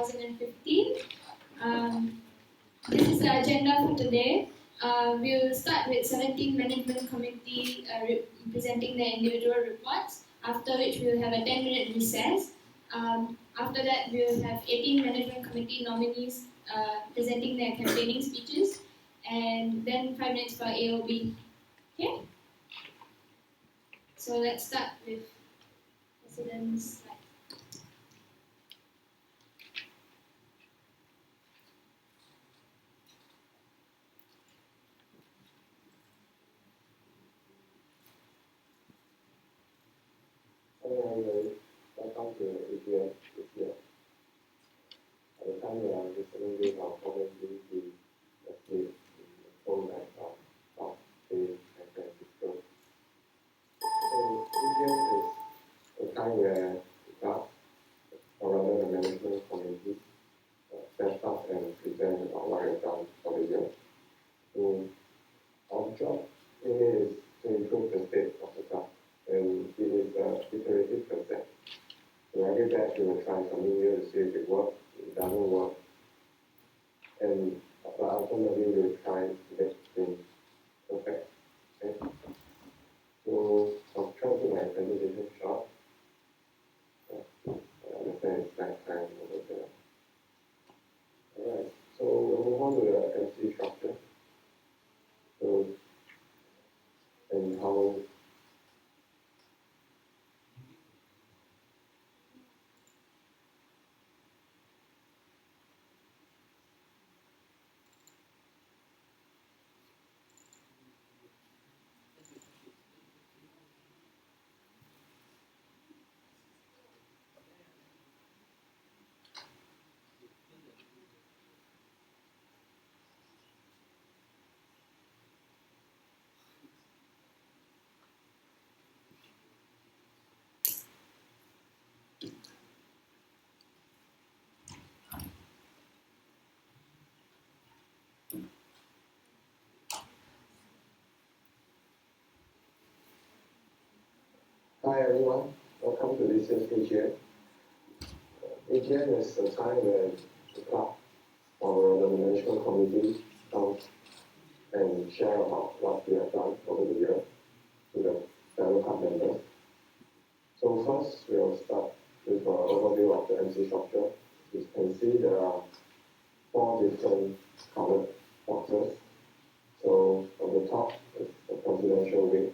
2015. This is the agenda for today. We'll start with 17 Management Committee presenting their individual reports, after which we'll have a 10-minute recess. After that, we'll have 18 Management Committee nominees presenting their campaigning speeches, and then 5 minutes for AOB. Okay? So let's start with President's slide. Welcome to AGM this year. At the time we are recently our community asleep in the phone and South Bay and San Francisco. So AGM is a time where the staff, or rather the management committee, step up and present about what we've done for the year. So our job is to improve the state of the staff, and it is an iterative process. So every batch we will try something new to see if it works, if it doesn't work, but ultimately we will try to make things perfect. Okay? So I'll try to do my presentation short. I understand it's night time over there. Alright, so we'll move on to the MC structure. So, and how Hi everyone, welcome to this year's AGM. AGM is a time when the club or the management committee comes and share about what we have done over the year to the fellow club members. So first, we'll start with an overview of the MC structure. You can see there are 4 different colored boxes. So on the top is the presidential wing.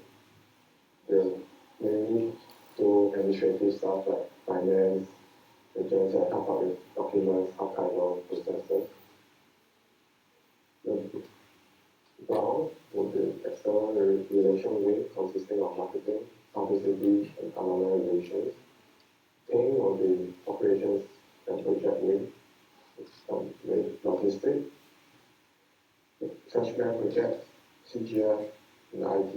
We'll mainly do administrative stuff like finance, which is help out with documents, archival processes. The brown will be external relation wing consisting of marketing, publicity, and alumni relations. Pink will be operations and project wing, with logistics, freshman projects, CGF, and IT.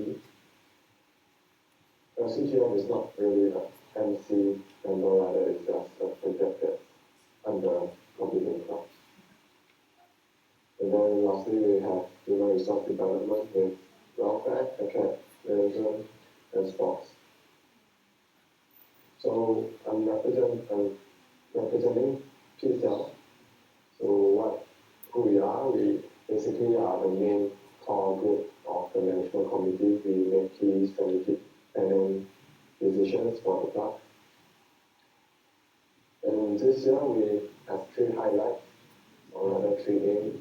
CGM is not really an MC member, rather it's just a project that's under computing club. And then lastly, we have human resource development with welfare, academic, tourism, and sports. So I'm representing PCL. So who we are, we basically are the main core group of the management committee. We make key strategic planning decisions for the club. And this year we have 3 highlights, or rather 3 aims.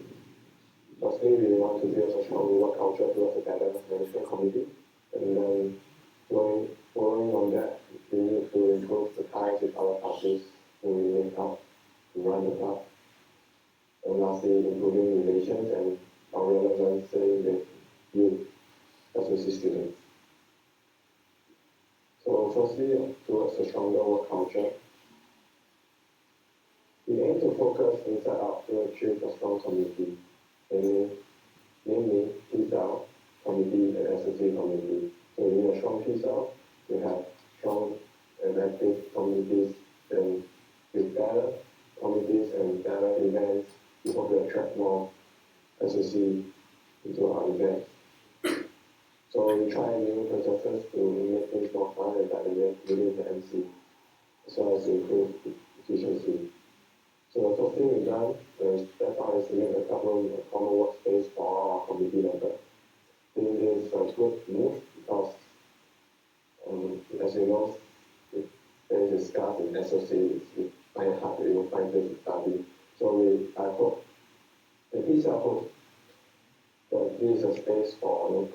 Firstly, we want to build a strong work culture towards a better management committee. And then following on that, we need to improve the ties with other parties who we make up to run the club. And lastly, improving relations and our relevancy with youth, especially students. So firstly, towards a stronger work culture, we aim to focus inside out to achieve a strong committee, namely P-cell, committee, and SSC committee. So in a strong P-cell, we have strong and active committees, and with better committees and better events, we hope to attract more SSC into our events. So we try new processes to make things more fun and dynamic within the MC, as well as to improve efficiency. So the first thing we've done is that time is to make a common workspace for our community members. I think this is a good move because, as you know, if there is scarce in SOC, it's find it hard to even find place to study. So I hope, at least I hope that this is a space for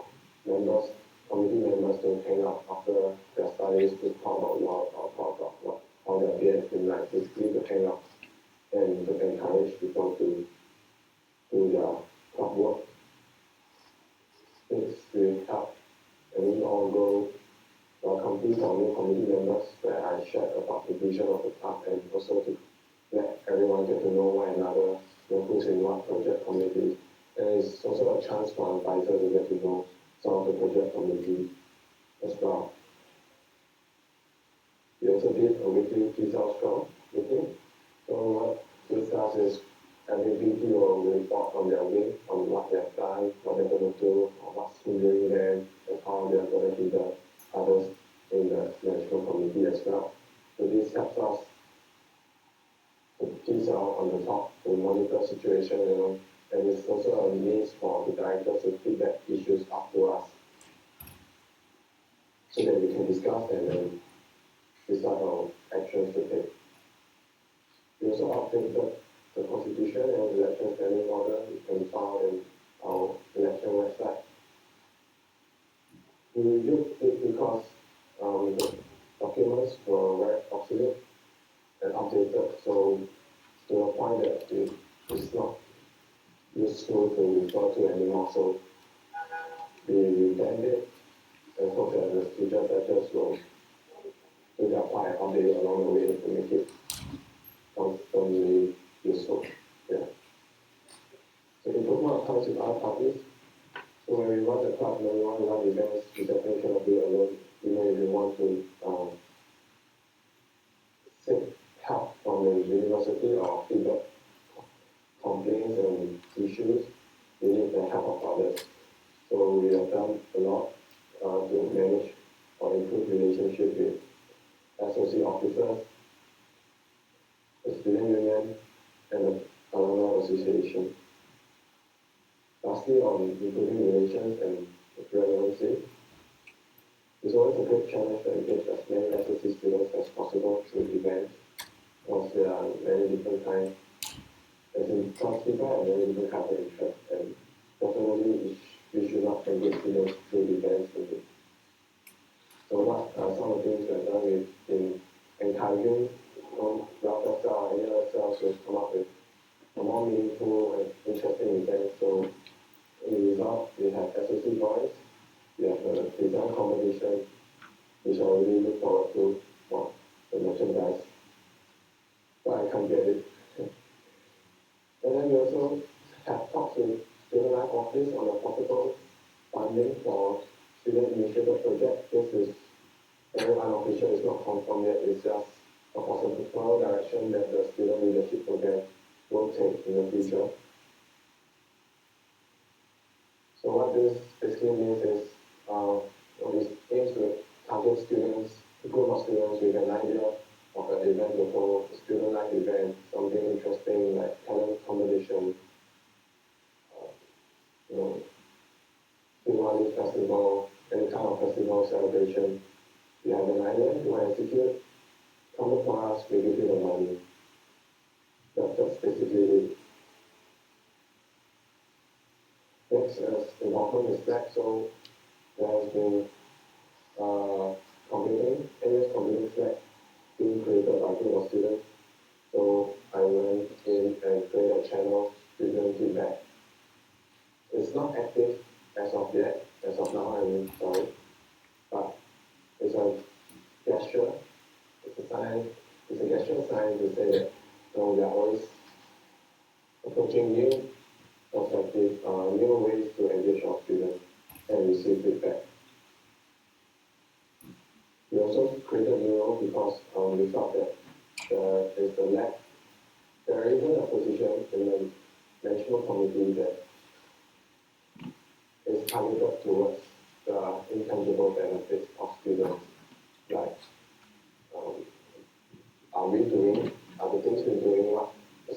members, community members to hang out after their studies to talk about work or talk about how their day has been like, basically to hang out and to encourage people to do their club work. This will help and we all go welcome these our new community members where I shared about the vision of the club and also to let everyone get to know one another, know who's in what project community. And it's also a chance for advisors to get to know some of the project community as well. We also did a weekly Pizza Strong meeting. So what this does is every VP will report on their week, on what they have done, what they're going to do, or what's hindering them, and how they're going to hinder others in the management committee as well. So this helps us to keep out on the top to monitor situation, and it's also a means for the directors to feedback issues up to us so that we can discuss and then decide on actions to take. We also updated the constitution and election standing order. You can find in our election website. We reviewed it because the documents were very obsolete and outdated, so to the point that it's not useful to refer to anymore. So we revamped it and hope that the future batches will do their part and update along the way to make it constantly useful. Yeah. So improvement comes with other parties. So when we run the club, when we want to run events, we definitely cannot do it alone. Even if we want to seek help from the university or feedback complaints and issues, we need the help of others. So we have done a lot to manage or improve relationship with SOC officers, the student union, and the alumni association. Lastly, on improving relations and relevancy, it's always a great challenge to engage as many SOC students as possible through events, because there are many different kinds, as in trust people have many different kinds of interests, and definitely we should not engage students through events only. So what are some of the things we have done? We've been encouraging welfare staff and other staff to come up with a more meaningful and interesting events. So in the result, we have SOC boys, we have a design competition, which I really look forward to for the merchandise. But I can't get it. And then we also have talked with Student Life Office on a possible funding for student-initiated project. This is very unofficial, it's not confirmed yet, it's just a possible direction that the student leadership program will take in the future. So what this basically means is it aims to target students, a group of students with an idea of an event to hold, a student-like event, something interesting like talent competition, Diwali festival, any kind of festival celebration. You have an idea, you want to execute, come to us, we give you the money. That's basically it. Next, as involvement is back, so there has been computing, AS computing flag being created by a group of students. So I went in and created a channel, student feedback. It's not active as of yet, as of now, sorry, but it's a gesture, it's a sign, it's a gesture sign to say that we are always approaching new perspective, new ways to engage our students and receive feedback. We also created a new role because we felt that there is a lack, there isn't a position in the management committee that is targeted towards the intangible benefits of students. Like, are the things we're doing what the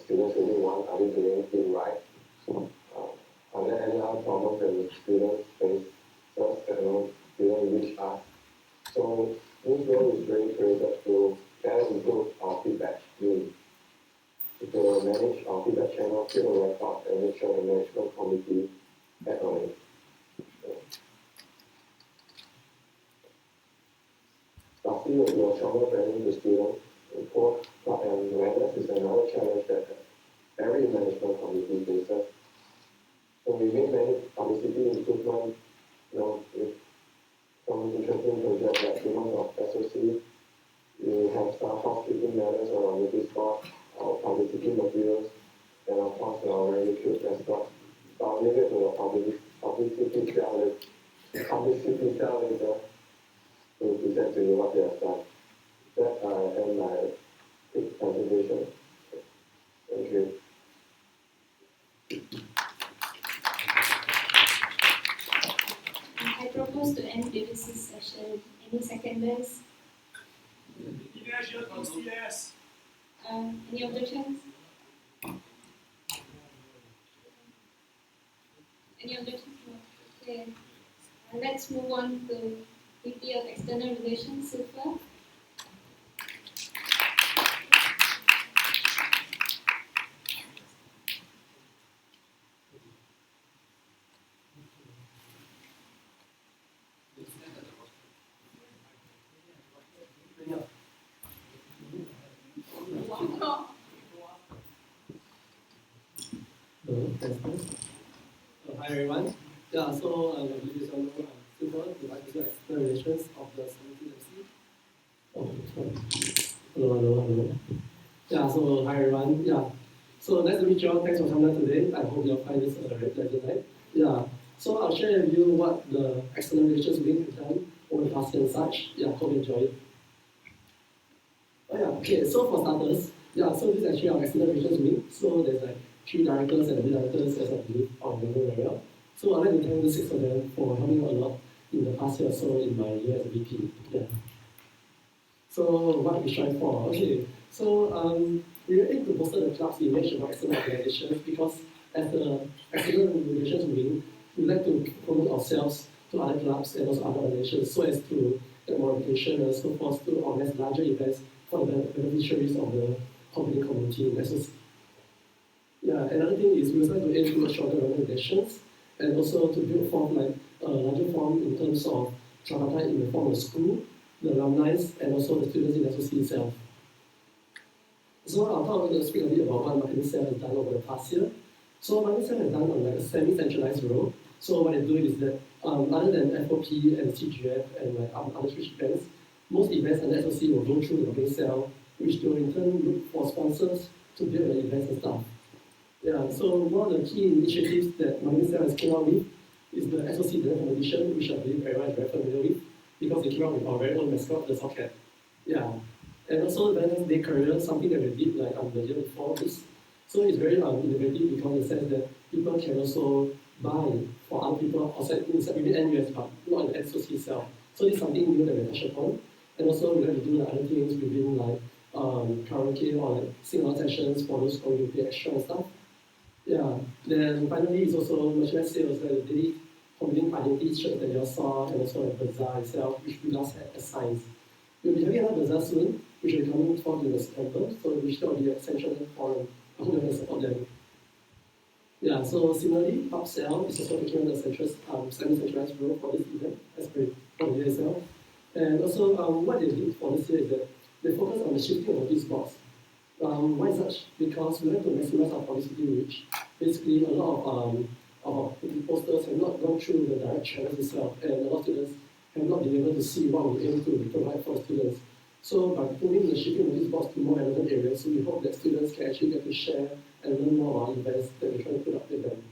are we doing it right? Are there any other problems that the students face just that didn't reach us? So this role is really created to better improve our feedback unit. To manage our feedback channel, keep a record, and make sure the management committee act on it. Lastly, we are stronger training the students. Report and awareness is another challenge that every management committee faces. So we made many publicity improvements, with some interesting projects like humans of SOC. We have some housekeeping matters on our notice board, our publicity materials, and of course our very cute mascot. So I'll leave it to the publicity cell later to present to you what they have done. That end my quick presentation. Thank you. I propose to end Davis's session. Any seconders? Yes. Any objections? Any objections? No. Okay. Let's move on to VP of External Relations, Silva. Hi everyone. Yeah, so my name is Silva, the Vice President of External Relations of the 17MC. Oh, sorry. Hello. Yeah, so hi everyone. Yeah, so nice to meet you all. Thanks for coming out today. I hope you'll find this a very pleasant night. Yeah, so I'll share with you what the External Relations Wing has done over the past year and such. Yeah, hope you enjoy it. Oh yeah, okay, so for starters, yeah, so this is actually our External Relations Wing. So there's like 3 directors and 2 directors as I believe on the very well. So I'd like to thank the 6 of them for helping out a lot in the past year or so in my year as a VP. Yeah. So what we strive for? Okay, so we aim to bolster the club's image among external organizations because as the External Relations Wing, we like to promote ourselves to other clubs and also other organizations so as to get more reputation and so forth to organize larger events for the beneficiaries of the company community in SOC. Yeah, another thing is we also like to aim towards shorter organizations and also to build form like a larger form in terms of tripartite in the form of school, the alumni, and also the students in the SOC itself. So I'll talk a speak a bit about what marketing cell has done over the past year. So marketing cell has done on like a semi-centralized role. So what they do is that other than FOP and CGF and like other switch events, most events under SOC will go through the marketing cell, which will in turn look for sponsors to build the events and stuff. Yeah, so one of the key initiatives that marketing cell has came out with is the SOC dinner competition, which I believe everyone is very familiar with, because they came out with our very own mascot, the socket. Yeah, and also the Valentine's Day career, something that we did like the year before this. So it's very innovative because in the sense that people can also buy for other people outside within NUS, but not in the SOC itself. So this is something new that we touch upon. And also we have to do like other things within like karaoke or like sing-along sessions for those who will pay extra and stuff. Yeah, then finally it's also merchandise sales that we did combining identity shirts that you all saw and also a bazaar itself, which we last had as signs. We'll be having another bazaar soon, which will be coming forth in September, so which will be a central forum. I hope you can support them. Yeah, so similarly, upsell is also taking on the semi-centralized role for this event as per for the year itself. And also, what they did for this year is that they focus on the shifting of this box. Why such? Because we like to maximize our publicity reach. Basically, a lot of our posters have not gone through the direct channels itself, and a lot of students have not been able to see what we aim to provide for students. So by putting the shipping of this box to more relevant areas, so we hope that students can actually get to share and learn more about events that we're trying to put up with them.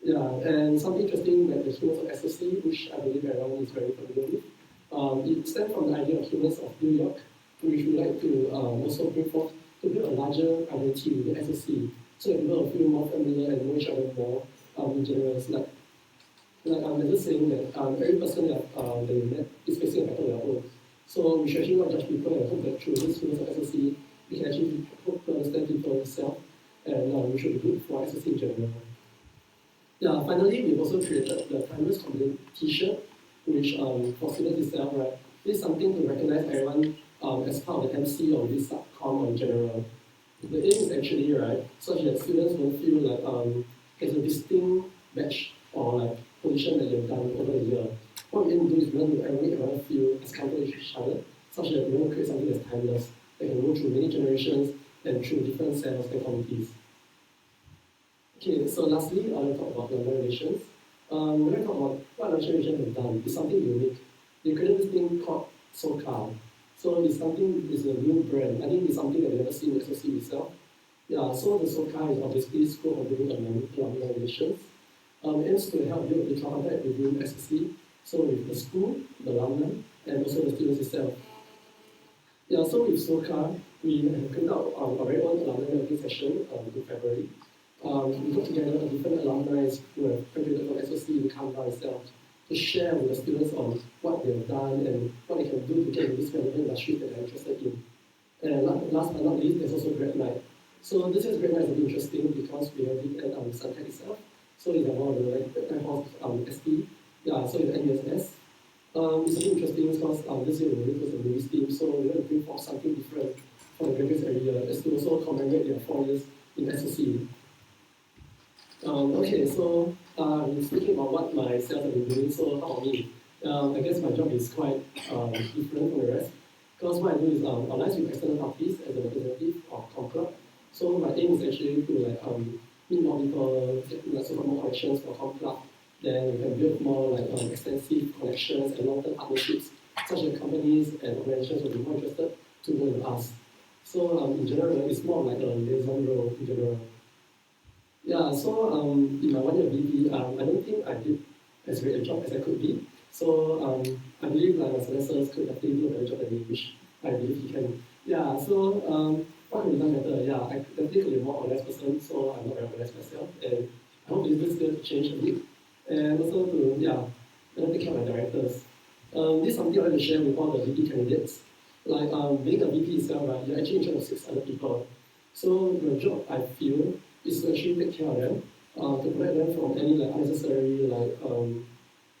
Yeah, and something interesting that the humans of SOC, which I believe everyone is very familiar with, it stems from the idea of humans of New York, which we like to also bring forth to build a larger identity with the SOC, so that people will feel more familiar and know each other more in general. Like I'm just saying that every person that you met is facing a battle of their own. So we should actually not judge people and hope that through this humans of SOC, we can actually hope to understand people themselves and we should be good for SSC in general. Yeah, finally, we've also created the Timeless Community T-shirt, which for students itself, right, this is something to recognize everyone as part of the MC or this subcom or in general. The aim is actually, right, such that students won't feel like there's a distinct badge or like position that you've done over the year. What we aim to do is we want to make everyone feel as comfortable with each other, such that we want to create something that's timeless, that can go through many generations and through different cells and communities. Okay, so lastly, I want to talk about the relations. When I talk about what relations have done, it's something unique. They created this thing called SoCal. So it's something, it's a new brand. I think it's something that we never seen in SOC itself. Yeah, so the SoCal is obviously School of Building and Relations. Aims to help build the contact within SOC, so with the school, the alumni, and also the students itself. Yeah, so with SoCal, we have created our very own alumni networking session in February. We got together different alumni who have graduated from SOC in Canada itself to share with the students on what they have done and what they can do to get in this relevant industry that they're interested in. And last but not least, there's also grad night. So this year's grad night is really interesting because we have it at Suntec itself. So it's one of the type of ST. Yeah, so it's NUSS. It's really interesting because this year we really was a movies team, so we want to bring forth something different for the graduates every year, as to also commemorate their 4 years in SOC. Okay, so speaking about what myself have been doing, so how about me? I guess my job is quite different from the rest, because what I do is organize with external parties as a representative of Conclub. So my aim is actually to meet more people, get so more connections for Conclub. Then we can build more extensive connections and long-term partnerships, such that companies and organizations will be more interested to work with us. So in general, it's more like a liaison role in general. Yeah, so in my 1 year BD, I don't think I did as great a job as I could be. So I believe my successors could definitely do a better job than me, which I believe he can. Yeah, so what can be done better? Yeah, I definitely could be a more honest person, so I'm not very honest myself. And I hope this is going to change a bit. And also to, take care of my directors. This is something I want to share with all the VP candidates. Like being a VP itself, right, you're actually in charge of 6 other people. So your job, I feel, is to actually take care of them, to protect them from any unnecessary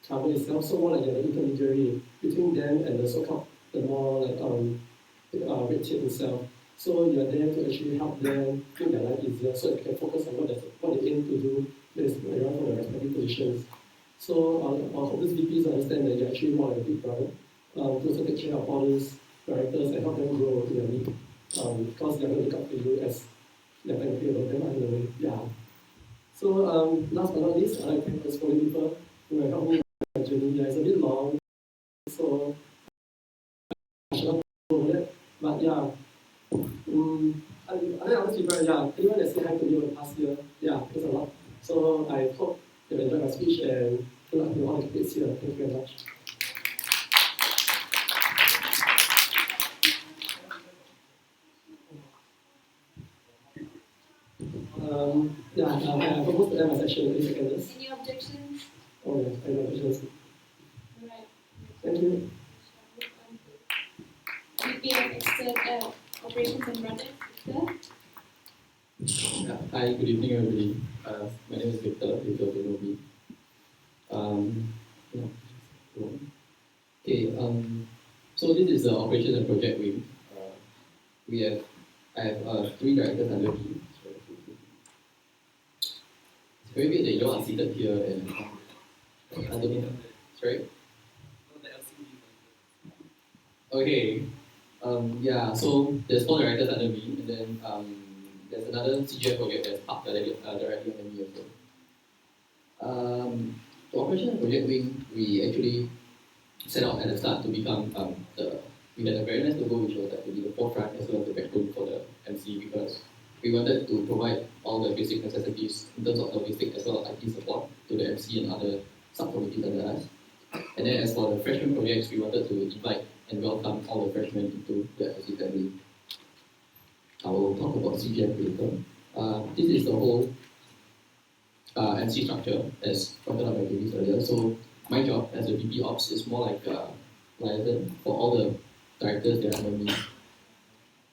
trouble itself. So more like you're the intermediary between them and the so-called the more red tape itself. So you're there to actually help them make their life easier, so they can focus on what they aim to do based on their respective positions. So I hope these VPs understand that you're actually more like a big brother, to also take care of all these directors and help them grow in their league, because they're going to look up to you as definitely about them, I don't know. Yeah. So last but not least, I like to thank those 40 people who have helped me in my journey. Yeah, it's a bit long, so I should not go over that. But yeah, I think other people, anyone that said hi to me over the past year, there's a lot. So I hope you enjoyed my speech and good luck to all the kids here. Thank you very much. I proposed to end my session in 8 seconds. Any objections? Oh, yes, any objections? Alright. Thank you. VP of External Operations and Projects, Victor. Hi, good evening, everybody. My name is Victor, if you don't know me. So this is the Operations and Project wing. I have 3 directors under me. It's very good that you all are seated here and under me. Sorry? Okay. So there's 4 directors under me, and then there's another CGF project that's parked directly under me also. The Operation and Project Wing, we actually set out at the start to become we had a very nice logo which was to be the forefront as well as the backbone for the MC, because we wanted to provide all the basic necessities in terms of logistic as well as IT support to the MC and other subcommittees under us. And then as for the freshman projects, we wanted to invite and welcome all the freshmen into the FC family. I will talk about CGM later. This is the whole MC structure as pointed out by Davis earlier. So my job as a VP Ops is more like a liaison for all the directors that are under me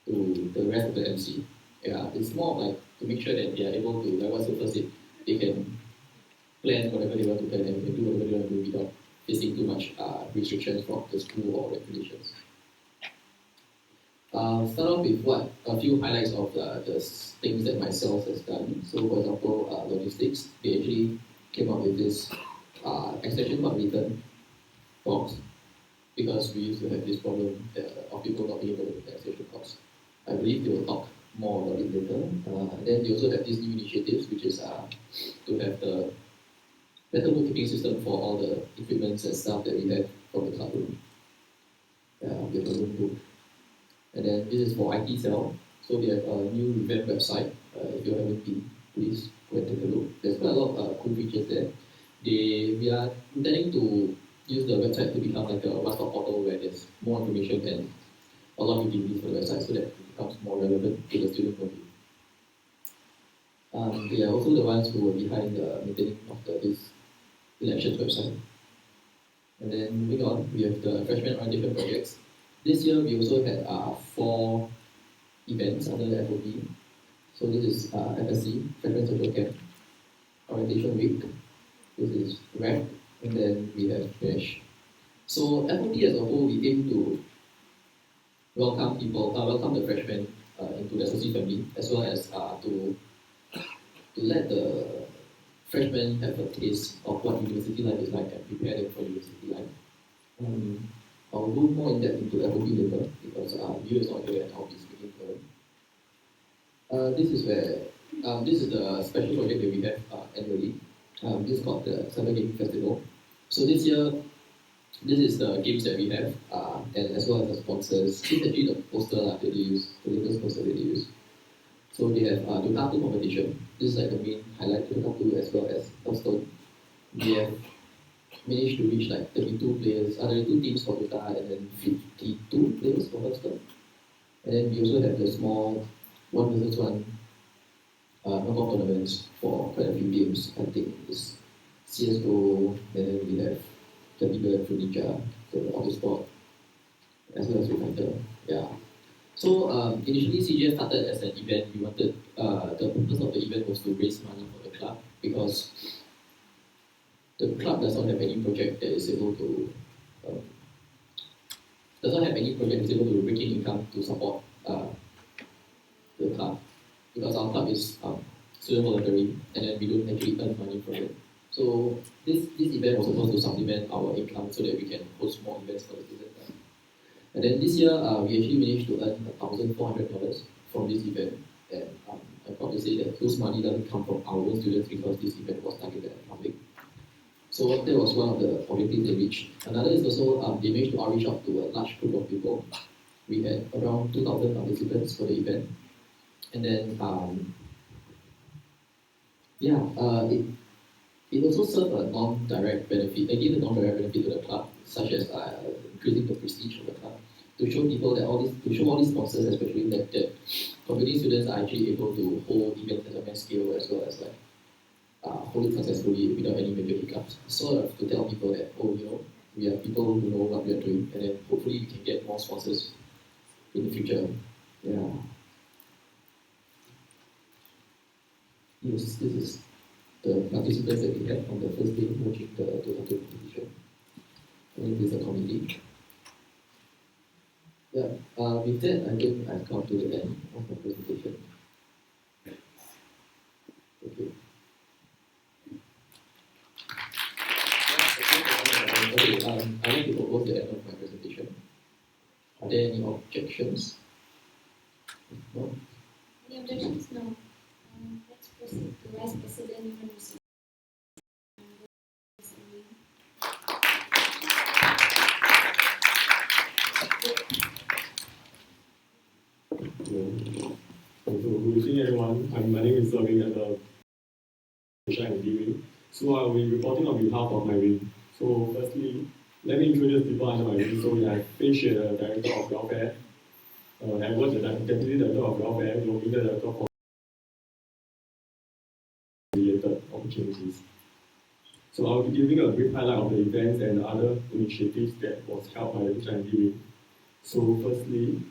to the rest of the MC. Yeah, it's more like to make sure that they are able to, like what Silver said, they can plan whatever they want to plan and they can do whatever they want to do without facing too much restrictions from the school or regulations. Start off with what a few highlights of the things that my cells has done. So, for example, logistics, they actually came up with this extension called return box because we used to have this problem of people not being able to get extension box. I believe they will talk more about it later. Then they also have these new initiatives, which is to have the better bookkeeping system for all the equipments and stuff that we have from the classroom. With a room book. And then this is for IT cell. So we have a new revamped website. If you haven't been, please go and take a look. There's quite a lot of cool features there. We are intending to use the website to become like a one-stop portal where there's more information and a lot of utilities for the website so that it becomes more relevant to the student point of view. They are also the ones who were behind the maintaining of this elections website. And then moving on, we have the freshman orientation projects. This year we also had 4 events under the FOP. So this is FSC, Freshman Social Camp, Orientation Week. This is RAP, and then we have FINISH. So FOP as a whole, we aim to welcome the freshmen into the SOC family, as well as to let the freshmen have a taste of what university life is like and prepare them for university life. I'll go more in depth into FOP later because you is not here and I'll be speaking to them. This is the special project that we have annually. This is called the Cyber Gaming Festival. So this year, this is the games that we have, and as well as the sponsors. This is actually the poster that they use, the latest poster that they use. So they have the Dota 2 competition. This is like the main highlight, Dota 2 as well as Hearthstone. We have managed to reach like 32 players, 32 teams for Dota and then 52 players for Hearthstone. And then we also have the small 1 versus 1 knockout tournaments for quite a few games. I think it's CSGO, and then we have the people at Ninja, the Autosport, as well as Fighter. Yeah. So initially CGS started as an event. We wanted the purpose of the event was to raise money for the club because the club does not have any project that is able to bring in income to support the club because our club is student voluntary and then we don't actually earn money from it. So this event was supposed to supplement our income so that we can host more events for the students. And then this year we actually managed to earn $1,400 from this event, and I'm proud to say that those money doesn't come from our own students because this event was targeted at public. So that was one of the objectives they reached. Another is also they managed to outreach out to a large group of people. We had around 2,000 participants for the event. And then, it also served a non-direct benefit. It gave a non-direct benefit to the club, such as increasing the prestige of the club, to show people that all these sponsors, especially that community students are actually able to hold events at a mass scale as well as like hold it successfully without any major hiccups. Sort of to tell people that, we are people who know what we are doing, and then hopefully we can get more sponsors in the future. Yeah. Yes, this is the participants that we had on the first day watching the Dota 2 competition. And this is a committee. Yeah, with that, I think I've come to the end of my presentation. Okay. Okay, I want to propose the end of my presentation. Are there any objections? No? Any objections? No. Let's proceed to Vice President Human Resources. Good evening, everyone. My name is Serving at the and Wing. So I will be reporting on behalf of my wing. So firstly, let me introduce people under my wing. So we have Fei Xue, the Director of Welfare, Edward, the Deputy Director of Welfare, Yomi, the Director of Related Opportunities. So I will be giving a brief highlight of the events and other initiatives that was held by the H&D wing. So firstly,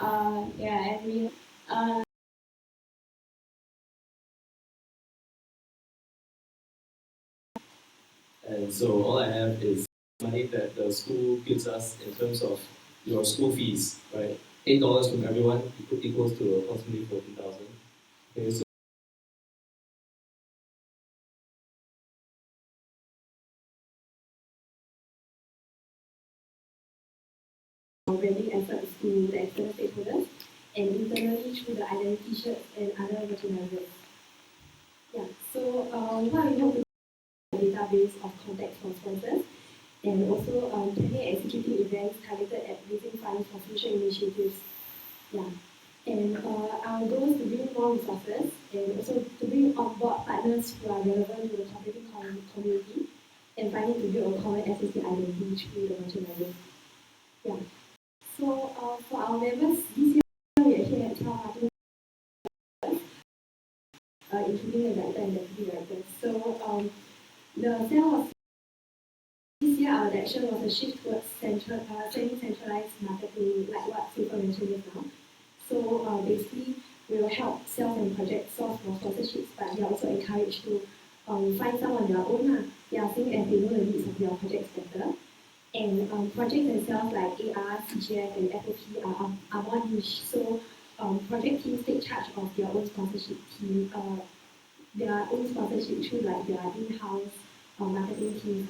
And we And so all I have is money that the school gives us in terms of your school fees, right? $8 from everyone equals to approximately 14,000. Okay, so branding efforts to the external stakeholders and internally through the identity shirts and other merchandisers. Yeah, so what we hope to a database of contacts for sponsors and also planning and executing events targeted at raising funds for future initiatives. Yeah. And our goal is to bring more resources and also to bring on board partners who are relevant to the computing community and finally to build a common SSC identity through the merchandisers. Yeah. So for our members, this year we actually had 12 marketing including the director and deputy director. So the sale was this year our direction was a shift towards semi-centralized marketing, like what Super mentioned just now. So basically, we will help sales and projects source for sponsorships, but they are also encouraged to find some on their own, seeing as they know the needs of their projects better. And projects themselves like AR, CGF, and FOP are more niche. So project teams take charge of their own sponsorship team, their own sponsorship through like their in-house marketing teams.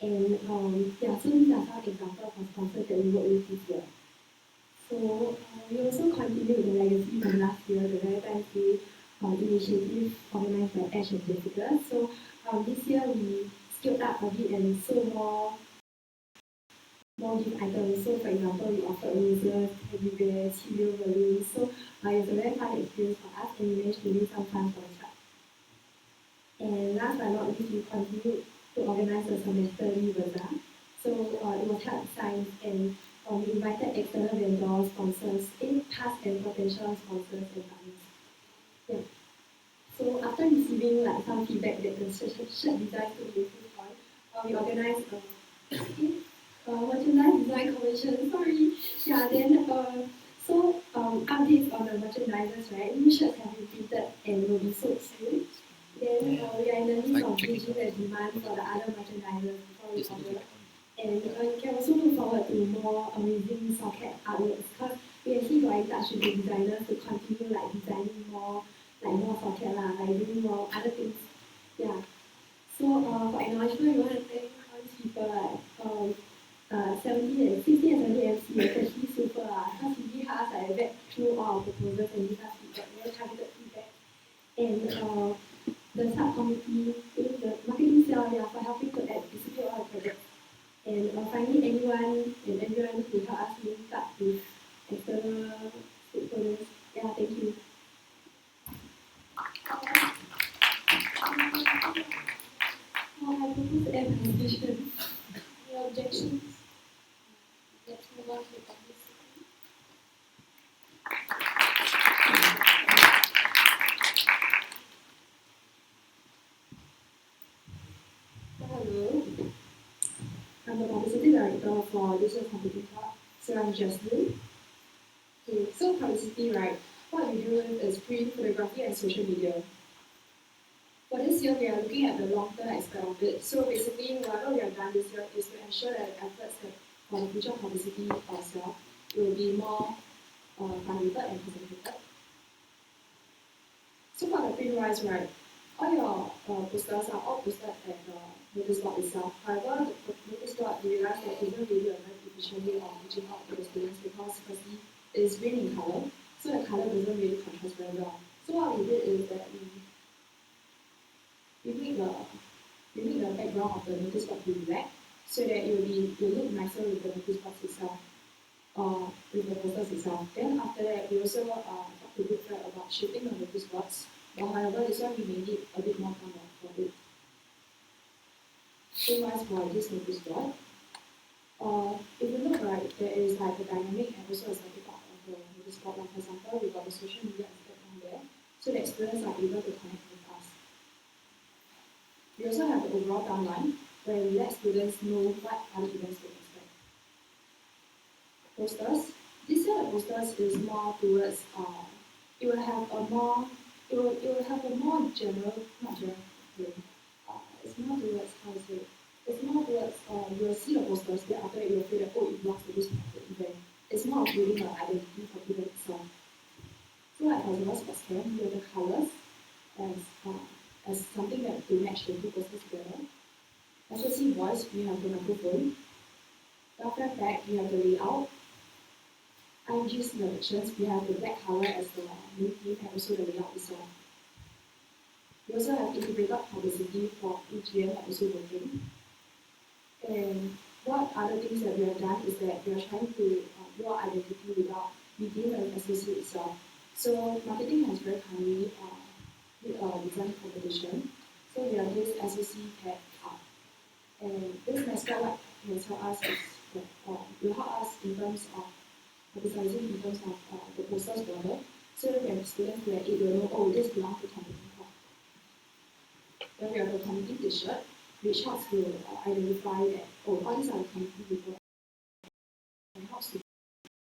And so these are some examples of sponsors that we work with this year. So we also continue the legacy from last year, the Valentine's Day initiative organized by Ash and Jessica. So this year we scaled up a bit and sold more gift items. So for example, we offered roses, teddy bears, helium balloons. So it was a very fun experience for us and we managed to raise some funds for the club. And last but not least, we continued to organize a semesterly bazaar. So it was held at Science and we invited external vendors, sponsors, past and potential sponsors and partners. Yeah. So after receiving like some feedback that the shirt design could be improved on, we organized a merchandise design convention. Sorry. Yeah. Then updates on the merchandisers, right? New shirts have been printed and will be sold soon. Then we are in the midst of gauging the demand for the other merchandisers before we order. And you can also look forward to more amazing socket artworks because we actually got in touch with the designers to continue like designing more socket like doing more other things. Yeah. So for acknowledgement, we want to thank all these people like 16 and 17 MC, especially super because he really helped us vet through all our proposals and give us feedback, very targeted feedback. And the subcommittee, the marketing cell, for helping to execute all the projects. And finally, everyone who helped us link up with external stakeholders. Yeah, thank you. I propose to end the presentation. no objections. Let's move on to the publicity. Hello. I'm the publicity director for this year's computing club. So I'm Jasmine. Okay, so publicity, right? What we do is print, photography, and social media. For this year, we are looking at the long-term aspect of it. So basically, whatever we have done this year is to ensure that efforts that for the future publicity ourselves will be more targeted and concentrated. So for the print-wise, right, all your posters are all posted at the notice board itself. However, the notice board, we realized that isn't really a very efficient way of reaching out to the students because firstly, it is green in color, so the color doesn't really contrast very well. So what we did is that we make the background of the notice board to be black so that it will look nicer with the notice board itself, with the posters itself. Then after that, we also talked to Good Fred about shaping the notice boards. But however, this one we may need a bit more time for it. Same-wise for this notice board. If you look right, there is like a dynamic and also a static part of the notice board. Like for example, we got the social media aspect on there, so that students are able to connect with us. We also have the overall timeline where we let students know what other events to expect. Posters, This year the posters is more towards it will have a more general, not general, it's more towards how to say, it's more towards you will see the posters, then after that you will feel that oh it belongs to this particular event. It's more of building an identity for the event itself. So like for example sports camp, you have the colours as something that to match the two posters together. SOC voice, we have the microphone. After that, we have the layout. IG's directions, we have the black color as the main theme and also the layout itself. We also have integrated publicity for EGM and also voting. And what other things that we have done is that we are trying to build identity without within the SOC itself. So marketing has very kindly did a design competition. So we have this SOC tag up. And this mascot what will help us is that will help us in terms of publicizing in terms of the posters border. So when students wear it, will know, oh, this belongs to committee club. Then we have the committee t-shirt, which helps to identify that, oh, all these are the committee people, and helps to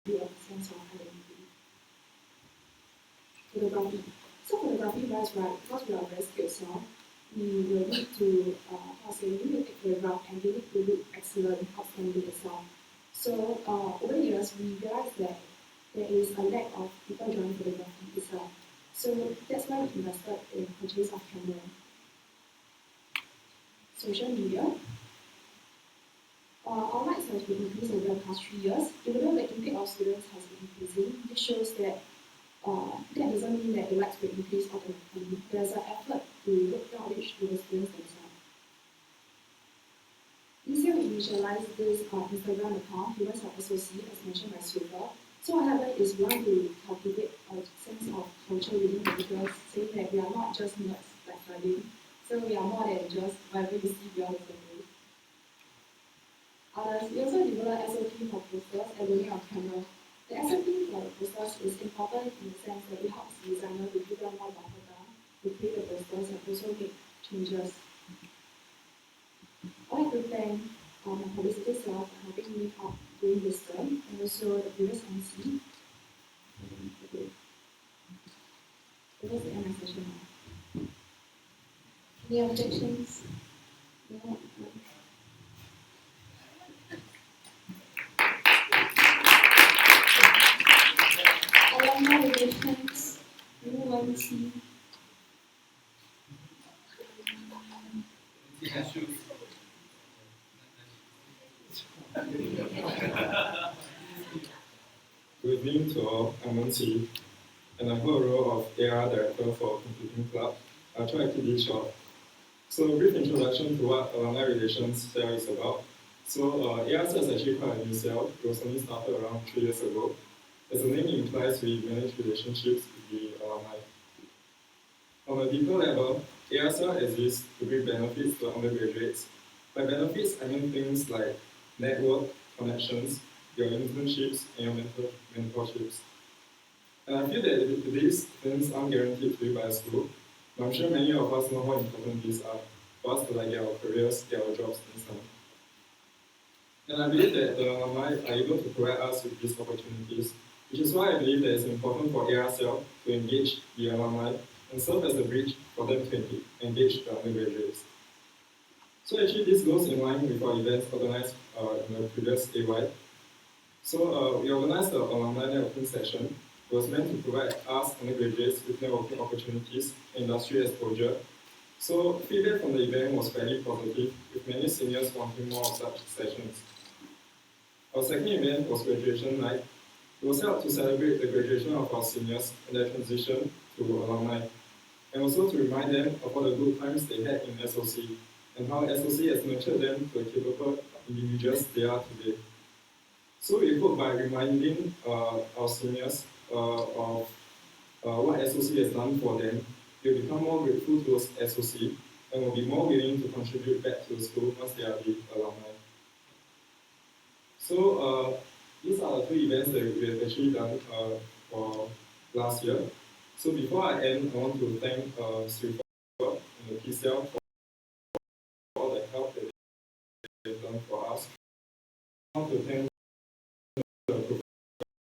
build a sense of identity. Photography. So photography wise, right, because we are very skilled, so we will need to, we need to take photograph and we need to look excellent, outstanding as well. So over the years, we realized that there is a lack of people joining photography itself. So that's why we invested in purchase of camera. Social media. Our likes has been increased over the past 3 years. Even though the intake of students has been increasing, this shows that that doesn't mean that the likes will increase automatically. There's an effort to look outreach to the students themselves. This year we initialized this Instagram account, Humans of SOC, as mentioned by Silver. So what happened is we want to cultivate a sense of culture within the users, saying that we are not just nerds like studying, so we are more than just whatever you see beyond the surface. We also developed SOP for posters and learning on camera. The SOP for the posters is important in the sense that it helps the designer to give them more buffer down, to create the posters and also make changes. I'd like to thank my publicity staff for helping me out during this term and also the previous MC. Okay. So that's the end of my session now. Any objections? No. Alumni relations, AY14. Good evening to all. I'm Monty, and I hold the role of AR Director for Computing Club. I'll try to keep it short. So, a brief introduction to what Alumni Relations Cell is about. So, AR Cell is actually quite a new cell. It was only started around 3 years ago. As the name implies, we manage relationships with the alumni. On a deeper level, AR Cell exists to bring benefits to undergraduates. By benefits, I mean things like network, connections, your internships, and your mentorships. And I feel that these things aren't guaranteed to you by a school, but I'm sure many of us know how important these are for us to get our careers, get our jobs, and so on. And I believe that the alumni are able to provide us with these opportunities, which is why I believe that it's important for ARCL to engage the alumni and serve as a bridge for them to engage the undergraduates. So actually this goes in line with our events organized in the previous AY. So we organized the alumni networking session. It was meant to provide us undergraduates with networking opportunities and industry exposure. So feedback from the event was fairly positive, with many seniors wanting more of such sessions. Our second event was graduation night. It was held to celebrate the graduation of our seniors and their transition to alumni, and also to remind them of all the good times they had in SOC and how SOC has nurtured them to the capable individuals they are today. So we hope by reminding our seniors of what SOC has done for them, they'll become more grateful towards SOC and will be more willing to contribute back to the school once they are the alumni. So these are the two events that we have actually done for last year. So before I end, I want to thank Silver and the PCL for all the help that they've done for us. I want to thank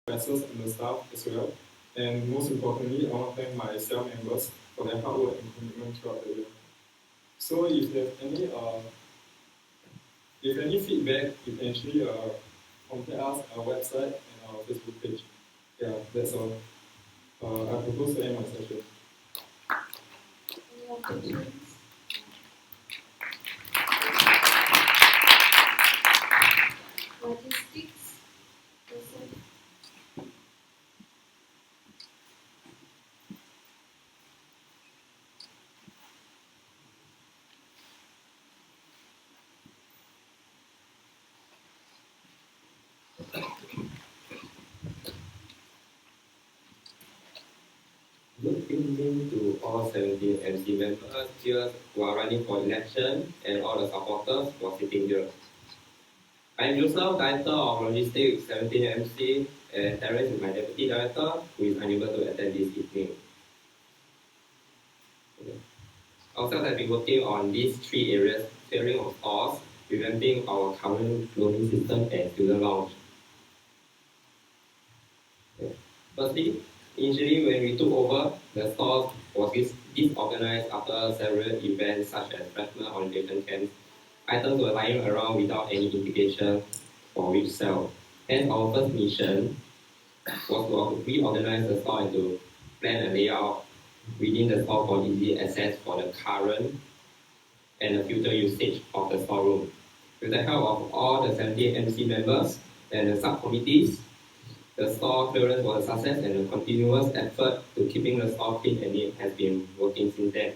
professors and the staff as well. And most importantly, I want to thank my cell members for their hard work and commitment throughout the year. So if there's any feedback, you can actually contact us on our website and our Facebook page. Yeah, that's all. I propose to end my session. Any objections? Logistics? Person? Good evening to all 17 MC members here who are running for election and all the supporters who are sitting here. I am Joseph, Director of Logistics 17 MC, and Terence is my Deputy Director who is unable to attend this evening. Ourselves have been working on these three areas: clearing of stores, revamping our current loaning system, and student lounge. Firstly, initially when we took over, the stores was disorganized after several events such as freshman orientation camps. Items were lying around without any indication for which sell. Hence, our first mission was to reorganize the store and to plan a layout within the store for easy access for the current and the future usage of the storeroom. With the help of all the 17 MC members and the subcommittees, the store clearance was a success, and a continuous effort to keeping the store clean and neat has been working since then.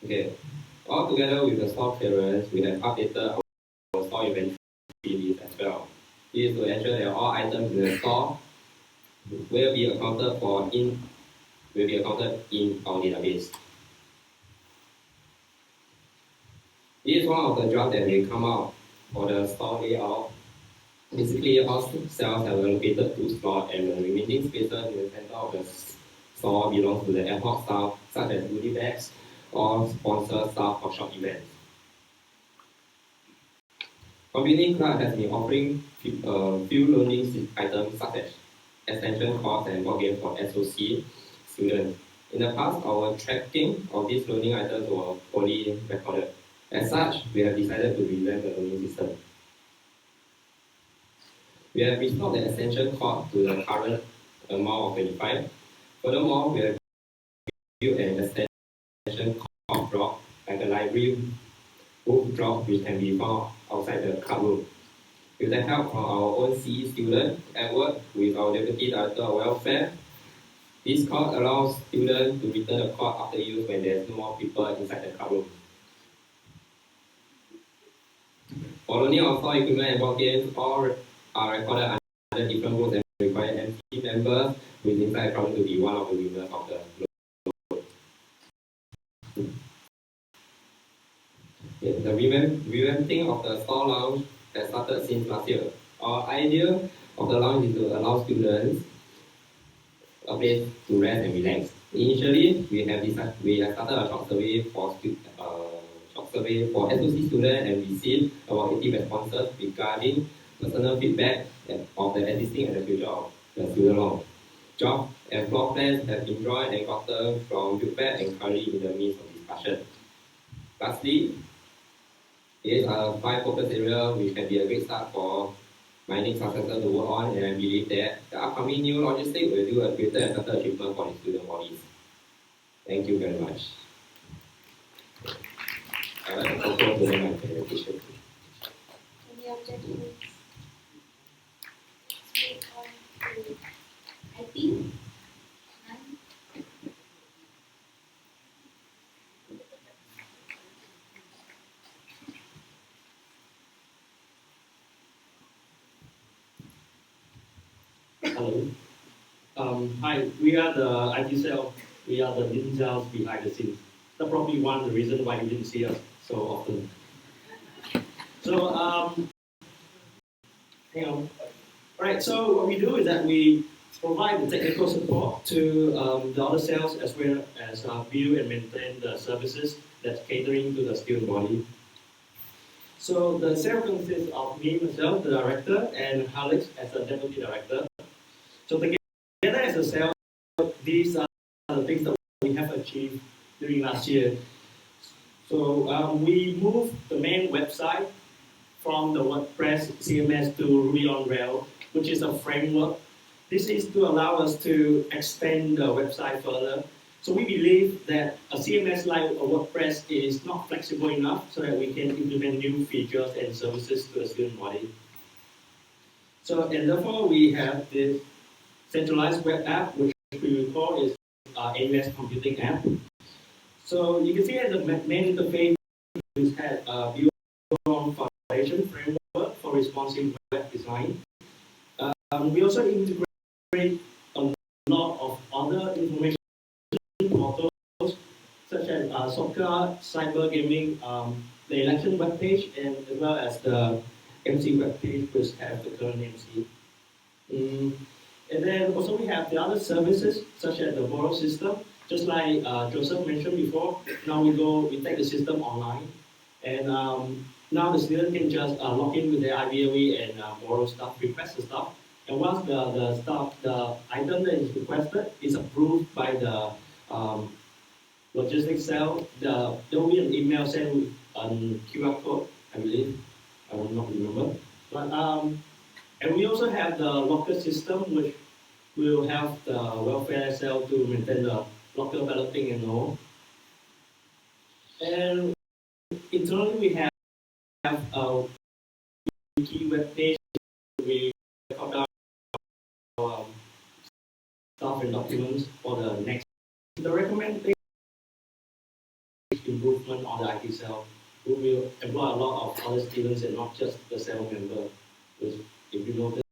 Okay, all together with the store clearance, we have updated our store inventory list as well. This is to ensure that all items in the store will be accounted in our database. This is one of the drafts that will come out for the store layout. Basically, all cells have allocated 2 slots, and the remaining spaces in the center of the store belongs to the ad hoc staff, such as goodie bags or sponsor staff for short events. Community Club has been offering few learning items such as extension course and board games for SOC students. In the past, our tracking of these learning items were poorly recorded. As such, we have decided to revamp the learning system. We have restored the extension cost to the current amount of 25. Furthermore, we have built an extension cost drop, like a library book drop, which can be found outside the club room. With the help from our own CE student, Edward, with our Deputy Director of Welfare, this cost allows students to return the cost after use when there's no more people inside the club room. For learning of store equipment and board games, all are recorded under different rules and require MC members who is inside the club room to be one of the winners of the load. The revamping of the store lounge has started since last year. Our idea of the lounge is to allow students a place to rest and relax. Initially, we have started a short survey for SOC students and received about 80 responses regarding personal feedback of the existing and the future of the student lounge. Job and floor plans have been drawn and gotten from feedback and currently in the midst of discussion. Lastly, here are 5 focus areas which can be a great start for my next successor to work on, and I believe that the upcoming new logistics will do a greater and better achievement for the student bodies. Thank you very much. I would like to conclude with my presentation. Any objections? Let's move on to IT. None? Hello. Hi, we are the IT cell. We are the ninjas behind the scenes. That's probably one of the reasons why you didn't see us so often. So, hang on. All right, so what we do is that we provide the technical support to the other cells as well as build and maintain the services that's catering to the student body. So the cell consists of me, myself, the director, and Alex as the deputy director. So together as a cell, these are the things that we have achieved during last year. So we moved the main website from the WordPress CMS to Ruby on Rails, which is a framework. This is to allow us to extend the website further. So we believe that a CMS like a WordPress is not flexible enough so that we can implement new features and services to the student body. So, and therefore we have this centralized web app, which we call is AWS Computing App. So you can see at the main interface, we had a view on foundation framework for responsive web design. We also integrate a lot of other information portals, such as soccer, cyber gaming, the election webpage, and as well as the MC webpage, which have the current MC. And then also we have the other services, such as the borrow system. Just like Joseph mentioned before, now we take the system online, and now the student can just log in with their IBOE and borrow stuff, request the stuff. And once the item that is requested is approved by the logistics cell, there will be an email sent with a QR code, I believe. I will not remember. But and we also have the locker system, which will help the welfare cell to maintain the local balloting and all. And internally we have a wiki web page. We record down stuff and documents for the next. The recommended improvement on the IT cell. We will employ a lot of other students and not just the cell member. Because if you notice,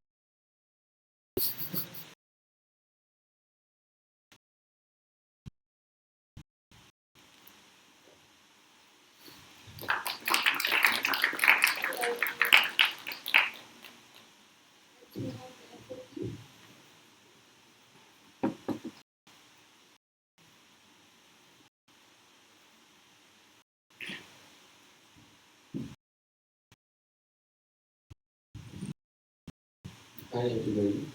Hi everybody.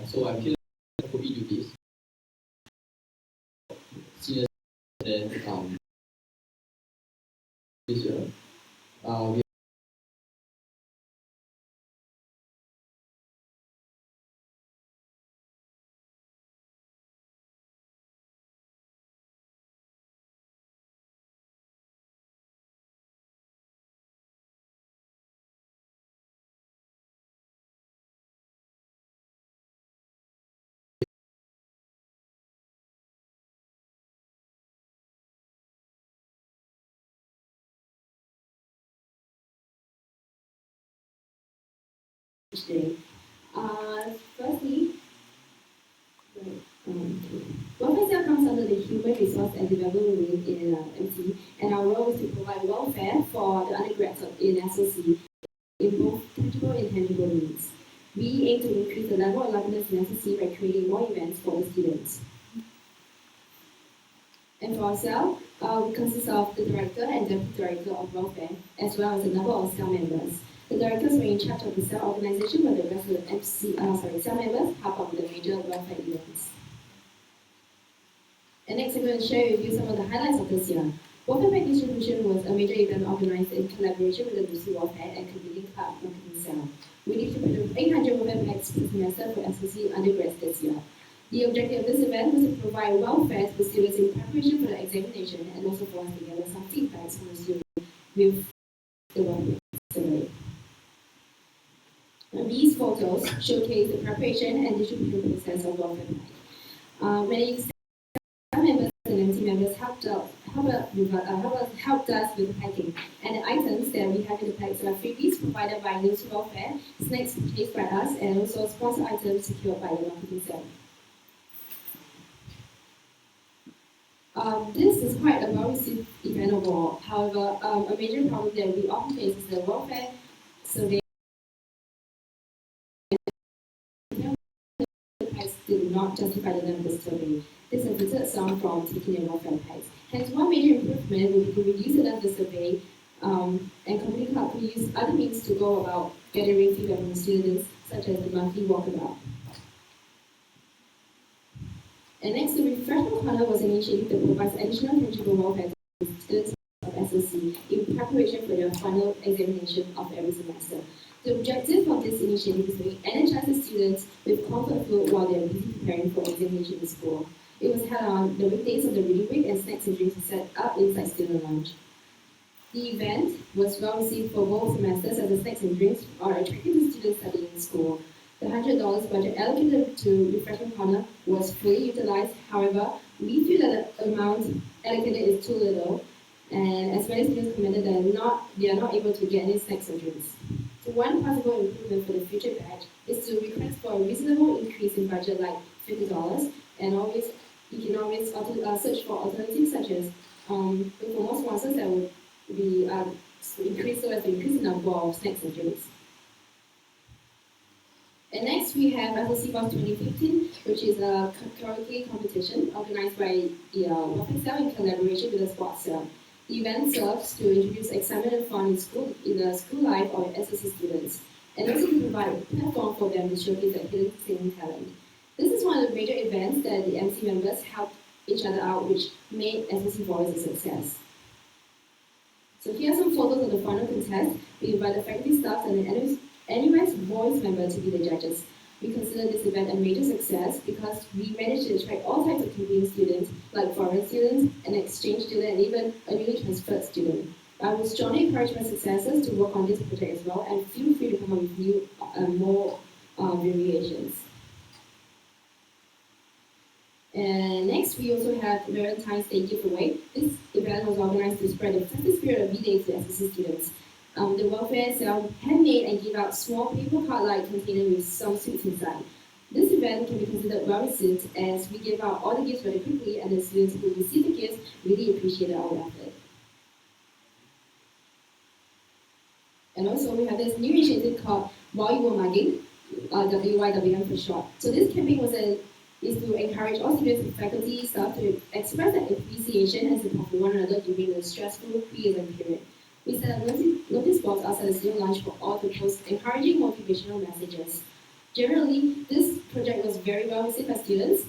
So I'm here for COVID duties. Senior then this year. We Firstly, welfare comes under the Human Resource and Development Wing in MC, and our role is to provide welfare for the undergrads in SOC in both tangible and intangible means. We aim to increase the level of liveness in SOC by creating more events for the students. And for ourselves, we consist of the director and deputy director of welfare, as well as a number of cell members. The directors were in charge of the cell organization, while the rest of the cell members help out with the major welfare events. And next, I'm going to share with you some of the highlights of this year. Welfare Pack distribution was a major event organized in collaboration with the Lucy Welfare and Computing Club Marketing Cell. We distributed 800 welfare packs per semester for SOC undergrads this year. The objective of this event was to provide welfare to the students in preparation for the examination and also for us to gather some feedbacks from the students with the welfare survey. These photos showcase the preparation and distribution process of welfare pack. Many staff members and MC members helped us with the packing, and the items that we have in the packs are freebies provided by News Welfare, snacks purchased by us, and also sponsored items secured by the marketing cell. This is quite a well-received event overall. However, a major problem that we often face is the welfare survey did not justify the number of the survey. This has deterred some from taking their welfare packs. Hence, one major improvement would be to reduce the number of the survey And Community Club could use other means to go about gathering feedback from students, such as the monthly walkabout. And next, the Refreshment Corner was an initiative that provides additional tangible welfare to students of SOC in preparation for their final examination of every semester. The objective of this initiative is to energize the students with comfort food while they are busy preparing for examination in school. It was held on the weekdays of the reading week, and snacks and drinks were set up inside student lounge. The event was well received for both semesters, as the snacks and drinks are attractive to students studying in school. The $100 budget allocated to Refreshment Corner was fully utilized. However, we feel that the amount allocated is too little, and as many students commented that they are not able to get any snacks or drinks. So one possible improvement for the future batch is to request for a reasonable increase in budget, like $50, and you can always search for alternatives, such as look for more sponsors that would be increased so as to increase the number of snacks and drinks. And next we have SLC Boss 2015, which is a karaoke competition organized by the Welfare Cell in collaboration with the Sports Cell. The event serves to introduce excitement and fun in the school life of SLC students, and also to provide a platform for them to showcase their hidden singing talent. This is one of the major events that the MC members helped each other out, which made SLC Voice a success. So here are some photos of the final contest. We invite the faculty staff and the NUS Voice member to be the judges. We consider this event a major success because we managed to attract all types of Canadian students, like foreign students, an exchange student, and even a newly transferred student. I would strongly encourage my successors to work on this project as well, and feel free to come up with new, more variations. And next, we also have Valentine's Day giveaway. This event was organized to spread the festive spirit of V-Day to SSC students. The welfare cell handmade and give out small paper card-like container with some sweets inside. This event can be considered well received, as we give out all the gifts very quickly, and the students who receive the gifts really appreciated our effort. And also, we have this new initiative called While You Were Mugging, WYWM for short. So this campaign is to encourage all students and faculty staff to express their appreciation and support for one another during the stressful pre-exam period. We set up notice boards outside the student lounge for all to post encouraging motivational messages. Generally, this project was very well received by students,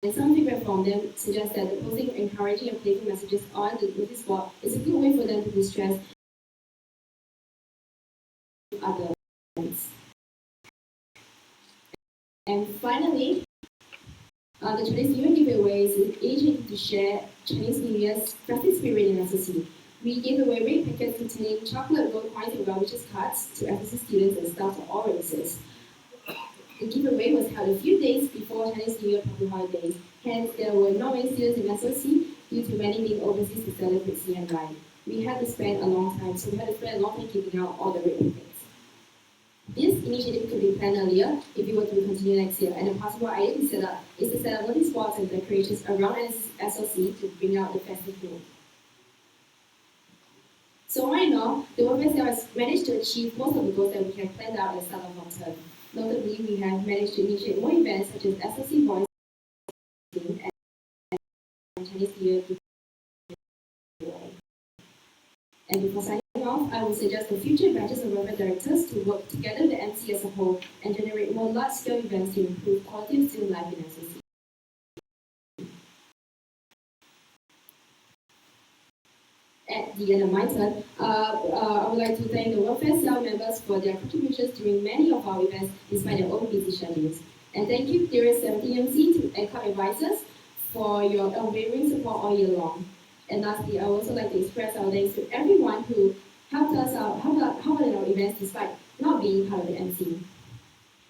and some feedback from them suggests that the posting encouraging and playful messages on the notice board is a good way for them to distress other friends. And finally, the Chinese New Year giveaway is an initiative to share Chinese New Year's festive spirit in SOC. We gave away red packets containing chocolate, gold coins, and well-wishes cards to SOC students and staff of all races. The giveaway was held a few days before Chinese New Year public holidays, hence there were not many students in SOC due to many being overseas to celebrate CNY. We had to spend a long time, so we had to spend a long time giving out all the red packets. This initiative could be planned earlier if it were to continue next year, and a possible idea is to set up notice boards and decorations around SOC to bring out the festive mood. So all in all, the welfare cell has managed to achieve most of the goals that we had planned out at the start of our term. Notably, we have managed to initiate more events such as SOC Voice and Chinese New Year. And before signing off, I would suggest the future batches of welfare directors to work together with the MC as a whole and generate more large-scale events to improve quality of student life in SOC. At the end of my turn, I would like to thank the welfare cell members for their contributions during many of our events despite their own busy schedules. And thank you, dearest 17MC and club advisors, for your unwavering support all year long. And lastly, I would also like to express our thanks to everyone who helped us out in our events despite not being part of the MC.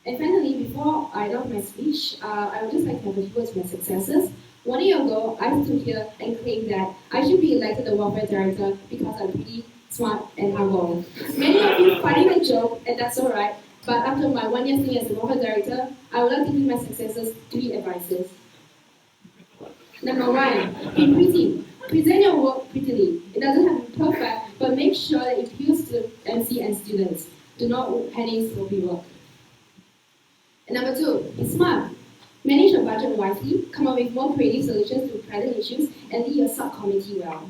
And finally, before I end my speech, I would just like to have a few words from my successors. 1 year ago, I stood here and claimed that I should be elected the welfare director because I'm pretty smart and humble. Many of you finding the joke, and that's alright, but after my 1 year stint as the welfare director, I would like to give my successors 3 advices. Number 1, be pretty. Present your work prettily. It doesn't have to be perfect, but make sure that it appeals to MC and students. Do not hand in sloppy work. And number 2, be smart. Manage your budget wisely, come up with more creative solutions to present issues, and lead your subcommittee well.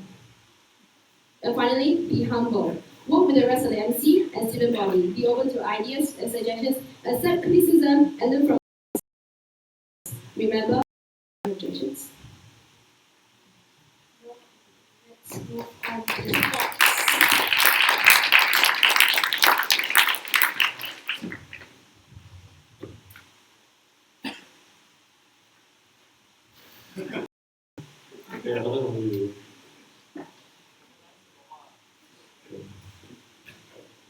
And finally, be humble. Work with the rest of the MC and student body. Be open to ideas and suggestions. Accept criticism and learn from. Remember, objections. Let's move on to the sports. Okay, another one you.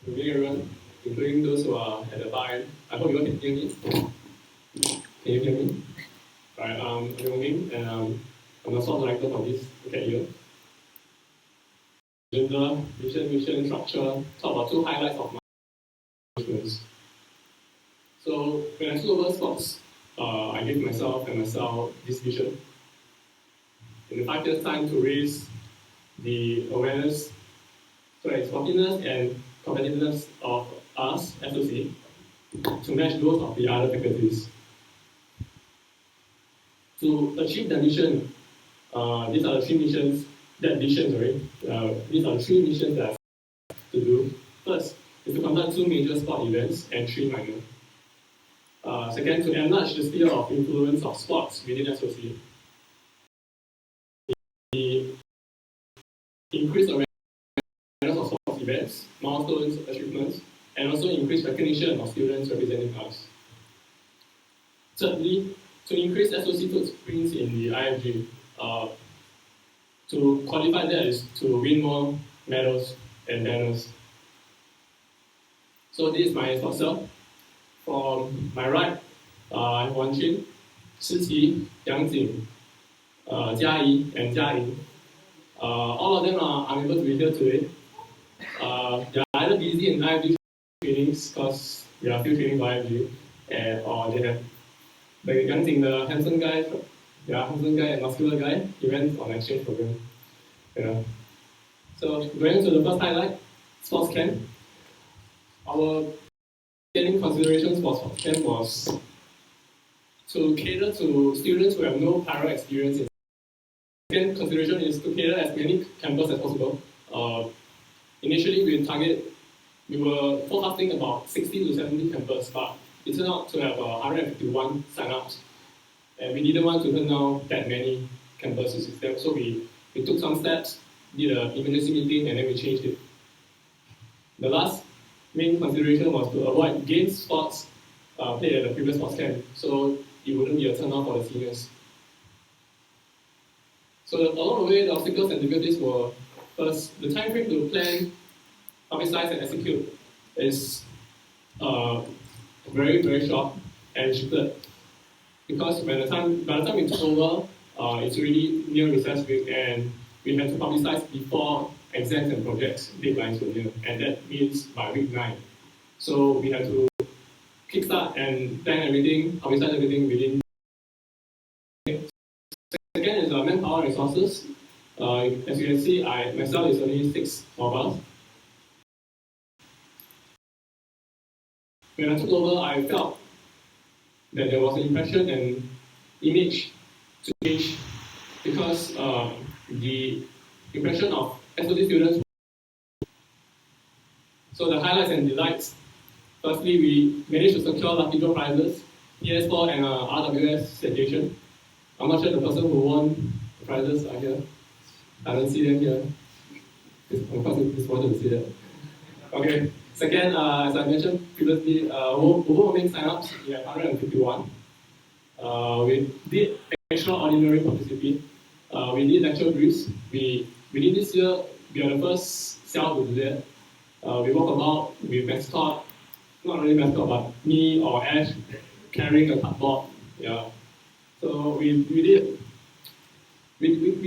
Good evening, everyone, including those who are at the bar end. I hope you all can hear me. Can you hear me? Right, I'm Nominees, and I'm the sport director for this year. Agenda, mission, structure, talk about two highlights of my experience. So when I took over sports, I gave myself this vision in the 5 years' time to raise the awareness, sportiness and competitiveness of us, SOC, to match those of the other faculties. To achieve the mission, these are the three missions, these are the three missions that I have to do. First is to conduct 2 major sport events and 3 minor. Second, to enlarge the sphere of influence of sports within SOC. The increased awareness of sports events, milestones, achievements, and also increased recognition of students representing us. Thirdly, to increase SOC footprints in the IFG. To qualify that is to win more medals and banners. So this is my sports cell. From my right, AY14, Shiqi, Yang Jing, Jia Yi, and Jia Ying. All of them are unable to be here today. They are either busy in IFG trainings because we are still training for IFG, or they have the Yang Jing, the handsome guy and muscular guy, he went on exchange program. Yeah. So going to the first highlight, sports camp. Our getting considerations for sports camp was to cater to students who have no prior experience. Second consideration is to cater as many campers as possible. Initially, we were forecasting about 60 to 70 campers, but it turned out to have 151 signups, and we didn't want to turn down that many campers to system, so we took some steps, did an emergency meeting, and then we changed it. The last main consideration was to avoid game sports played at the previous sports camp, so it wouldn't be a turnout for the seniors. So along the way, the obstacles and difficulties were, first, the time frame to plan, publicize, and execute is very, very short and restricted. Because by the time we took over, it's already near recess week, and we had to publicize before exams and projects deadlines were near, and that means by week 9. So we had to kickstart and plan everything, publicize everything within. Second is manpower resources. As you can see, myself is only 6 of us. When I took over, I felt that there was an impression and image to change because the impression of SOT students. So the highlights and delights. Firstly, we managed to secure lucky draw prizes, PS4 and RWS citation. I'm not sure the person who won the prizes are here. I don't see them here. Of course, it's disappointed to see that. Okay. Second, as I mentioned previously, overwhelming signups, we have 151. We did extraordinary publicity. We did lecture briefs. Within this year, we are the first cell to do that. We walk about with mascot, not really mascot, but me or Ash carrying a cardboard. Yeah. So we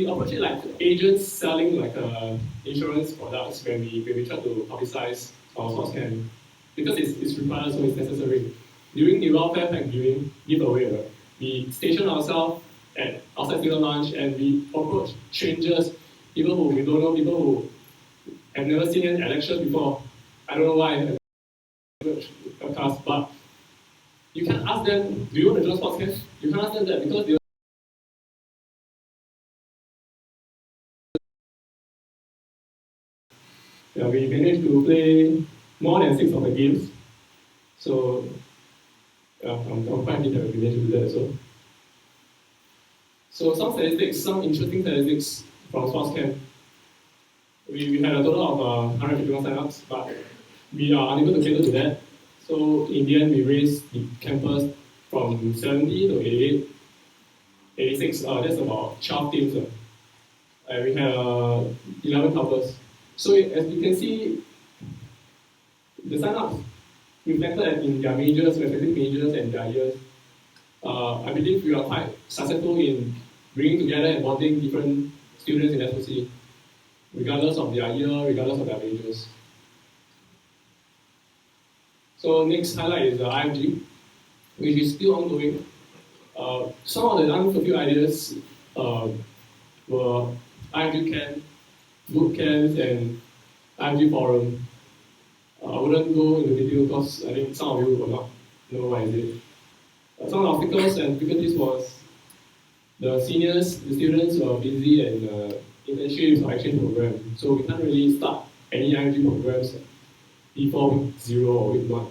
approach it like agents selling like insurance products when we try to publicize our sports camp, because it's required, so it's necessary. During the welfare pack giveaway, we station ourselves at outside student lunch, and we approach strangers, people who we don't know, people who have never seen an election before. I don't know why podcast, but you can ask them, do you want to join sports camp? You can ask them that because they Yeah, we managed to play more than 6 of the games. So I'm quite happy that we managed to do that as well. So some statistics, some interesting statistics from sports camp. We had a total of 151 signups, but we are unable to cater to that. So in the end, we raised the campus from 70 to 88, 86. That's about 12 teams. And we had 11 helpers. So as you can see, the signups reflected in their majors, respective majors and their years. I believe we are quite successful in bringing together and bonding different students in SOC, regardless of their year, regardless of their majors. So next highlight is the IFG, which is still ongoing. Some of the unfulfilled ideas were IFG camp, boot camps, and IFG forum. I wouldn't go into detail because I think some of you will not know what is it. Some of the obstacles and difficulties was the seniors, the students were busy and internships or exchange program, so we can't really start any IMG programs before week 0 or week 1.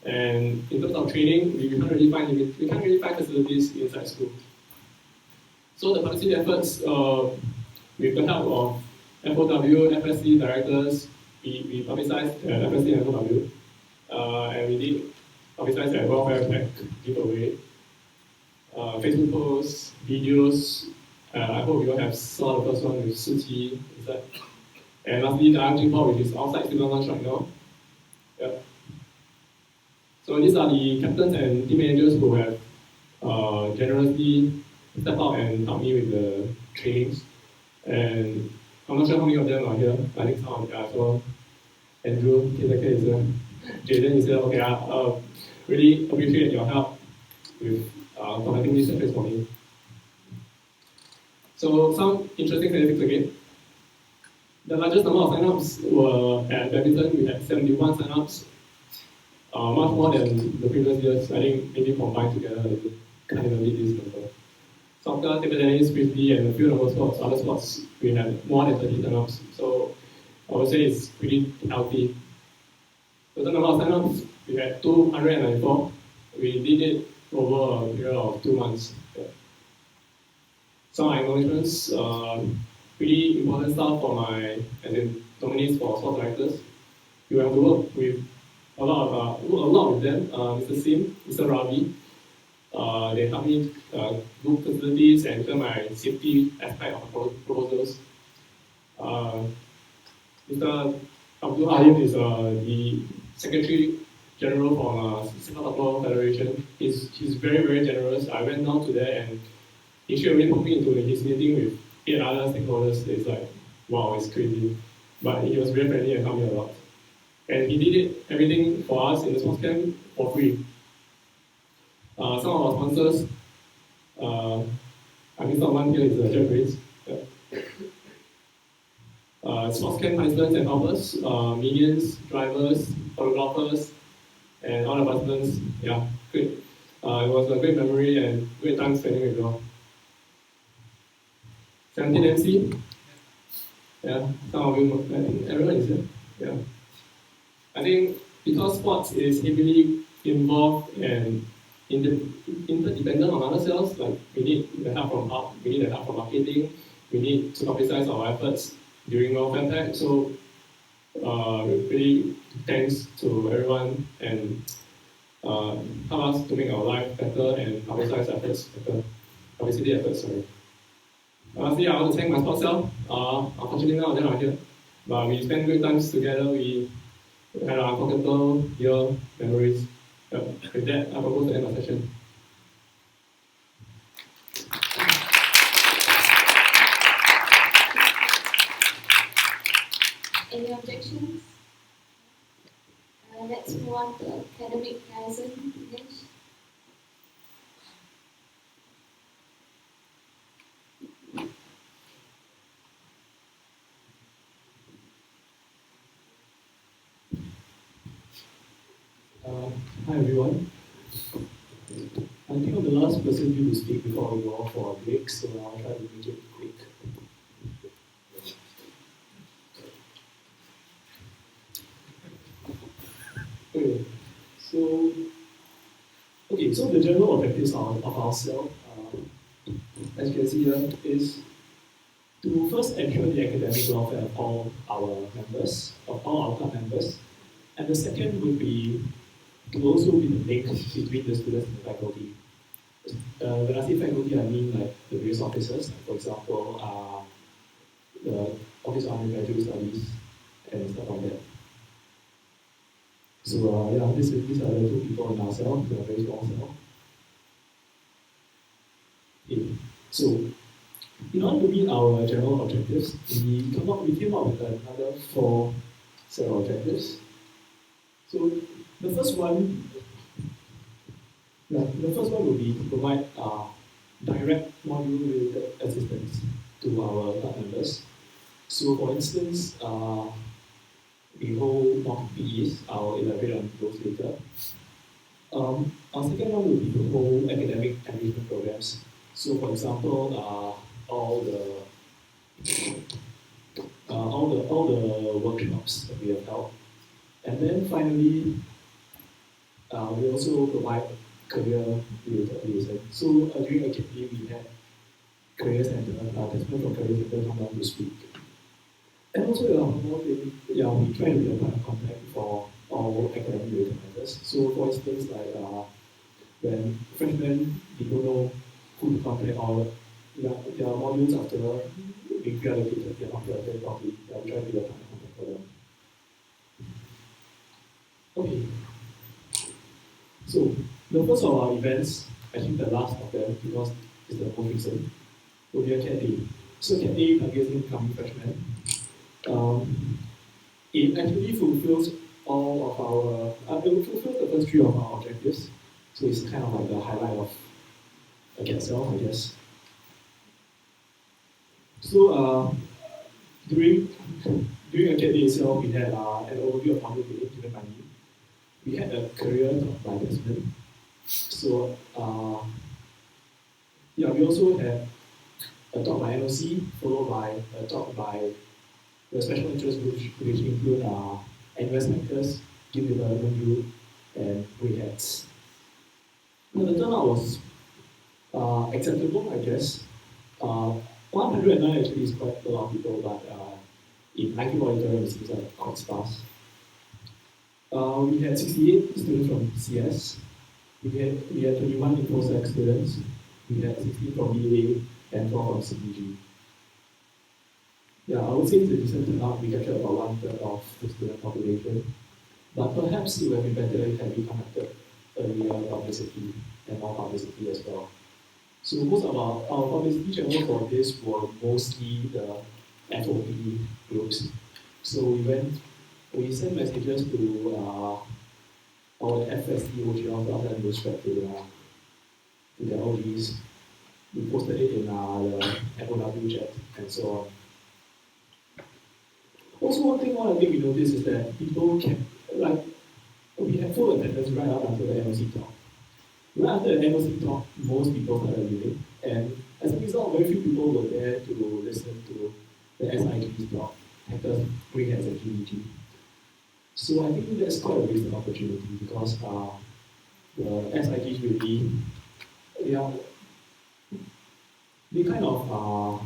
And in terms of training, we can't really find facilities inside school. So the publicity efforts, with the help of FOW, FSC directors, we publicized FSC and FOW, and we did publicize the welfare pack giveaway. Facebook posts, videos. I hope you all have saw the first one with Suchi inside. And lastly, the IMG board, which is outside student lunch right now. Yeah. So these are the captains and team managers who have generously stepped out and helped me with the trainings. And I'm not sure how many of them are here. I think some of them are. So Andrew, Kizaka is here. Jaden is here. Okay, I really appreciate your help with conducting this session for me. So some interesting statistics again. The largest number of signups were at badminton. We had 71 signups, much more than the previous years. I think maybe combined together, it can't even beat this number. Soccer, table tennis, frisbee, and a few other sports, we had more than 30 signups. So I would say it's pretty healthy. Total number of signups, we had 294. We did it over a period of 2 months. Yeah. Some acknowledgements, pretty important stuff for my, as in nominees for sports directors. You have to work with a lot with them. Mr. Sim, Mr. Ravi, they help me do facilities and clear my safety aspect of proposals. Mr. Abdul Halim is the Secretary General for Singapore Football Federation. He's very, very generous. I went down to there and he straight away put me into his meeting with 8 other stakeholders. It's like, wow, it's crazy. But he was very friendly and helped me a lot. And he did everything for us in the sports camp for free. Some of our sponsors, I missed out one here is Jeffries. Sports camp participants and helpers, minions, drivers, photographers, and all the participants. Yeah, great. It was a great memory and great time spending with you all. 17 MC. Yeah, some of you, I think everyone is here. Yeah. I think because sports is heavily involved and interdependent on other cells, like we need the help from art, we need the help from marketing, we need to publicize our efforts during welfare pack. So really thanks to everyone and help us to make our life better and publicize efforts better. Publicity efforts, sorry. Lastly, I want to thank my sports self. Unfortunately, none of them are here. But we spent good times together. We had our unforgettable year memories. With that, I propose to end my session. Any objections? Let's move on to academic liaison. Dinesh. Hi everyone. I think I'm the last person due to speak before we go off for a break, so I'll try to make it quick. Okay, so so the general objectives of our cell, as you can see here, is to first ensure the academic welfare of all our members, of all our club members, and the second would be to also be the link between the students and the faculty. When I say faculty, I mean like the various officers, like for example, the Office of Undergraduate Studies and stuff like that. So yeah, these are the two people in our cell, we are a very small cell. Okay. So in order to meet our general objectives, we came up with another 4 set of objectives. So the first one would be to provide direct module-related assistance to our club members. So for instance, we hold mock PEs, I'll elaborate on those later. Our second one would be to hold academic enrichment programs. So for example, all the workshops that we have held. And then finally, we also provide career-related liaison. So during activity, we had career center, participants from career center come down to speak. And also, we try to be a point of contact for all academic-related matters. So for instance, like when freshmen, they don't know who to contact or their modules after being pre-allocated, they're not pre-allocated properly, we try to be a point of contact for them. Okay. So the first of our events, I think the last of them, because it's the most recent, will be a CAT Day. So CAT Day targets incoming freshmen. It actually fulfills all of our, it fulfills the first 3 of our objectives. So it's kind of like the highlight of a CAT cell, I guess. So during a CAT Day itself, we had an overview of module A given by me. We had a career talk by Desmond. So we also had a talk by NOC, followed by a talk by the special interest group, which include NUS Hackers, Game Development Group, and Grey Hats. Now the turnout was acceptable, I guess. 109 actually is quite a lot of people, but in IT auditorium it seems like quite sparse. We had 68 students from CS. We had 21 InfoSec students. We had 16 from BA and 4 from CPG. Yeah, I would say it's a decent turnout. We captured about 1/3 of the student population. But perhaps it would have been better if we conducted earlier publicity and more publicity as well. So most of our publicity channel for this were mostly the FOP groups. So we sent messages to our FSD OGL to ask them to spread to their OGs. We posted it in the FOW chat and so on. Also, one thing we noticed is that people can, we had full attendance right up until the NOC talk. Right after the NOC talk, most people started leaving, and as a result, very few people were there to listen to the SIG's talk, Hackers, Grey Hats, and GDG. So I think that's quite a wasted opportunity because the SIGs really, they kind of are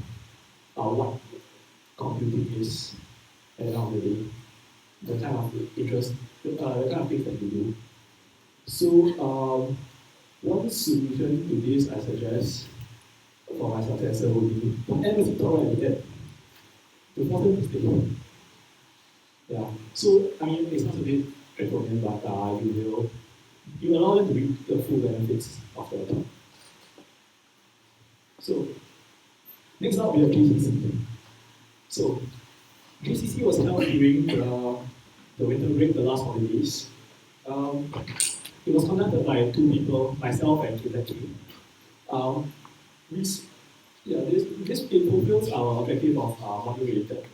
what computing is at the end of the day, the kind of interest, the kind of things that we do. So one solution to this I suggest for my successor would be to end the talk right at the end. To force them to stay. Yeah. So I mean it sounds a bit draconian, but you allow them to reap the full benefits of the talk. So next up we have GCC. So GCC was held during the winter break, the last holidays. It was conducted by 2 people, myself and Kitaki. This it fulfills our objective of module-related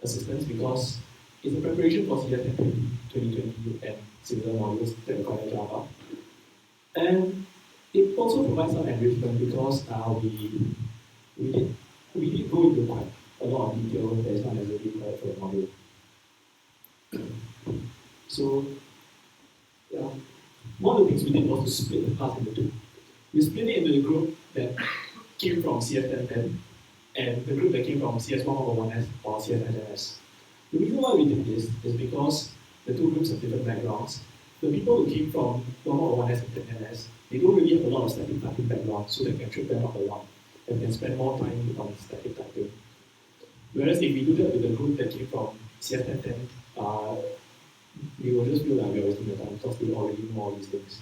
assistance because it's a preparation for CSN 2020 and similar modules that require Java. And it also provides some enrichment because we did go into quite a lot of detail that is not necessarily required for the module. So one of the things we did was to split the class into two. We split it into the group that came from CS1010 and the group that came from CS1101S or CS910S. The reason why we did this is because the two groups have different backgrounds. The people who came from 1101S and 1010S, they don't really have a lot of static typing background, so they can trip them up a lot and can spend more time on static typing. Whereas if we do that with the group that came from CS1010, we will just feel like we are wasting the time because we already know all these things.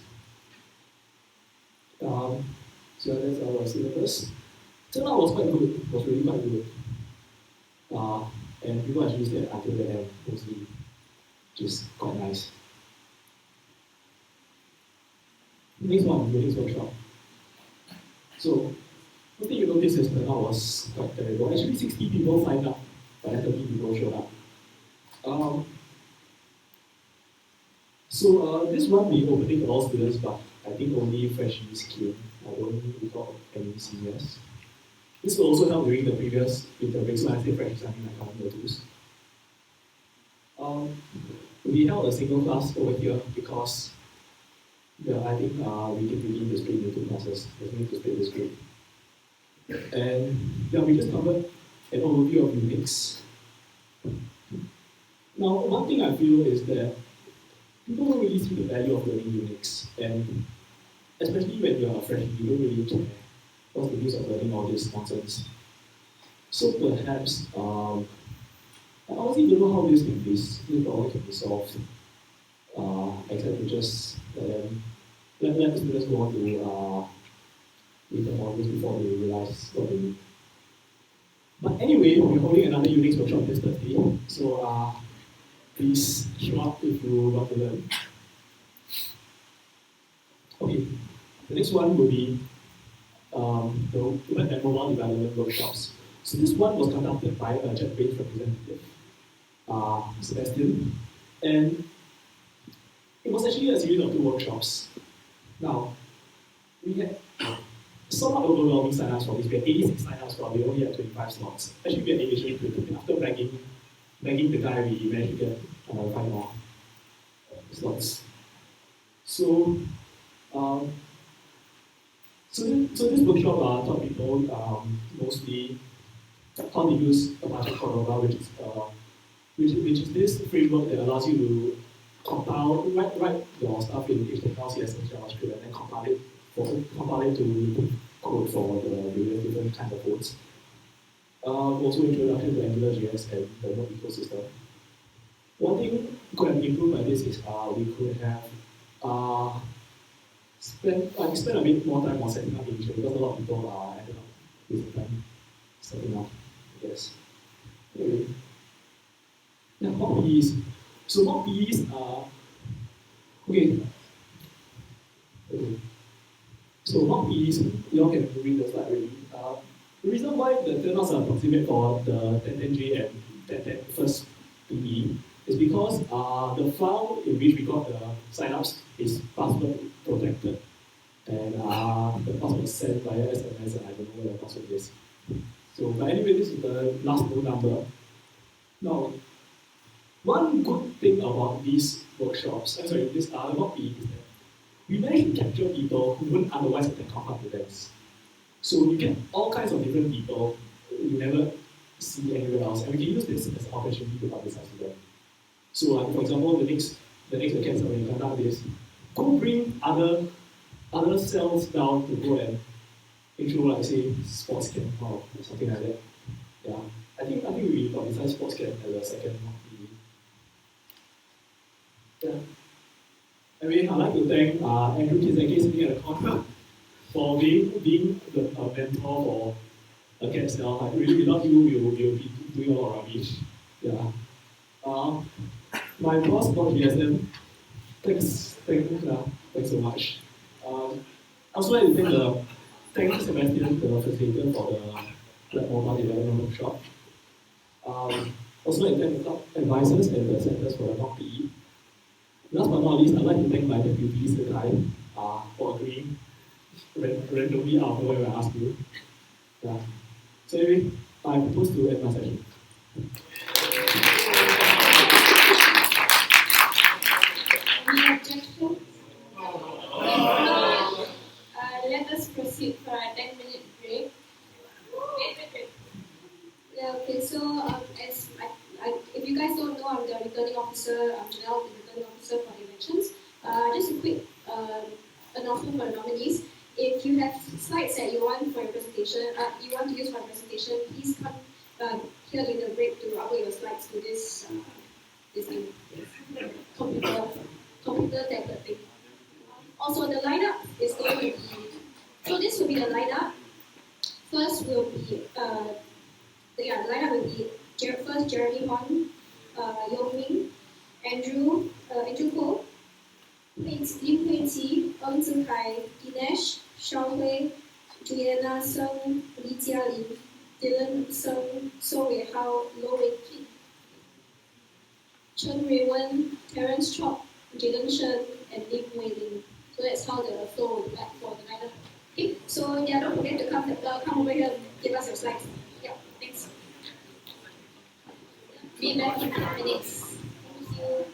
So that's our syllabus. Turnout was quite good, it was really quite good. And people actually stayed until the end, mostly, which is quite nice. Next one, Unix workshop. So, one thing you notice is turnout was quite terrible. Actually, 60 people signed up, but 30 people showed up. This one we opening for all students, but I think only freshies came. I don't recall any seniors. This will also help during the previous interview, so when I say freshies, I mean like common twos. We held a single class over here because I think we didn't really need to split into two classes. We need to split this group. And we just covered an overview of Unix. Now, one thing I feel is that people don't really see the value of learning Unix, and especially when you're a freshie, you don't really care what's the use of learning all this nonsense. So perhaps, I honestly don't know how this problem can be solved, except to just let the students go on to read the modules before they realize what they need. But anyway, we're holding another Unix workshop this Thursday, so please show up if you want to learn. Okay, the next one will be the web and mobile development workshops. So this one was conducted by a JetBrains representative, Sebastian, and it was actually a series of 2 workshops. Now, we had somewhat overwhelming sign-ups for this. We had 86 sign-ups, but we only had 25 slots. Actually, we had initially 20. After begging the guy, we managed to get 5 more slots. So this workshop taught people mostly how to use Apache Cordova, which is this framework that allows you to write your stuff in HTML, CSS, JavaScript, and then compile it to code for the various different kinds of codes. Also introduction to AngularJS and the node ecosystem. One thing could have improved by this is we could have spent a bit more time on setting up initially because a lot of people ended up using time setting up, I guess. Anyway. Now, mock PEs. So mock PEs are okay. So mock PEs, you all can read the slide already. The reason why the turnouts are approximate for the 1010J and 1010 first PE is because the file in which we got the signups is password protected. And the password is sent via SMS, and I don't know where the password is. So, but anyway, this is the last known number. Now, one good thing about these workshops, this mock PE, is that we managed to capture people who wouldn't otherwise attend compound events. So you get all kinds of different people you never see anywhere else, and we can use this as an opportunity to publicize to them. So, for example, the next weekend when you conduct this, go bring other cells down to go and intro, like say, sports camp or something like that. Yeah, I think we publicize sports camp as a second mock PE. Yeah. Anyway, I'd like to thank Andrew Kizaki sitting at the corner for being the mentor for a cat cell. Like, really, without you, we will be doing a lot of rubbish. Yeah. My boss, GSM, thanks so much. I also like to thank Sebastian, the facilitator, for the web mobile development workshop. Also like to thank the top advisors and the centers for the mock PE. Last but not least, I'd like to thank my deputies for agreeing randomly out of when I asked you. Yeah. So anyway, I propose to end my session. Any objections? Janelle, the returning officer for the elections. Just a quick announcement for the nominees. If you have slides that you want for your presentation, you want to use for your presentation, please come here during the break to upload your slides to this thing, computer tablet thing. Also, the lineup is going to be, so this will be the lineup. First will be, the lineup will be first Jeremy Hon, Yong Ming, Andrew Ko, Lim Hui Qi, Eng Zhi Kai, Dinesh, Xiao Hui, Juliana Seng, Li Jialin, Dylan Seng, So Wei Hao, Lo Wei King, Chen Wei Wen, Terence Chok, Jaden Shen, and Lim Wei Ling. So that's how the flow will be like for the lineup. Okay, so yeah, don't forget to come over here, give us your slides. Yeah, thanks. Be back in 5 minutes. Thank you.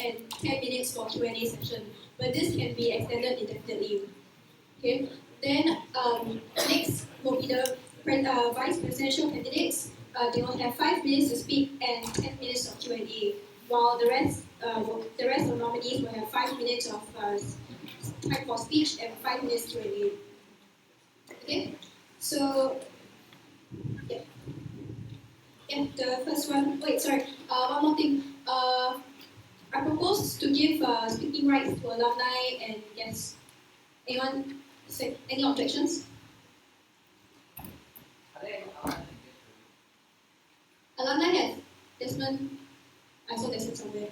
and 10 minutes for Q&A session, but this can be extended indefinitely. Okay. Then next will be the vice presidential candidates. They will have 5 minutes to speak and 10 minutes of Q&A, while the rest of nominees will have 5 minutes of time for speech and 5 minutes Q&A. Okay. So yeah. Yeah, the first one. Wait, sorry. One more thing. I propose to give speaking rights to alumni and guests. Anyone say any objections? Alumni has Desmond. I saw Desmond somewhere.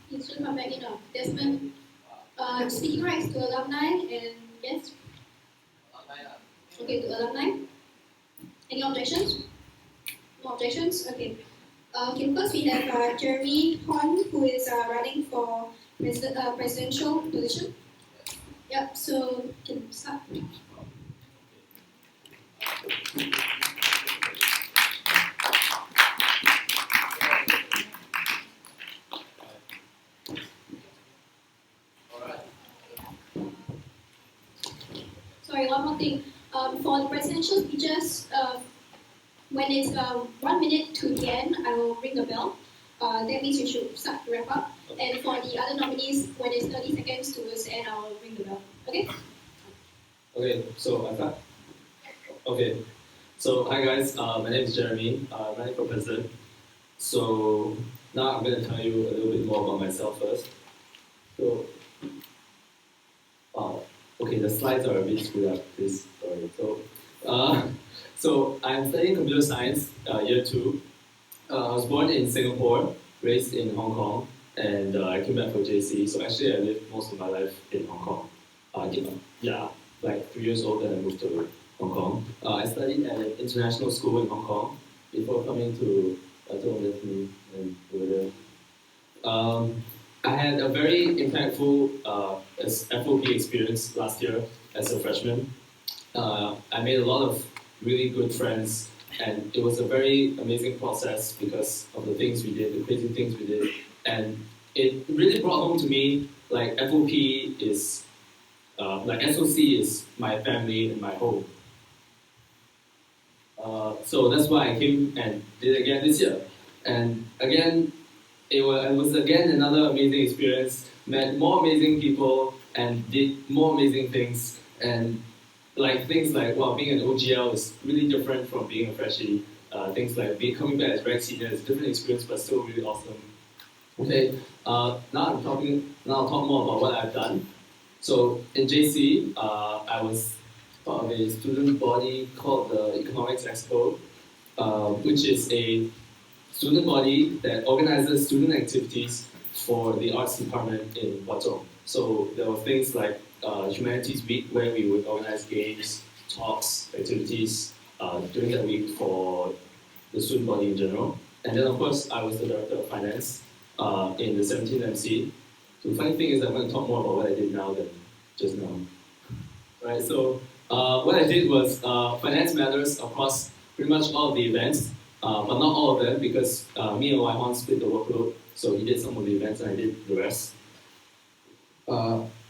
He should come back in now. Desmond, speaking rights to alumni and guests. Okay, to alumni. Any objections? No objections? Okay. Okay, first we have Jeremy Hon, who is running for presidential position. Yep, so can start. Sorry, one more thing. For the presidential speeches, when it's 1 minute to the end, I will ring the bell. That means you should start to wrap up. And for the other nominees, when it's 30 seconds towards the end, I will ring the bell. Okay? Okay, so I start. Okay, so hi guys, my name is Jeremy. I'm running for president. So now I'm going to tell you a little bit more about myself first. So, okay, the slides are a bit screwed up. Please, sorry. So I'm studying computer science, year 2. I was born in Singapore, raised in Hong Kong, and I came back for JC. So actually, I lived most of my life in Hong Kong. Like 3 years old, then I moved to Hong Kong. I studied at an international school in Hong Kong before coming to Atomic and over there. I had a very impactful FOP experience last year as a freshman. I made a lot of really good friends, and it was a very amazing process because of the things we did, the crazy things we did, and it really brought home to me like FOP is, like SOC is my family and my home. So that's why I came and did it again this year. And again, it was again another amazing experience, met more amazing people and did more amazing things. And like things like, well, being an OGL is really different from being a freshie. Things like coming back as reg senior is a different experience, but still really awesome. Okay, now I'll talk more about what I've done. So in JC, I was part of a student body called the Economics Expo, which is a student body that organizes student activities for the arts department in Hwa. So there were things like Humanities Week, where we would organize games, talks, activities during that week for the student body in general. And then of course, I was the director of finance in the 17th MC. So the funny thing is I'm going to talk more about what I did now than just now. Right, so what I did was finance matters across pretty much all of the events, but not all of them because me and AY14 split the workload. So he did some of the events and I did the rest.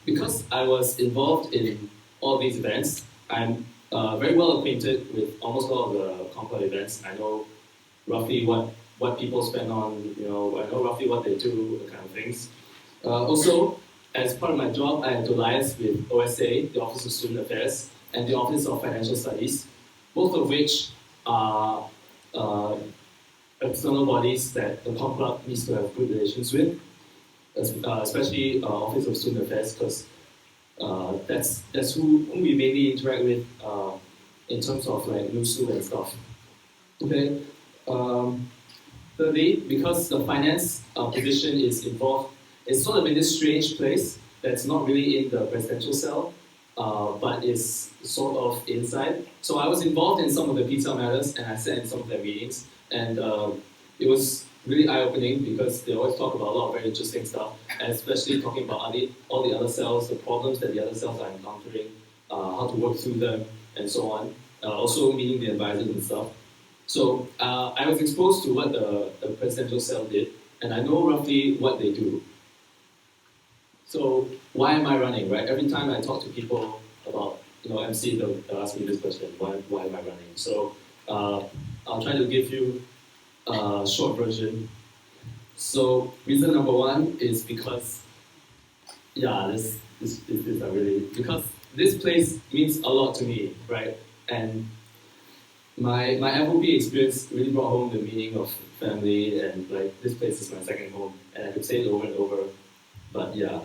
Because I was involved in all of these events, I'm very well acquainted with almost all of the Concord events. I know roughly what people spend on, I know roughly what they do, the kind of things. Also, as part of my job, I had to liaise with OSA, the Office of Student Affairs, and the Office of Financial Studies, both of which are external bodies that the Con Club needs to have good relations with, especially Office of Student Affairs, because that's who we mainly interact with in terms of like NUSU and stuff. Okay. Thirdly, because the finance position is involved, it's sort of in this strange place that's not really in the presidential cell, but is sort of inside. So I was involved in some of the pizza matters, and I sat in some of their meetings, and it was really eye-opening because they always talk about a lot of very interesting stuff, and especially talking about all the other cells, the problems that the other cells are encountering, how to work through them, and so on. Also meeting the advisors and stuff. So I was exposed to what the presidential cell did, and I know roughly what they do. So why am I running, right? Every time I talk to people about MC, they'll ask me this question: why am I running? So I'll try to give you a short version. So reason number one is because this is really because this place means a lot to me, right? And my FOP experience really brought home the meaning of family, and like this place is my second home, and I could say it over and over. But yeah,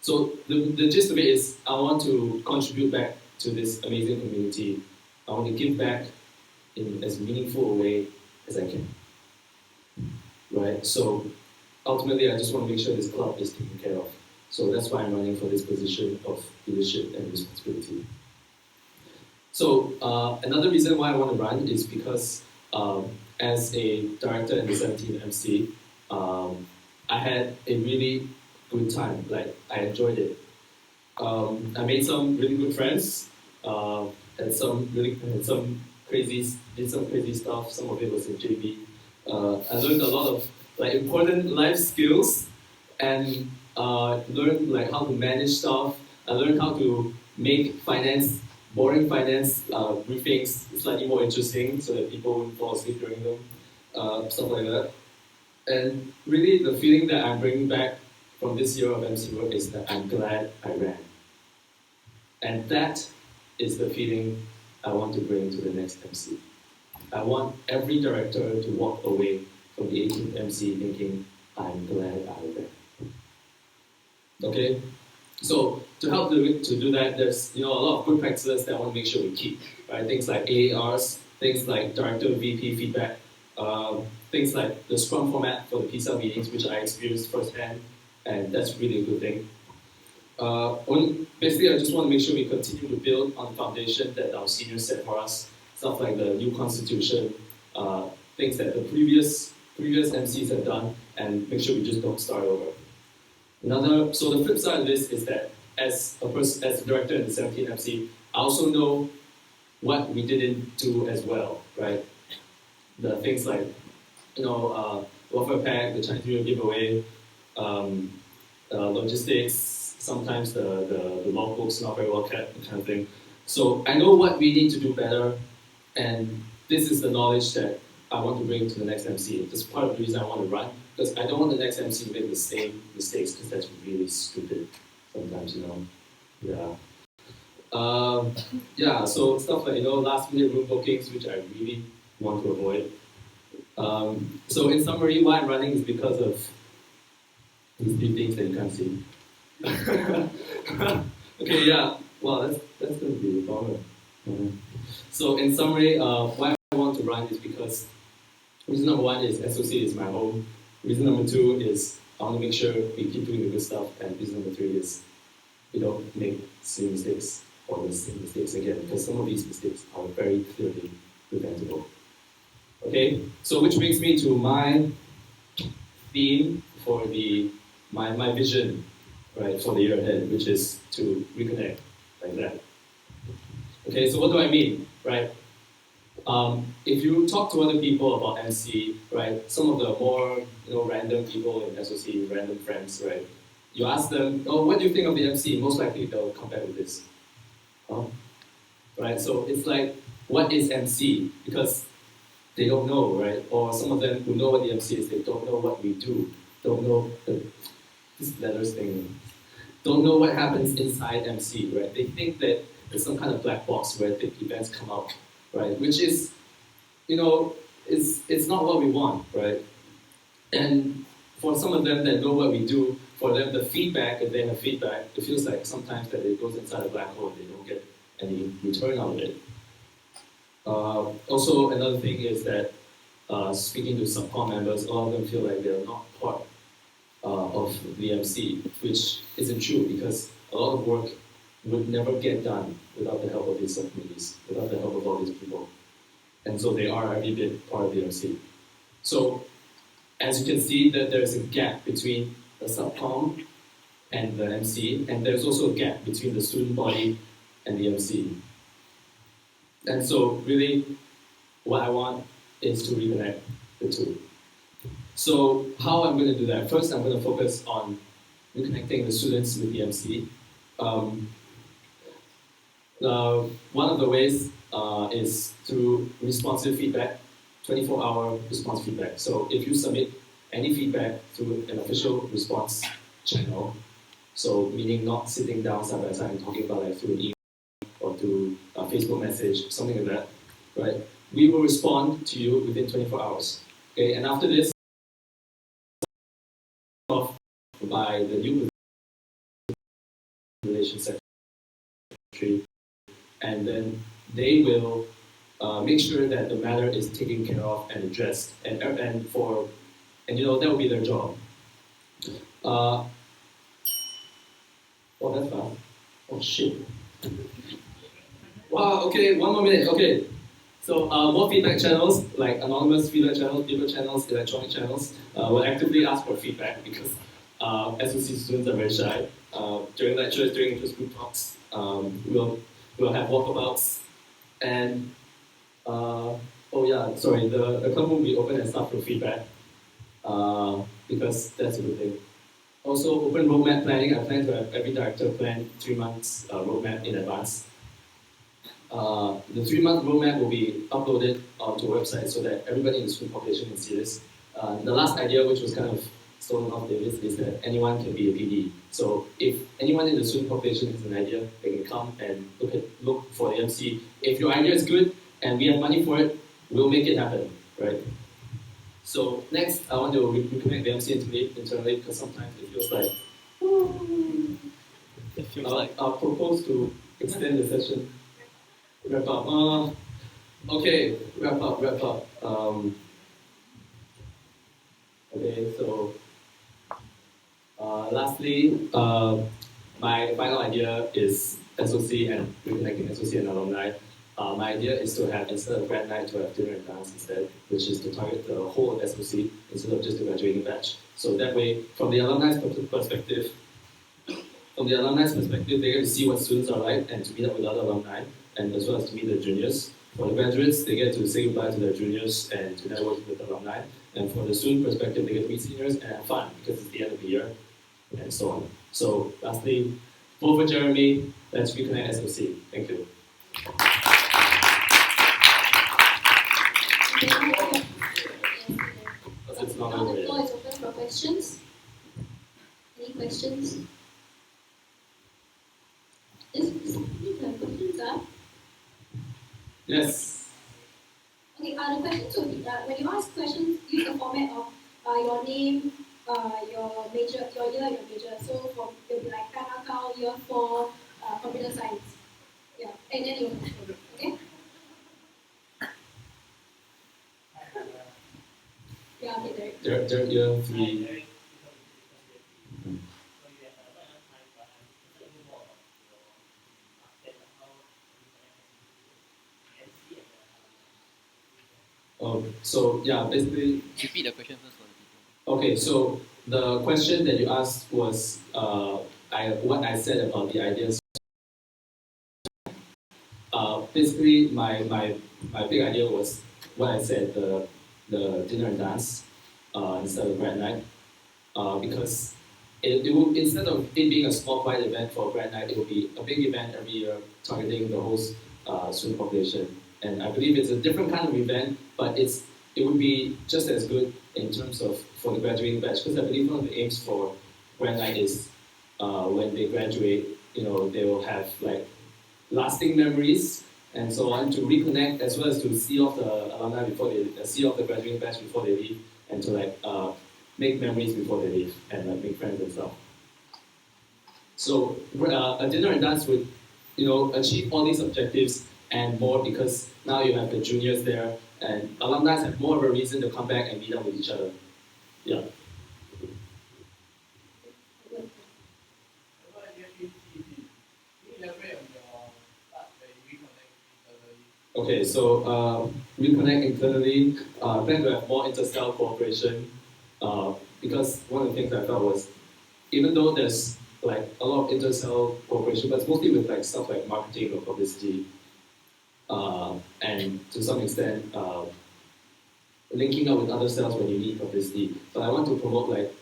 so the gist of it is I want to contribute back to this amazing community. I want to give back in as meaningful a way as I can, right? So ultimately, I just want to make sure this club is taken care of. So that's why I'm running for this position of leadership and responsibility. So another reason why I want to run is because as a director in the 17th MC, I had a really good time. Like I enjoyed it. I made some really good friends. Did some crazy stuff. Some of it was in JB. I learned a lot of like important life skills, and learned like how to manage stuff. I learned how to make boring finance briefings slightly more interesting so that people wouldn't fall asleep during them, stuff like that. And really the feeling that I'm bringing back from this year of MC work is that I'm glad I ran. And that is the feeling I want to bring to the next MC. I want every director to walk away from the 18th MC thinking, I'm glad I ran. Okay? So to help to do that, there's a lot of good practices that I want to make sure we keep. Right? Things like AARs, things like director VP feedback, things like the Scrum format for the PSL meetings, which I experienced firsthand, and that's really a good thing. Basically, I just want to make sure we continue to build on the foundation that our seniors set for us. Stuff like the new constitution, things that the previous MCs have done, and make sure we just don't start over. So the flip side of this is that as a director in the 17th MC, I also know what we didn't do as well, right? The things like, welfare pack, the Chinese New Year giveaway, logistics, sometimes the logbooks not very well kept, kind of thing. So I know what we need to do better, and this is the knowledge that I want to bring to the next MC. That's part of the reason I want to run, because I don't want the next MC to make the same mistakes, because that's really stupid sometimes, Yeah. So stuff like, last minute room bookings, which I really want to avoid. So in summary, why I'm running is because of these three things that you can't see. Okay, yeah. Wow, that's going to be a bummer. So in summary, why I want to run is because reason number one is SOC is my home. Reason number two is I want to make sure we keep doing the good stuff. And reason number three is we don't make silly mistakes or the same mistakes again, because some of these mistakes are very clearly preventable. Okay, so which brings me to my theme for my vision, right, for the year ahead, which is to reconnect like that. Okay, so what do I mean, right? If you talk to other people about MC, right, some of the more random people in SOC, random friends, right, you ask them, oh, what do you think of the MC? Most likely they'll come back with this. Right, so it's like, what is MC? Because they don't know, right? Or some of them who know what the MC is, they don't know what we do, don't know this letters thing, don't know what happens inside MC, right? They think that there's some kind of black box where the events come out, right? Which is, it's not what we want, right? And for some of them that know what we do, for them the feedback, if they have feedback, it feels like sometimes that it goes inside a black hole and they don't get any return out of it. Also, another thing is that speaking to some core members, a lot of them feel like they're not part of the MC, which isn't true, because a lot of work would never get done without the help of these subcommittees, without the help of all these people. And so they are every bit part of the MC. So as you can see, that there's a gap between the subcom and the MC, and there's also a gap between the student body and the MC. And so really what I want is to reconnect the two. So how I'm going to do that? First, I'm going to focus on reconnecting the students with the MC. One of the ways is through responsive feedback, 24-hour response feedback. So if you submit any feedback through an official response channel, so meaning not sitting down side by side and talking about like through an email or through a Facebook message, something like that, right? We will respond to you within 24 hours. Okay, and after this, off by the new relations secretary, and then they will make sure that the matter is taken care of and addressed, and you know that will be their job. Oh, that's fast. Oh shit. Wow. Okay, one more minute. Okay. So more feedback channels, like anonymous feedback channels, paper channels, electronic channels, will actively ask for feedback because SOC students are very shy. During lectures, during interest group talks, we'll have walkabouts, and oh yeah, sorry, the club will be open and start for feedback because that's a good thing. Also, open roadmap planning. I plan to have every director plan 3 months roadmap in advance. The 3-month roadmap will be uploaded onto a website so that everybody in the student population can see this. The last idea, which was kind of stolen off the list, is that anyone can be a PD. So if anyone in the student population has an idea, they can come and look for the MC. If your idea is good and we have money for it, we'll make it happen, right? So next, I want to reconnect the MC internally because sometimes it feels like, I'll propose to extend the session. Wrap up. Okay, wrap up. Okay, so lastly, my final idea is SOC and reconnecting SOC and alumni. My idea is to have, instead of grad night, to have dinner and dance instead, which is to target the whole of SOC instead of just the graduating batch. So that way, from the alumni's perspective, they get to see what students are like and to meet up with other alumni, and as well as to meet their juniors. For the graduates, they get to say goodbye to their juniors and to network with alumni. And for the student perspective, they get to meet seniors and have fun because it's the end of the year, and so on. So lastly, vote for Jeremy. Let's reconnect SOC. Thank you. It's not Now over the yet. floor is open for questions. Any questions? Yes, questions are. Yes. Okay, the questions will be when you ask questions, use the format of your name, your major, your year, your major. So it'll be like Ah Kao, year 4, computer science. Yeah, and then you okay? Yeah, okay, there. Third year, 3. So yeah, basically. Repeat the question first for the people. Okay, so the question that you asked was what I said about the ideas. Basically, my big idea was what I said, the dinner and dance instead of grad night, because it will, instead of it being a small quiet event for grad night, it will be a big event every year targeting the whole student population. And I believe it's a different kind of event, but it would be just as good in terms of for the graduating batch, because I believe one of the aims for grad night is when they graduate, they will have like lasting memories and so on, to reconnect as well as to see off the alumni before they see off the graduating batch before they leave, and to make memories before they leave and make friends and stuff. So a dinner and dance would achieve all these objectives and more, because now you have the juniors there and alumni have more of a reason to come back and meet up with each other. Yeah. Okay, so reconnect internally, plan to have more inter-cell cooperation, because one of the things I felt was, even though there's like a lot of inter-cell cooperation, but it's mostly with like stuff like marketing or publicity, and to some extent linking up with other cells when you need publicity. But I want to promote like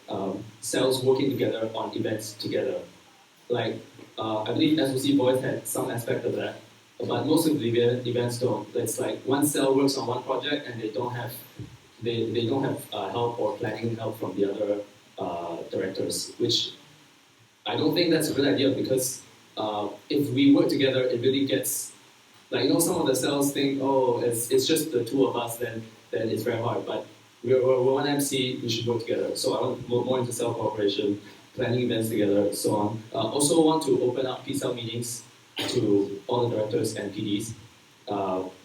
cells working together on events together. Like I believe SOC Boys had some aspect of that, but most of the events don't. It's like one cell works on one project and they don't have help or planning help from the other directors, which I don't think that's a good idea because if we work together, it really gets like some of the cells think, oh, it's just the two of us, then it's very hard. But we're one MC, we should work together. So I want more into cell cooperation, planning events together, so on. Also want to open up P-cell meetings to all the directors and PDs.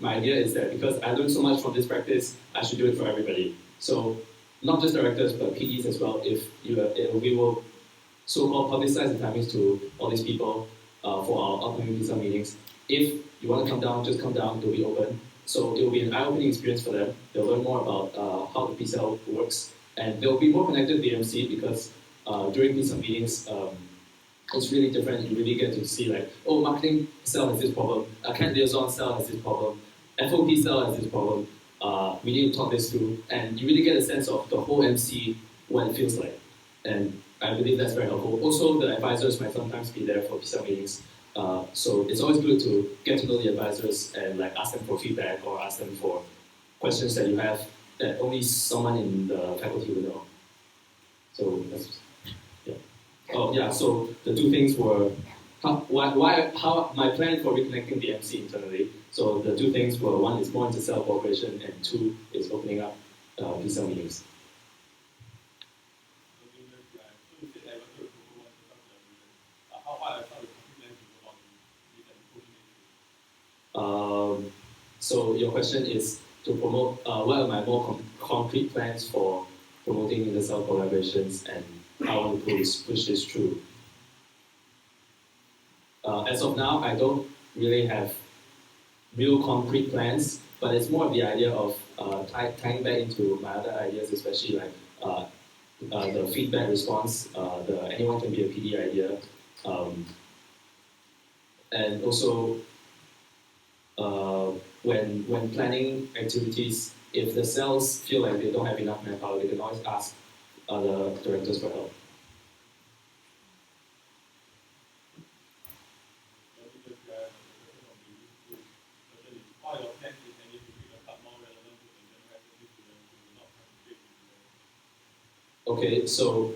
My idea is that because I learned so much from this practice, I should do it for everybody. So not just directors, but PDs as well. We will so-called publicize the timings to all these people for our upcoming P-cell meetings. If you want to come down, just come down, it'll be open. So it will be an eye-opening experience for them. They'll learn more about how the P-cell works. And they'll be more connected to the MC because during P-cell meetings, it's really different. You really get to see like, oh, marketing cell has this problem, Kent liaison cell has this problem, FOP cell has this problem. We need to talk this through. And you really get a sense of the whole MC, what it feels like. And I believe that's very helpful. Also, the advisors might sometimes be there for P-cell meetings. So it's always good to get to know the advisors and like ask them for feedback or ask them for questions that you have that only someone in the faculty will know. So that's, yeah. Oh yeah, so the two things were how my plan for reconnecting the MC internally. So the two things were, one is more into cell cooperation and two is opening up P-cell meetings. So your question is to promote, what are my more concrete plans for promoting the cell collaborations and how I want to push this through. As of now, I don't really have real concrete plans, but it's more of the idea of tying back into my other ideas, especially like the feedback response, the anyone can be a PD idea, and also when planning activities, if the cells feel like they don't have enough manpower, they can always ask other directors for help. Okay, so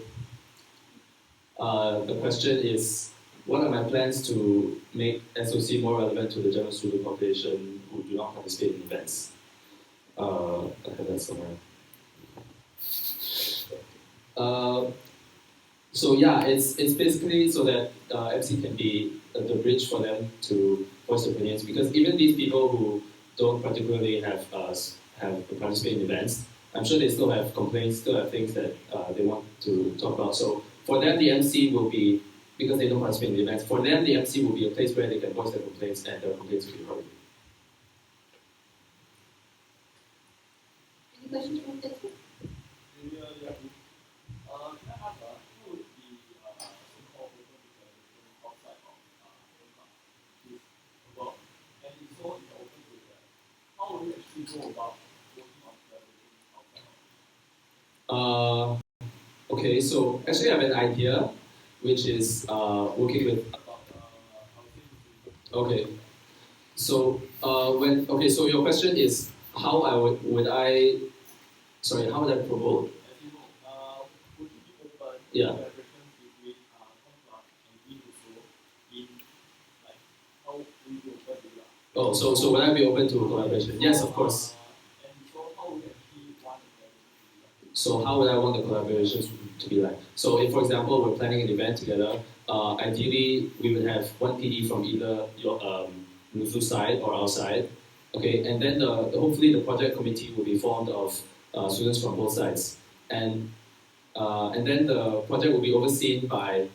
the question is, what are my plans to make SOC more relevant to the general student population who do not participate in events? I have that somewhere. So yeah, it's basically so that MC can be the bridge for them to voice their opinions, because even these people who don't particularly have participate in events, I'm sure they still have complaints, still have things that they want to talk about. So for them, the MC will be, because they don't participate in the events, for them the MC will be a place where they can voice their complaints and their complaints will be heard. Any questions from this one? Okay, so actually I have an idea, which is working with. Okay, so so your question is how I would I promote? Yeah. Oh, so would I be open to collaboration? Yes, of course. So how would I want the collaborations to be like? So if, for example, we're planning an event together, ideally we would have one PD from either your Nusu side or our side, okay, and then hopefully the project committee will be formed of students from both sides, and then the project will be overseen by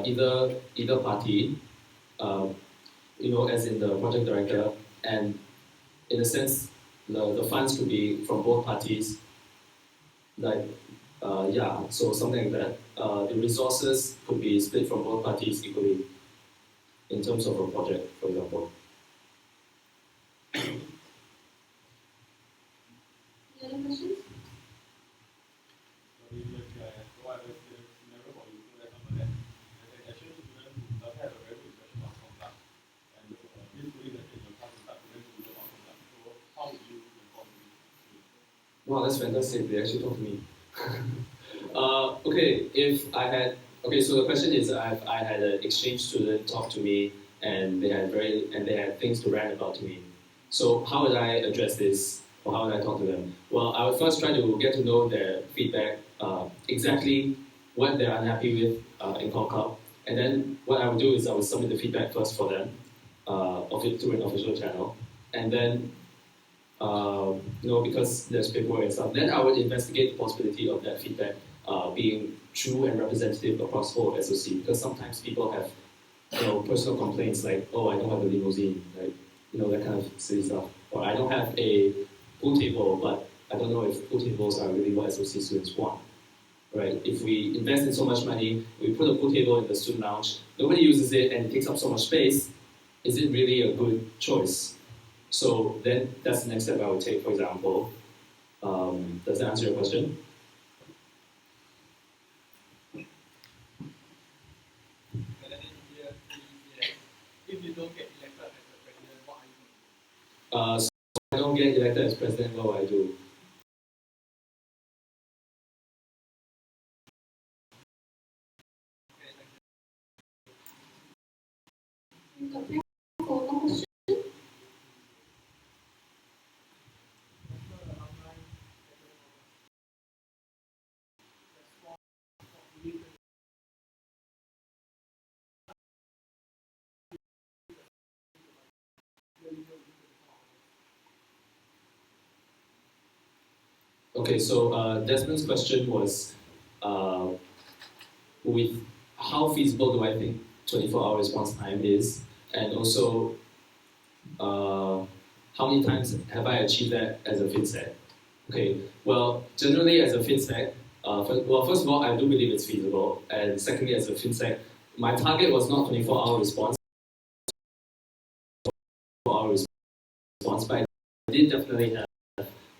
either party, as in the project director, and in a sense, the funds could be from both parties. Like, so something like that. The resources could be split from both parties equally in terms of a project, for example. Wow, that's fantastic. They actually talked to me. Okay, if I had okay, so the question is, I had an exchange student talk to me, and they had things to rant about to me. So how would I address this, or how would I talk to them? Well, I would first try to get to know their feedback, exactly what they're unhappy with in Concom, and then what I would do is I would submit the feedback first for them, of it through an official channel, and then because there's paperwork and stuff, then I would investigate the possibility of that feedback being true and representative across whole SOC. Because sometimes people have, personal complaints like, oh, I don't have a limousine, right? That kind of silly stuff. Or I don't have a pool table, but I don't know if pool tables are really what SOC students want, right? If we invest in so much money, we put a pool table in the student lounge, nobody uses it and it takes up so much space, is it really a good choice? So then that's the next step I would take, for example. Does that answer your question? If you don't get elected as the president, what are you going to do? So if I don't get elected as president, what will I do? You got time for one question? Okay, so Desmond's question was, with how feasible do I think 24-hour response time is, and also how many times have I achieved that as a FinSec? Okay, well, generally as a FinSec, first of all, I do believe it's feasible, and secondly, as a FinSec, my target was not 24-hour response, but I did definitely have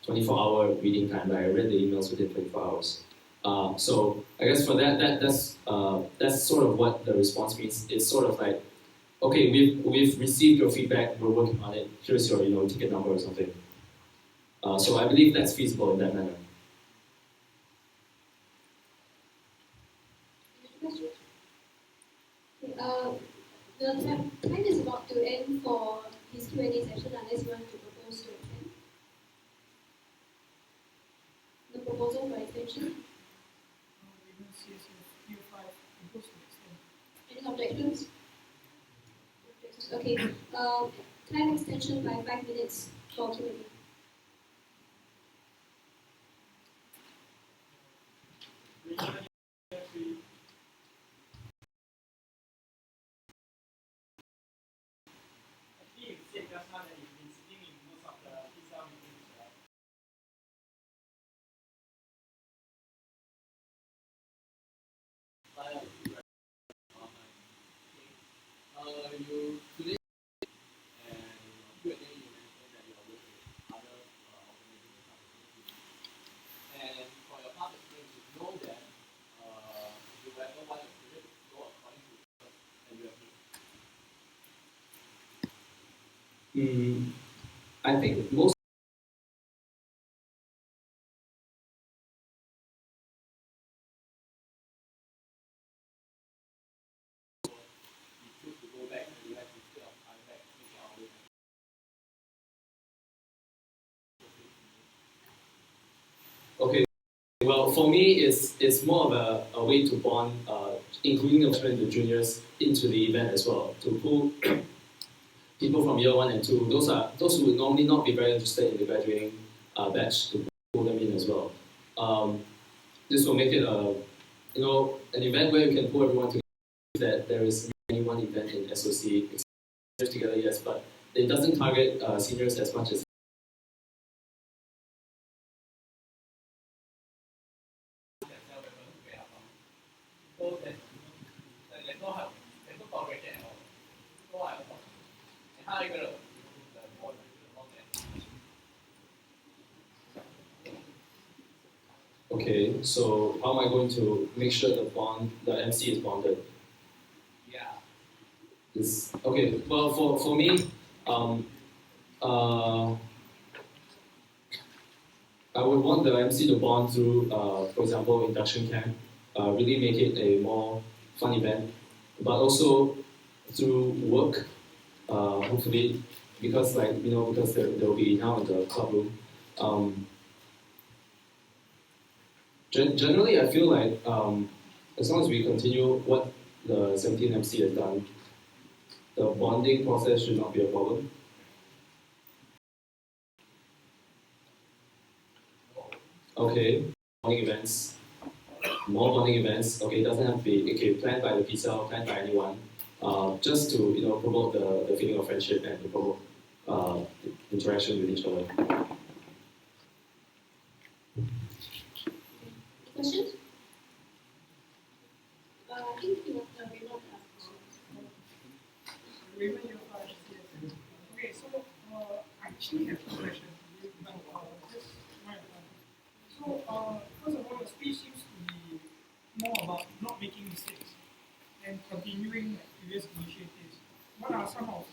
24-hour reading time. I read the emails within 24 hours. So I guess for that's sort of what the response means. It's sort of like, okay, we've received your feedback, we're working on it. Here's your ticket number or something. So I believe that's feasible in that manner. The time is about to end for this Q&A session unless you want to propose to extend. The proposal for extension. Any objections? Okay. Time extension by 5 minutes for Q&A. You today and Q&A you mentioned that you are working with other organizations and for your past experience you know that you ever want your project to go according to the and you have I think most you choose to go back and you have instead of coming back 24 hours. Okay. Well, for me, it's more of a way to bond, including the juniors into the event as well, to pull people from year 1 and 2. Those who would normally not be very interested in the graduating batch, to pull them in as well. This will make it an event where you can pull everyone together. That there is only one event in SOC together, yes, but it doesn't target seniors as much as. Okay, so how am I going to make sure the MC is bonded? Yeah. Okay. Well, for me, I would want the MC to bond through, for example, induction camp, really make it a more fun event, but also through work, hopefully, because because there will be now in the club room. Generally, I feel like as long as we continue what the 17 MC has done, the bonding process should not be a problem. Okay, bonding events, more bonding events. Okay, it doesn't have to be planned by the pizza or planned by anyone. Just to promote the feeling of friendship and to promote interaction with each other. Questions? I think you want to ask questions. Okay, so I actually have two questions. Just one at a time. So, first of all, your speech seems to be more about not making mistakes and continuing previous initiatives. What are some of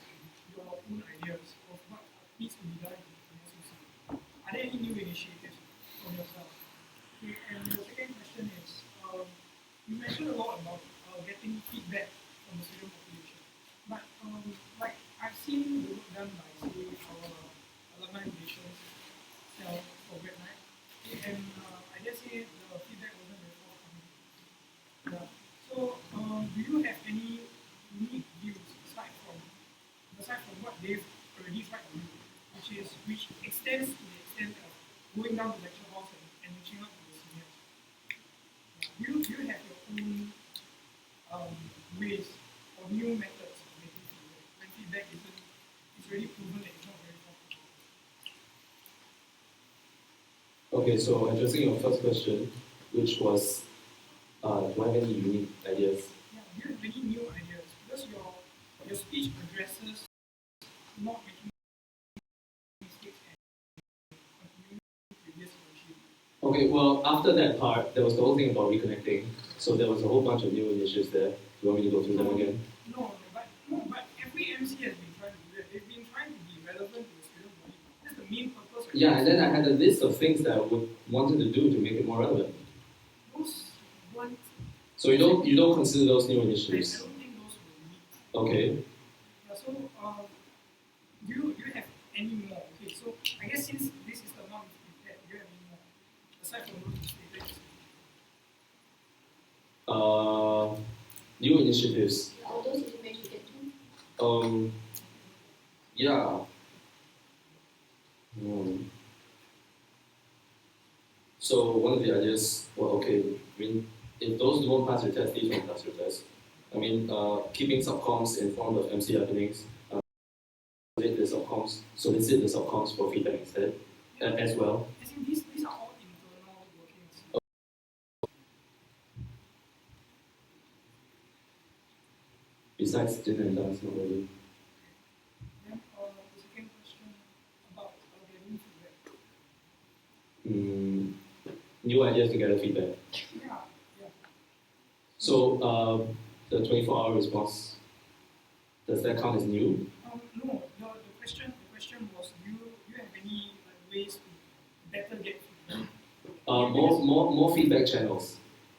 your own ideas of what needs to be done in SUC? Are there any new initiatives from yourself? Okay, and the second question is, you mentioned a lot about getting feedback from the student population. But like I've seen the work done by say our alumni relations cell for grad night, and I guess the feedback wasn't very forthcoming. Yeah. So do you have any unique views aside from what they've already tried to do, which extends to the extent of going down to lecture halls and reaching out to the seniors? Yeah. Do you have your own ways or new methods of making feedback when feedback is already proven that it's not very forthcoming? Okay, so addressing your first question, which was, do I have any unique ideas? Yeah, do you have any new ideas? Because your speech addresses not making mistakes and continuing previous initiatives. Okay, well, after that part, there was the whole thing about reconnecting. So there was a whole bunch of new initiatives there. Do you want me to go through them again? No, but every MC has been trying to do that. They've been trying to be relevant to the student body. That's the main purpose. Yeah, and then I had a list of things that I wanted to do to make it more relevant. Those ones. So you don't consider those new I initiatives? don't think those were unique. Okay. Yeah, so do you have any more? Okay, so I guess since this is the one we've prepared, do you have any more? Aside from those mistakes. New initiatives. All those did you manage to get to? Yeah. So one of the ideas, well, okay, I mean, if those don't pass your test, these don't pass your test. I mean, keeping subcoms informed of MC happenings, solicit the subcoms for feedback instead, as well. I think these are all internal workings. Besides dinner and dance, not really. Then the second question about getting feedback. New ideas to gather feedback. Yeah. So the 24-hour response, does that count as new? No. The question was, do you have any ways to better get feedback? More feedback channels,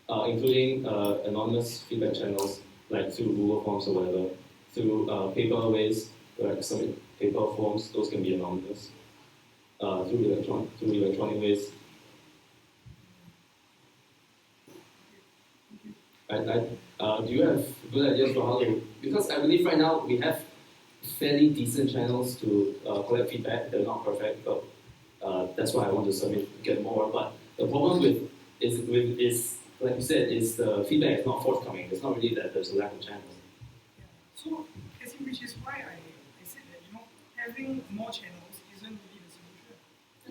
including anonymous feedback channels like through Google Forms or whatever, through paper ways, like submit paper forms, those can be anonymous. Through electronic ways. Do you have good ideas for how to? Because I believe right now we have fairly decent channels to collect feedback. They're not perfect, but that's why I want to get more. But the problem is like you said, is the feedback is not forthcoming. It's not really that there's a lack of channels. Yeah. So, which is why I said that having more channels isn't really the solution.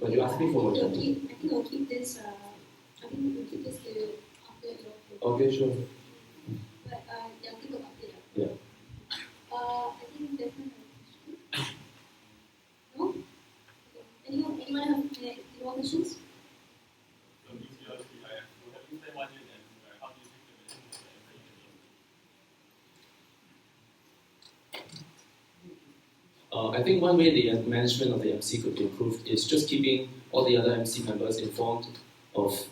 But you asked me for more channels. I think we'll keep this. I think we'll keep this till after your program. Okay, sure. But yeah, think about it. Yeah. I think there's no question. No? Okay. Anyone have any more questions? I think one way the management of the MC could be improved is just keeping all the other MC members informed of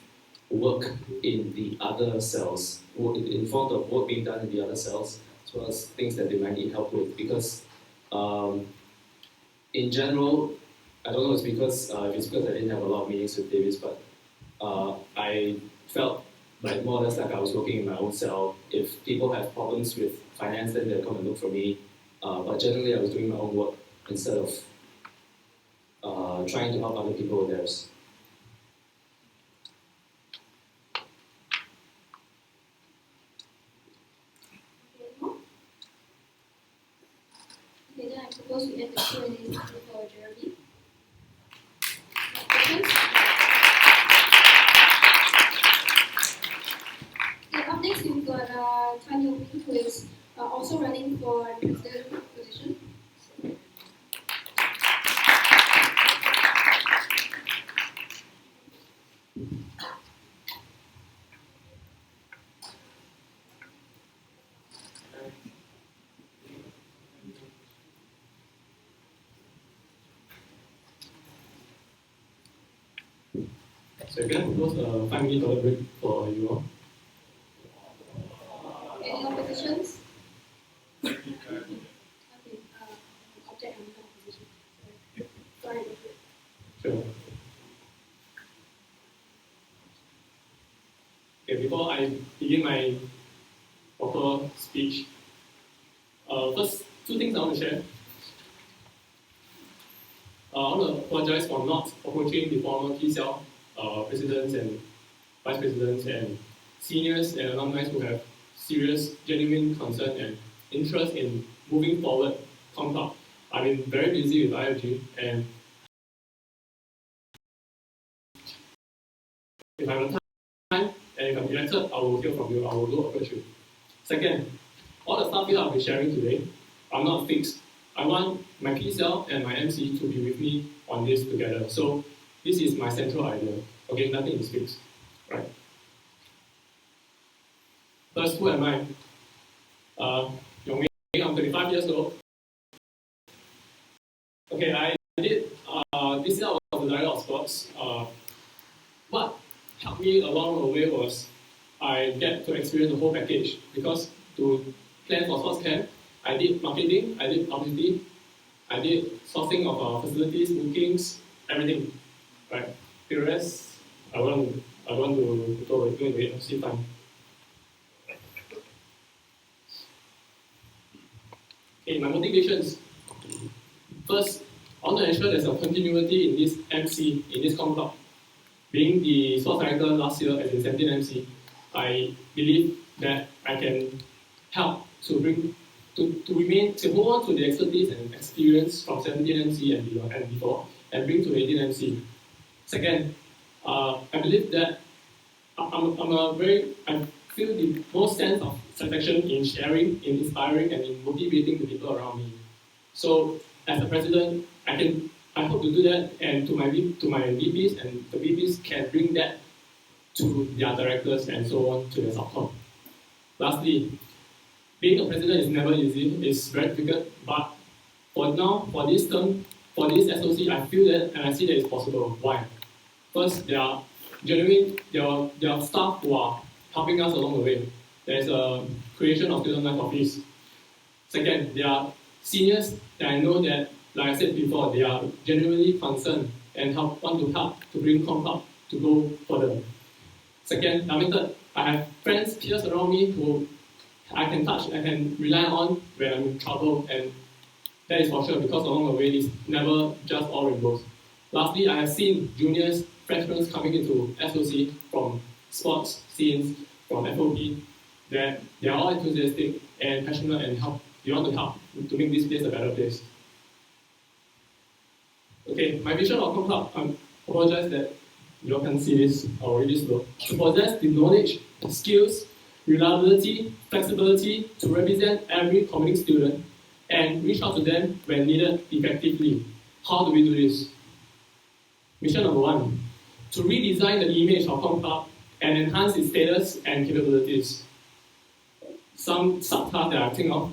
work in the other cells, informed of work being done in the other cells, as well as things that they might need help with. Because in general, I don't know if it's because I didn't have a lot of meetings with Davis, but I felt like more or less like I was working in my own cell. If people have problems with finance, then they'll come and look for me. But generally, I was doing my own work instead of trying to help other people with theirs. Okay, then I propose we end the Q&A session for Jeremy. Questions? Okay, up next we've got Tan Yong Min, who is also running for president position. So can I propose a 5-minute toilet break for you all? Any oppositions? Okay, object and opposition. Sorry. Sure. Okay, before I begin my proper speech, first, 2 things I want to share. I want to apologize for not approaching the former T-cell presidents and vice presidents and seniors and alumni who have serious, genuine concern and interest in moving forward Conclub. I've been very busy with IFG, and if I have time and if I'm elected, I will hear from you, I will go approach you. Second, all the stuff that I'll be sharing today are not fixed. I want my P-cell and my MC to be with me on this together. So this is my central idea. Okay, nothing is fixed, right? First, who am I? Yong Ming, I'm 25 years old. Okay, I did, this year I was the director of sports. What helped me along the way was I get to experience the whole package, because to plan for sports camp, I did marketing, I did publicity, I did sourcing of facilities, bookings, everything, right? The rest, I want to go into it, see time. Okay, my motivations. First, I want to ensure there's a continuity in this MC, in this Conclub. Being the sports director last year as a 17 MC, I believe that I can help to bring, to hold on to the expertise and experience from 17 MC and beyond and before, and bring to 18 MC. Second, I believe that I feel the most sense of satisfaction in sharing, in inspiring, and in motivating the people around me. So, as a president, I hope to do that, and to my VPs, and the VPs can bring that to their directors and so on to the subcom. Lastly, being a president is never easy, it's very difficult, but for now, for this term, for this SOC, I feel that and I see that it's possible. Why? First, there are staff who are helping us along the way. There's a creation of student life office. Second, there are seniors that I know that, like I said before, they are genuinely concerned and want to help to bring Conclub to go further. Second, third, I have friends, peers around me who I can touch, I can rely on when I'm in trouble, and that is for sure, because along the way it's never just all rainbows. Lastly, I have seen juniors, freshmen coming into SOC from sports scenes, from FOP, that they are all enthusiastic and passionate and they want to help to make this place a better place. Okay, my vision of Conclub, I apologize that you all can see this already slow. To possess the knowledge, skills, reliability, flexibility to represent every community student and reach out to them when needed effectively. How do we do this? Mission number 1, to redesign the image of Conclub and enhance its status and capabilities. Some subtasks that I think of.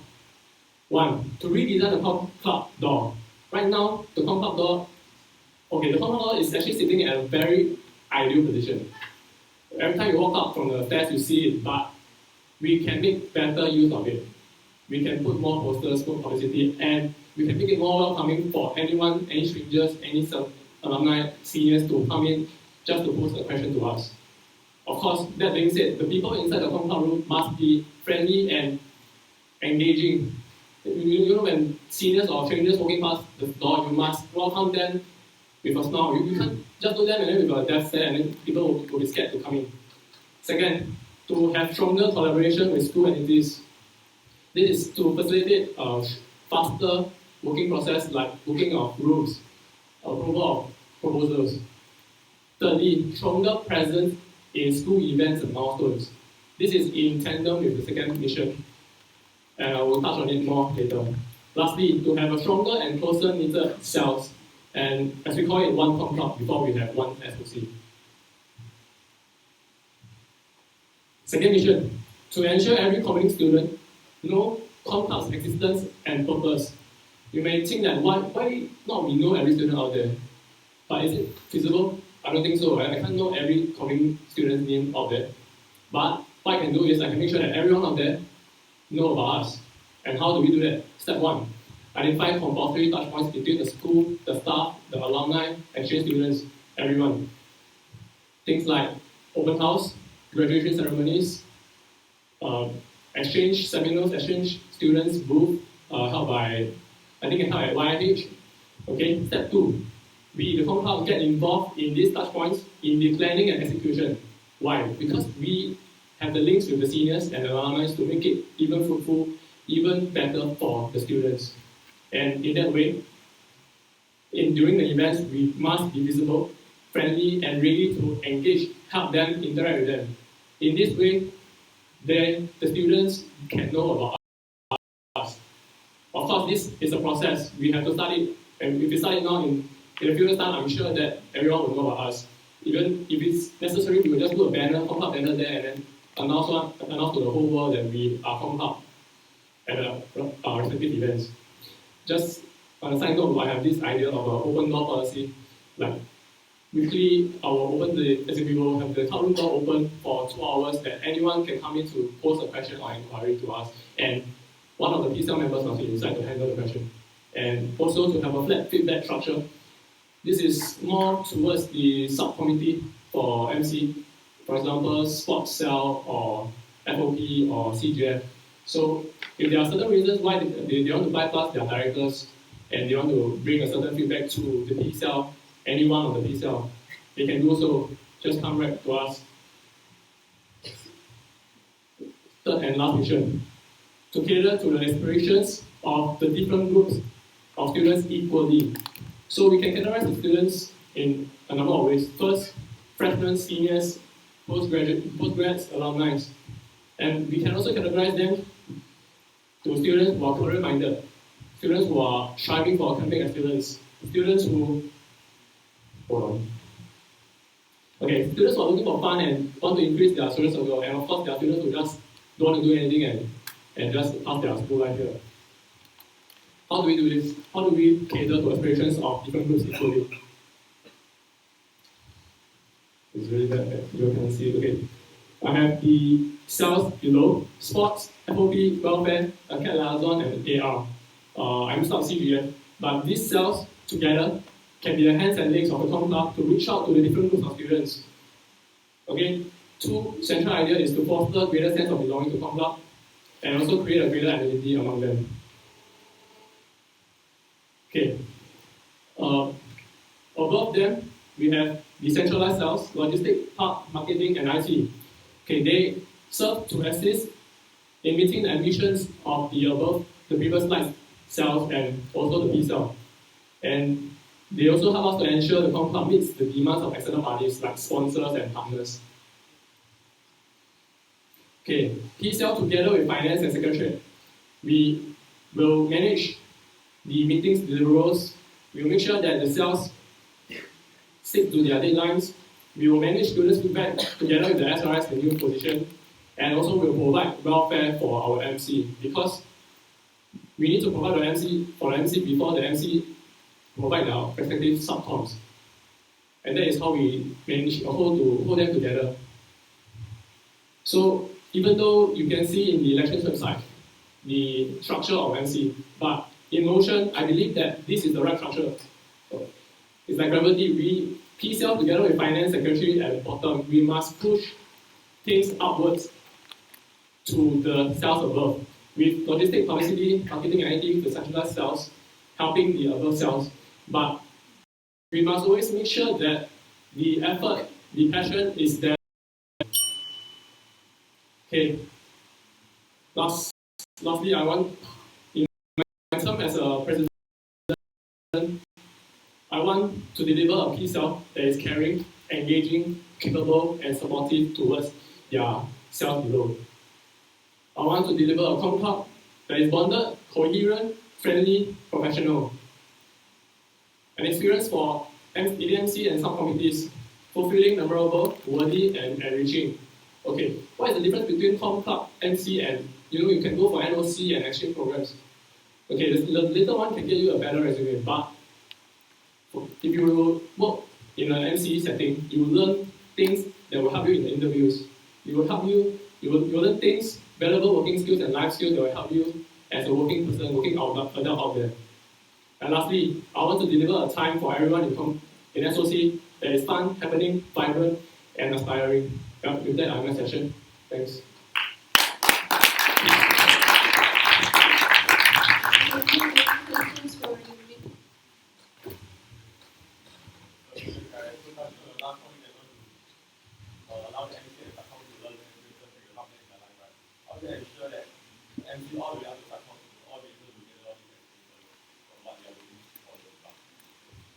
1, to redesign the Conclub door. right now, the compound door, the compound door is actually sitting at a very ideal position. Every time you walk up from the stairs, you see it, but we can make better use of it. We can put more posters, more publicity, and we can make it more welcoming for anyone, any strangers, any alumni, seniors to come in just to pose a question to us. Of course, that being said, the people inside the compound room must be friendly and engaging. You know, when seniors or strangers walking past the door, you must welcome them with a smile. You can't just do them and then with a death stare and then people will be scared to come in. Second, to have stronger collaboration with school entities. This is to facilitate a faster working process like booking of rooms, approval of proposals. Thirdly, stronger presence in school events and milestones. This is in tandem with the second mission, and I will touch on it more later. Lastly, to have a stronger and closer knitted cells, and as we call it, one com club before we have one SOC. Second mission, to ensure every community student know com club's existence and purpose. You may think that why not we know every student out there? But is it feasible? I don't think so. I can't know every community student's name out there. But what I can do is I can make sure that everyone out there know about us. And how do we do that? Step one, identify compulsory touchpoints between the school, the staff, the alumni, exchange students, everyone. Things like open house, graduation ceremonies, exchange seminars, exchange students booth held by, I think it's held at YIH. Okay, step two, we, the com club, get involved in these touchpoints in the planning and execution. Why? Because we have the links with the seniors and the alumni to make it even fruitful, even better for the students. And in that way, during the events, we must be visible, friendly, and ready to engage, help them, interact with them. In this way, then the students can know about us. Of course, this is a process. We have to study, and if we study now, in a few years' time, I'm sure that everyone will know about us. Even if it's necessary, we will just put a banner, com club banner there, and then announce to the whole world that we are com club at our respective events. Just on a side note, I have this idea of an open door policy. Like weekly, we will have the club room door open for 2 hours that anyone can come in to pose a question or inquiry to us. And one of the PCL members must be inside to handle the question. And also to have a flat feedback structure. This is more towards the subcommittee for MC, for example, sports cell or FOP or CGF. So if there are certain reasons why they want to bypass their directors and they want to bring a certain feedback to the PCL, anyone on the PCL, they can do so. Just come right to us. Third and last mission, to cater to the aspirations of the different groups of students equally. So we can categorize the students in a number of ways. First, freshmen, seniors, postgrads, alumni. And we can also categorize them to students who are career-minded, students who are striving for academic excellence, students who, students who are looking for fun and want to increase their social circle, and of course there are students who just don't want to do anything and just pass their school life here. How do we do this? How do we cater to aspirations of different groups equally? It's really bad that you can see. Okay, I have the cells below: sports, FOP, welfare, CAT liaison, and AR. I'm not CGF, but these cells together can be the hands and legs of the com club to reach out to the different groups of students. Okay, two central ideas is to foster greater sense of belonging to com club and also create a greater identity among them. Okay. Above them, we have decentralized cells, logistics, hub, marketing, and IT. Okay, they serve to assist in meeting the ambitions of the previous slide cells and also the P cell. And they also help us to ensure the com club meets the demands of external parties like sponsors and partners. Okay, P cell together with finance and secretariat, we will manage the meetings deliverables. We will make sure that the cells stick to their deadlines. We will manage students' feedback together with the SRS, the new position, and also we'll provide welfare for our MC because we need to provide the MC for the MC before the MC provide our respective subcoms. And that is how we manage to hold them together. So even though you can see in the elections website the structure of MC, but in motion, I believe that this is the right structure. So it's like gravity. We P-cell together with finance secretary at the bottom, we must push things upwards to the cells above. With logistic publicity, marketing, and IT, the centralized cells helping the above cells. But we must always make sure that the effort, the passion is there. Okay. Lastly, I want, in my term as a president, I want to deliver a P-cell that is caring, engaging, capable, and supportive towards their cells below. I want to deliver a compound that is bonded, coherent, friendly, professional. An experience for EDMC and subcommittees, fulfilling, memorable, worthy, and enriching. Okay, what is the difference between Com Club, MC, and you can go for NOC and exchange programs? Okay, the little one can get you a better resume, but if you work in an MC setting, you will learn things that will help you in the interviews. You will learn things, valuable working skills and life skills that will help you as a working person, working adult out there. And lastly, I want to deliver a time for everyone in SOC that is fun, happening, vibrant, and aspiring. With that, I'm my session. Thanks.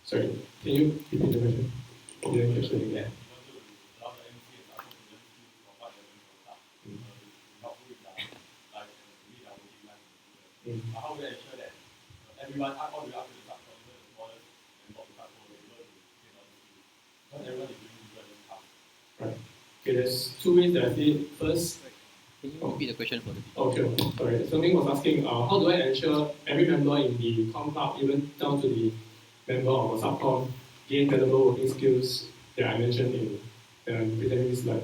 Sorry, can you repeat the question? I didn't catch it again. How do I ensure that everyone, all the way up to the subcon, even the smallest and top subcon, will be able to take on this skill? Not everyone is doing different tasks. Right. Okay, there's two ways that I see it. First, can you repeat the question for the people? Oh, sure. Sorry. Something was asking, how do I ensure every member in the com club, even down to the member of a subcom, gain valuable working skills that I mentioned in presenting this slide.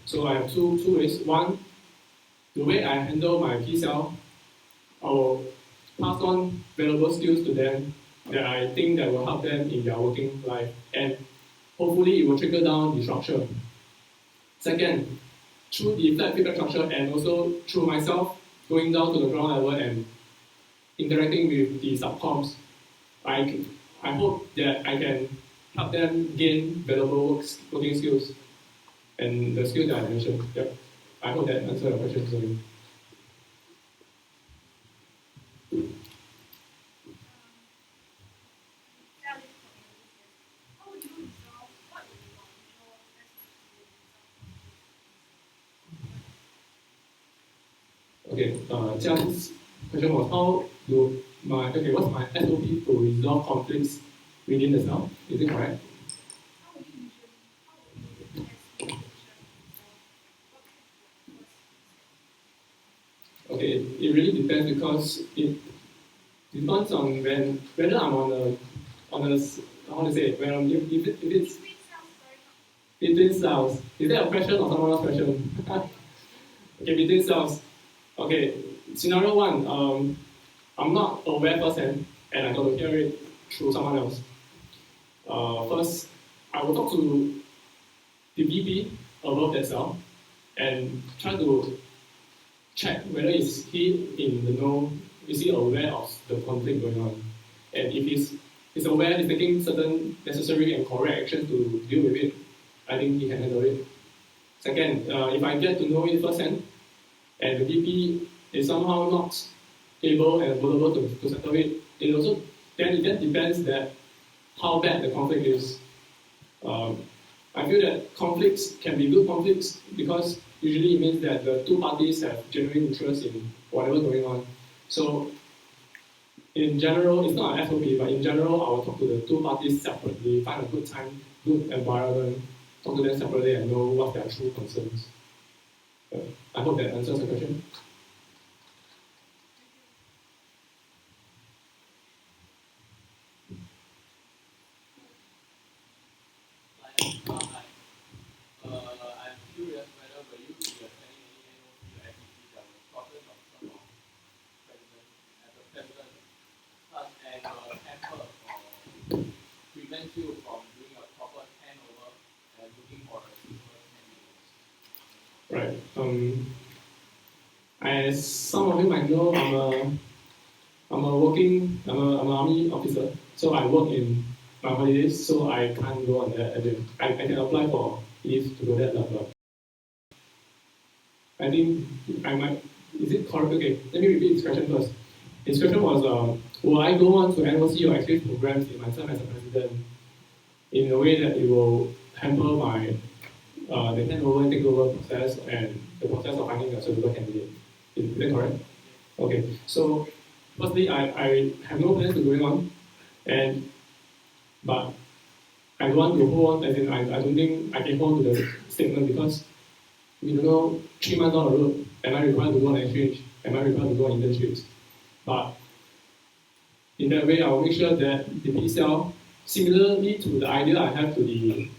So I have two ways. One, the way I handle my P-cell, I will pass on valuable skills to them that I think that will help them in their working life, and hopefully it will trickle down the structure. Second, through the flat feedback structure and also through myself going down to the ground level and interacting with the subcoms, I hope that I can help them gain valuable working skills and the skills that I mentioned. Yep. I hope that answered your question, sorry. Okay, Jiang's question was what's my SOP to resolve conflicts within the cell? Is it correct? Okay, it really depends because it depends on whether I'm on a how to say it, if it's between cells. Is that a question or someone else's question? Okay, between cells. Okay, scenario one, I'm not a aware person and I got to hear it through someone else. First, I will talk to the VP above that cell and try to check whether is he in the know, is he aware of the conflict going on. And if he's aware, he's taking certain necessary and correct action to deal with it, I think he can handle it. Second, if I get to know it firsthand, and the VP is somehow not able and vulnerable to settle it, then it depends that how bad the conflict is. I feel that conflicts can be good conflicts because usually it means that the two parties have genuine interest in whatever's going on. So in general, it's not an SOP, but in general, I will talk to the two parties separately, find a good time, good environment, talk to them separately and know what their true concerns. I hope that answers the question. Hi. I'm curious whether will you be attending any NOC or activity that will shorten your term of president as a president, such as hamper or prevent you from doing a proper handover and looking for a suitable candidate? Right. As some of you might know, I'm an army officer, so I work in my holidays, so I can't go on that. I can apply for leave to go that, but I think I might. Is it correct? Okay, let me repeat his question first. His question was, will I go on to NOC or exchange programs in my term as a president in a way that it will hamper my the handover and takeover process and the process of finding a suitable candidate? Is that correct? Okay, so firstly, I have no plans to going on, but I don't want to hold on, as in I don't think I can hold to the statement because we don't know 3 months down the road, am I required to go on exchange? Am I required to go on internships? But in that way, I will make sure that the PCL, similarly to the idea I have to the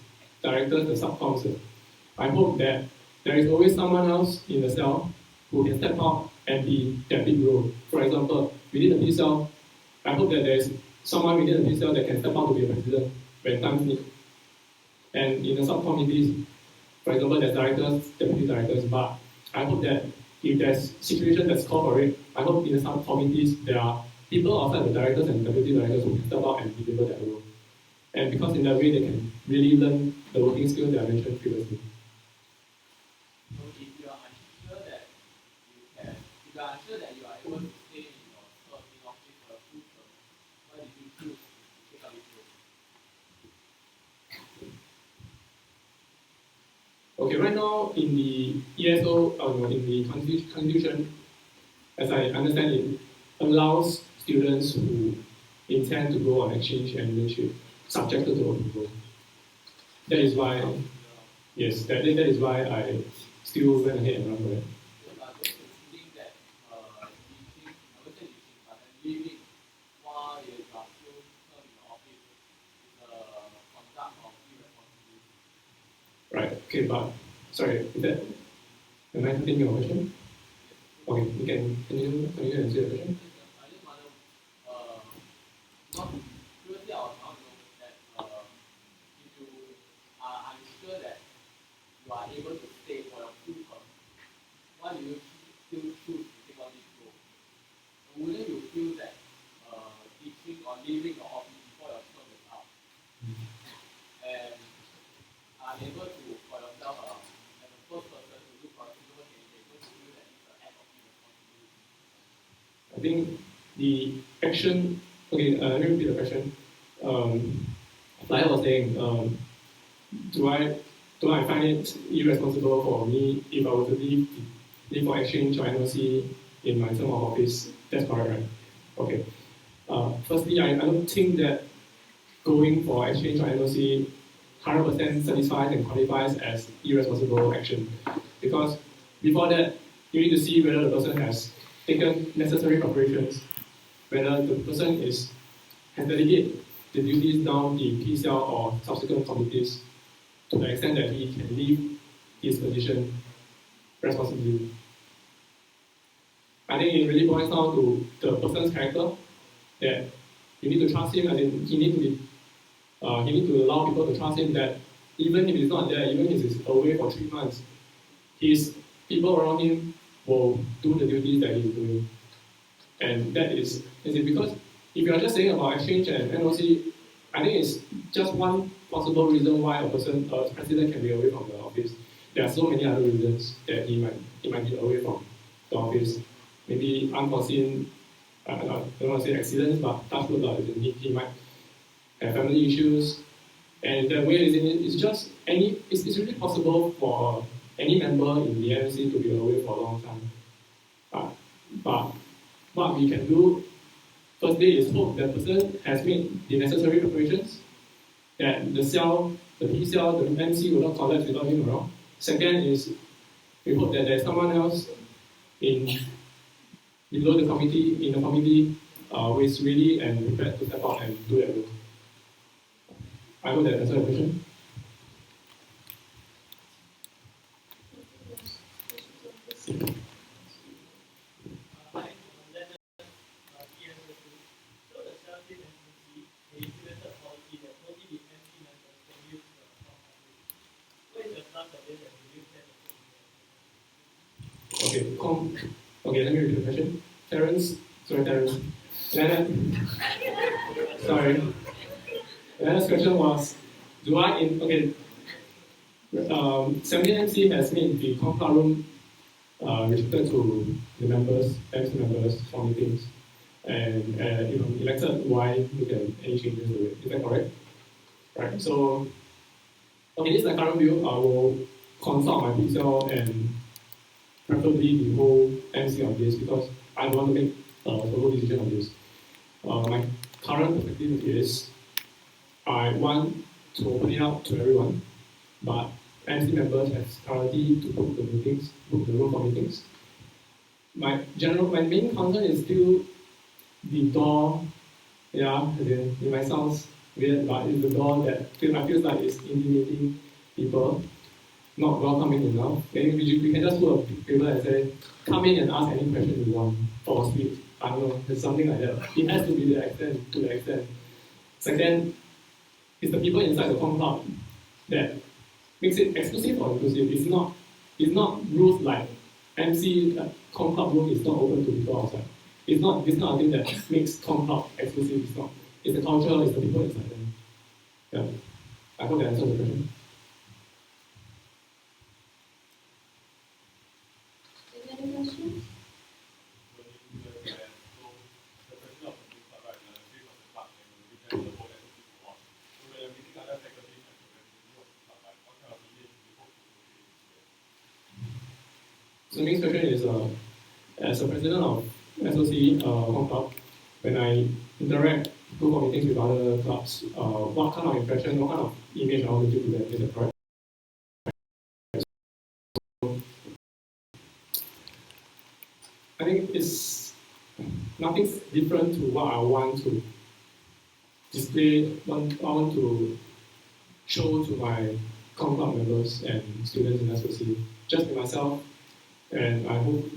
directors, the sub-council, I hope that there is always someone else in the cell who can step up and be that big role. For example, within the PCL, I hope that there is someone within the PCL that can step up to be a president when times need. And in the subcommittees, for example, there's directors, deputy directors, but I hope that if there's situation that's called for it, I hope in the subcommittees there are people outside the directors and deputy directors who can step up and deliver that role. And because in that way they can really learn the working skills that I mentioned previously. So if you are unsure that you are able to stay in your term in office for a full term, why did you choose to take up this role? Okay, right now in the ESO, in the constitution, as I understand it, allows students who intend to go on exchange and internship subjected to approval. That is why, yes, that is why I still went ahead and run for it. Leaving while you are still in the office is a conduct of irresponsibility. Right, okay, but sorry, am I continuing your question? Okay, you can answer the question. I just wonder, previously I was not know that if you are unsure that you are able to stay for your full term, why do you still choose to take on this role? Wouldn't you feel that teaching or leaving your office before your term is out and unable to for yourself as a first person to look for a suitable candidate, don't you feel that it's an act of irresponsibility? I think the action, okay, let me repeat the question. Like I was saying, do I find it irresponsible for me if I were to leave for exchange or NOC in my term of office? That's correct, right? Okay. Firstly, I don't think that going for exchange or NOC 100% satisfies and qualifies as irresponsible action. Because before that, you need to see whether the person has taken necessary preparations, whether the person has delegated the duties down the PCL or subsequent committees to the extent that he can leave his position responsibly. I think it really boils down to the person's character, that you need to trust him, as in he need to allow people to trust him that even if he's not there, even if he's away for 3 months, his people around him will do the duties that he's doing. And that is because if you are just saying about exchange and NOC, I think it's just one possible reason why a president can be away from the office. There are so many other reasons that he might be away from the office. Maybe unforeseen, I don't want to say accidents, but touch wood, he might have family issues. And the way it's just it's really possible for any member in the NOC to be away for a long time. But what we can do, firstly, is hope that person has made the necessary preparations, that the cell, the P cell, the MC will not collapse without him around. Second is we hope that there's someone else below the committee, in the committee, who is ready and prepared to step out and do that role. I hope that answers the question. this and believe that. Okay, let me repeat the question. Terence. Leonard, sorry. Leonard's question was, do I, 17MC has made the conference room restricted to the members, MC members for meetings, and elected why make any changes to it. Is that correct? Right. So, okay, this is the current view. I will consult my PCL and preferably the whole MC on this because I don't want to make a solo decision on this. My current perspective is I want to open it up to everyone, but MC members have priority to book the meetings, book the room for meetings. My main concern is still the door. Yeah, it might sound weird, but it's the door that I feel like it's intimidating people, not welcoming enough. We can just put a paper and say, come in and ask any question you want for speech. I don't know, it's something like that. It has to be to the extent. Second, it's the people inside the compound that makes it exclusive or inclusive. It's not rules like MC compound room is not open to people outside. It's not a thing that makes compound exclusive. It's not. It's the culture, it's the people inside them. Yeah. I hope that answers the question. Any other questions? So the next question is, as a president of SOC Hong Club, when I interact, go for meetings with other clubs, what kind of impression, what kind of image I want to give to them, is that correct? I think it's nothing different to what I want to display, I want to show to my club members and students in SOC, just be myself, and I hope,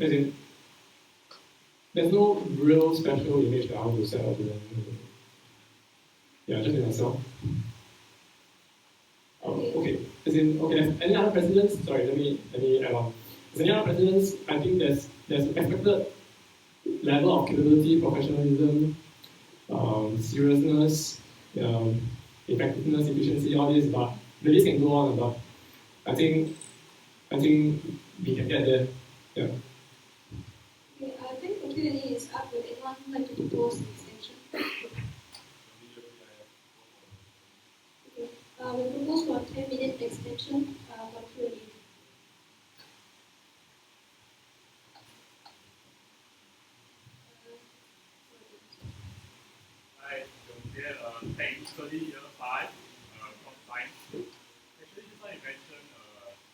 there's no real special image that I want to set up to them. Yeah, just be myself. Okay. Any other presidents? Sorry, let me add on. As any other presidents, I think there's expected level of capability, professionalism, seriousness, effectiveness, efficiency, all this, but the list can go on, but I think we can get there. Yeah. Okay, I think the Q&A is up. Would anyone like to propose an extension? Okay, we propose for a 10-minute extension for Q&A. Hi, technically year 5, from science. Actually, just like you mentioned,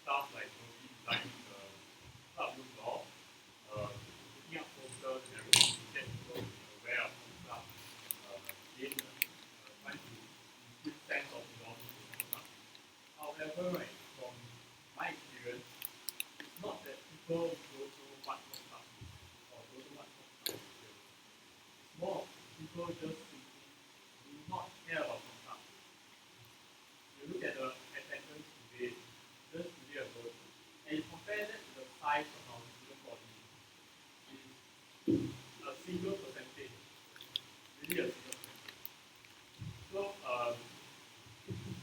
stuff like designing the club room door, putting up posters and everything to get people aware of the club, trying to give sense of belonging to the club. However, right, from my experience, it's not that people don't know what club is or don't know what club is. It's more people just do not care about club. You look at the attendance today, just today ago, and you compare that to the size of our student body, it's a single percentage, really a single percentage. So,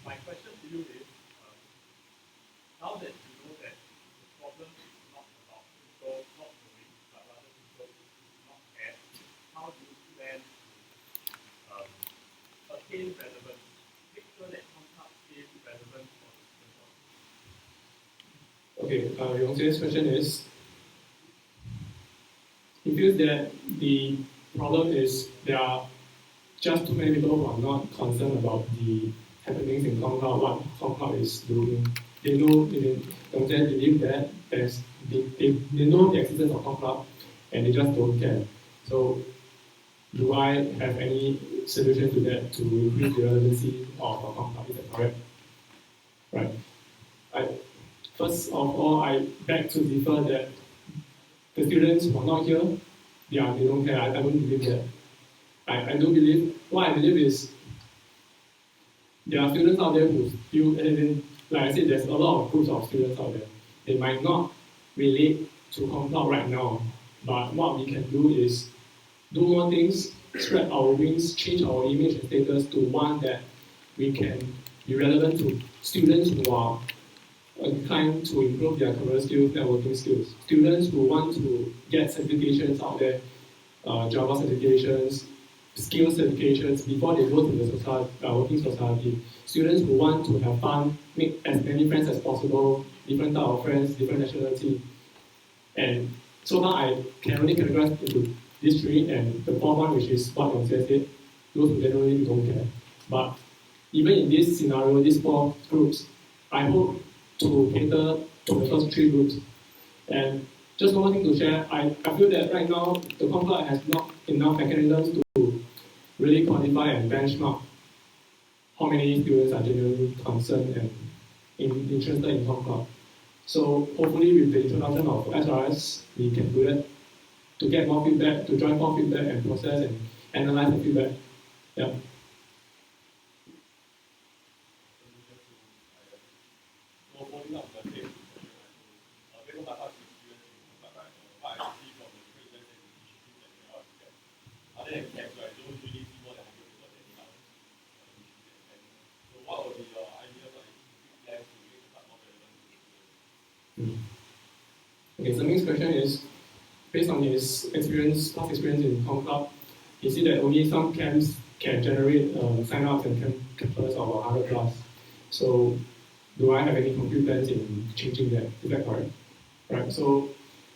my question to you is, now that you know that the problem is not about people not knowing, but rather people do not care, how do you plan to attain relevance, make sure that contact is relevant for the student body? Okay, Yong's question is, he feels that the problem is there are just too many people who are not concerned about the happenings in Hong Kong, what Hong Kong is doing. They know, don't believe that they know the existence of Hong Kong and they just don't care. So, do I have any solution to that to increase the relevancy of Hong Kong? Is that correct? Right. First of all, I beg to differ that the students who are not here, they don't care. I don't believe that. I do believe, what I believe is there are students out there who feel, like I said, there's a lot of groups of students out there. They might not relate to Concloud right now, but what we can do is do more things, spread our wings, change our image and status to one that we can be relevant to students who are inclined to improve their career skills, networking skills. Students who want to get certifications out there, Java certifications, skills certifications before they go to the society, working society. Students who want to have fun, make as many friends as possible, different type of friends, different nationality. And so far I can only categorize into these three, and the fourth one, which is what Yong said, those who generally don't care. But even in this scenario, these four groups, I hope to cater to the first three groups. And just one more thing to share, I feel that right now the Conclave has not enough mechanisms to really quantify and benchmark how many students are genuinely concerned and interested in Conclave. So hopefully with the introduction of SRS, we can do that to get more feedback, to join more feedback and process and analyze the feedback. Yeah. Okay, so next question is, based on his experience, past experience in Hong Kong, he see that only some camps can generate sign-ups and campus of 100 plus. So do I have any concrete plans in changing that? Is that correct? Right. So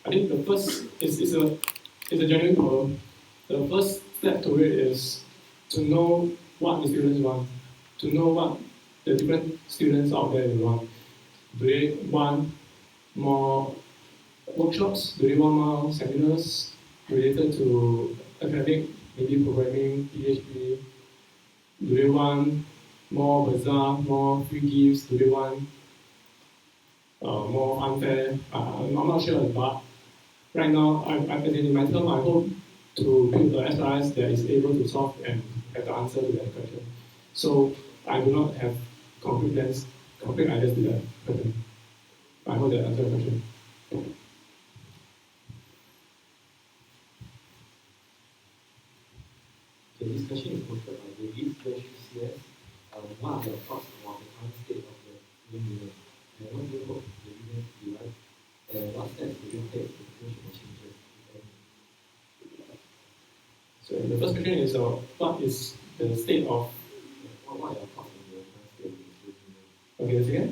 I think the first is a genuine problem. The first step to it is to know what the students want, to know what the different students out there want. Do they want more workshops? Do they want more seminars related to academic, maybe programming, PhD? Do they want more bazaar, more free gifts? Do they want more unfair? I'm not sure, but right now, in my term, I hope to build a SRS that is able to solve and have the answer to that question. So I do not have concrete plans, concrete ideas to that question. I hope that answers the question. Okay, this question is posted by David CS. What are your thoughts about the current state of the union? And what do you hope the union to be like? And what steps do you take to push for changes? So the first question is, what is the state of? What are your thoughts on the current state of the union? Okay, second.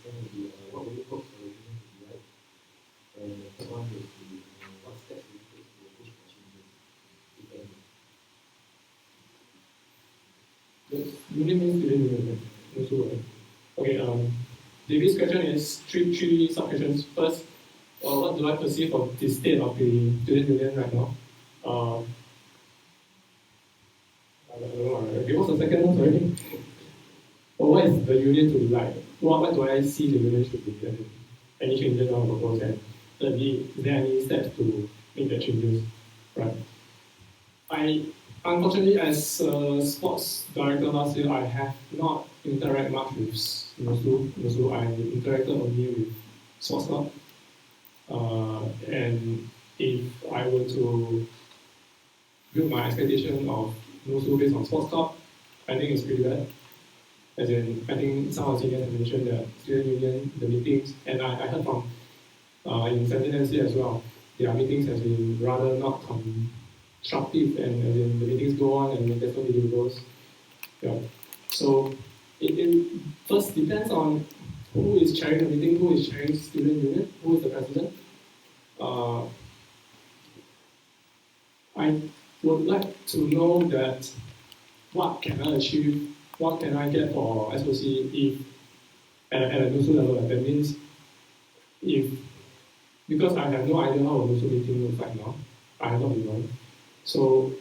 Second would be, what would you hope for the union to be like? And the third one would be, what steps do you take to push for changes? If any. Union means student union. Okay, David's question is three sub-questions. First, what do I perceive of the state of the student union right now? Okay, what's the second one? Sorry. What is the union to be like? What do I see the union should be? Any changes I want to propose? And thirdly, is there any steps to make the changes? Right. Unfortunately, as a sports director last year, I have not interacted much with Nosu. I interacted only with Sports Club. And if I were to build my expectation of Nosu based on Sports Club, I think it's pretty bad. As in, I think some of the seniors have mentioned that student union, the meetings, and I heard from in 17NC as well, their meetings has been rather not constructive, and as in the meetings go on and there's no deliverables. Yeah. So it first depends on who is chairing the meeting, who is chairing student union, who is the president. I would like to know that what can I achieve, what can I get for SOC if at a NUSU level. That means if, because I have no idea how a NUSU meeting looks like now, I have not been one. So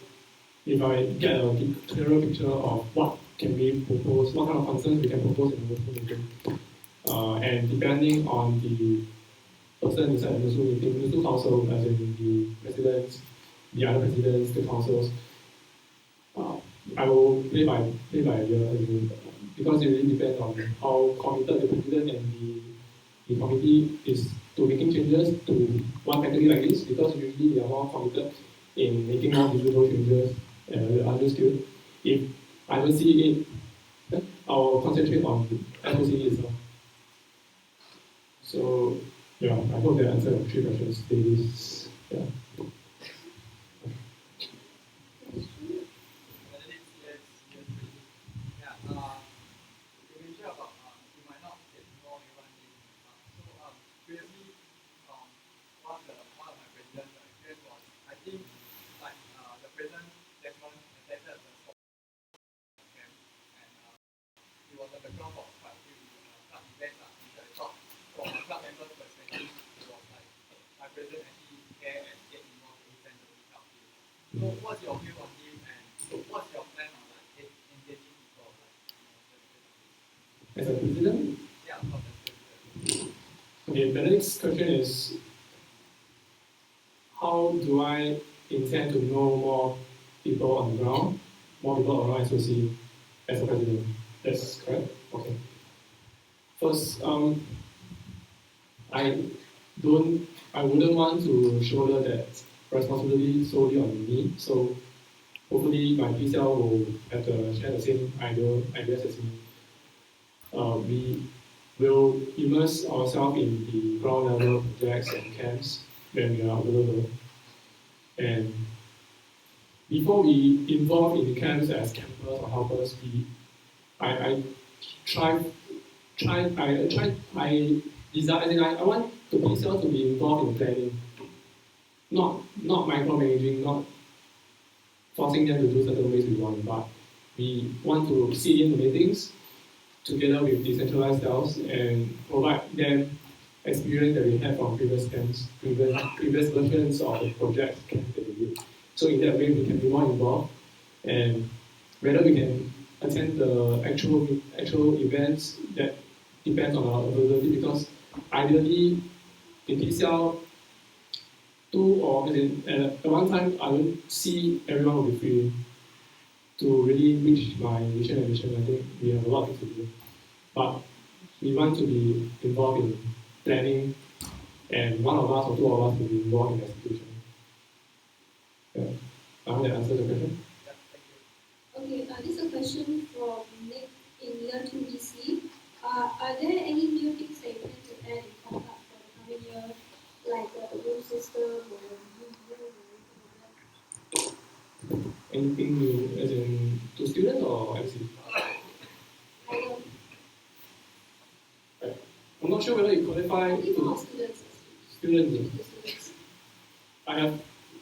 if I get a clearer picture of what can we propose, what kind of concerns we can propose in the NUSU meeting, and depending on the person inside the NUSU meeting, NUSU council, as in the presidents, the other presidents, the councils, I will play by ear, because it really depends on how committed the president and the committee is to making changes to one faculty like this, because usually they are more committed in making more visible changes and understood. If I don't see it, I'll concentrate on SOC itself. So, yeah, I hope that answered the 3 questions. Ladies. Yeah. So what's your view on him and what's your plan on like engaging people? As a president? Yeah, of course, as a president. Okay, the next question is, how do I intend to know more people on the ground, more people around SOC as a president? That's correct? Okay. First, I wouldn't want to shoulder that responsibility solely on me. So hopefully my PCL will have share the same ideas as me. We will immerse ourselves in the ground level projects and camps when we are available. And before we involve in the camps as campers or helpers, I want the PCL to be involved in planning, not micromanaging, not forcing them to do certain ways we want, but we want to sit in the meetings together with decentralized cells and provide them experience that we have from previous camps, previous versions of the project camps that we did. So in that way, we can be more involved, and whether we can attend the actual events, that depends on our availability, because ideally in PCL, at one time, I don't see everyone will be free to really reach my vision and mission. I think we have a lot of things to do. But we want to be involved in planning, and one of us or 2 of us will be involved in execution. Yeah. I hope that answers the question. Okay, this is a question from Nick in year 2 BC. Are there any new things that you plan to add in Contact for the coming year, like the room system or new or anything like that? Anything new, as in to students or MC? I'm not sure whether you qualify to students. I have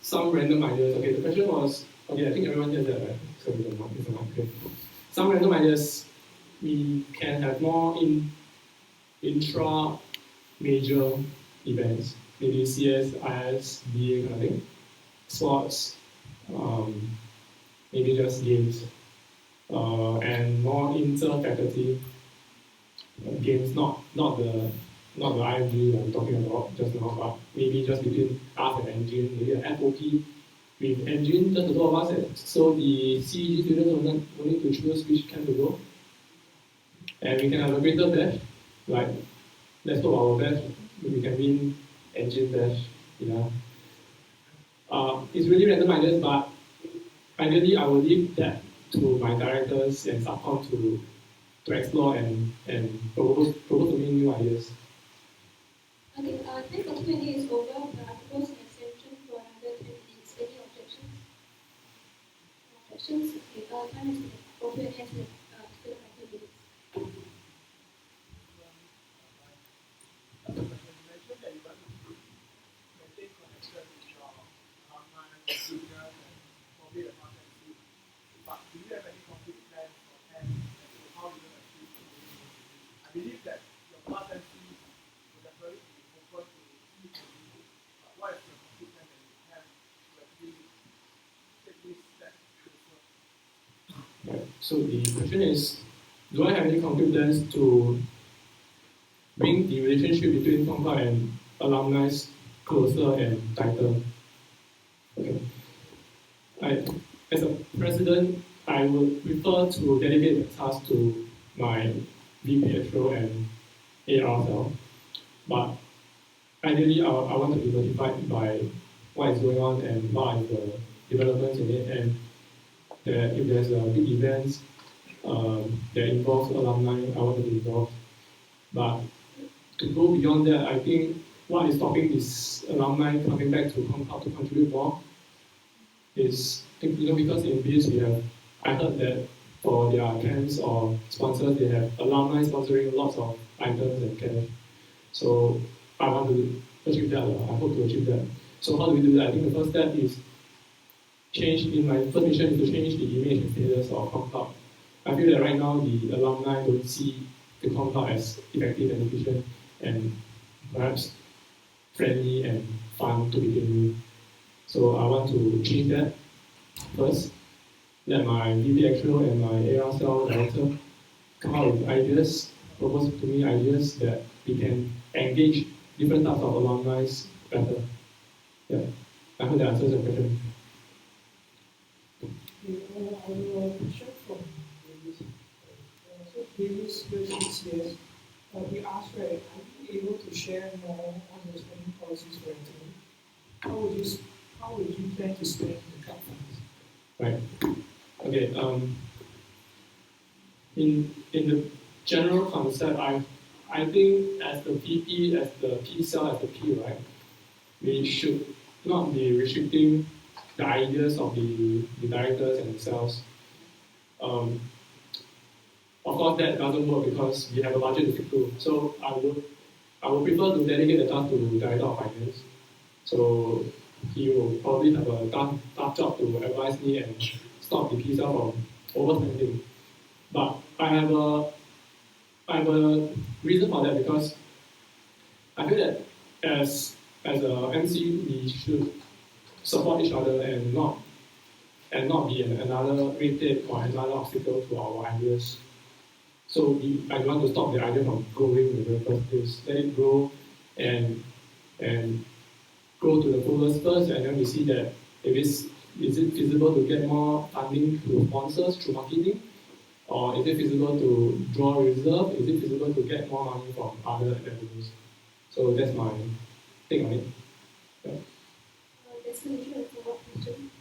some random ideas. Okay, the question was, okay, I think everyone hears that, right? So it's a mark. Okay. Some random ideas. We can have more intra-major events, maybe CS, IS, BA kind of thing, sports, maybe just games, and more inter-faculty games, not the IMG I'm talking about just now, but maybe just between us and engine, maybe an FOP with engine, just the 2 of us, so the CEG students will need to choose which camp to go. And we can have a greater bash, like let's hope our bash, we can win engine bash, you know. It's really random ideas, but ideally I will leave that to my directors and subcom to explore and propose to me new ideas. Okay, time for Q&A is over. I propose an extension for another 10 minutes. Any objections? Objections? Okay, time is for Q&A has been still 5 minutes. I believe that your past MC will definitely be open to see what is the complete plan that you have to actually take this step closer. Right. So the question is, do I have any concrete plans to bring the relationship between Tongkar and alumni closer and tighter? Okay. As a president, I would prefer to delegate the task to my VP Extro and AR cell. But ideally, I want to be notified by what is going on and what are the developments in it, and that if there's a big events that involves alumni, I want to be involved. But to go beyond that, I think what is stopping this alumni coming back to Comcloud to contribute more is, because in BIS we have, I heard that for their camps or sponsors, they have alumni sponsoring lots of items and cash. So I want to achieve that. I hope to achieve that. So how do we do that? I think the first step is my first mission is to change the image and status of Comcloud. I feel that right now the alumni don't see the Comcloud as effective and efficient and perhaps friendly and fun to begin with. So I want to change that first. Let my VP Actual and my AR cell director come up with ideas, propose to me ideas that we can engage different types of alumni better. Yeah, I hope that answers the question. I have a question from Davis. So Davis versus yes, we asked, right, are you able to share more on the spending policies for your team? How would you plan to spend the club funds? Right. Okay. In the general concept, I think as the VP, as the P cell, as the P, right, we should not be restricting the ideas of the directors and themselves. Of course, that doesn't work because we have a budget to stick to. So I would prefer to delegate the task to director of finance. So he will probably have a tough job to advise me and stop the P cell from overspending. But I have a reason for that, because I feel that as a MC, we should support each other and not be another red tape or another obstacle to our ideas. So I want to stop the idea from growing in the first place. Let it grow and grow to the fullest first, and then we see that is it feasible to get more funding through sponsors, through marketing, or is it feasible to draw reserve? Is it feasible to get more money from other avenues? So that's my take on it. Yeah. There's going to be a follow-up question.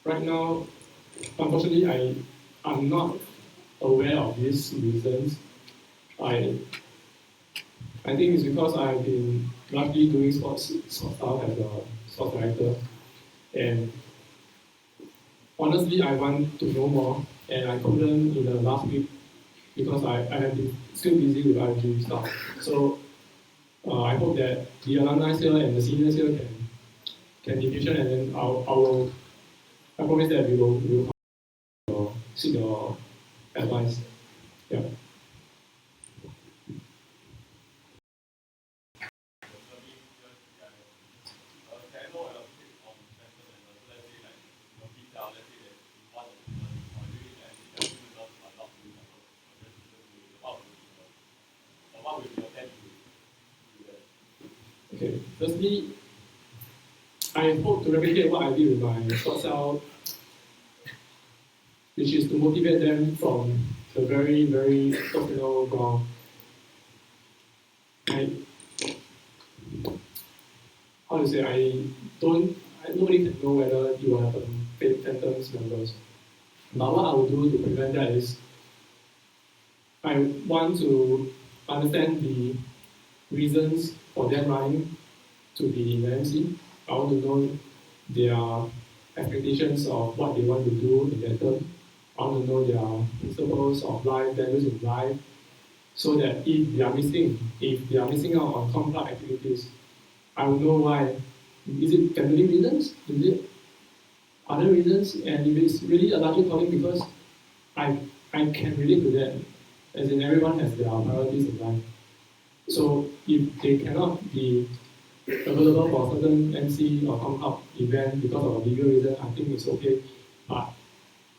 Right now, unfortunately, I'm not aware of these reasons. I think it's because I've been largely doing sports stuff as a sports director, and honestly, I want to know more, and I couldn't in the last week because I have been still busy with RG stuff. So I hope that the alumni here and the seniors here can be patient, and then I promise that we will seek your advice. Yeah. Okay. Firstly, I hope to replicate what I did with my short cell, which is to motivate them from the very, very personal ground. Nobody can know whether you will have phantoms members. But what I will do to prevent that is, I want to understand the reasons for them running to be in the MC. I want to know their expectations of what they want to do in their term. I want to know their principles of life, values in life, so that if they are missing out on complex activities, I will know why Is it family reasons? Is it other reasons? And if it's really a larger calling, because I can relate to that, as in everyone has their priorities in life. So if they cannot be available for certain MC or come up event because of a legal reason, I think it's okay. But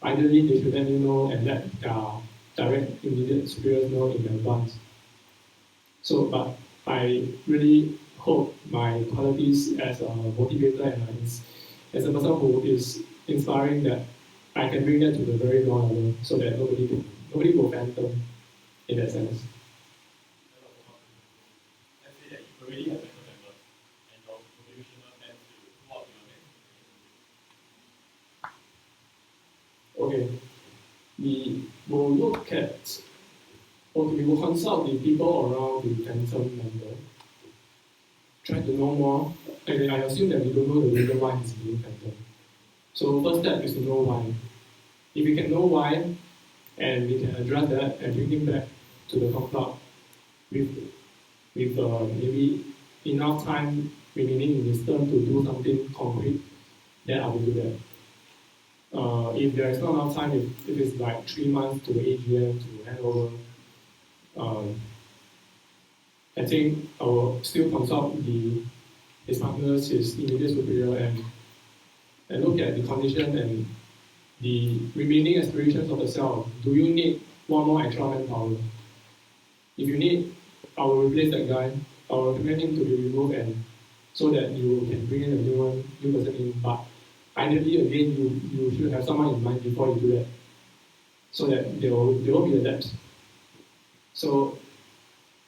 ideally, they should let me know and let their direct immediate superiors know in advance. So, but I really hope my qualities as a motivator and as a person who is inspiring, that I can bring that to the very low level, so that nobody will phantom in that sense. Let's say that you already have mentor members and your motivational tends to go out to your next. Okay, we will look at, okay, we will consult the people around the phantom member, try to know more. Okay, I assume that we don't know the reason why he's being phantom. So first step is to know why. If we can know why, and we can address that and bring him back to the club with maybe enough time remaining in his term to do something concrete, then I will do that. If there is not enough time, if it's like 3 months to AGM to hand over, I think I will still consult his partners, his immediate superior, and look at the condition and the remaining aspirations of the cell. Do you need one more extra manpower? If you need, I will replace that guy. I will recommend him to be removed, and so that you can bring in a new person in. But ideally, again, you should have someone in mind before you do that, so that there will be a depth. So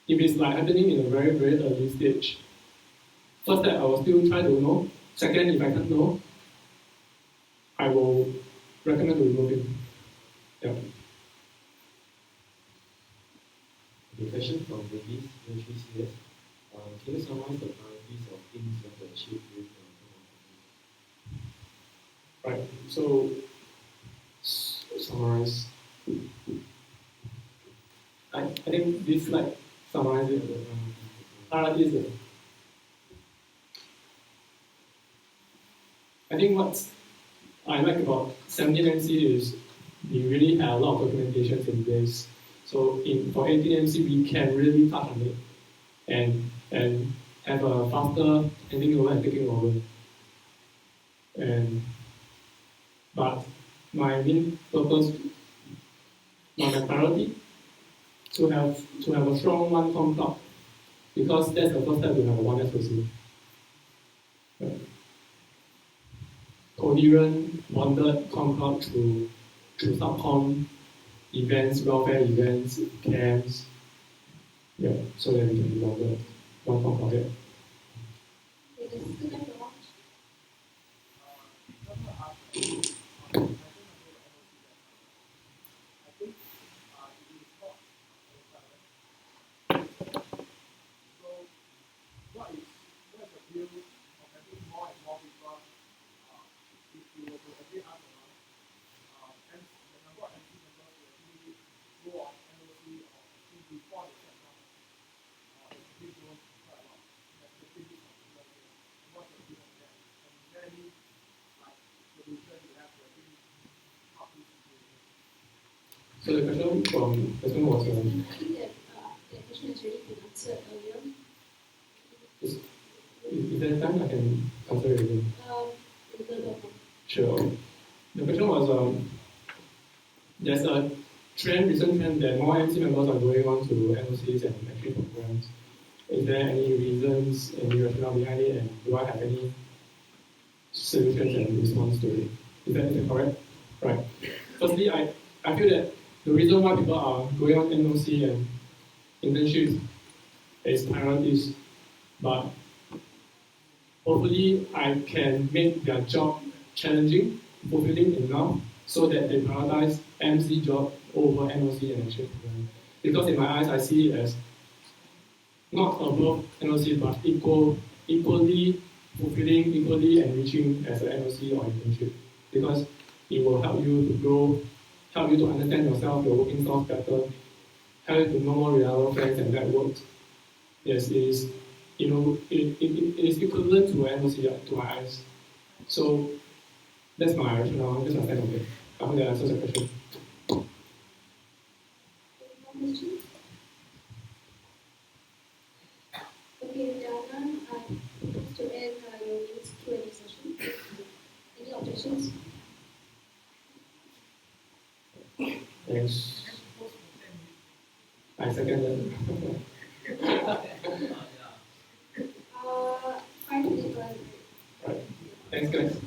if it's like happening in a very, very early stage, first step, I will still try to know. Second, if I can't know, I will recommend to remove him. Yeah. The question from Nominees, AY14. Can you summarize the priorities of things you want to achieve with your Right. So summarize. I think this slide summarizes the priorities. I think what I like about 17MC is we really have a lot of documentations in place. So for 18MC, we can really touch on it and have a faster handing over and taking over. But my main purpose, my priority, to have a strong one com club, because that's the first step to have a one SOC. Coherent, bonded com club through subcom events, welfare events, camps, so that we can be bonded one com club. So the question was. I think that the question has already been answered earlier. If there's time, I can answer it again. Sure. The question was, there's a recent trend that more MC members are going on to NOCs and exchange programs. Is there any reasons, any rationale behind it, and do I have any solutions and response to it? Is that correct? Right. Firstly, I feel that the reason why people are going on NOC and internships is priorities, but hopefully I can make their job challenging, fulfilling enough, so that they prioritize MC job over NOC and exchange program. Because in my eyes, I see it as not above NOC, but equally fulfilling, equally enriching as an NOC or internship. Because it will help you to grow, help you to understand yourself, your working styles better, help you to know more reliable friends and networks. Yes, it is it is equivalent to NOC to my eyes. So that's my rationale, that's my stand on it. I hope that answers the question. Questions? Okay, Dana, I propose to end your news Q&A session. Any objections? Thanks. I second that. 5 minutes. Right. Thanks, guys.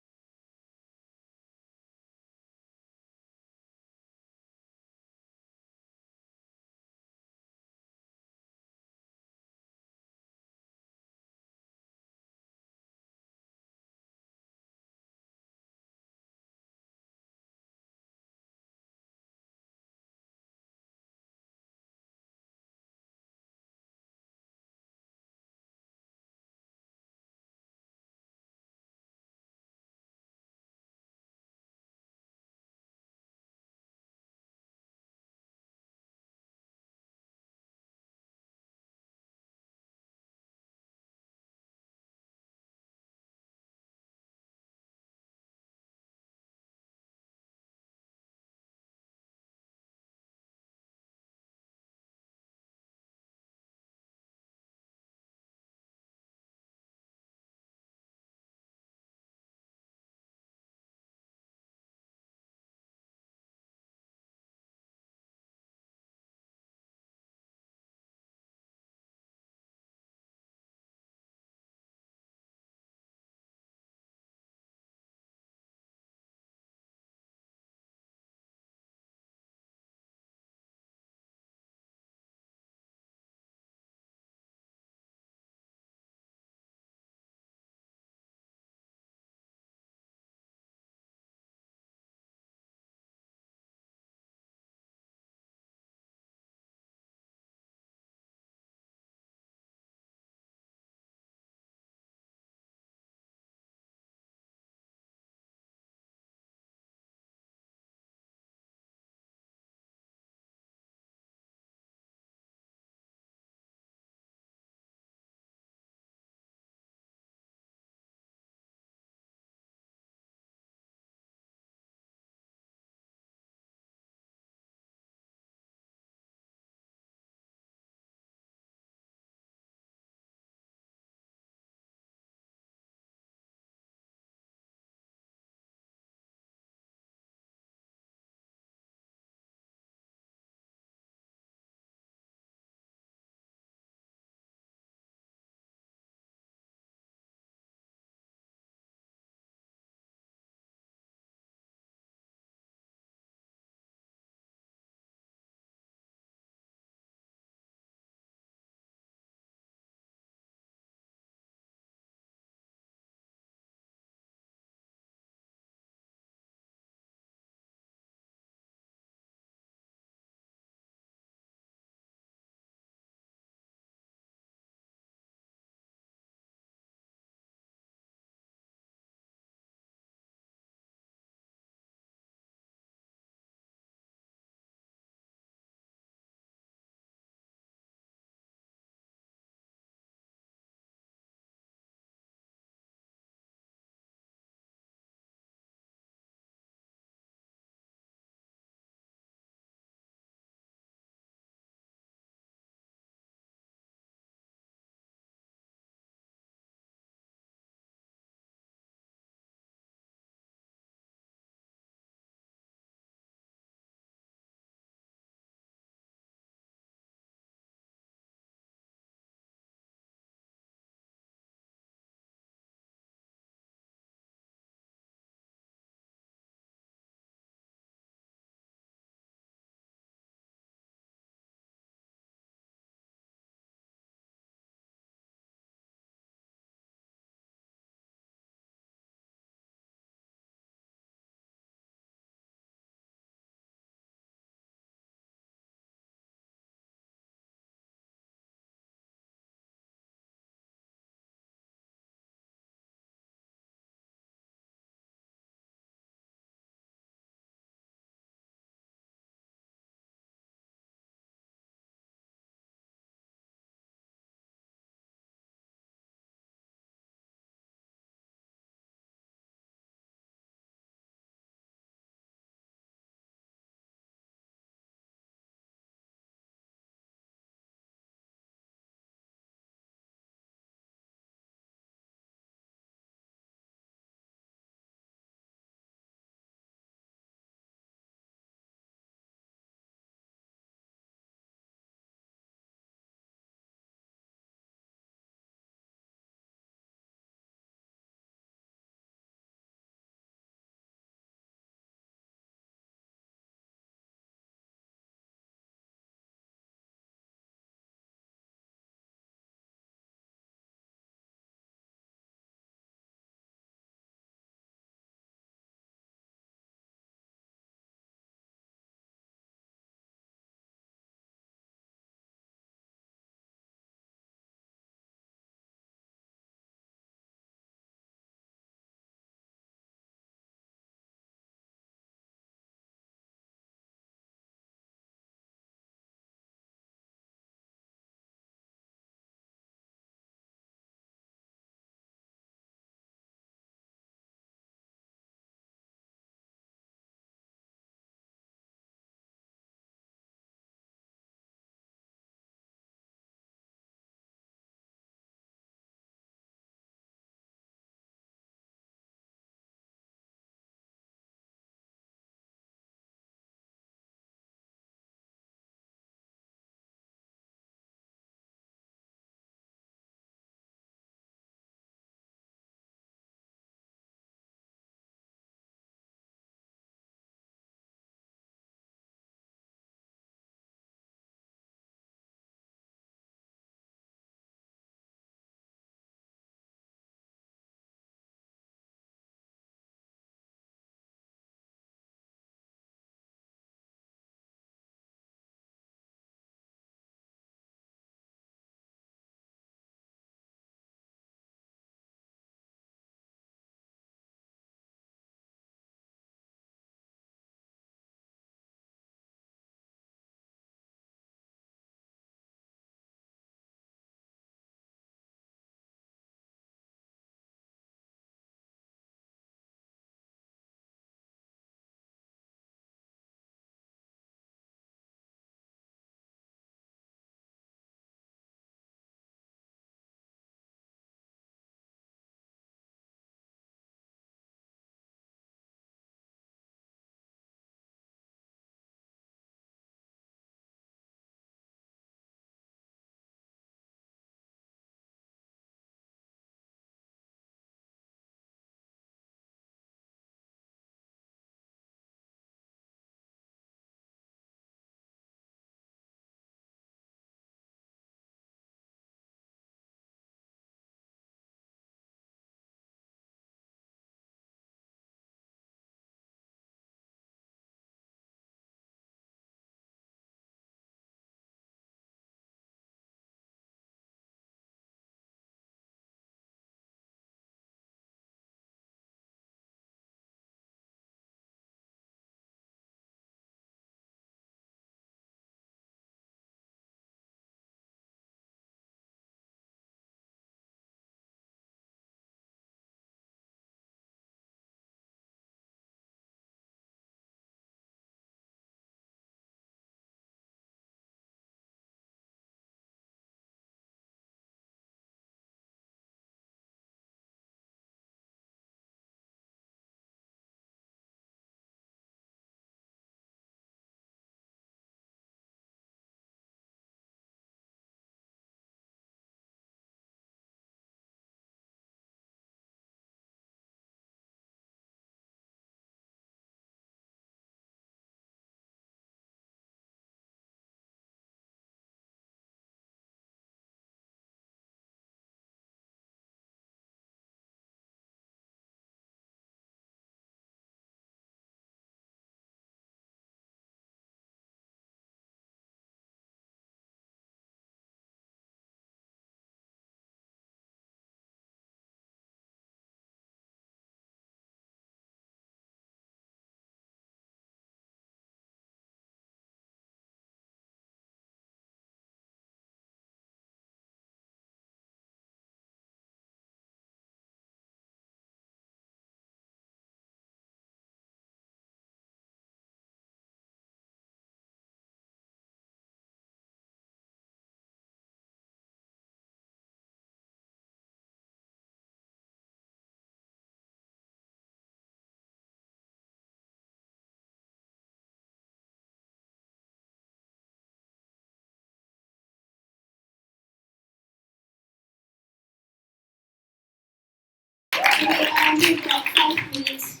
I'll give like 5 minutes.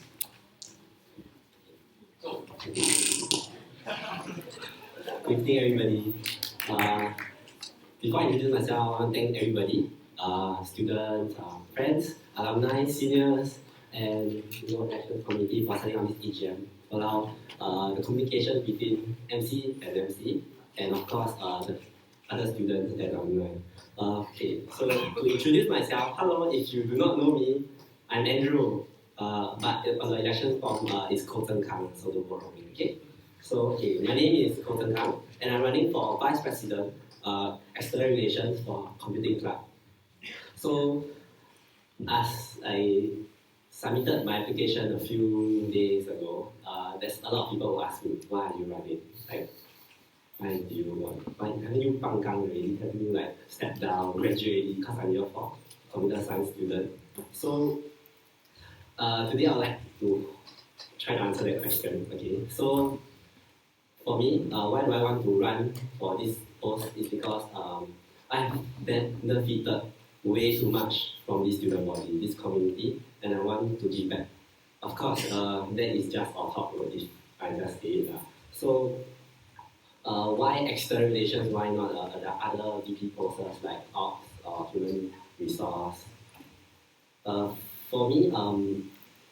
Good evening, everybody. Before I introduce myself, I want to thank everybody, students, friends, alumni, seniors, and national committee for setting up this EGM to allow the communication between MC and MC, and of course the other students and alumni. Okay, so to introduce myself, hello, if you do not know me, I'm Andrew, but on the election form is Koten Kang, so don't worry, okay? So, okay, my name is Koten Kang, and I'm running for Vice President, External Relations for Computing Club. So, as I submitted my application a few days ago, there's a lot of people who ask me, why are you running? Like, why do you want? Why haven't you panggang already? Have you like stepped down, graduated because I'm your computer science student? So, today I'd like to try to answer that question. Okay, so for me, why do I want to run for this post is because I've benefited way too much from this student body, this community, and I want to give back. Of course, that is just on top of it, I just say it. So, why external relations? Why not the other VP posts like ops or human resource? For me,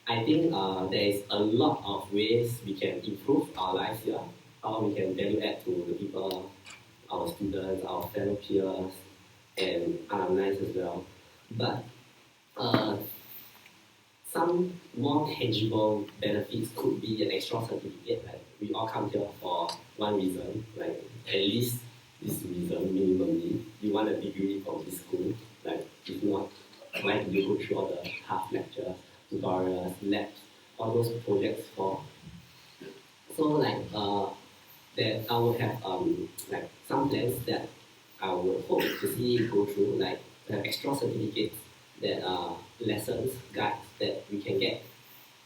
I think there is a lot of ways we can improve our lives here. How we can value add to the people, our students, our fellow peers, and alumni as well. But some more tangible benefits could be an extra certificate. Like we all come here for one reason, like at least this reason minimally. You want a degree from this school. Like if not, why do you go through all the half lectures, tutorials, labs, all those projects for? So like that I will have like some plans that I would hope to see go through, like extra certificates that are lessons, guides that we can get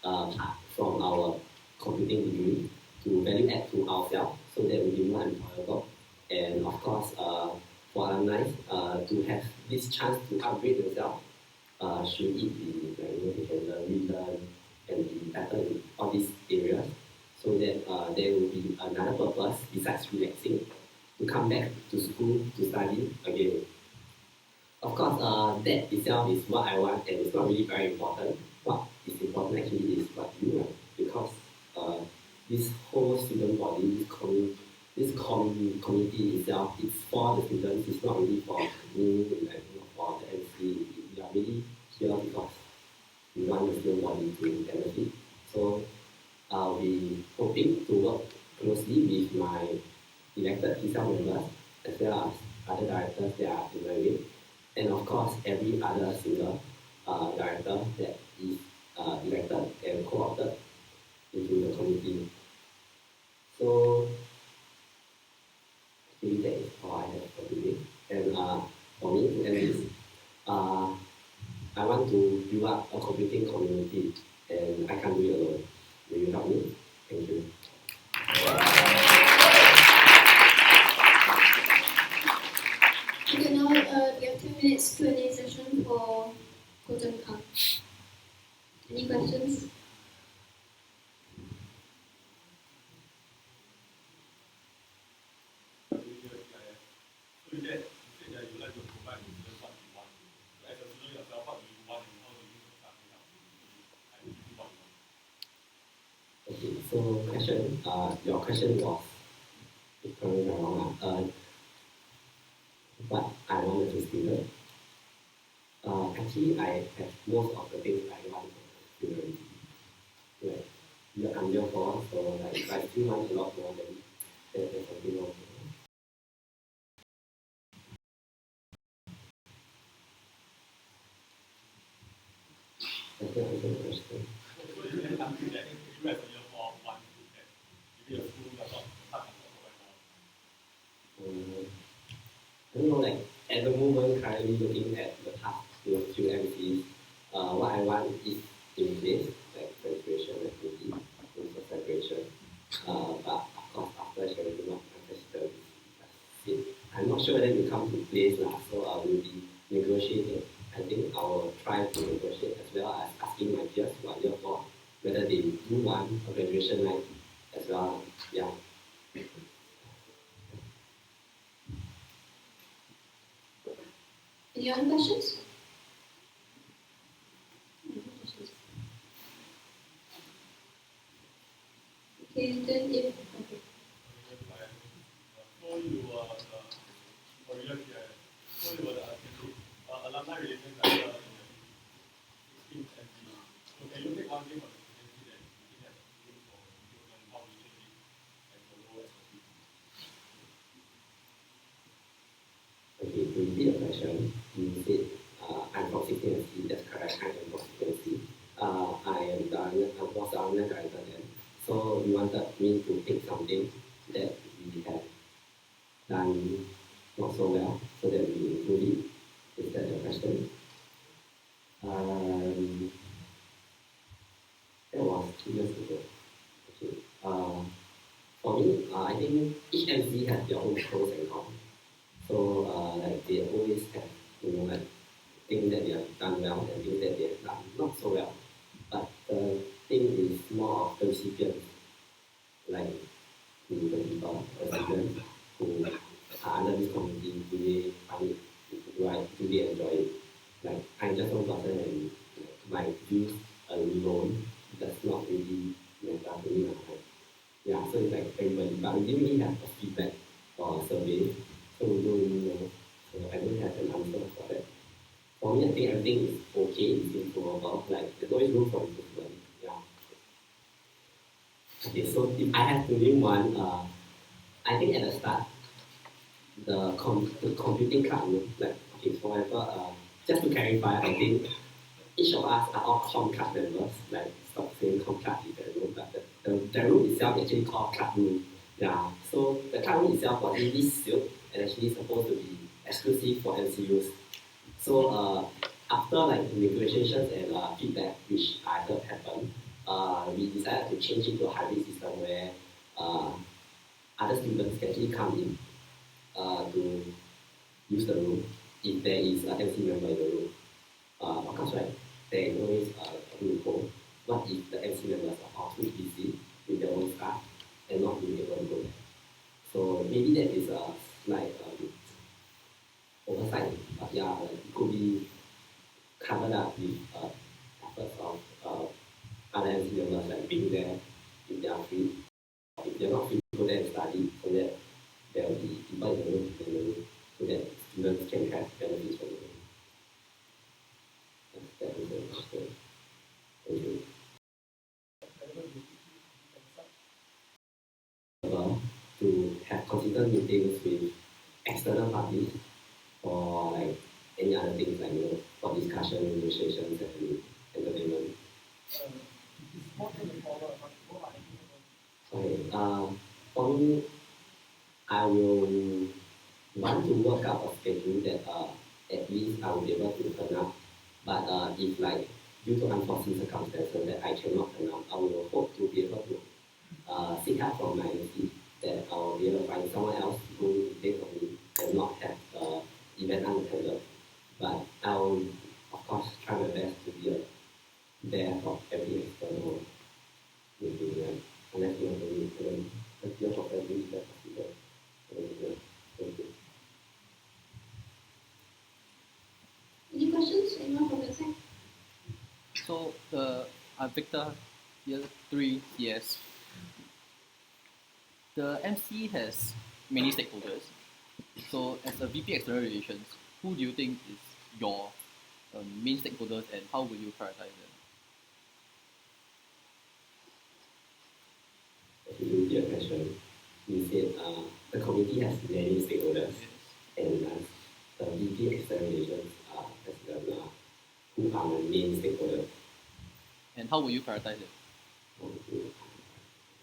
from our computing degree to value add to ourselves so that we be more employable. And of course, for alumni, to have this chance to upgrade themselves, should it be like, they can relearn and be better in all these areas, so that there will be another purpose besides relaxing to come back to school to study again. Of course, that itself is what I want, and it's not really very important. What is important actually is what you want, because this whole student body, this community itself, it's for the students. It's not really for me, like for the MC. We are really here because we want the student body to benefit. So I'll be hoping to work closely with my elected TCL members as well as other directors that are emerging, and of course every other single director that is elected and co-opted into the committee. So I think that is all I have for today. And for me to end this, I want to build up a computing community, and I can't do it alone. Will you help me? Thank you. Okay, now we have 2 minutes Q&A session for Koten Kang. Any questions? Okay, so question, your question was, if I'm not wrong, what I want as a student. Actually, I have most of the things I want as a student. Like, I'm year 4, so like, I still want a lot more than something more. That's the answer to the question. I don't know, like at the moment, currently looking at the past few MCs, what I want is in place, like graduation, like maybe also separation. But of course, after sharing my president, I'm not sure whether it will come to place now, so I will be negotiating. I think I will try to negotiate as well as asking my peers want a graduation night as well. Yeah. Any other questions? Okay, then if okay. So you were the original PIS. So you were the alumni relations director in the 16th MD. So can you take one thing from the agency that you think has room for improvement, how we change it as the role as a people? Okay, to repeat your question, you said I'm from 16th, that's correct, I'm from 16th. I was the alumni director then. So you wanted me to take something that we have done not so well, so that we improve it. Is that the question? That was 2 years ago. Okay. For me, I think each MC has their own pros and cons. So like they always have, like things that they have done well and things that they have done not so well. But the thing is more of the recipients, like the people, the students who are under this community, do they find it right? Do they enjoy it? Like I'm just one person and my views alone does not really matter to me. Like, yeah, so it's like everybody, but we didn't really have a feedback or a survey, so we don't really know. So I don't have an answer for that. For me, I think everything is okay, it's improvable. Like there's always room for improvement. Yeah. Okay, so if I have to name one, I think at the start, the computing club, like okay, for example, just to clarify, I think each of us are all com club members. Like stop saying com club is the room, but the room itself actually called club room. Yeah. So the club room itself was really sealed and actually supposed to be exclusive for MCUs. So after like negotiations and feedback, which I heard happened, we decided to change it to a hybrid system where other students can actually come in to use the room if there is an MC member in the room. Of course, right, there is always a loophole. What if the MC members are all too busy with their own stuff and not being able to go there? So maybe that is a slight oversight, but yeah, it could be covered up with efforts of other MC members like being there if they are free. If they're not free, go there and study so that there will be people in the room so that students can have benefits from the room. That is the question. Thank you. To have consistent meetings with external parties for like any other things like for discussion, negotiations, and entertainment. Okay. For me, I will want to work out a schedule that at least I will be able to turn up. But if like due to unforeseen circumstances that I cannot turn up, I will hope to be able to seek help from my MC that I will be able to find someone else who take on me and not have the event unattended. But I will of course try my best to be there for every external meeting, unless you want to meet them, but you have every that possible. Thank you. Any questions? Anyone from the side? So I'm Victor, year 3 CS. The MC has many stakeholders. So as a VP External Relations, who do you think is your main stakeholders and how will you prioritize them? To repeat your question, you said the committee has many stakeholders, and the VP External Relations as the who are the main stakeholders. And how will you prioritize it?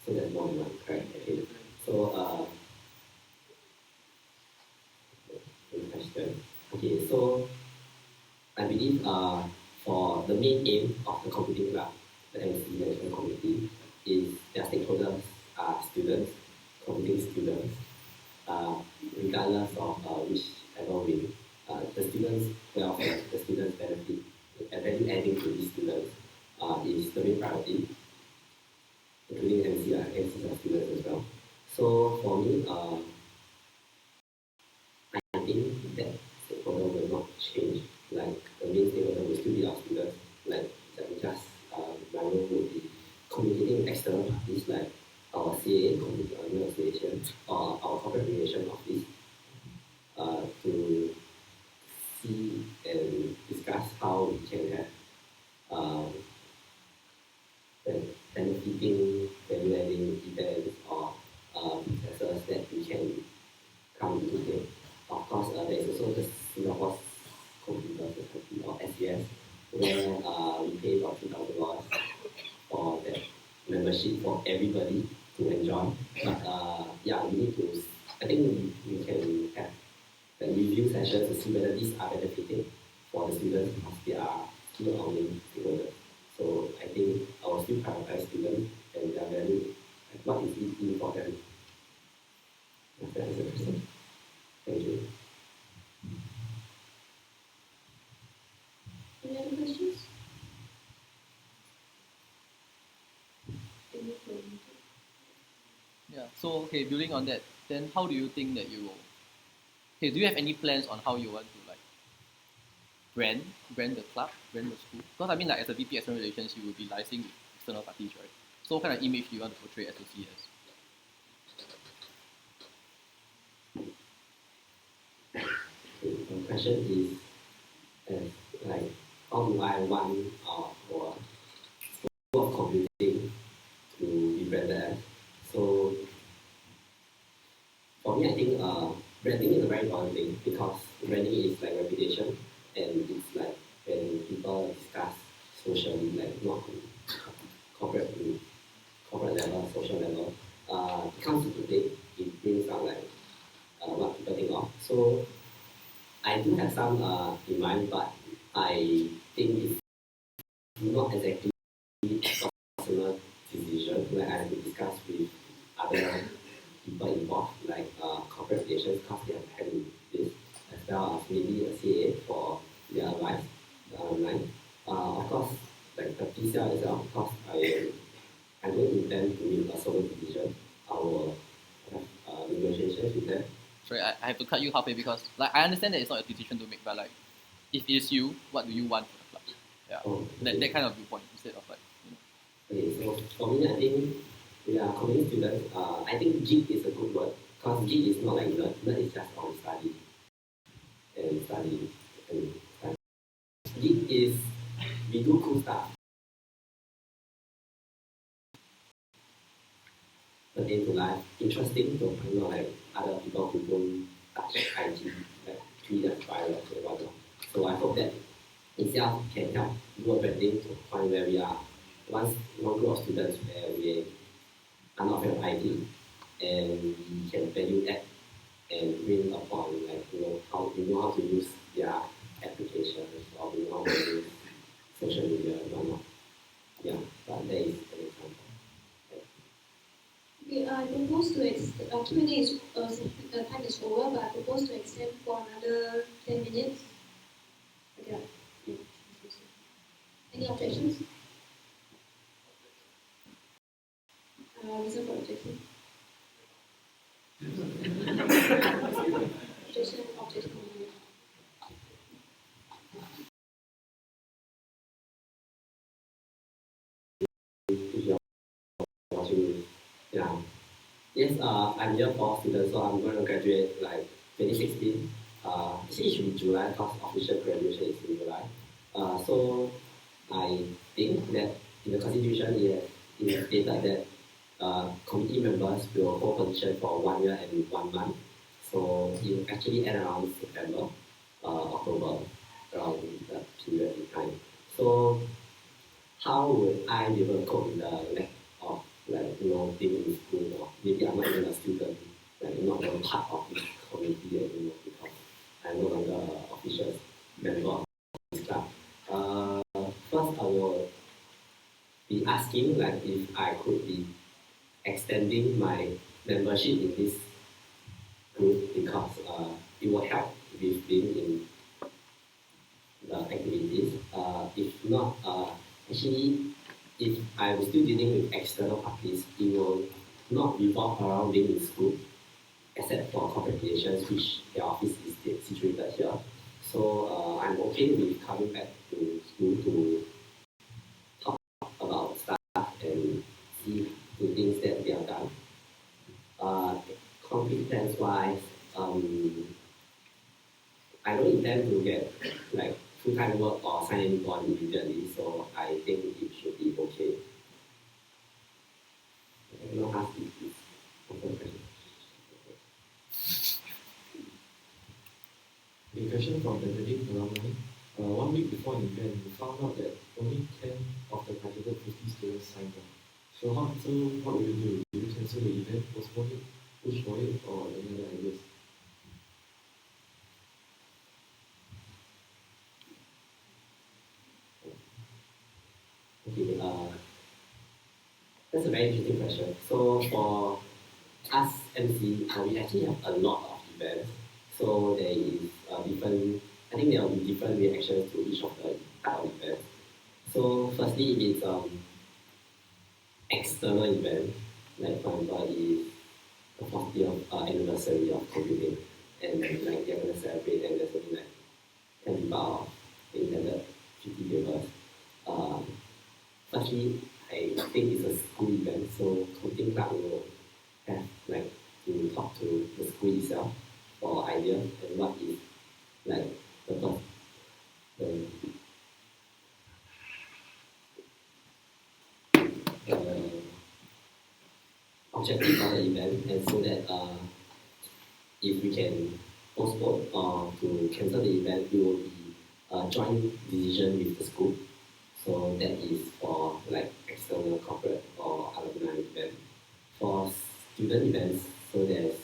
So that's more than one, correct? Okay. So good question. Okay, so I believe for the main aim of the computing club, the MC management committee, is their stakeholders are students, computing students, regardless of whichever wing. The students' welfare, the students' benefit, and value adding to these students is the main priority. including MCs are students as well. So for me, I think that stakeholder will not change. Like the main stakeholder will still be our students. Like just my role will be communicating external parties like our CAA, Community Alumni Association, or our corporate relation office to see and discuss how we can have benefiting, value-adding events or processes that we can come into play. Of course, there is also the Singapore Computer Society or SES, where we pay about $2,000 for that membership for everybody to enjoy. But yeah, we need to. I think we can have a review session to see whether these are benefiting for the students because they are still our main stakeholders. So I think I will still prioritize students and their value and what is in for them. That is the question. Thank you. Any other questions? Yeah. So okay, building on that, then how do you think that you will? Okay, do you have any plans on how you want to like brand the club, brand the school? Because I mean, like as a VP external relations, you will be liaising with external parties, right? So what kind of image do you want to portray SOC as? The question is like how do I want our school of computing to be branded as? So for me, I think branding is a very important thing because branding is like reputation and it's like when people discuss socially, like not corporate level, social level, it comes into play. It brings out like what people think of. So I do have some in mind, but I think it's not exactly a personal decision where I have to discuss with other people involved, like corporate relations, because they have handled this, as well as maybe a CA for their life, line. Of course, like the PCL as well, because I don't intend to make a solo decision. I will have negotiations with them. Sorry, I have to cut you halfway because like I understand that it's not a decision to make, but like if it's you, what do you want for the club? Yeah, that kind of viewpoint instead of like. Okay, so for me, I think we are community students. I think geek is a good word because geek is not like nerd. Nerd is just on study and study and study. Geek is we do cool stuff. Pertain to life, interesting to like other people who don't touch IT, like tweet and virus and whatnot. So I hope that itself can help do a branding to find where we are. Once one group of students where we are not aware of IT and we can value add and bring upon like how we know how to use their applications or we know how to use social media and whatnot. Yeah, but that is an example. Okay, I propose to Q&A is time is over, but I propose to extend for another 10 minutes. Okay. Any objections? Reason for objection. Objection. Yeah. Yes, I'm year 4 student, so I'm going to graduate like 2016. Actually, it should be July because official graduation is in July. So I think that in the constitution, it is stated that committee members will hold position for 1 year and 1 month. So it will actually end around September, October, around that period in time. So how would I be able to cope with the lack of being in school or maybe I'm not even a student, like not even part of this community anymore because I'm no longer an official member of this club. First I will be asking like if I could be extending my membership in this group because it will help with being in the activities. If not, actually if I was still dealing with external parties, it will not revolve around being in school, except for corporate relations, which their office is situated here. So I'm okay with coming back to school to talk about stuff and see the things that they have done. Concrete plans wise, I don't intend to get like full-time work or sign any bond immediately, so I think it should be okay. I cannot ask if it's okay. A question from Benedict alumni. 1 week before the event, we found out that only 10 of the targeted 50 students signed up. So what will you do? Will you cancel the event, postpone it, push for it, or any other ideas? Okay, that's a very interesting question. So for us MC, we actually have a lot of events. So there is different, I think there will be different reactions to each of the type of events. So firstly, if it's external event, like for example, is the 40th anniversary of computing, and like they're gonna celebrate, and there's only like 10 people intended 50 viewers. Firstly, I think it's a school event, so computing club will have like to talk to the school itself for ideas and what is like the objective of the event, and so that if we can postpone or to cancel the event, it will be a joint decision with the school. So that is for like external corporate or alumni event. For student events, so there's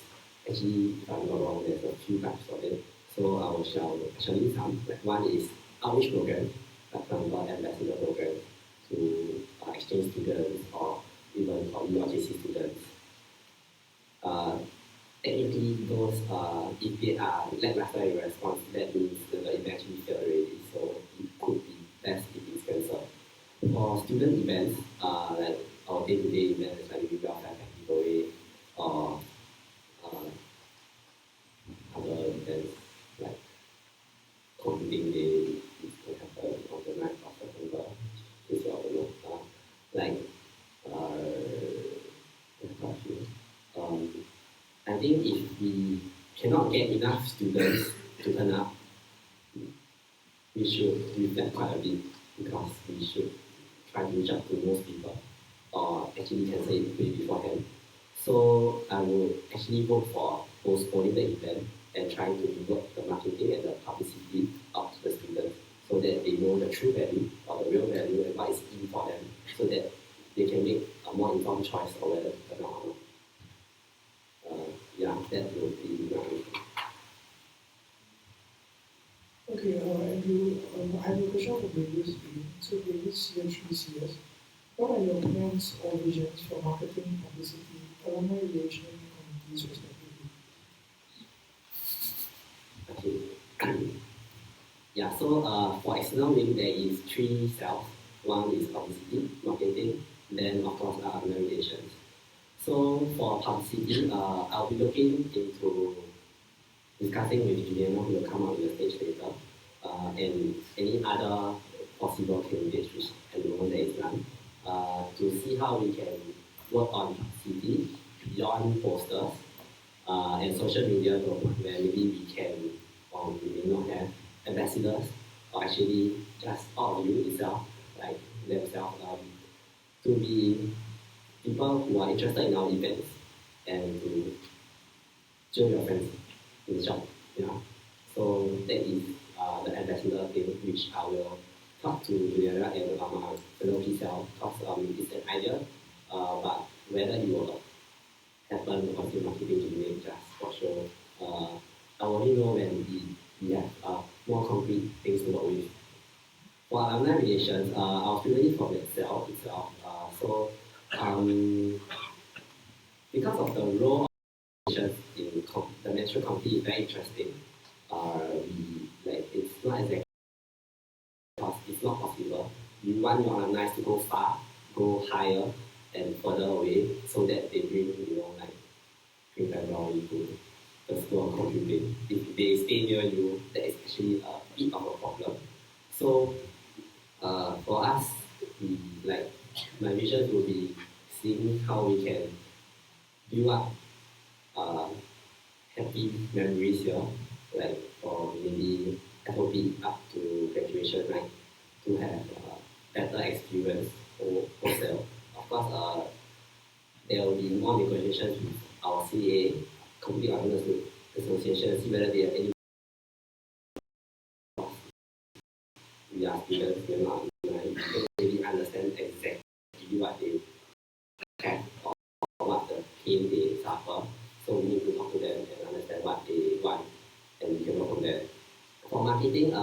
actually, if I'm not wrong, there's a few types of it. So I will shall list some. Like one is outreach program, like for example, ambassador program to exchange students or even for URJC students. Technically, those if they are lackluster in response, that means the event actually failed already. So it could be best if it's cancelled. For student events, like our day-to-day events, like maybe welfare giveaway or other events like computing day, which will happen on the 9th of September, this you all know. Like, I think if we cannot get enough students to turn up, we should reflect quite a bit because we should try to reach out to most people or actually cancel it way beforehand. So I would actually vote for postponing the event and trying to revert the marketing and the publicity out to the students so that they know the true value or the real value and what is in for them so that they can make a more informed choice of whether to turn out or not. Yeah, that would be my answer. Okay, Andrew, I have a question for previous year. So previous year, 3 years, what are your plans or visions for marketing, publicity, alumni relation, communities, respectively? Okay. Yeah, so for external link, there is 3 cells. One is publicity, marketing, then of course alumni relations. So for publicity, I'll be looking into discussing with Juliana, who will come out on the stage later, and any other possible candidates, which at the moment there is none, to see how we can work on publicity beyond posters and social media, where maybe we can, or we may not have ambassadors, or actually just all of you itself, like themselves, to be people who are interested in our events and to join your friends in the shop. Yeah. So that is the ambassador thing, which I will talk to Juliana and my fellow PCL because it's an idea, but whether it will happen or still marketing engineering just for sure, I only know when we have more concrete things to work with. For alumni relations, our student is from itself. So because of the role of relations in the national committee is very interesting. It's not exactly because it's not possible. You want your alumni to go far, go higher and further away so that they bring, bring background into the school of computing. If they stay near you, that is actually a bit of a problem. So for us, my vision will be seeing how we can build up happy memories here, like for maybe FOP up to graduation, right? To have better experience wholesale. Of course, there will be more negotiations with our CA, Computing Owners Association, see whether they have any. We are students, we don't really understand exactly what they have or what the pain they suffer. So we need to talk to them and understand what they want, and we can work on that. For marketing,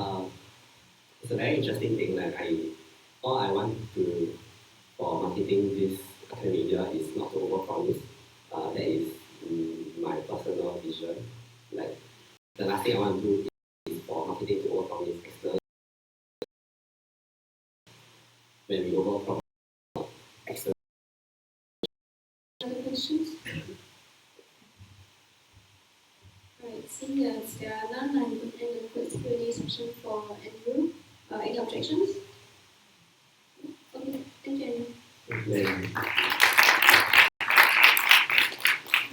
it's a very interesting thing. All I want to for marketing this academic year is not to overpromise. That is my personal vision. Like the last thing I want to do is for marketing to overpromise external. When we overpromise external. Other questions? Right, seeing as there are none, I will end the quick Q&A session for Andrew. Any objections? Okay, thank you, Andrew.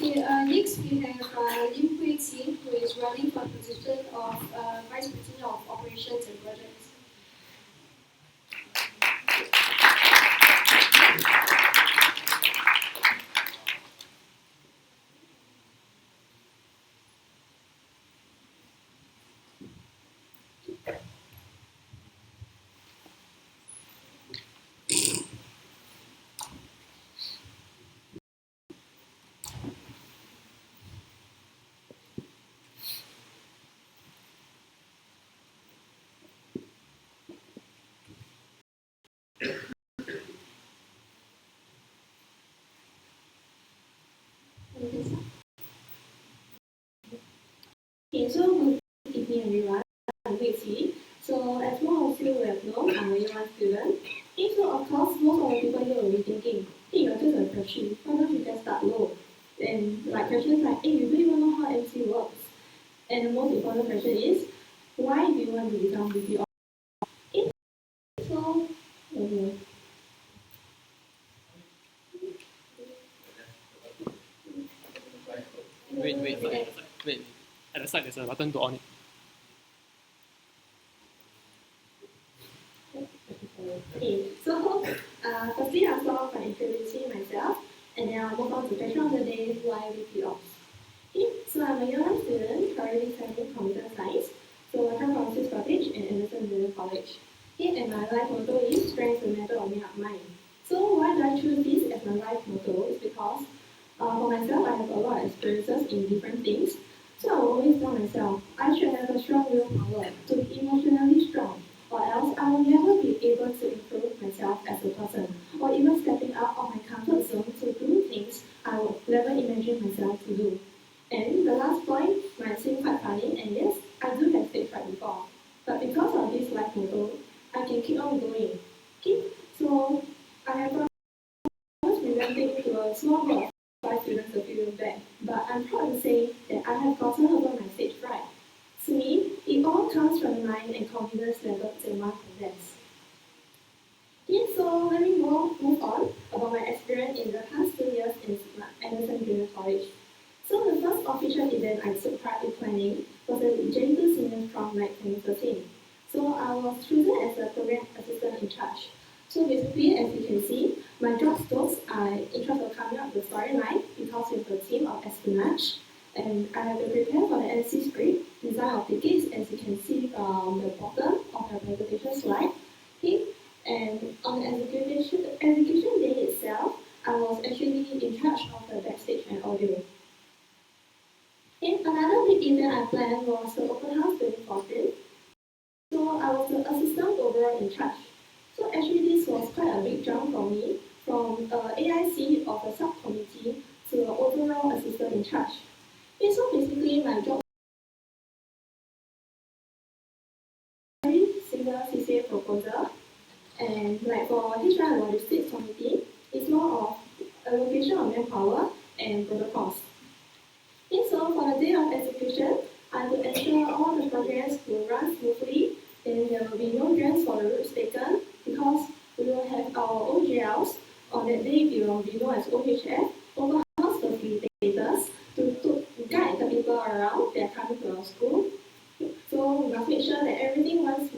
Okay, next we have Lim Hui Qin, who is running for the position of Vice President of Operations and Projects. Okay, so good evening everyone. I'm Hui Qi. So as most of you will know, I'm a year one student. Okay, so of course most of the people here will be thinking, hey, you're just a freshie, why don't you just start low? And like questions like, hey, you don't even know how MC works. And the most important question is, why do you want to become VP of? Okay, so Wait. At the side, there's a button to on it. Okay, so firstly I'll start off by introducing myself, and then I'll move on to question of the day, why VP Ops. Okay, so I'm a year one student currently studying computer science. So I come from Swiss Cottage and Anderson Junior College. Okay, and my life motto is strength is a matter of made-up mind. So why do I choose this as my life motto? Is because for myself I have a lot of experiences in different things. So I will always tell myself I should have a strong willpower to be emotionally strong, or else I will never be able to improve myself as a person, or even stepping out of my comfort zone to do things I would never imagine myself to do. And the last point might seem quite funny, and yes, I do have stage fright before. But because of this life motto, I can keep on going. Okay, so I have promised presenting to a small group of 5 students a few years back, but I'm proud to say that I have gotten over my stage fright. To me, it all comes from the mind and confidence levels in one possess. Okay, so let me move on about my experience in the past 2 years in Anderson Junior College. So the first official event I took part in planning was the J2 Seniors Prom Night 2013. So I was chosen as the program assistant in charge. So basically, as you can see, my job scopes are in charge of coming up with the storyline because we have a team of espionage, and I have to prepare for the MC script, design of tickets, as you can see from the bottom of the presentation slide. Okay, and on the execution day itself, I was actually in charge of the backstage and audio. And another big event I planned was the open house 2014. So I was the assistant overall in charge. So actually this was quite a big jump for me from AIC of a subcommittee to an overall assistant in charge. Okay, so basically my job was very similar CCA proposal. And like for HR and logistics committee, it's more of allocation of manpower and protocols. Okay, so for the day of execution, to ensure all the programs will run smoothly, then there will be no grants for the routes taken because we will have our OGLs. On that day, we will be known as OHF, overhouse facilitators, to guide the people around that are coming to our school. So we must make sure that everything runs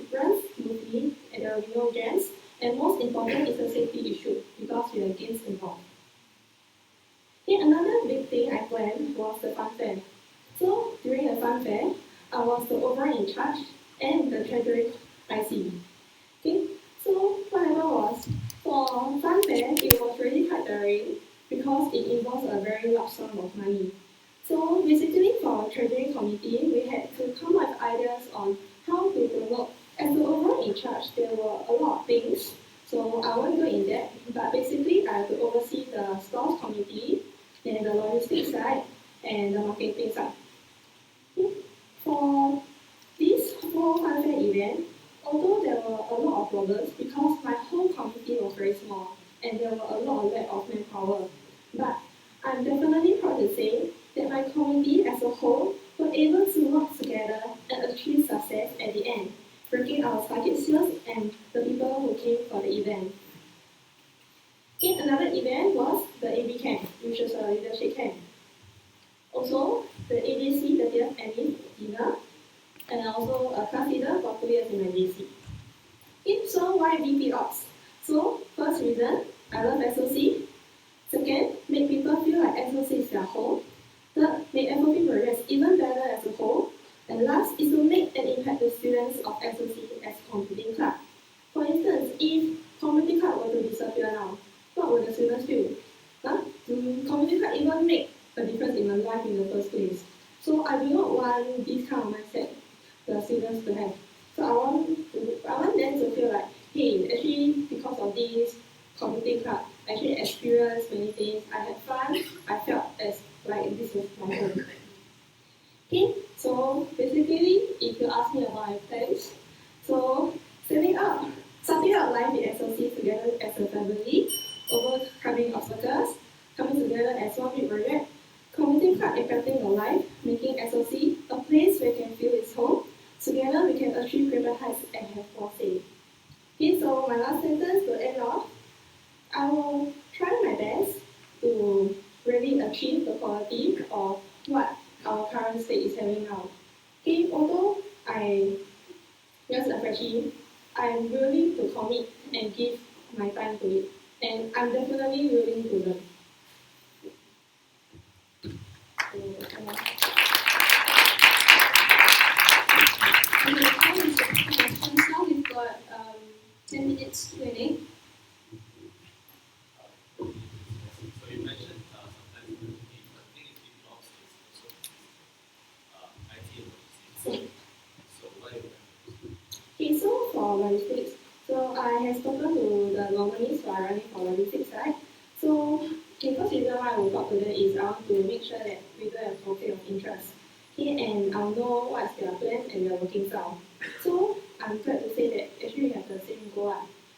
smoothly and there will be no jams. And most important is the safety issue because we are games involved. Okay, another big thing I planned was the fun fair. So during the fun fair, I was the overall in charge and the treasury IC. Okay, so what happened was for fun fair, it was really quite tiring because it involves a very large sum of money. So basically for our treasury committee, we had to come up with ideas on how to promote. As the overall in charge, there were a lot of things. So I won't go in depth, but basically I have to oversee the stores committee, then the logistics side, and the marketing side. For this whole fun fair event, although there were a lot of problems because my whole committee was very small and there were a lot of lack of manpower, but I'm definitely proud to say that my committee as a whole were able to work together and achieve success at the end, breaking our target sales and the people who came for the event. Okay, another event was the AB camp, which was a leadership camp. Also, the ADC 30th annual dinner, and also a class leader for 2 years in my JC. Okay, so why VP Ops? So, first reason, I love SOC. Second, make people feel like SOC is their home. Third, make FOP progress even better as a whole. And last is to make and impact the students of SOC as competing club. For instance, if community club were to disappear now, what would the students feel? Huh? Do community club even make a difference in their life in the first place? So I do not want this kind of mindset the students to have. So I want them to feel like, hey, actually because of this community club, I actually experienced many things. I had fun. I felt as like this was my home. Okay, so basically, if you ask me about my plans, so starting out life in SOC together as a family, overcoming obstacles, coming together as one big project, community club impacting your life, making SOC a place where you can feel its home. Together, we can achieve greater heights and have more say. Okay, so my last sentence to end off, I will try my best to really achieve the quality of what our current state is having now. Okay, although I just a freshie, I'm willing to commit and give my time to it. And I'm definitely willing to learn. Now we've got 10 minutes Q&A. So you mentioned sometimes the thing is big jobs is also IT and logistics. So what are you Okay, so for logistics, so I have spoken to the nominees who are running for logistics side. So the first reason why I will talk to them is I want to make sure that we do have conflict of interest. Okay, and I'll know what's their plans and their working style. So I'm glad to say that actually we have the same goal.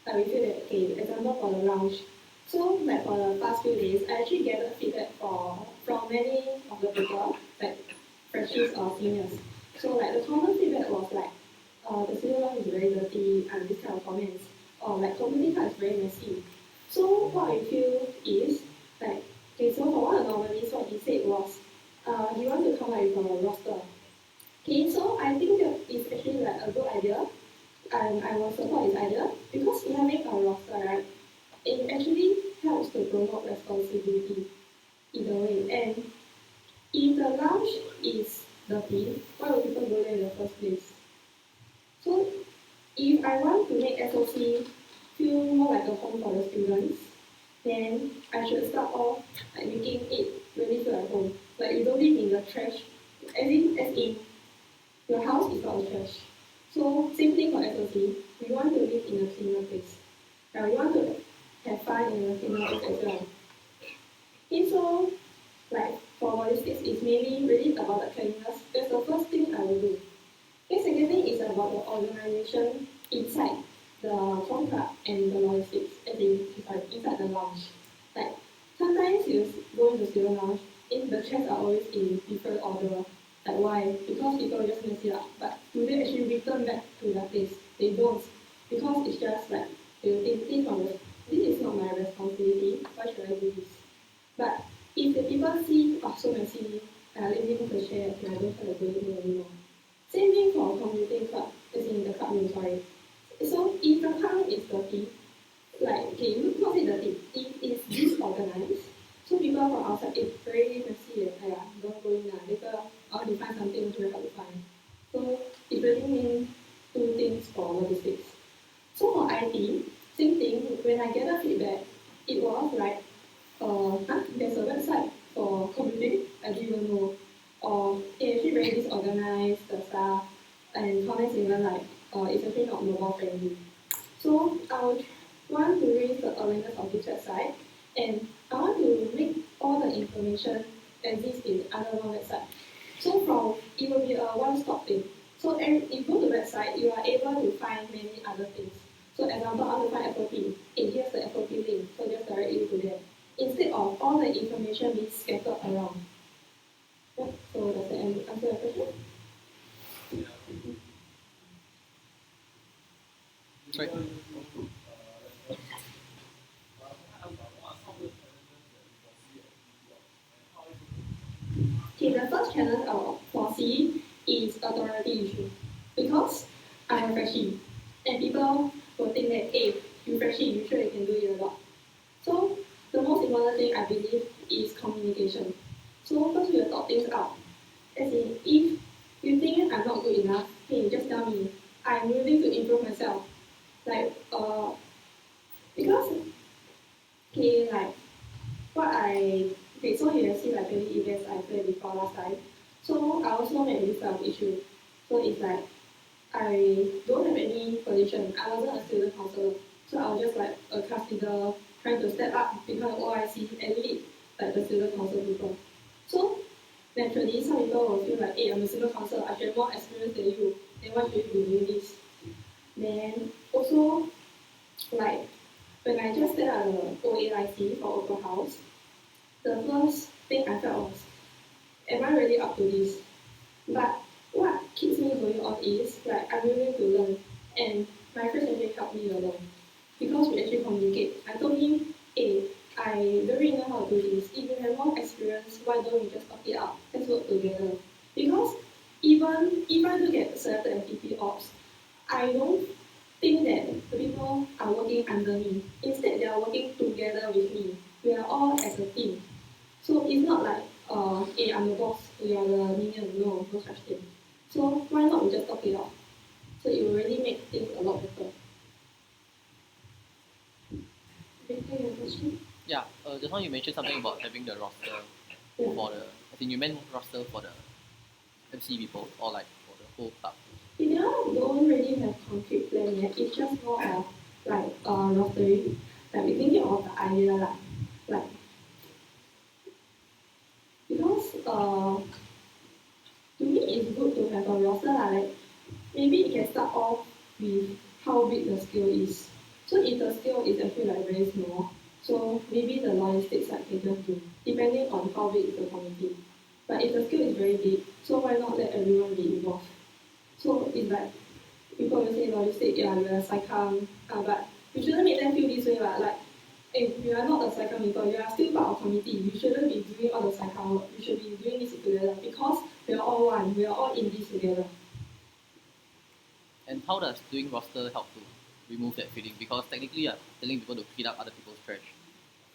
Like we feel that, okay, example for the lounge. So like for the past few days, I actually gathered feedback from many of the people, like freshies or seniors. So like the common feedback was like, the civil law is very dirty and this kind of comments, or like community card is very messy. So what I feel is like, okay, so for one of the nominees, what he said was, he wanted to come up with a roster. Okay, so I think that is actually like a good idea, and I will support his idea because having a roster, right, it actually helps to promote responsibility either way. And if the lounge is dirty, why would people go there in the first place? So if I want to make SOC feel more like a home for the students, then I should start off like making it really feel like home. Like you don't live in the trash, as in your house is not a trash. So same thing for SOC. We want to live in a cleaner place. We want to have fun in a cleaner place as well. Okay, so like for logistics, it's mainly really about the cleanliness. That's the first thing I will do. Okay, second thing is about the organization inside. the phone club and the logistics, inside the lounge. Like sometimes you go into student lounge, the chairs are always in different order. Like why? Because people just mess it up. But do they actually return back to their place? They don't. Because it's just like they think from this is not my responsibility. Why should I do this? But if the people see, oh, so messy, let me move the chair, okay, I don't feel like doing it anymore. Same thing for commuting club, as in the club room, sorry. So if the club room is dirty, like, okay, not say dirty, it is disorganized. So people from outside, it's very messy, don't go in, later I'll find something which very hard to find. So it really means two things for logistics. So for IT, same thing, when I get a feedback, it was like, there's a website for commuting, I didn't even know. Or it's actually very disorganized, the stuff, and comments even like, it's actually not mobile friendly. So I would want to raise the awareness of this website, and I want to make all the information exist in under one website. So it will be a one-stop thing. So if you go to the website, you are able to find many other things. So example, I want to find FOP. Here's the FOP link, so just direct you to there. Instead of all the information being scattered around. Yep. So does that answer your question? Right. Okay, the first challenge I will foresee is authority issue. Because I'm a freshie, and people will think that, hey, you freshie, you sure you can do it a lot. So the most important thing I believe is communication. So first we will talk things out. As in, if you think I'm not good enough, hey, just tell me. I'm willing to improve myself. Like, because, okay, like, so you have seen like many events I played before last time. So I also had this kind of issue. So it's like, I don't have any position. I wasn't a student counselor. So I was just like a class leader trying to step up, become an OIC and lead like the student council people. So naturally, some people will feel like, hey, I'm a student counselor, I should have more experience than you. Then why should you be doing this? Then also, like, when I just set up the OAIC for open house, the first thing I felt was, am I really up to this? But what keeps me going on is, like, I'm willing to learn. And my friends actually helped me along. Because we actually communicate. I told him, hey, I don't really know how to do this. If you have more experience, why don't we just talk it out? Let's work together. Because even if I do get selected as PP Ops, I don't think that the people are working under me. Instead, they are working together with me. We are all as a team. So it's not like, hey, I'm the boss, you are the minion. No such thing. So why not we just talk it out? So it will really make things a lot better. Yeah, just now you mentioned something about having the roster for the, I think you meant roster for the MC people or like for the whole club? We don't really have concrete plan yet. It's just more of like rostering. Like we thinking of the idea like because to me it's good to have a roster like maybe it can start off with how big the scale is. So if the scale is actually like very small, so maybe the logistics side can just do, depending on how big is the committee. But if the scale is very big, so why not let everyone be involved? So it's like people will say logistics, yeah, you're a psychom, but you shouldn't make them feel this way, like if you are not the psychom people, you are still part of committee. You shouldn't be doing all the psychom work. You should be doing this together because we are all one. We are all in this together. And how does doing roster help to remove that feeling? Because technically you're telling people to clean up other people's trash,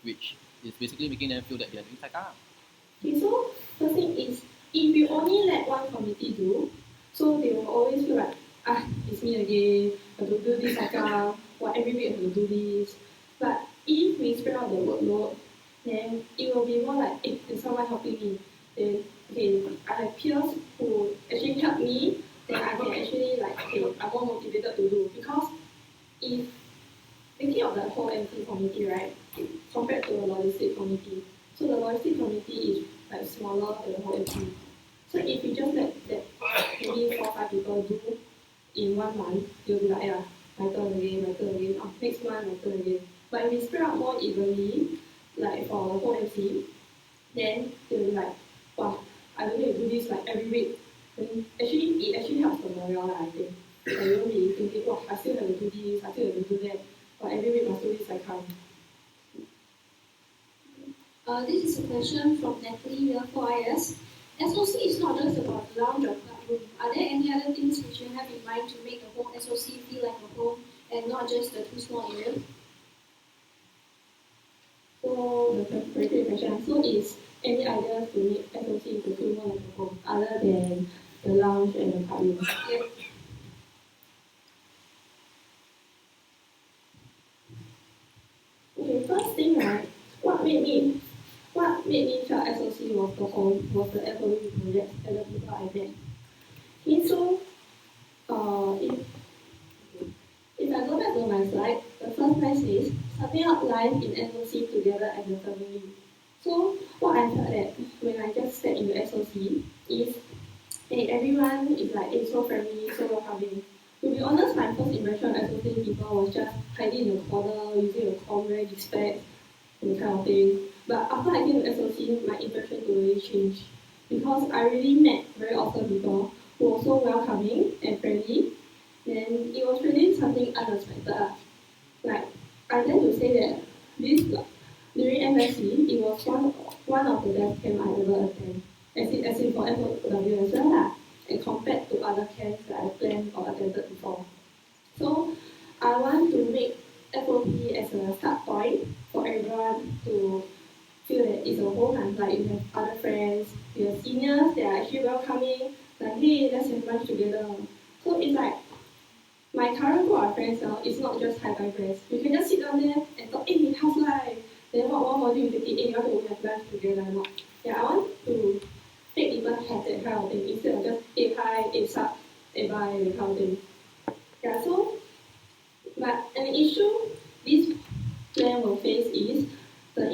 which is basically making them feel that they're doing psychom. Okay, so the thing is, if you only let one committee do, so they will always feel like, it's me again, I have to do this psychom, or every week I have to do this. But if we spread out the workload, then it will be more like, hey, there's someone helping me. Then, okay, I have peers who actually help me, then I can actually like, okay, I'm more motivated to do. Because if thinking of the whole MC committee, right, compared to a logistic committee, so the logistic committee is like smaller than the whole MC. So if you just let that maybe 4 or 5 people do in 1 month, you'll be like, yeah, my turn again, next month, my turn again. But if we spread out more evenly, like for the whole MC, then they'll be like, wow, I don't need to do this like every week. Then it actually helps the morale, I think. I won't be thinking, wow, I still have to do this, I still have to do that. But every week must do this, I can't. This is a question from Natalie. We have 4 years. SOC is not just about lounge or club room. Are there any other things which you have in mind to make the whole SOC feel like a home and not just the 2 small areas? So the very good question. So is any ideas to make SOC into feel more like a home other than the lounge and the club room? Yeah. Okay, first thing, right, what made me feel SOC was the home, was the FOE project and the people I met. Okay, so if I go back to my slide, the first line says starting out life in SOC together as a family. So what I felt that when I just stepped into SOC is hey, everyone is like so friendly, so welcoming. To be honest, my first impression of SOC people was just hiding in the corner, using a com very respect, that kind of thing. But after I came to SOC, my impression totally changed. Because I really met very awesome people who were so welcoming and friendly. Then it was really something unexpected. Like, I dare to say that during MSC, it was one of the best camp I ever attended. As in for FOW as well, and compared to other camps that I planned or attended before. So I want to make FOP as a start point for everyone to feel that it's a home and like you have other friends, you have seniors that are actually welcoming, like hey, let's have lunch together. So it's like my current group of friends now is not just high five friends. We can just sit down there and talk, hey, how's life? Then what more do you take it? Hey, you want to have lunch together or not? Yeah, I want to make people have that kind of thing instead of just hey hi, hey sup, hey bye, that kind of thing. Yeah, so but an issue this plan will face is the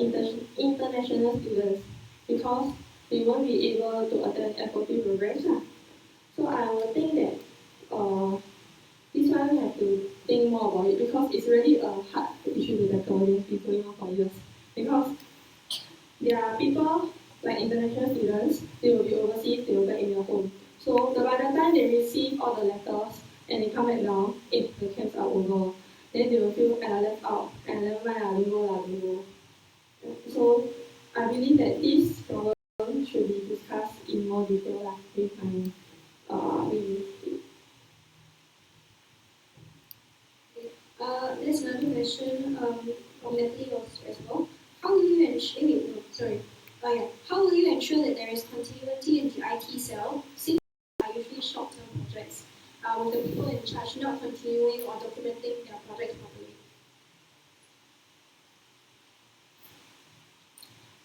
international students because they won't be able to attend FOP programs. So I will think that this one have to think more about it because it's really a hard issue to tackle. It's been going on for years. Because there are people like international students, they will be overseas, they will be in their home. So by the time they receive all the letters and they come back down, if the camps are over, then they will feel left out and never mind, don't go. So I believe that this problem should be discussed in more detail with my There's another question from Natalie as well. How will you ensure? How will you ensure that there is continuity in the IT cell since are usually short-term projects, with the people in charge not continuing or documenting their projects properly?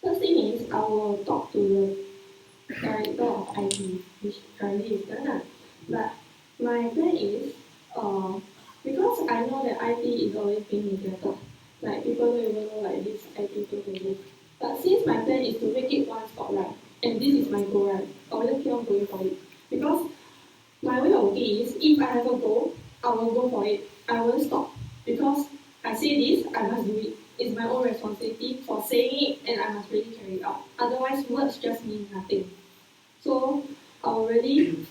First thing is I will talk to the director of IT, which currently is done. But my plan is because I know that IT is always being neglected. Like people don't even know like this IT thing exist. But since my plan is to make it one spotlight, and this is my goal, right? I will just keep on going for it. Because my way of working is if I have a goal, I will go for it. I won't stop. Because I say this, I must do it. It's my own responsibility for saying it and I must really carry it out. Otherwise words just mean nothing. So I will really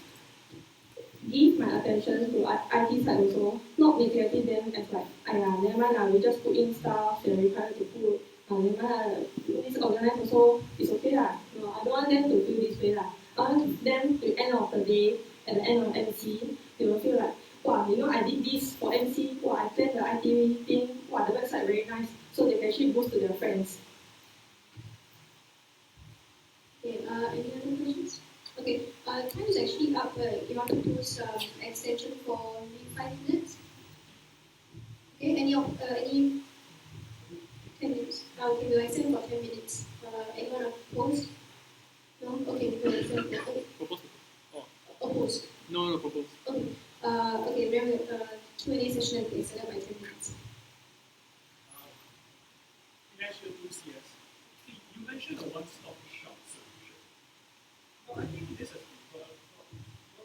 give my attention to IT side also, not neglecting them as like, never mind we just put in stuff they're required to put, never mind this organize also, it's okay No, I don't want them to feel this way I want them to end of the day, at the end of MC, they will feel like, wow, I did this for MC, wow, I planned the IT thing, wow, the website very nice, so they can actually boost to their friends. Okay, any other questions? Okay, time is actually up. You want to post extension for maybe 5 minutes? Okay, any 10 minutes? Okay, we'll extend for 10 minutes. Anyone oppose? No? Okay, we'll extend for Propose. Oppose? No, propose. Okay. Okay, we have a Q&A session and extended by 10 minutes. Financial 2CS. You mentioned a one-stop shop solution. Well, I think this has been brought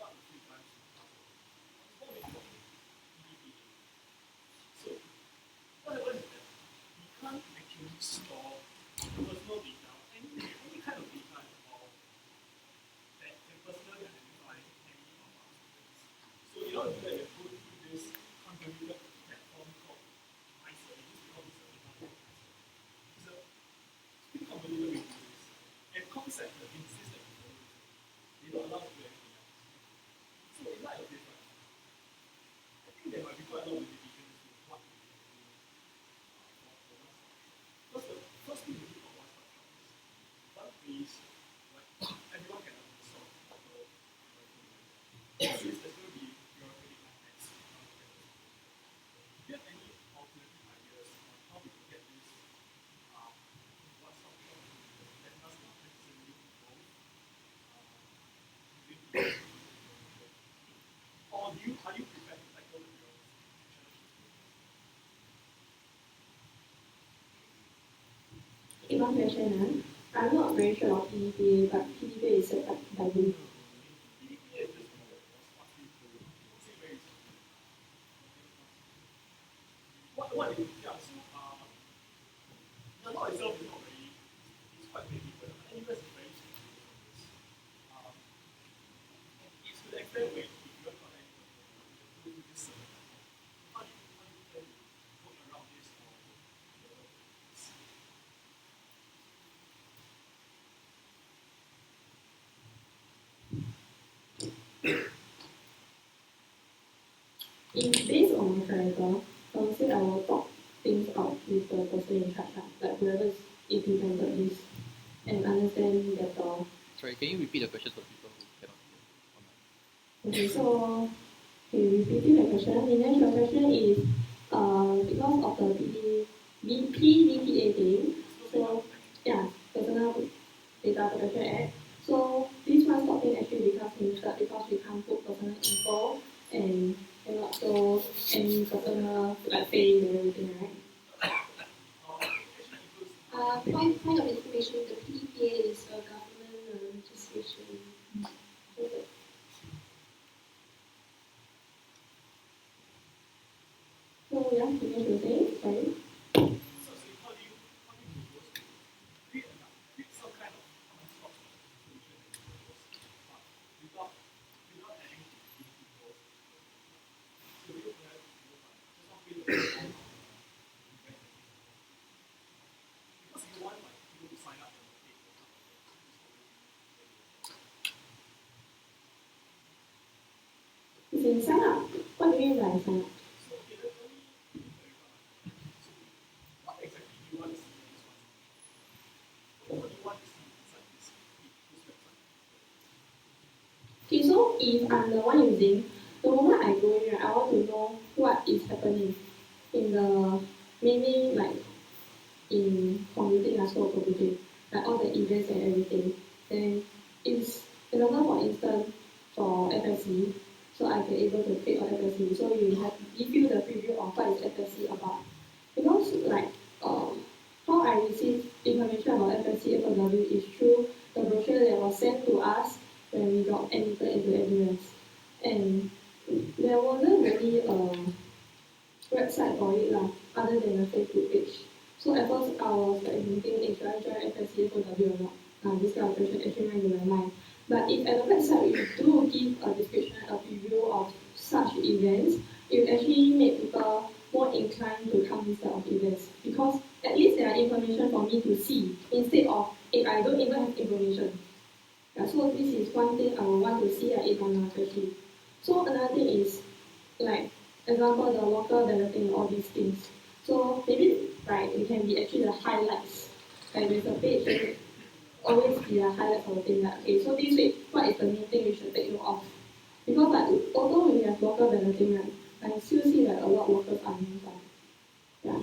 up a few times in the past. What makes it EDP? store personal data, any kind of data at all that can personally identify any of our students. So in order to do that, we have to go through this convoluted platform called MySurvey. This is called the survey platform MySurvey. It's a bit convoluted way to do this. And concept that insists that we don't use it. They don't allow us to do anything else. So in light of this, right, I think there might be quite a lot of limitations to what we can do for one-stop shop. Because the first thing we do for one-stop shop is one place like everyone can solve the problem. Yes, there's going to be bureaucratic nightmares. Do you have any alternative ideas on how we can get this one-stop shop that does not necessarily involve using or are you prepared to tackle the One question, I'm not very sure of PDPA, but PDPA is set up by who? What is, yeah, so the law itself is not very, it's quite vague, but the US is very strict on this. It's to the extent where if you don't connect to this how do you plan to work around this or If based on my character, I would say I will talk things out with the person in charge, like whoever is implemented this, and understand better. Sorry, can you repeat the question for people who cannot hear? Okay, so repeating the question, the next question is because of the PDPA thing, so yeah, Personal Data Protection Act. So this one stop thing actually becomes limited because we can't put personal info and cannot show any personal like face and everything, right? Point of information, the PDPA is a government legislation. So yeah, you can say, sorry. It's in sign up. What do you mean by sign up? Okay, so if I'm the one using, the moment I go in, I want to know what is happening in the mainly like in computing as well computing, like all the events and everything. Then it's another for instance for FSC, so I can able to click on FSC. So you have give you the preview of what is FSC about. Because like how I receive information about FSC FOW is through the brochure that was sent to us when we got entered into AWS. And there wasn't really a website for it other than a Facebook page. So at first I was like thinking, should I join FSC FOW or not? This kind of question actually went in my mind. But if at the website you do give a description, a preview of such events, it will actually make people more inclined to come this type of events because at least there are information for me to see instead of if I don't even have information. Yeah, so this is one thing I would want to see if I'm not actually. So another thing is like example the local balloting all these things. So maybe right it can be actually the highlights. Like there's a page that always be the highlights of the thing like okay, so this week what is the main thing we should take note of? Because like although we have local balloting, right, I still see like a lot of workers are used. Yeah.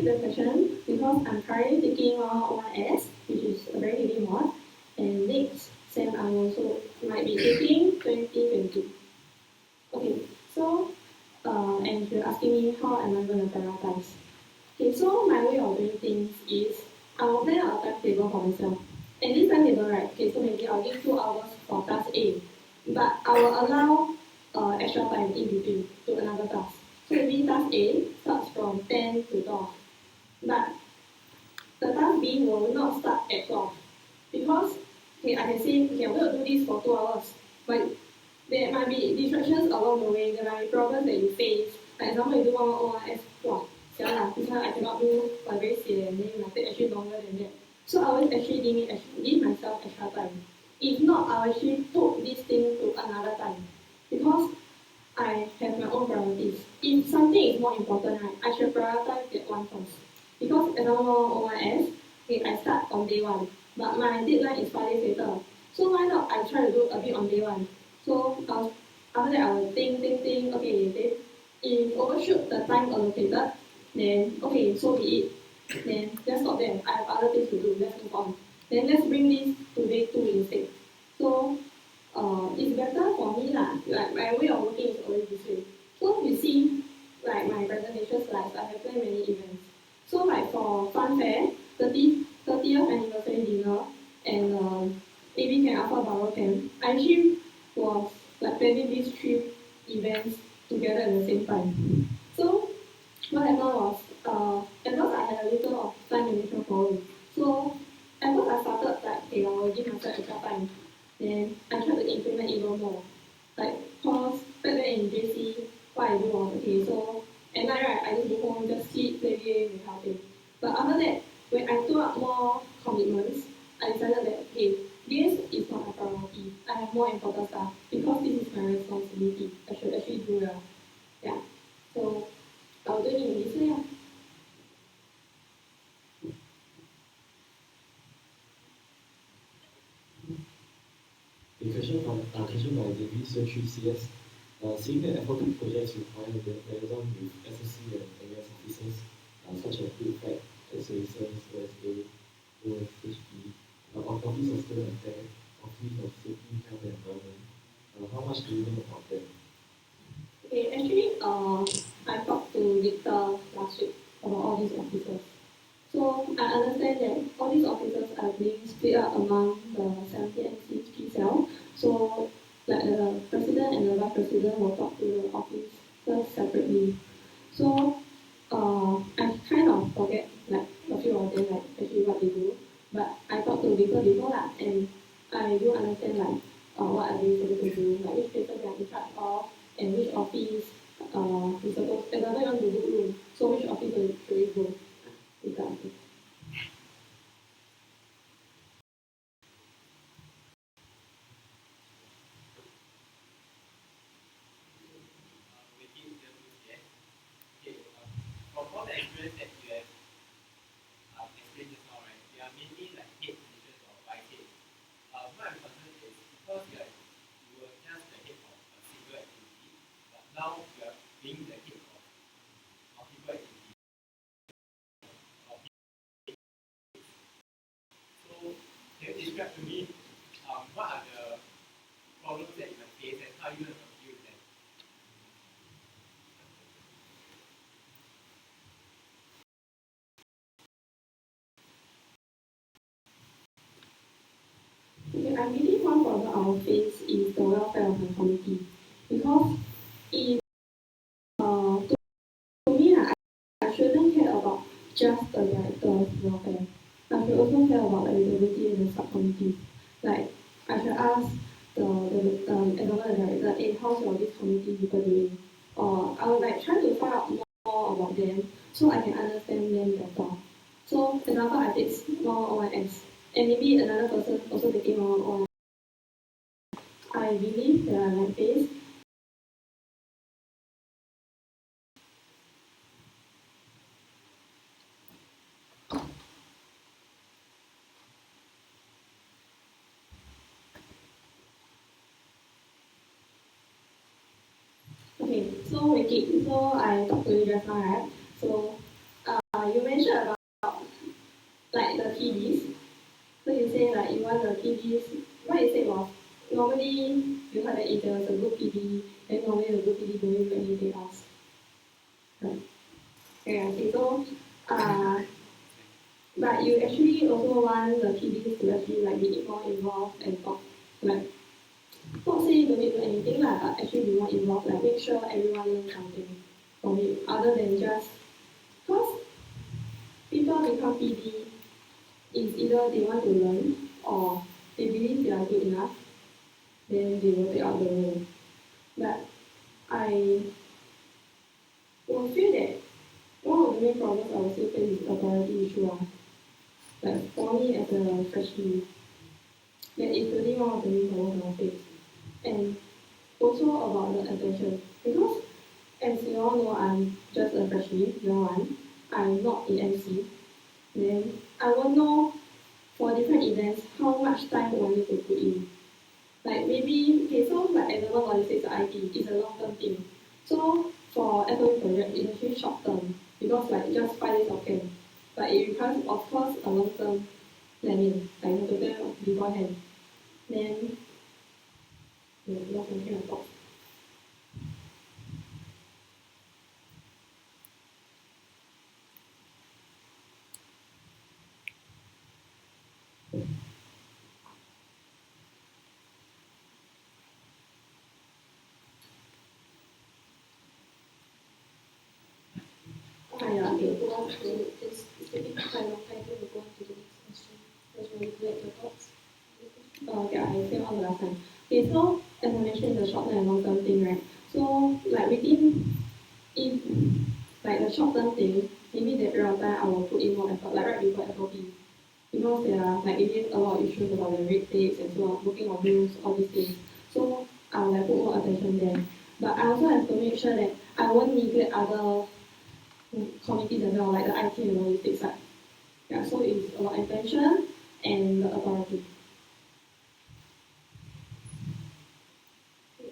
the question because I'm currently taking ONS, which is a very heavy mod, and next sem I also might be taking 2022. Okay, so and you're asking me how am I going to prioritize? Okay, so my way of doing things is I will plan out a timetable for myself. And this timetable, right? Okay, so maybe I'll give 2 hours for task A, but I will allow extra time in between to another task. So maybe task A starts from 10 to 12, but the task B will not start at 12 because okay, I can say okay, I'm going to do this for 2 hours, but there might be distractions along the way. There might be problems that you face. For example, you do one OIS, wow, this one I cannot do, but very sian, then it might take actually longer than that. So I always actually give myself extra time. If not, I'll actually put this thing to another time because I have my own priorities. If something is more important, right, I should prioritize that one first. Because example OIS, okay, I start on day one, but my deadline is 5 days later. So why not I try to do a bit on day one? So after that I will think, okay, then if overshoot the time allocated, then okay, so be it. Then let's stop there. I have other things to do, let's move on. Then let's bring this to day two instead. So it's better for me lah. Like my way of working is always this way. So you see, like my presentation slides, I have planned many events. So like for fun fair, 30th anniversary dinner, and maybe can Alpha Barrow camp, I actually was like planning these 3 events together at the same time. So what happened was, at first I had a little of time management problem. So at first I started like, okay, I will give myself extra time. Then I tried to implement even more. Like, cause back then in JC, what I do was, okay, so at night, right, I just go home, just sleep, play game, and helping. But after that, when I took up more commitments, I decided that, okay, this is not my priority. I have more important stuff because this is my responsibility. I should actually do well. Yeah. So I'll do it in this way. Yeah. The question by Davis, year 3 CS. Seeing that FOP projects require liaison with SSC and AS officers, such as Good Flight, SASs, OSA, OFHP, Office of Student Affairs, Office of Safety, Health and Environment, how much do you know about them? Okay, actually, I talked to Victor last week about all these officers. So I understand that all these officers are being split up among the 70 MCP cell. So like the president and the vice president will talk to the officers separately. So I kind of forget like a few of them, like actually what they do. But I talked to Victor before that, and I do understand like what are they supposed to do, like which paper they are in charge of, and which office is supposed. Example, you want to book room, so which office should we go? Exactly. From all the experience that you have explained just now, right, they are mainly like head positions or vice head. What I'm concerned is because you were just the head of a single activity, but now you are being the head of multiple activities. So can you describe to me what are the problems that you have faced and how you have deal with them? Okay, I believe one problem I will face is the welfare of the committee. Because if to me, I shouldn't care about just the director's welfare. I should also care about the availability in the subcommittee. Like I should ask the director, hey, how's your this committee people doing? Or I would like try to find out more about them so I can understand them better. So for example, I take more OIS and maybe another person also taking more OIS. I believe there are like this. Okay, so Ricky, so I talked to you just now, right? So you mentioned say like you want the PDs, what you said was normally you heard that if there was a good PD, then normally the good PD don't do anything else. Right. Yeah, okay, so but you actually also want the PDs to actually like be more involved and talk, like not say you don't need to do anything lah, but actually be more involved, like make sure everyone learns something from it, other than just because people become PD is either they want to learn or they believe they are good enough, then they will take out the role. But I will feel that one of the main problems I will still face is authority issue. Like for me as a freshie, that is really one of the main problems I will face. And also about the attention. Because as you all know, I'm just a freshie, year one. I'm not in MC. Then I won't know for different events how much time do I need to put in. Like maybe, okay, so like example logistics or IT is a long term thing. So for FOE project, it's actually short term because like just 5 days of camp. But it requires, of course, a long term planning. Like you have to plan beforehand. Then, lost my train of thought. Yeah, okay, go on to this. It's taking quite a long time to go on to the next question. Just want to collect your thoughts. Okay, I say all the last time. Okay, so as I mentioned, the short term and long term thing, right? So like within, if like the short term thing, maybe that period of time I will put in more effort, like right before FOP. Because there are like it is a lot of issues about the rate takes and so on, working on rules, all these things. So I will like put more attention there. But I also have to make sure that I won't neglect other committees as well, like the IT and logistics side. Yeah, so it's about attention and the authority.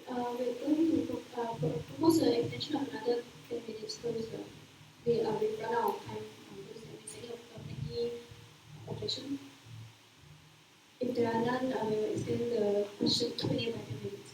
We're going to propose an extension of another 10 minutes because we've run out of time on this. Is any objection? If there are none, I will extend the question 20 by 10 minutes.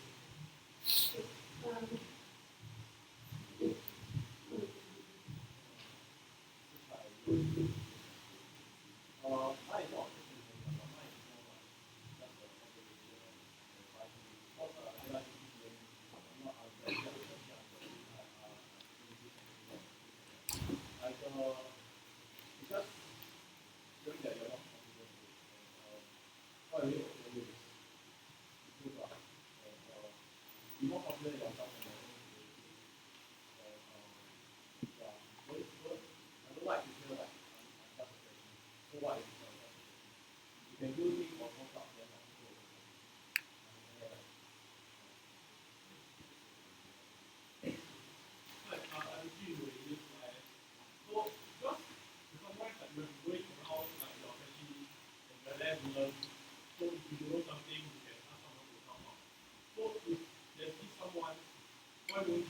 Okay.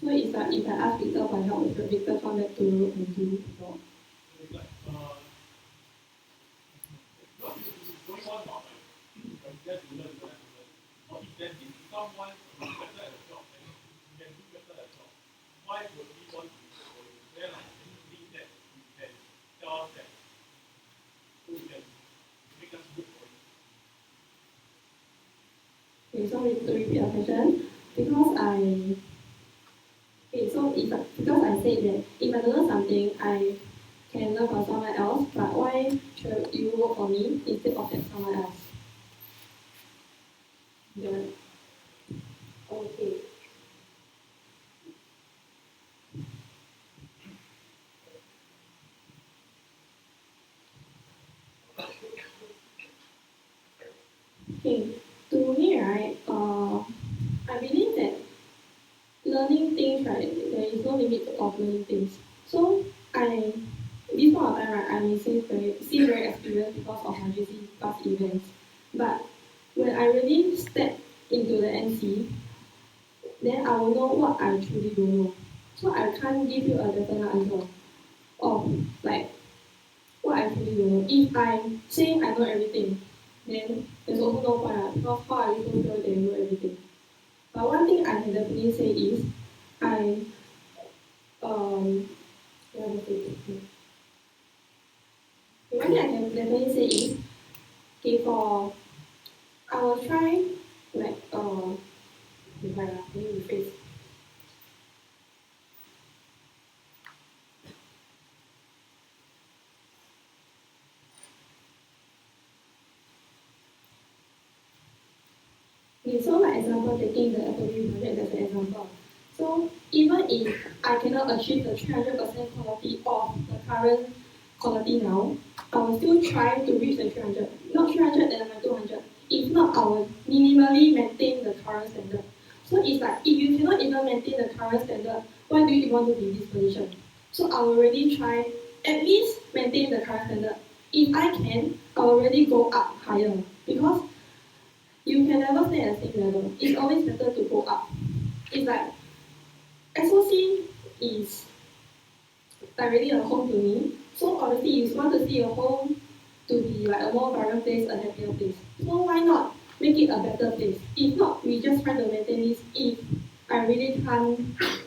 So it's like if I ask Victor for help, if Victor come back to you and do the job. Okay, so to repeat the question, because because I said that if I don't know something, I can learn from someone else, but why should you work for me instead of someone else? Yeah. Okay. Okay, to me, right, I believe that learning things, right, there is no limit of learning things. So this point of time, right, I may seem very experienced because of my JC past events. But when I really step into the NC, then I will know what I truly don't know. So I can't give you a definite answer of like what I truly don't know. If I say I know everything, then there's also no point because how are you so sure that you know everything? But one thing I can definitely say is I yeah, one thing I can definitely say is okay for I will try like let me rephrase. Okay, so like example, taking the FOB project as an example. So even if I cannot achieve the 300% quality of the current quality now, I will still try to reach the 300. Not 300 and my 200. If not, I will minimally maintain the current standard. So it's like, if you cannot even maintain the current standard, why do you want to be in this position? So I will really try at least maintain the current standard. If I can, I will really go up higher because you can never stay at the same level. It's always better to go up. It's like SOC is like really a home to me. So obviously you want to see your home to be like a more vibrant place, a happier place. So why not make it a better place? If not, we just try to maintain this if I really can't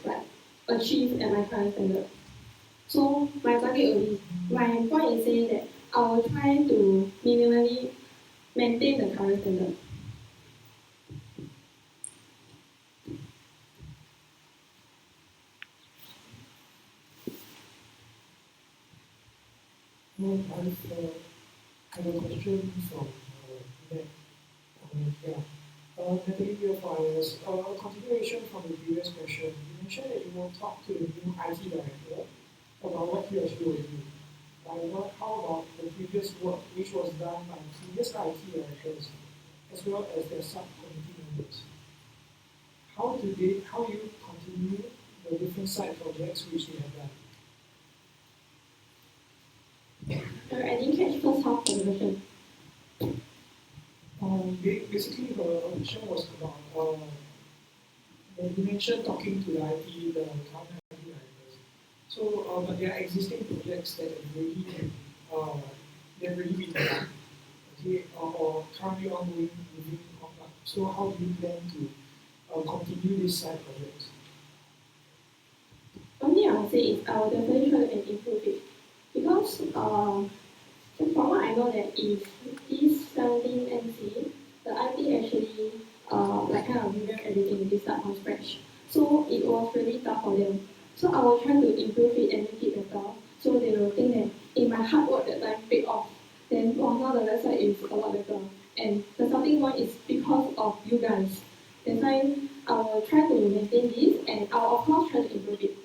like achieve at my current standard. So my target will be my point is saying that I will try to minimally maintain the current standard. I have a question from Nat. Yeah. Natalie, your files. A continuation from the previous question. You mentioned that you will talk to the new IT director about what he or she will do. How about the previous work which was done by previous IT directors as well as their subcommittee members? How do you continue the different side projects which they have done? I didn't catch first half of the question. Basically, her question was about you mentioned talking to the IT, the current IT directors. So, but there are existing projects that have already been done, okay, or currently ongoing, moving on. So, how do you plan to continue this side projects? One thing I would say is I will definitely try to improve it because from what I know that if this 17 MC, the IT actually like kind of revamp everything, they start from scratch. So it was really tough for them. So I will try to improve it and make it better. So they will think that in my hard work that time paid off. Then now the website is a lot better. And the starting point is because of you guys. That's why I will try to maintain this and I will of course try to improve it.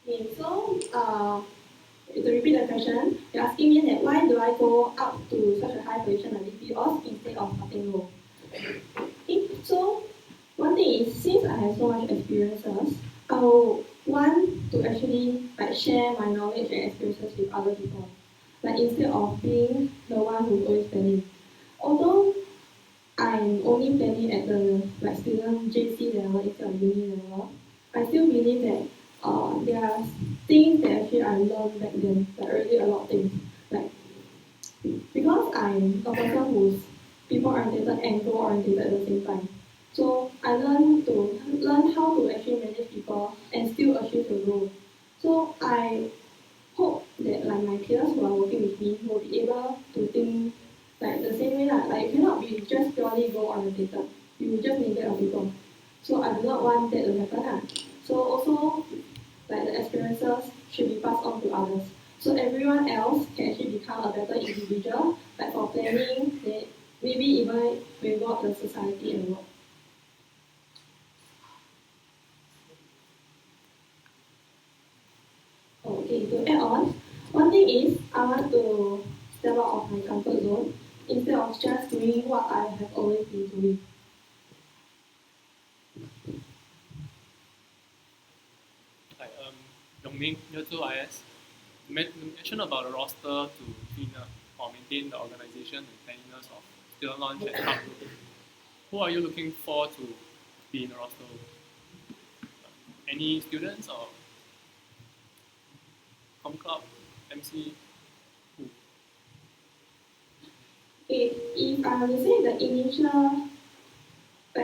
Okay, so to repeat the question, you're asking me that why do I go up to such a high position like VP off instead of starting low? Okay, so one thing is since I have so much experiences, I will want to actually like share my knowledge and experiences with other people. Like instead of being the one who's always planning. Although I'm only planning at the like student JC level instead of uni level, I still believe that there are things that actually I learned back then, like really a lot of things. Like because I'm a person who's people oriented and goal oriented at the same time. So I learn how to actually manage people and still achieve the goal. So I hope that like my peers who are working with me will be able to think like the same way lah. Like you cannot be just purely goal oriented. You just neglect your people. So I do not want that to happen lah. So also like the experiences should be passed on to others. So everyone else can actually become a better individual, like for planning, maybe even reward the society and work. Okay, to add on, one thing is I want to step out of my comfort zone instead of just doing what I have always been doing. Hi, Yongming, Year 2 IS. You mentioned about a roster to clean up or maintain the organization and cleanliness of student launch and club room. Who are you looking for to be in the roster? Any students or com club, MC? Who? Okay, if I would say the initial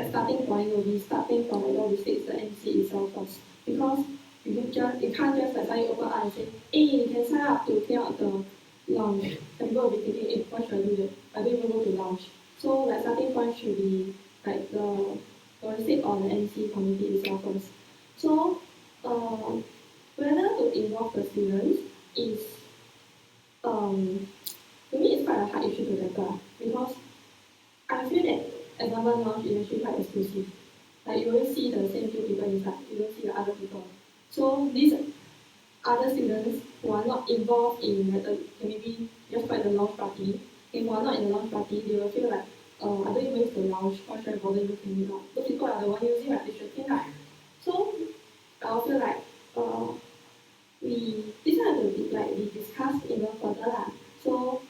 starting point will be starting from what we say the MC itself first. Because you can't just suddenly open up and say, hey, you can sign up to clear out the lounge. And people will be thinking, hey, why should I do that? I don't even go to lounge. So starting point should be the logistic or the MC community itself first. So whether to involve the students is to me it's quite a hard issue to tackle because I feel that example lounge is actually quite exclusive. You always see the same few people inside, you don't see the other people. So these other students who are not involved in maybe just quite the lounge party, and who are not in the lounge party, they will feel like, I don't even use the lounge, why should I bother looking it up? Those people are the ones using they should clean up. So I feel like this have to be discussed even further lah. So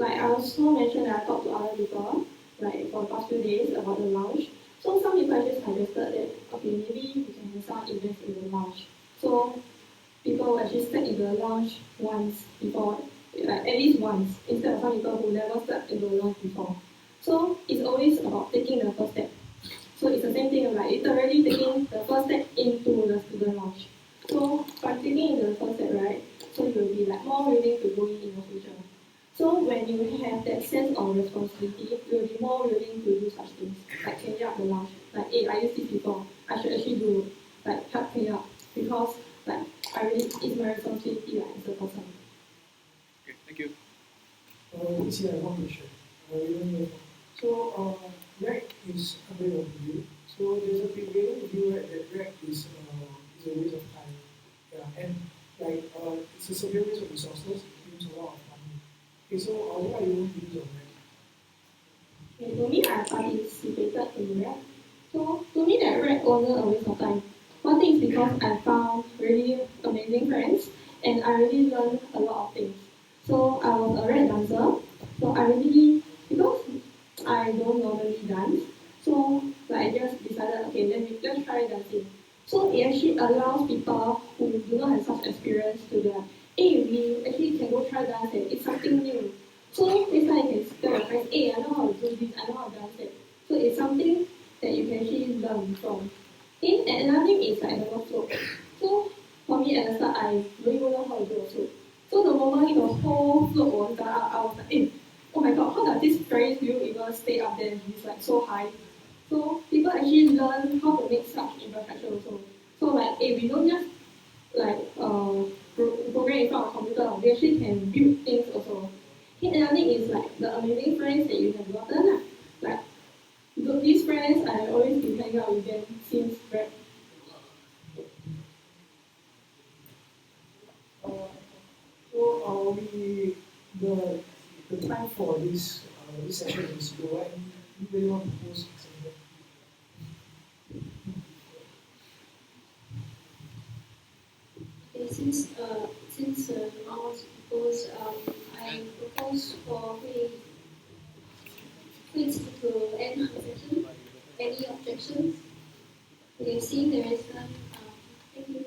I also mentioned that I talked to other people for the past few days about the lounge. So some people actually suggested that okay maybe we can have some events in the lounge. So people will actually step into the lounge once before, at least once, instead of some people who never stepped into the lounge before. So it's always about taking the first step. So it's the same thing of literally taking the first step into the student lounge. So by taking into the first step, right, so you'll be more willing to go in the future. So when you have that sense of responsibility, you'll be more willing to do such things, like cleaning up the lounge. Hey, I use this before, I should actually do help clean up because it's my responsibility as a person. Okay, thank you. This is one question. So REC is under your review. So there's a prevailing view that REC is a waste of time. Yeah, and it's a severe waste of resources, it use a lot of money. Okay, so what are you going to use on REC? Okay, to me, I participated in REC. So to me, that REC wasn't a waste of time. One thing is because I found really amazing friends and I really learned a lot of things. So I was a REC dancer. So because I don't normally dance, so I just decided, okay, let's try dancing. So it actually allows people who do not have such experience to be like, hey, we actually can go try dance. It's something new. So next time you can tell your friends, hey, I know how to do this, I know how to dance. So it's something that you can actually learn from. And another thing is the workflow. So for me at the start, I don't even know how to do a float. So the moment the whole float was done, I was like, hey, oh my god, how does this Ferris wheel even stay up there and be so high? So people actually learn how to make such infrastructure also. So hey, we don't just program in front of a computer, we actually can build things also. And another thing is the amazing friends that you have gotten. These friends, I always been hanging out with them since grad. So the time for this session is low, and anybody want to post something? Okay, since you asked propose, I propose for Hui to end the session. Any objections? Okay, seeing there is none, thank you.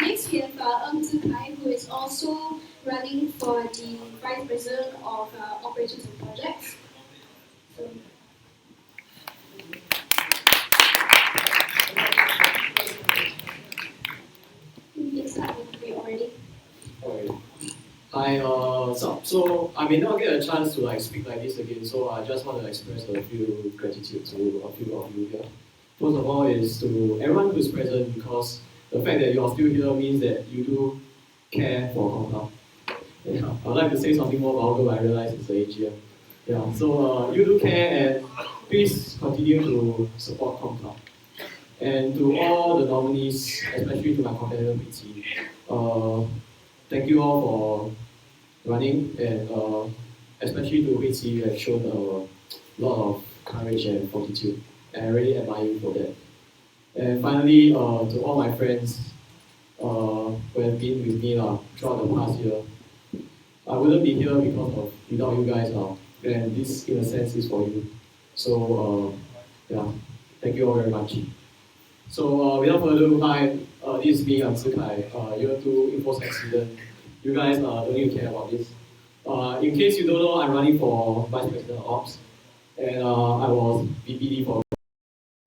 Next we have Kai, who is also running for the Vice President of Operations and Projects. So, we can start with you already. Hi, so I may not get a chance to speak like this again, so I just want to express a few gratitude to a few of you here. First of all is to everyone who is present, because the fact that you are still here means that you do care for Hong Yeah, I would like to say something more vulgar, but I realize it's the AGM. Yeah, so you do care, and please continue to support Comcom. And to all the nominees, especially to my competitor PT, thank you all for running, and especially to Hui, you have shown a lot of courage and fortitude. And I really admire you for that. And finally, to all my friends who have been with me throughout the past year, I wouldn't be here without you guys and this, in a sense, is for you. So, yeah, thank you all very much. So, without further ado, hi, this is me, I'm Zikai, year 2 InfoSec student. You guys don't need to care about this. In case you don't know, I'm running for Vice President of Ops, and I was VPD for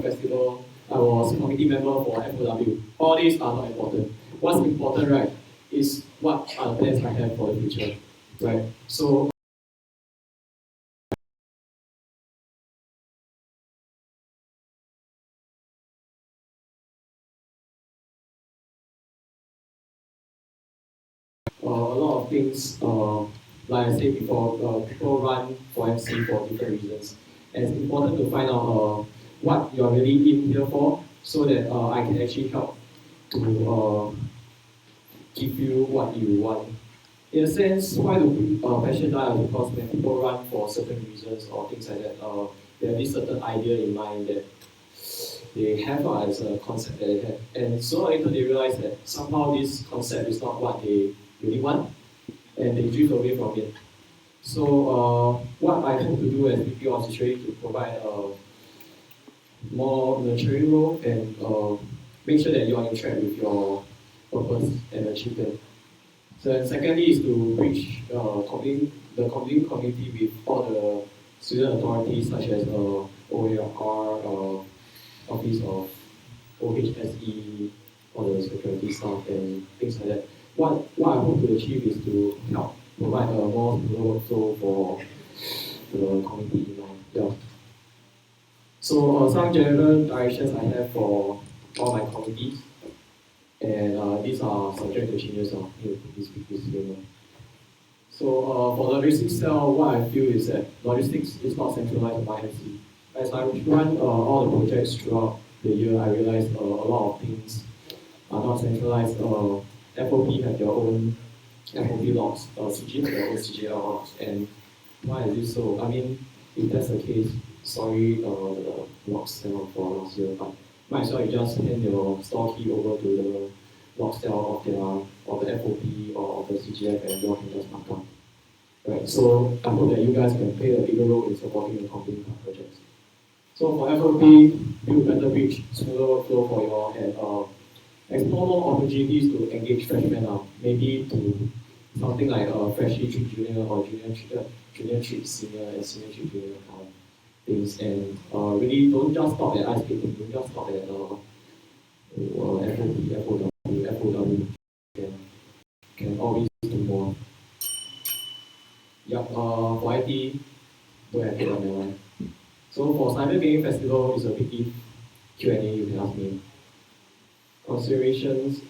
festival, I was committee member for FOW. All these are not important. What's important, right, is what are the plans I have for the future, right? So, a lot of things, like I said before, people run for MC for different reasons. And it's important to find out what you're really in here for, so that I can actually help to give you what you want. In a sense, why do passion die? Because when people run for certain reasons or things like that, they have this certain idea in mind that they have as a concept that they have. And so later they realize that somehow this concept is not what they really want, and they drift away from it. So what I hope to do as VP of is really to provide a more nurturing role and make sure that you are in track with your purpose and achievement. So and secondly is to bridge the convening community with all the student authorities such as OAR, Office of OHSE, all the security staff and things like that. What I hope to achieve is to help provide a more smoother workflow for the community in mind. Yeah. So some general directions I have for all my committees, and these are subject to changes of this disclaimer. So for logistics cell, what I feel is that logistics is not centralized by MC. As I run all the projects throughout the year, I realized a lot of things are not centralized. FOP have their own FOP logs, CG have their own CGL logs, and why is this so? I mean, if that's the case, sorry, the logs for last year, but might as well you just hand your store key over to the log cell of the FOP or of the CGF, and you can just mark up. Right. So I hope that you guys can play a bigger role in supporting the company projects. So for FOP, build better bridge, smoother workflow for you all, and explore more opportunities to engage freshmen maybe to something like freshly treat junior or junior treat senior and senior treat junior kind of things, and really don't just stop at ice skating, don't just stop at FOP, FOW, can always do more. Yeah, for IT, don't have it on that one. So for Cyber Gaming Festival, it's a big Q&A you can ask me. Considerations,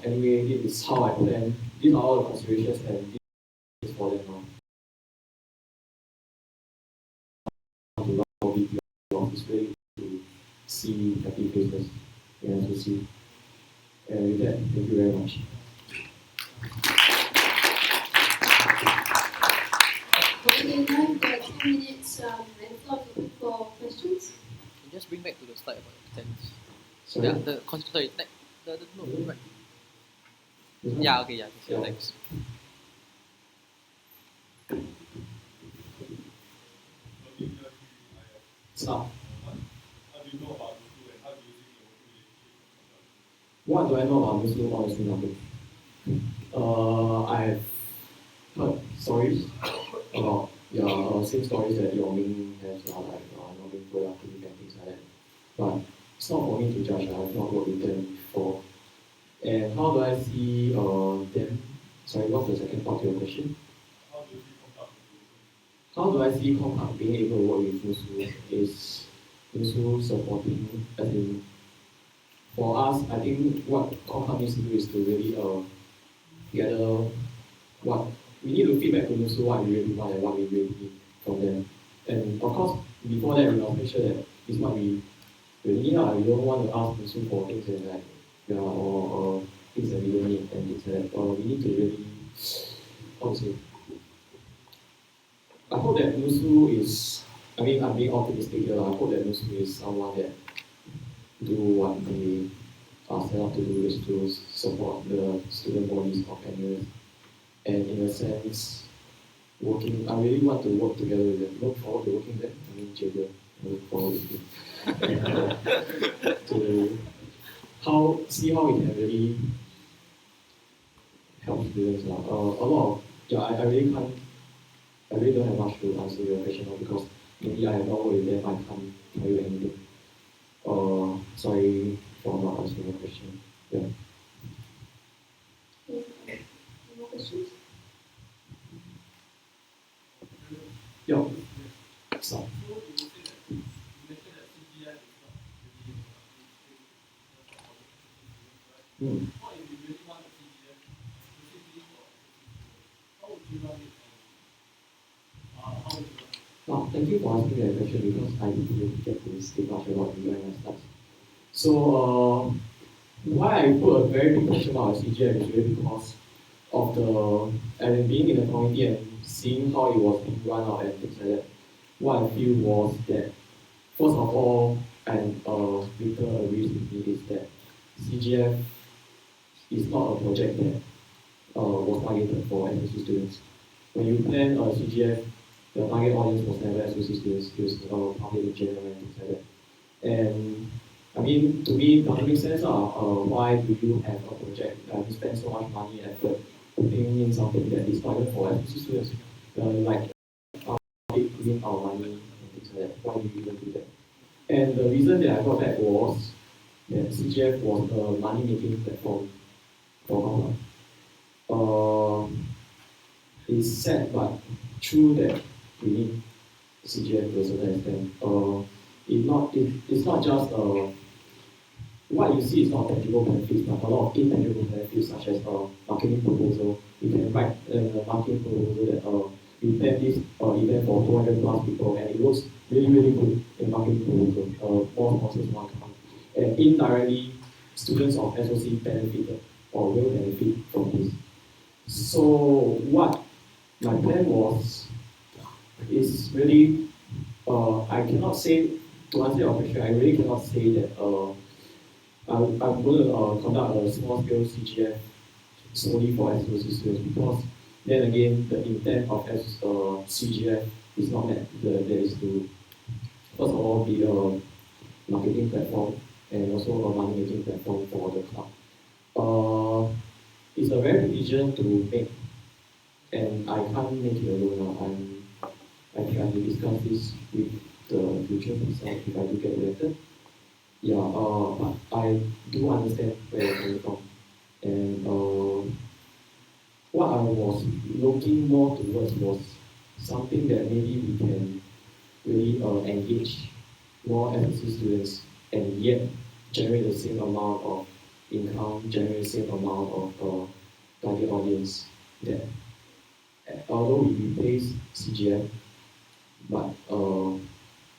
anyway, this is how I plan. These are all the considerations and this is for them now. To run for VP it's really to see happy faces and to see. And with that, thank you very much. Okay, now we've got 2 minutes and floor open for questions. Can you just bring back to the slide about the tents. Sorry? Yeah, no, right. Yeah, okay, yeah, thanks. Stop. What do I know about Muslim? Honestly, nothing. I've heard stories about same stories that your Ming has, like not being productive and things like that. But it's not for me to judge. I've not worked with them before. And how do I see them? Sorry, what's the second part of your question? How do I see Compact being able to work with Musu? Is Musu supporting, as in, for us, I think what Compact needs to do is to really gather what we need to feedback to Musu what we really want and what we really need from them. And of course, before that, we must make sure that it's what we really need. We don't want to ask Musu for things that like, or things that we don't need and things like that. We need to really, how to say, I hope that Musu is I mean, I'm being optimistic here. I hope that Muslim is someone that do what they are set up to do, is to support the student bodies of NUS. And in a sense, I really want to work together with them. Look forward to working with them. I mean, Javier, I look forward to see how we can really help students. A lot of, yeah, I really don't have much to answer your question now because maybe I have not worked with them, I can't tell you anything. Sorry for not answering your question. Yeah. Any more questions? Yeah. So. Hmm. Well, thank you for asking that question because I didn't really get to speak much about the UNS stuff. So, why I put a very big question mark on CGF is really because of and being in the committee and seeing how it was being run out and things like that. What I feel was that, first of all, and Victor agrees with me, is that CGF is not a project that was targeted for SOC students. When you plan a CGF, the target audience was never SOC students, it was public in general and things like that. And I mean, to me, it doesn't make sense. Why do you have a project you spend so much money and effort putting in something that is targeted for SOC students? Like, putting our money and things like that. Why do you even do that? And the reason that I got back was that CGF was a money-making platform for Hong It's sad but true that we need CGF to a certain extent. It's not just what you see is not tangible benefits, but a lot of intangible benefits such as marketing proposal. You can write a marketing proposal that you plan this event for 200 plus people and it looks really, really good in marketing proposal. More sponsors want to come. And indirectly, students of SOC benefited or will benefit from this. So what my plan was is really, I cannot say, to answer your question, I really cannot say that I'm going to conduct a small-scale CGF solely for SOC students because then again, the intent of CGF is not met. That is to, first of all, be a marketing platform and also a money-making platform for the club. It's a very big decision to make, and I can't make it alone now. I try to discuss this with the future myself if I do get elected. Yeah, but I do understand where you're coming from. And what I was looking more towards was something that maybe we can really engage more SSC students and yet generate the same amount of income, generate the same amount of target audience that although we replace CGM, but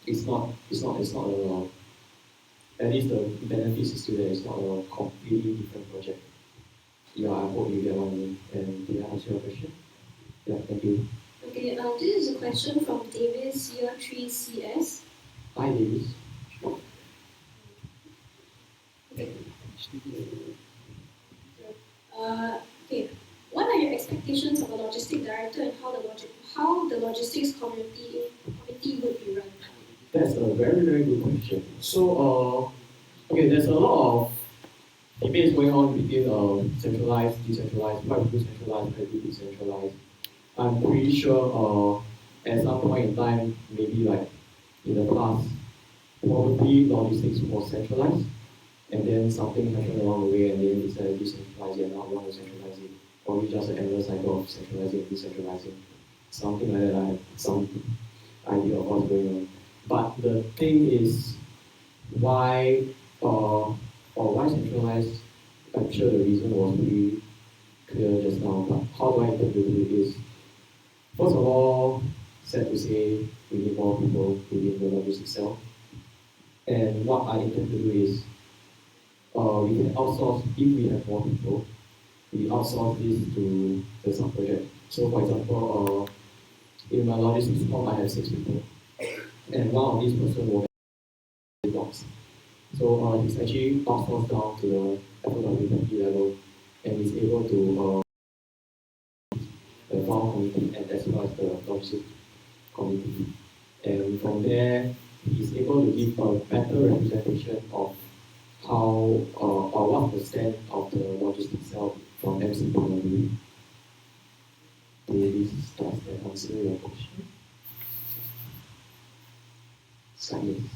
it's not at least the benefits is still there. It's not a completely different project. Yeah, I hope you get what I mean. And did I answer your question? Yeah, thank you. Okay, this is a question from Davis, year 3 CS. Hi, Davis. Okay. Okay. What are your expectations of a logistic director and how the logistics committee would be run? That's a very, very good question. So, okay, there's a lot of debates going on between centralized, decentralized, why we do centralized, why we do decentralized. I'm pretty sure at some point in time, maybe like in the past, probably logistics was centralized, and then something happened along the way, and then decided to decentralize it, and now we want to centralize it. Probably just an endless cycle of centralizing and decentralizing. Something like that, I have some idea of what's going on. But the thing is, why centralized? I'm sure the reason was pretty clear just now, but how do I interpret it is, first of all, sad to say, we need more people within the logistics cell. And what I intend to do is, we can outsource, if we have more people, we outsource this to the sub-project. So for example, in my logistics form, I have 6 people. And one of these person was dogs. So he's actually outsourced down to the FOW level and is able to the farm committee and as well as the township committee. And from there, he's able to give a better representation of how or what's the stand of the logistics cell from MC point of view. Does that answer your question? Science.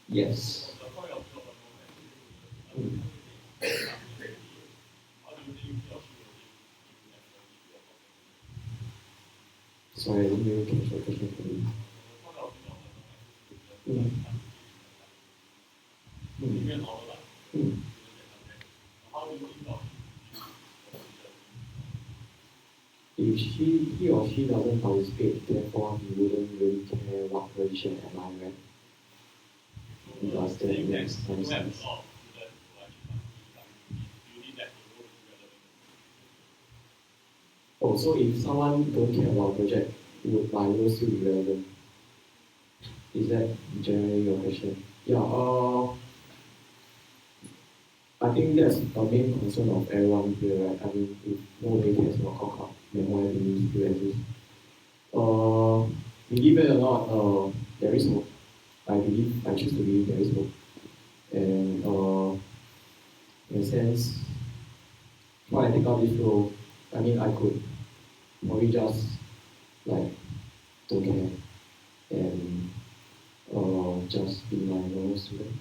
Yes. Sorry, I didn't really catch your question for you. If he or she doesn't participate, therefore he wouldn't really care what position am I at. Does that make sense? Oh, so if someone don't care about project, would my role still be relevant? Is that generally your question? Yeah, I think that's the main concern of everyone here, right? I mean, if nobody cares about Cock, then why do we still exist? Believe it or not, there is hope. I choose to believe there is hope. And in a sense, why I take up this role, I mean, I could probably just like don't care and just be my normal student.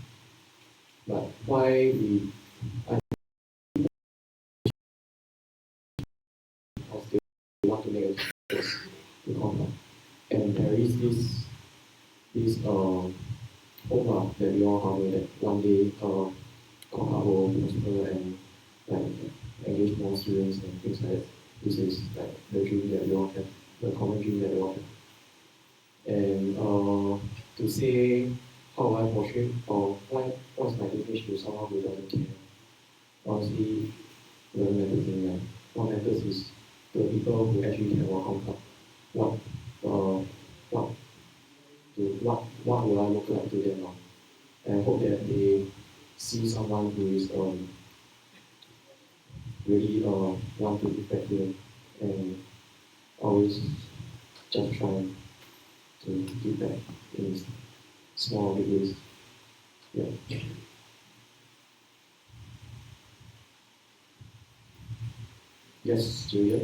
But why I because they want to make a difference to Concord. And there is this hope that we all have that one day Concord will prosper and like engage more students and things like that. This is like the dream that we all have, the common dream that we all have. And to say how I portray or what's my image to someone who doesn't care, honestly, doesn't matter to me. Right? What matters is the people who actually care about Concord. What will I look like to them now? And I hope that they see someone who is really want to give back to them and always just try to give back in small big ways. Yeah. Yes, Julia.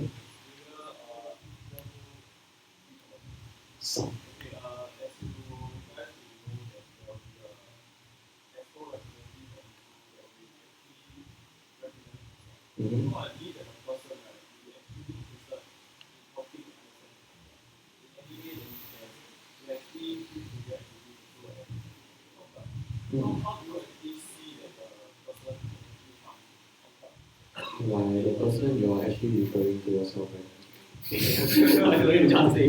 Some. Mm-hmm. Why the person you're actually referring to yourself, right? I know you just say.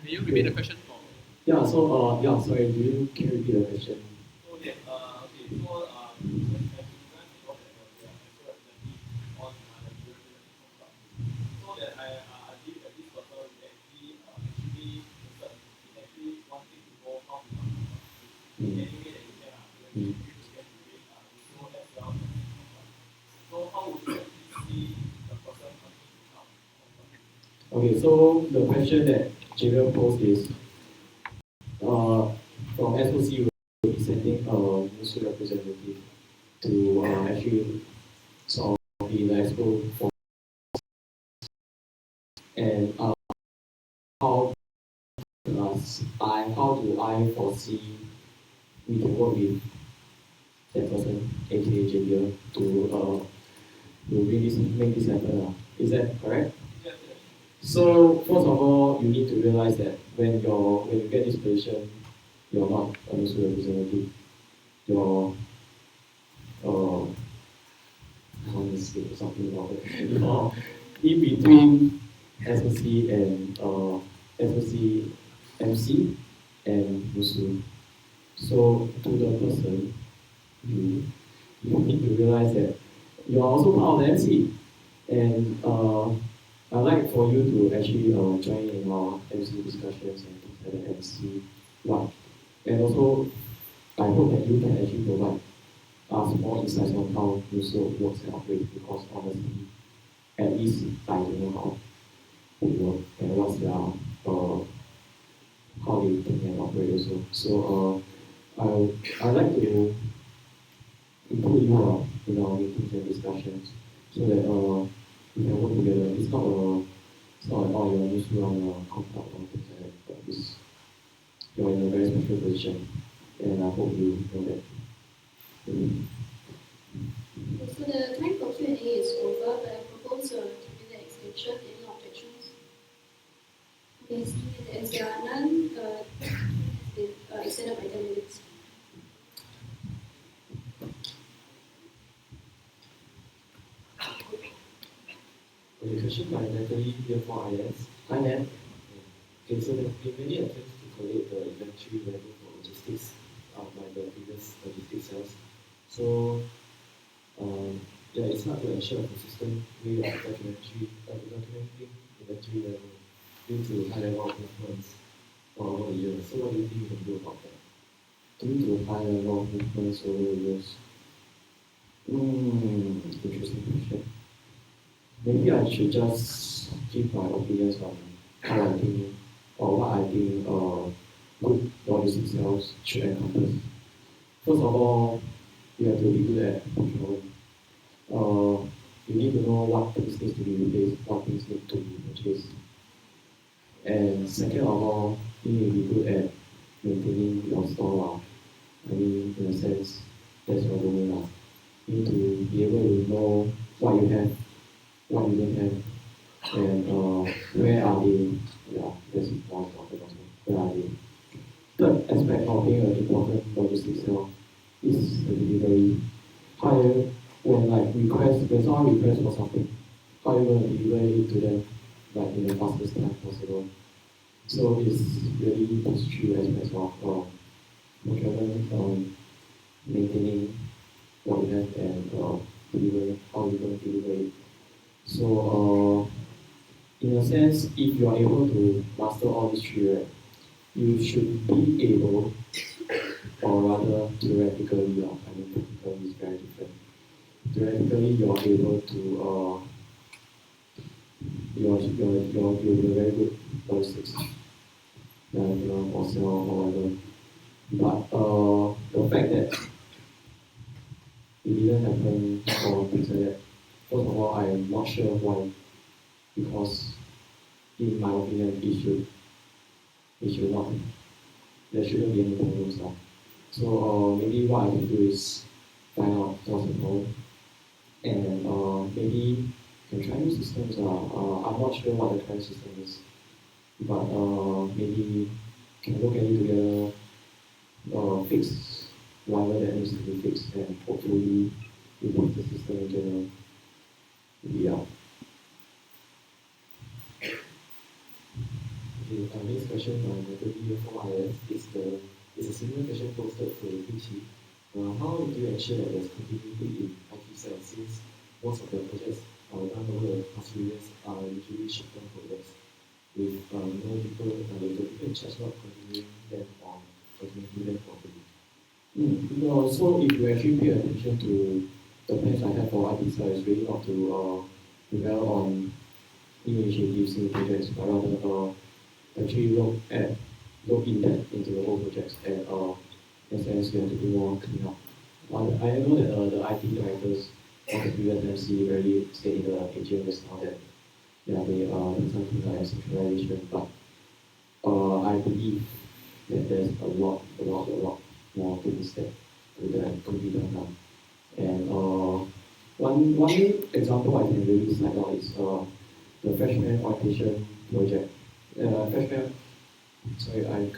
May you repeat the question? Yeah, so sorry, can you repeat the question? Okay, so the question that Javier posed is, from SOC, will be sending a Muslim representative to actually sort of be the expo for, and how do I foresee we can work with that person, aka Javier, to make this happen. Is that correct? So first of all, you need to realize that when you get this position, you're not a Muslim representative. You're I want to say something about it. You're in between SOC and SOC MC and Muslim. So to the person, you need to realize that you are also part of the MC. And I'd like for you to actually join in our MC discussions and things like that and see what. And also, I hope that you can actually provide us more insights on how Muso works and operates because honestly, at least I don't know how they work and what's their how they think and operate also. So I'd like to include you in our meetings and discussions so that we can work together. It's not at all you're used to on your contact or things like that, but you're in a very special position and I hope you know that. Okay, so the time for Q&A is over, but I propose a 10-minute extension. Any objections? Okay, seeing as there are none, has been extended by 10 minutes. Okay, question by Natalie here for IS. Hi, Nat. Okay, so there have been many attempts to collate the inventory value for logistics by the previous logistics cells. So, yeah, it's hard to ensure a consistent way of documenting inventory level due to high level of movements over the years. So, what do you think you can do about that? Due to high level of movements over the years. Interesting question. Maybe I should just give my opinions on how I think or what I think good logistics cells should encompass. First of all, you have to be good at procurement. You need to know what things need to be replaced, what things need to be purchased. And second of all, you need to be good at maintaining your store. I mean, in a sense, that's your domain. You need to be able to know what you have, what you don't have, and where are they. Yeah, that's more important also. Where are they? Third aspect of being an important logistics cell is the delivery. How when like when someone requests for something, how are you going to deliver it to them like in the fastest time possible? So it's really these three aspects of procurement, maintaining what you have and deliver how you're going to deliver it. So in a sense, if you are able to master all these three, right, you should be able, or rather theoretically, I mean practically is very different. Theoretically, you are able to you'll be a very good logistics or sell or whatever. But the fact that it didn't happen or things like that, first of all, I am not sure why. Because in my opinion, it should not. There shouldn't be any problems now. So maybe what I can do is find out what's the problem and maybe can try new systems. I'm not sure what the current system is, but maybe can look at it together, fix whatever that needs to be fixed, and hopefully improve the system in general. Yeah. Okay, next question by Natalie from IS is a similar question posted to Richie. How do you ensure that there's continuity in IT sales since most of the projects done over the past few years are usually short-term projects with no people, with the people in charge not continuing them or documenting them properly? No, so if you actually pay attention to the plans I have for IT sales, is really not to develop on new initiatives, new projects, but rather actually look in depth into the whole projects and in a sense you have to do more cleanup. I know that the IT directors of the previous MC very stay in the AGM just now that yeah they do something like centralization, but I believe that there's a lot more things that could be done now. And one example I can really cite out is the freshman orientation project. I can't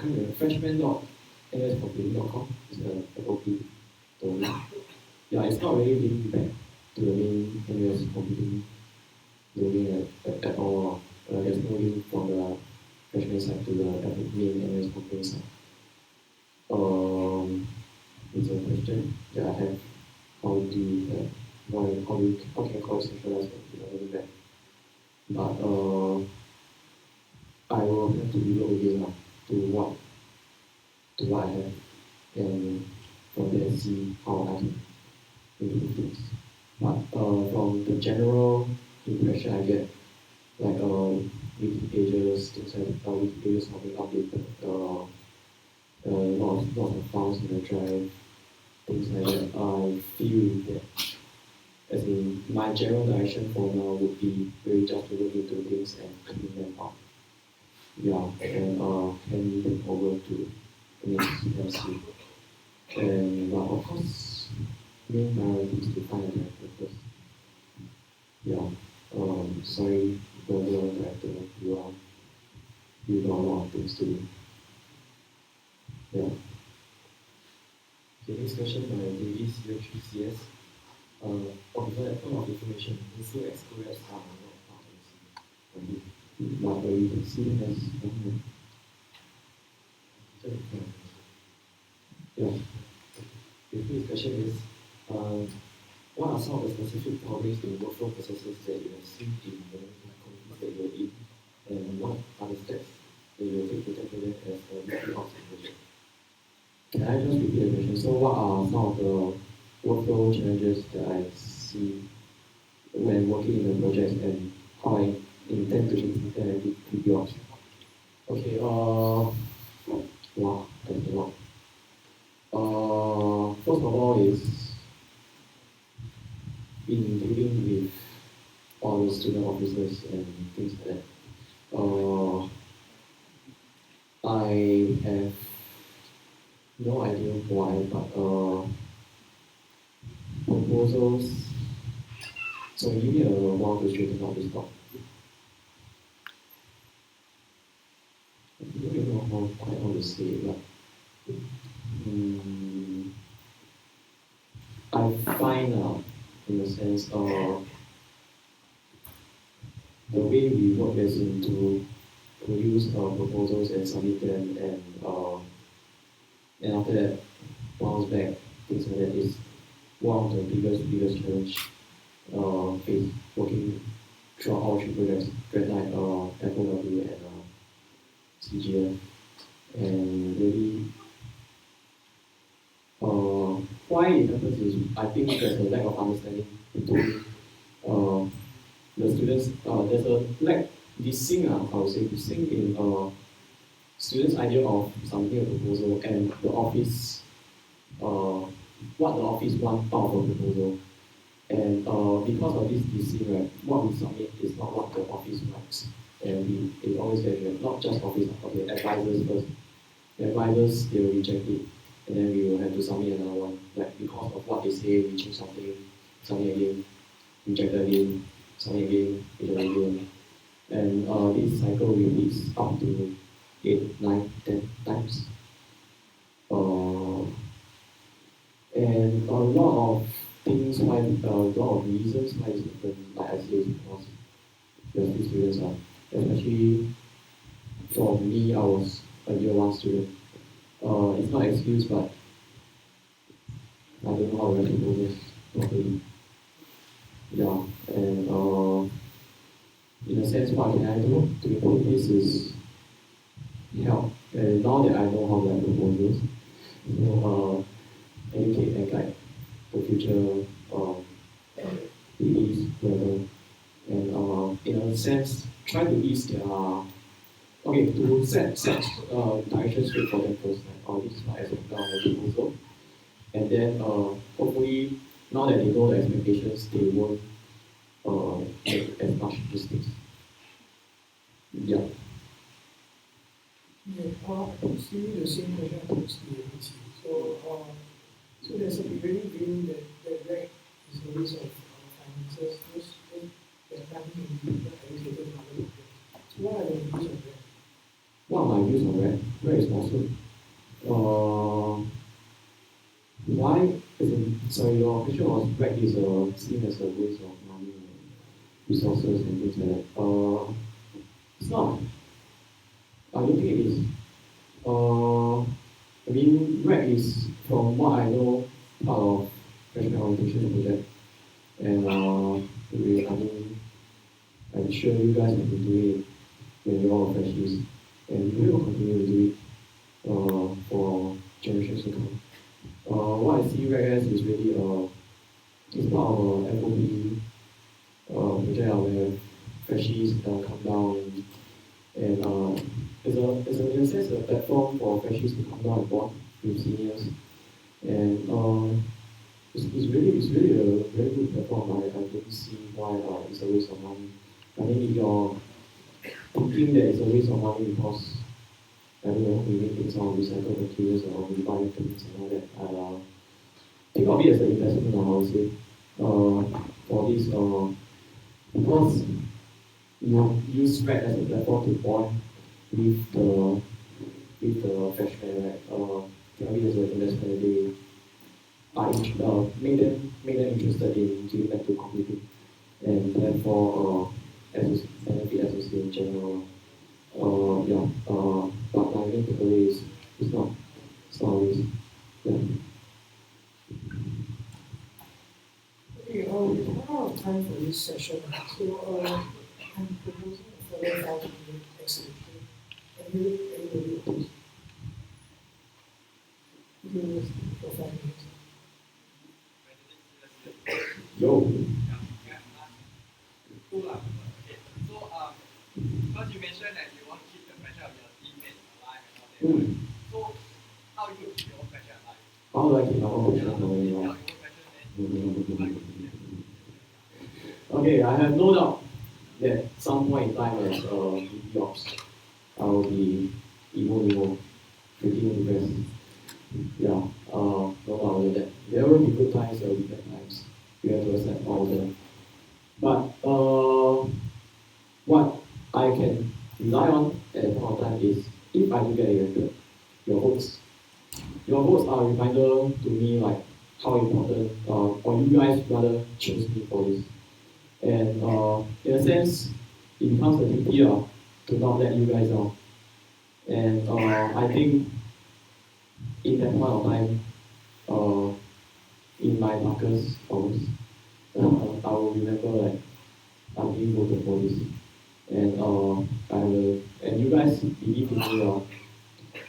remember, freshman.ascomputing.com is the FOP domain. Yeah, it's not really linking back to the main NUS computing domain at all. There's no link from the freshman side to the main NUS computing side. It's a question that I have. How do you how can I call it centralized development bank. But I will have to relook again to what I have, and from there see how I can improve things. But from the general impression I get, like wiki pages, things like wiki pages have been updated, lots of files in the drive, things like that. I feel that, as in, my general direction for now would be really just to look into things and clean them up. Yeah, and hand them over to the next MC. And but of course, main priority is to find a director first. Yeah. Sorry, brother director, you got a lot of things to do. Yeah. Okay, next question by Davies, year 3 CS. Before that, point of information, NCO Exco reps are not part of MC. But you can see as yeah. The first question is, what are some of the specific topics in workflow processes that you have seen in the companies that you're in, and what are the steps that you will take to tackle them as a weekly ops project? Can I just repeat the question? So what are some of the workflow challenges that I see when working in the project, and how I intend to implement it with yours? Okay, wow, that's a lot. First of all is in dealing with all the student officers and things like that. I have no idea why, but proposals. So give me a while to straighten out this thought. I don't even know quite how to say it, but I find in a sense, the way we work as into produce proposals and submit them, and after that bounce back, things like that is one of the biggest challenge faced working throughout all three projects, Red Knight, FOW, and CGF. And really, why it happens is I think there's a lack of understanding between the students. There's a lack, I would say, distinct in students' idea of submitting a proposal and the office, what the office wants out of a proposal. And because of this right, what we submit is not what the office wants. And it always gets not just office, okay, advisors first. The advisors, they will reject it. And then we will have to submit another one. Like because of what they say, we change something, submit again, reject again, submit again, reject again. And this cycle repeats up to 8, 9, 10 times. And a lot of things why, a lot of reasons why it's happened, like I say, is because the students are, especially for me, I was a year 1 student. It's not an excuse, but I don't know how to write proposals properly. Yeah, and in a sense, what can I do to improve this is help. And now that I know how to write proposals, educate and guide the future PEs further. And in a sense, try to ease their to set direction straight for them first. Like, this is my expectation of the proposal. And then hopefully, now that they know the expectations, they won't make as much mistakes. Yeah. Yeah, still the same question applies to ABC. So there's a prevailing view that REC is a waste of finances, there's nothing in the allocated to other projects. So what are your views on REC? What are my views on REC? REC is awesome. Why? Sorry, your question was REC is seen as a waste of money and resources and things like that. It's not. I don't think it is. I mean, REC is, from what I know, part of freshman orientation project. And I'm sure you guys have been doing it when you're all freshies, and we will continue to do it for generations to come. What I see right guys is really it's part of a FOP project where freshies come down and it's in a sense a platform for freshies to come down and bond with seniors. And it's really a very good platform. I don't see why it's a waste of money. I mean, if you're thinking that it's a waste of money because I don't know, we make things out of recycled materials or we buy things and all that, think of it as an investment, I would say, for this, because you use Spread as a platform to bond with the freshmen, right? Think of it as an investment. They make them interested in giving back to community, and therefore benefit associate in general. But my main takeaway is it's not always. Yeah. Okay, we have run out of time for this session, so I'm proposing a further 5 minute exhibition. Anybody oppose? You for 5 minutes. Yo. Cool. Okay. So, because you mentioned that you want to keep the pressure of your teammates alive and all that. So, how do you keep your own pressure alive? How do I keep my own pressure alive? Okay, I have no doubt that some point in time as VP Ops, I will be emo, freaking depressed. Yeah, no doubt about that. There will be good times, there will be bad times. You have to accept all of them. But what I can rely on at that point of time is if I do get elected, your votes. Your votes are a reminder to me like how important, or you guys rather chose me for this. And in a sense, it becomes a duty to not let you guys down. And I think in that point of time, in my darkest hours, I will remember like I'm being voted for this. And and you guys believe in me.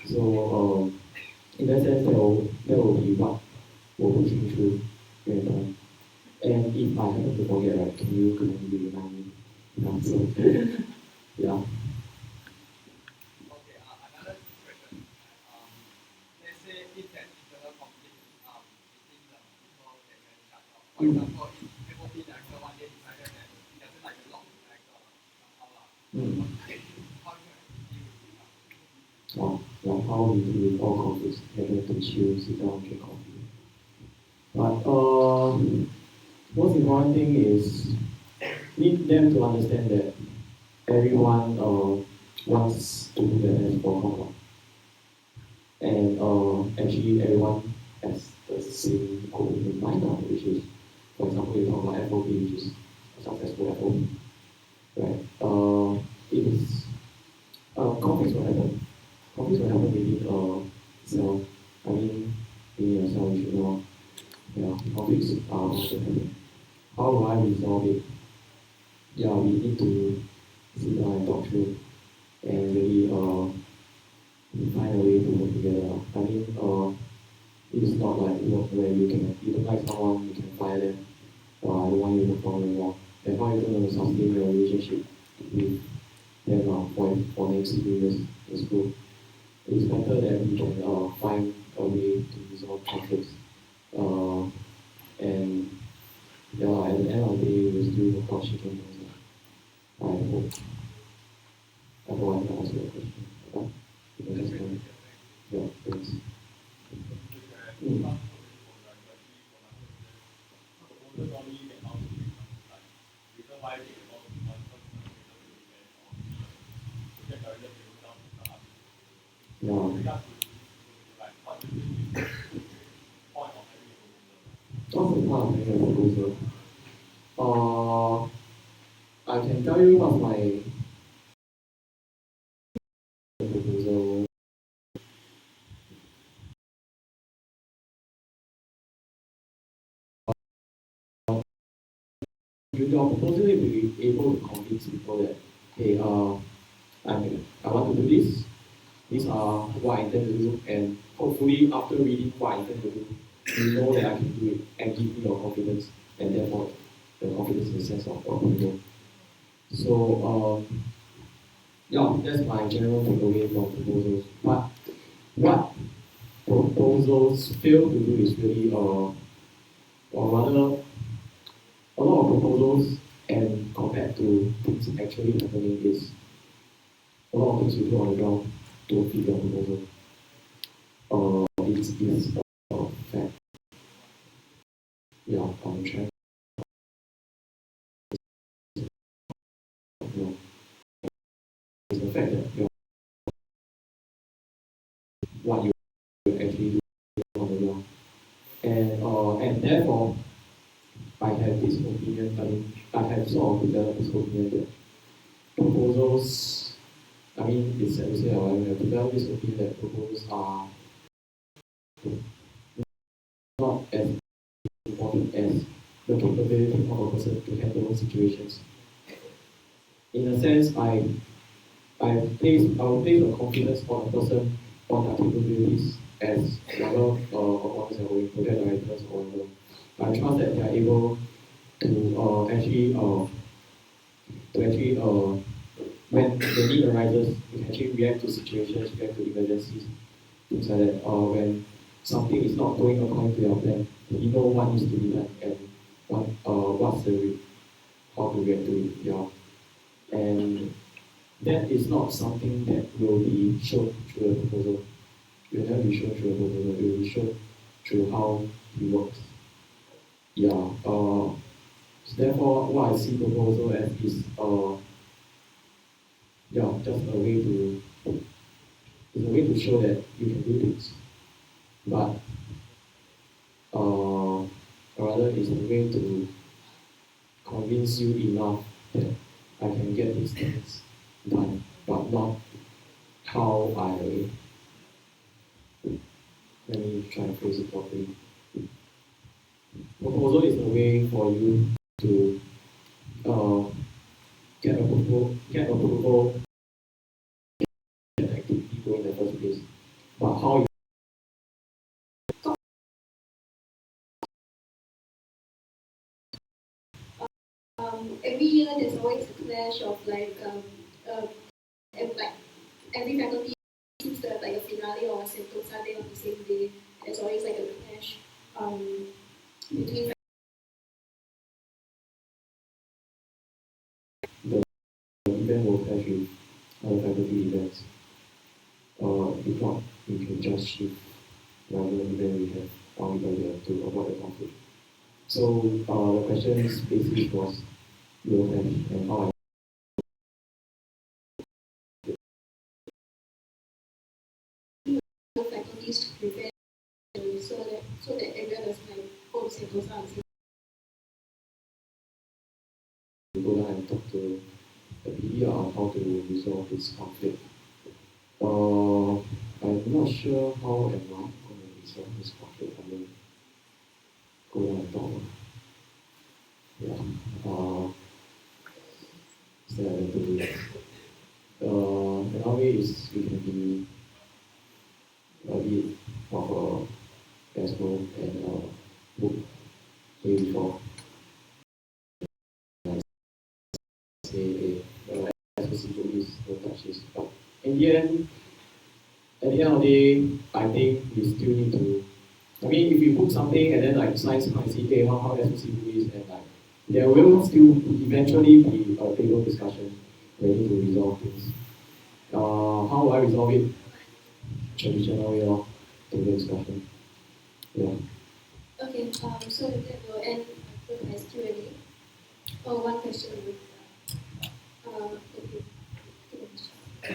So in that sense, that will be what will push me through during time. And if I happen to forget, right, can you remind me? Yeah, so, yeah. Okay, another question. Let's say if there's internal conflict between the people that you're in charge of. For example, if FOP director one day decided that he doesn't like the law director somehow, how do you deal with it? Like how we deal with all conflicts, having to chill, sit down, drink coffee. But most important thing is need them to understand that everyone wants to do the best for Hong Kong. And actually everyone has the same goal in mind, which is, for example, you talk about FOP, which is a successful FOP, right? It is conflicts will happen. Conflicts will happen within self. I mean, within yourself, you should know. Yeah, conflicts are also happen. How do I resolve it? Yeah, we need to sit down and talk through and really find a way to work together. I mean, it's not like work where you don't like someone, you can fire them, or I don't want you to work for me anymore. And how are you going to sustain your relationship with them for next few years in school? It's better that we can find a way to resolve conflicts. And yeah, at the end of the day, we'll still work out shaking hands. I hope. I hope I can answer your question. Yeah, you can just yeah, thanks. Yeah. What's the point of having a proposal? I can tell you what's my proposal. your proposal will be able to convince people that, hey, I want to do this. These are what I intend to do, and hopefully after reading what I intend to do, you know that I can do it and give me your confidence, and therefore the confidence in the sense of approval. So yeah, that's my general takeaway from proposals. But what proposals fail to do is really, or rather, a lot of proposals and compared to things actually happening is a lot of things you do on the ground to fit your proposal. It's a fact. Yeah, I'm trying. No, it's the fact that what you actually do on the ground, and therefore I have this opinion. I have sort of developed this opinion that proposals. I mean, it's sad to say, I have developed this opinion that proposals are not as important as the capability of a person to handle situations. In a sense, I will place a confidence on a person on their capabilities as whether performers are going project directors or whatever. I trust that they are able to actually when the need arises, you can actually react to situations, react to emergencies, things like that. When something is not going according to your plan, you know what needs to be done and what's the how to react to it. Yeah. And that is not something that will be shown through a proposal. It will never be shown through a proposal. It will be shown through how it works. Yeah. So therefore, what I see proposal as is just a way to show that you can do things, but rather it's a way to convince you enough that I can get these things done, but not how I. Let me try and phrase it properly. Proposal is a way for you to get approval, get activity going in the first place. But how you every year there's always a clash of like every faculty seems to have like a finale or a sentosa day on the same day. There's always like a clash between the event will clash with other faculty events. If not, you can just shift whatever event we have or we have to avoid the conflict. So the question's basis was will clash and how faculties to prepare so that everyone is like go to sentosa and go down and talk to the PD on how to resolve this conflict. I'm not sure how and why I'm going to resolve this conflict. I mean, go down and talk. Yeah. Is there a to do that? Another way is we can be a bit of a expo and book way before. Say SOC is no touches. But in the end, at the end of the day, I think we still need to. I mean, if you book something and then like science might see, hey, how SOC is, and like there will still eventually be a table discussion where you need to resolve things. How do I resolve it? Traditional way of table discussion. Yeah. okay, so with that we'll end the Q&A. Oh, one question with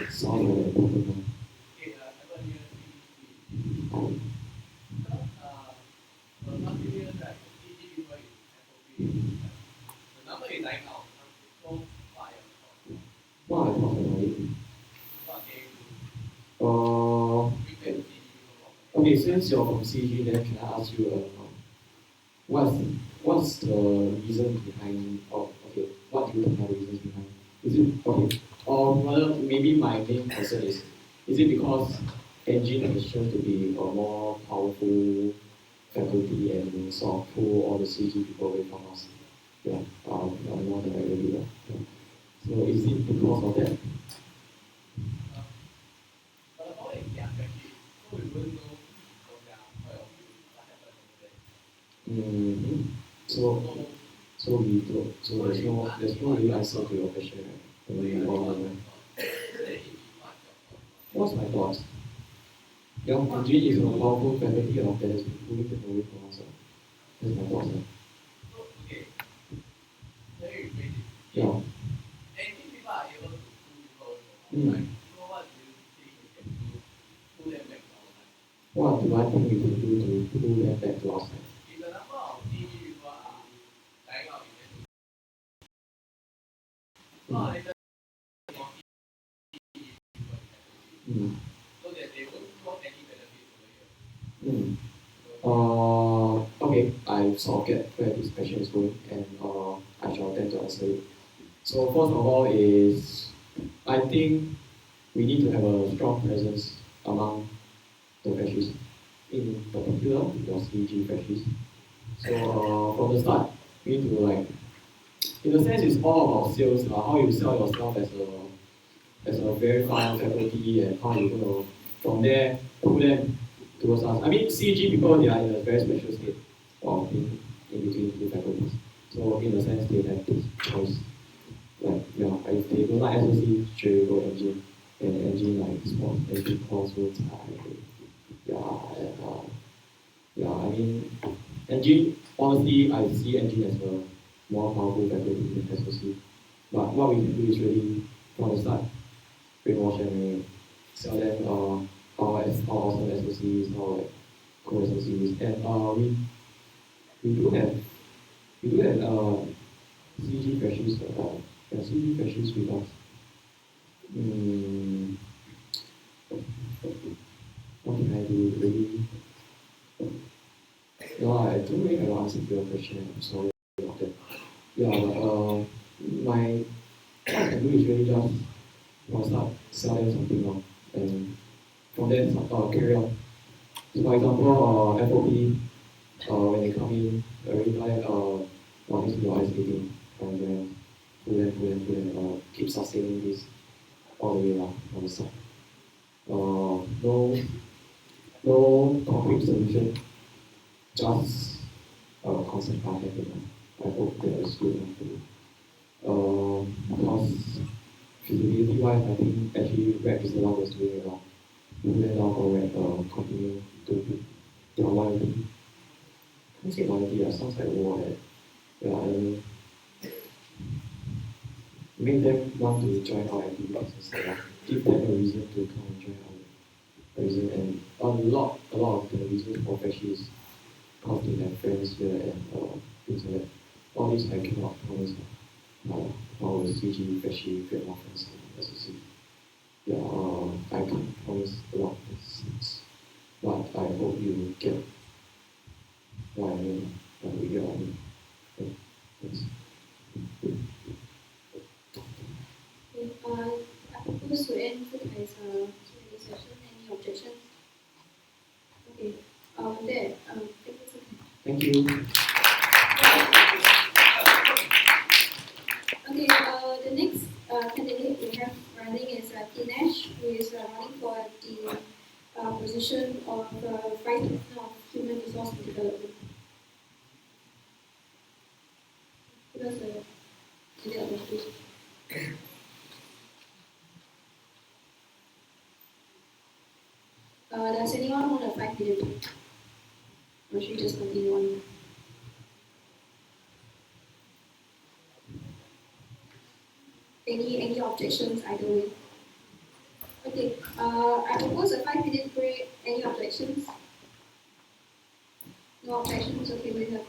Sounds like an important one. What are thoughts about it? Okay, since you're from CG, then can I ask you, what's the reason behind, or walk you through the reasons behind. Is it okay? Or rather, maybe my main concern is it because engine has shown to be a more powerful faculty and sort of pull all the CG people away from us? Yeah, more than I really want. Yeah. So is it because of that? Mm-hmm. So we don't, so there's no real answer to your question, right? We all know. What's my thoughts? Yeah, engine is a powerful faculty that has been pulling them away from us. That's my thoughts. Yeah. Mm. What do I think we can do to pull them back to our side? Mm. Mm. Okay, I sort of get where this question is going, and I shall attempt to answer it. So first of all is, I think we need to have a strong presence among the fascists, in particular the CG fascists. So from the start, we need to like, in a sense, it's all about sales, how you sell yourself as a verified faculty, and how you from there pull them towards us. I mean, CG people, they are in a very special state of in between two faculties. So in a sense, they have this choice. Like, yeah, if they don't like SOC, straight go engine. And engine like sports, engine crossroads, yeah, and yeah, I mean, engine, honestly, I see engine as a more powerful faculty than SOC. But what we can do is really, from the start, brainwash them, sell them how awesome SOC is, how like cool SOC is. And we do have CG fascists, CG fascists with us. What can I do really? No, I don't really have an answer to your question. I'm sorry about that. Yeah, but my what I can do is really just start selling something wrong, and from there carry on. So for example, FOP, when they come in, already like this is your ice skating, and then keep sustaining this all the way around on the side. No concrete solution, just concept art happening. I hope that is good enough for you. Because feasibility wise, I think actually Rec is the one that's doing it wrong. Move them down for Rec, continue to their loyalty. I can't say loyalty, that sounds like war. Yeah, and make them want to join our activities instead of give them a reason to come and join our reason. And a lot of the reasons for fascists because they have friends here and things like that. All this I cannot promise. How the CG fascist get more friends as you see. Yeah, I can't promise a lot of things, but I hope you get what I mean. You get what I mean. Okay, thanks. I propose to end today's Q&A session. Any objections? Okay. There. Thank you. Okay. The next candidate we have running is Dinesh, who is running for the position of Vice President of Human Resource Development. Who does the candidate of does anyone want a 5-minute break? Or should we just continue on? Any objections either way? Okay, I propose a 5-minute break. Any objections? No objections. Okay, we have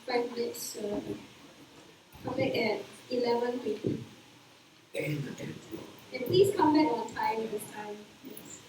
5 minutes. Come back at 11:20. And please come back on time this time. Yes.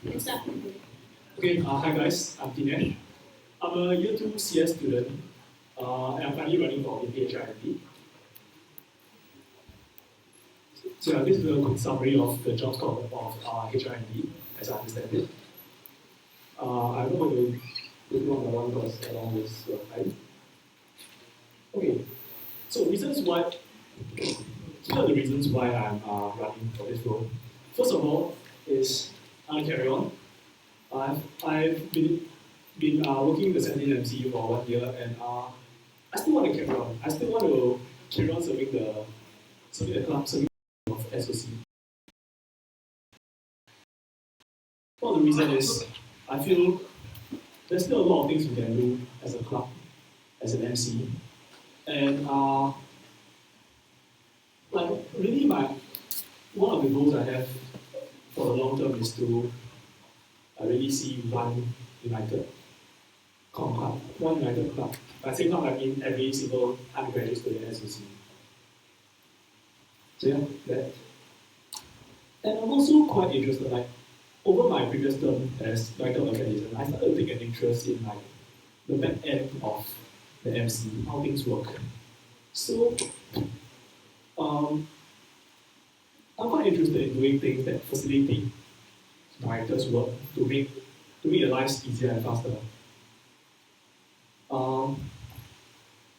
can start. Okay, hi guys, I'm Dinesh. I'm a year 2 CS student, and I'm currently running for APHRMD. So yeah, this is a quick summary of the job scope of HRMD, as I understand it. I'm not going to go through one by one because I don't want to waste your time. Okay, so reasons why, here are the reasons why I'm running for this role. First of all, is I carry on. I've been working in the 17 MC for 1 year, and I still want to carry on. I still want to carry on serving the club, serving of SOC. One of the reason is I feel there's still a lot of things we can do as a club, as an MC, and like really one of the goals I have for the long term is to really see one united club, one united club. By same time, I mean every single undergraduate student at SOC. So yeah, that. And I'm also quite interested, like, over my previous term as director of organization, I started to take an interest in like the back end of the MC, how things work. So I'm quite interested in doing things that facilitate directors' work to make their lives easier and faster. I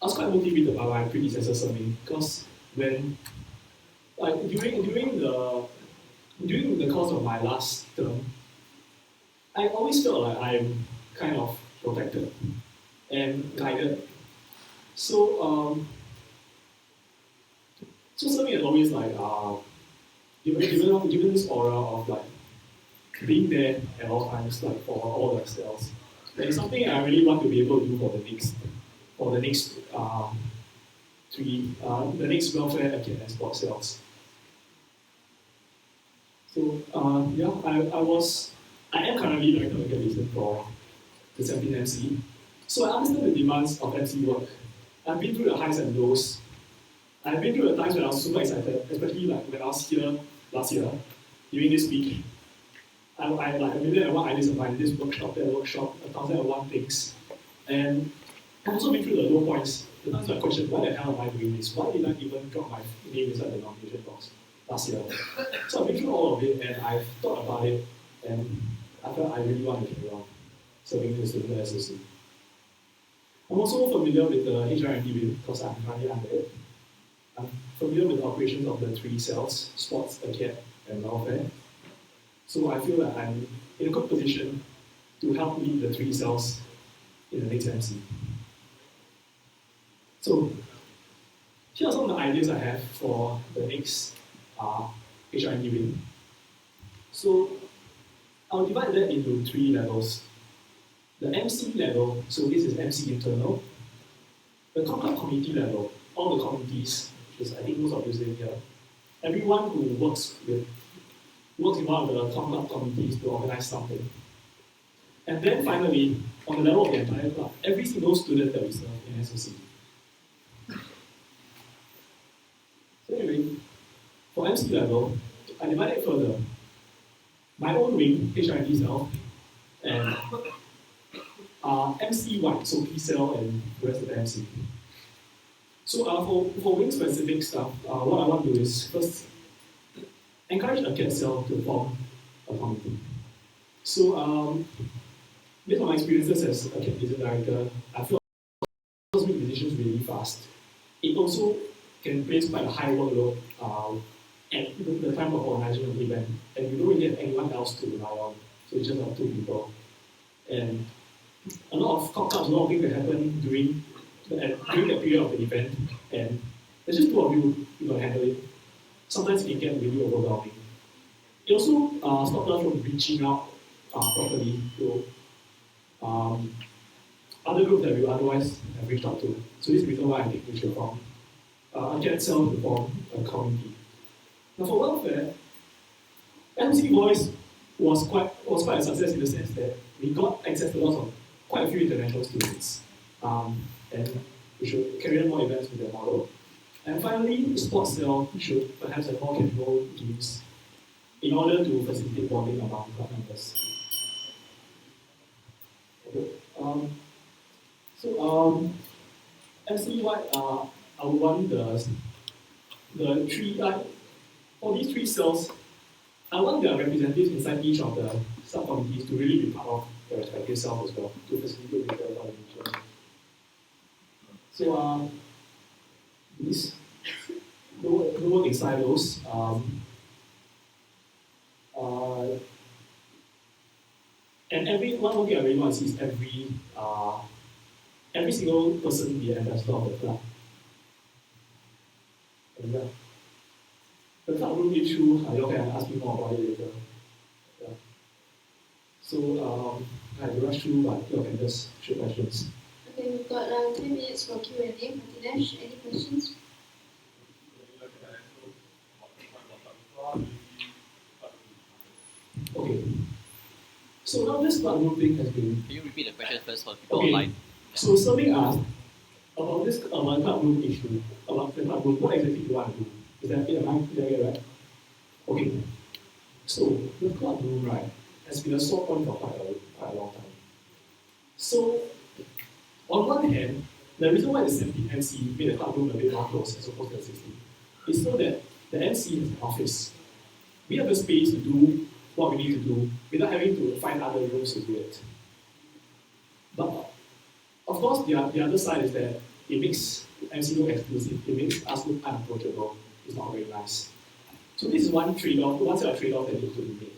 was quite motivated by my predecessor serving because when like during the course of my last term, I always felt like I'm kind of protected and guided. So so serving has always like given this aura of like being there at all times, like for all the cells. That is something I really want to be able to do for the next the next welfare again and sports cells. So yeah, I am currently director of organization for the 17 MC. So I understand the demands of MC work. I've been through the highs and lows. I've been through the times when I was super excited, especially like when I was here last year, during this week. I maybe I want ideas of mine, this workshop, that workshop, 1,001 things. And I've also been through the low points. The times I questioned, why the hell am I doing this? Why did I even drop my name inside the nomination box last year? So I've been through all of it, and I've thought about it, and I felt I really want to carry on serving the student SOC. I'm also familiar with the HRMD wheel because I'm currently under it. I'm familiar with the operations of the 3 cells, sports, acad, and welfare. So I feel that I'm in a good position to help lead the 3 cells in the next MC. So here are some of the ideas I have for the next HRMD wing. So I'll divide that into 3 levels. The MC level, so this is MC internal. The conclave committee level, all the committees, which is I think most of you sitting here, everyone who works in one of the conclave committees to organize something. And then finally, on the level of the entire club, every single student that we serve in SOC. So anyway, for MC level, I divide it further. My own wing, HRD cell, and MC1, so P cell and the rest of the MC. So for wing specific stuff, what I want to do is first encourage a cat cell to form a committee. So based on my experiences as a cat business director, I feel like make decisions really fast. It also can place quite a high workload at the time of organizing an event, and you don't really have anyone else to rely on. So it's just like 2 people. And a lot of cock-ups, a lot of things that happen during that period of the event, and there's just 2 of you to handle it. Sometimes it can get really overwhelming. It also stopped us from reaching out properly to other groups that we would otherwise have reached out to. So this is the reason why I think we should form a cat cell to form a community. Now for welfare, MC Voice was quite a success in the sense that we got access to quite a few international students. And we should carry on more events with the model. And finally, the sports cell should perhaps have more casual games in order to facilitate bonding among club members. MC-wide, I would want the three, for these three cells, I want their representatives inside each of the subcommittees to really be part of their respective cells as well, to facilitate the coordination. So, these, the work in silos, and one thing I really want to see is every single person be an ambassador of the club. And the club room issue, you can ask me more about it later. Yeah. So I have to rush through, but you can just shoot questions. Okay, we've got 10 minutes for Q&A. Martinesh, any questions? Okay. So now this club room thing has been... Can you repeat the question first for people okay. online? So Serving asked about this club room issue, about the club room, what exactly do you want to do? Is that it? Am I clear, right? Okay. So the club room, right, has been a sore point for quite a long time. So on one hand, the reason why the 17 MC made the club room a bit more close as opposed to the 16 is so that the MC has an office. We have the space to do what we need to do without having to find other rooms to do it. But of course, the other side is that it makes MC look exclusive, it makes us look unapproachable. It's not very nice. So this is one trade-off, one set of trade-offs that needs to be made.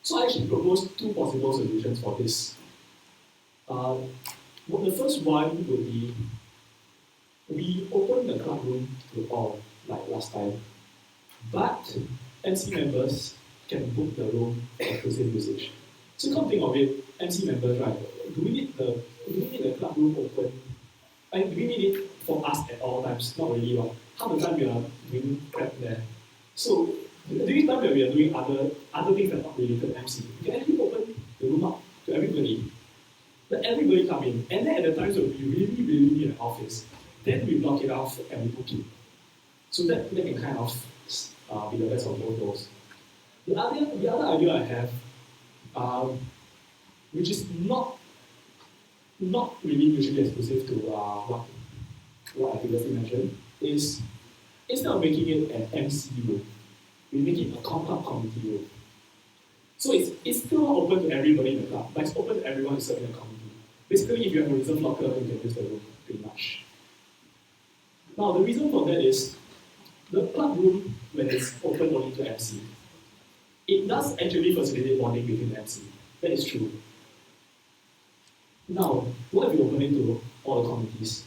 So I actually proposed two possible solutions for this. The first one would be we open the club room to all, like last time, but MC members can book the room for exclusive usage. So come think of it, MC members, right? Do we need the club room open? Do we need it for us at all times? Not really, right? Half the time we are doing prep there. So during the time that we are doing other things that are not related to MC, we can actually open the room up to everybody. Let everybody come in. And then at the times when we really, really need an office, then we block it off and we book it. So that can kind of be the best of both worlds. The other idea I have, which is not really mutually exclusive to what I previously mentioned, is instead of making it an MC room, we make it a club committee room. So it's still open to everybody in the club, but it's open to everyone who's serving the committee. Basically, if you have a reserve locker, you can use the room pretty much. Now, the reason for that is the club room, when it's open only to MC, it does actually facilitate bonding between the MC. That is true. Now, what if you open it to all the committees?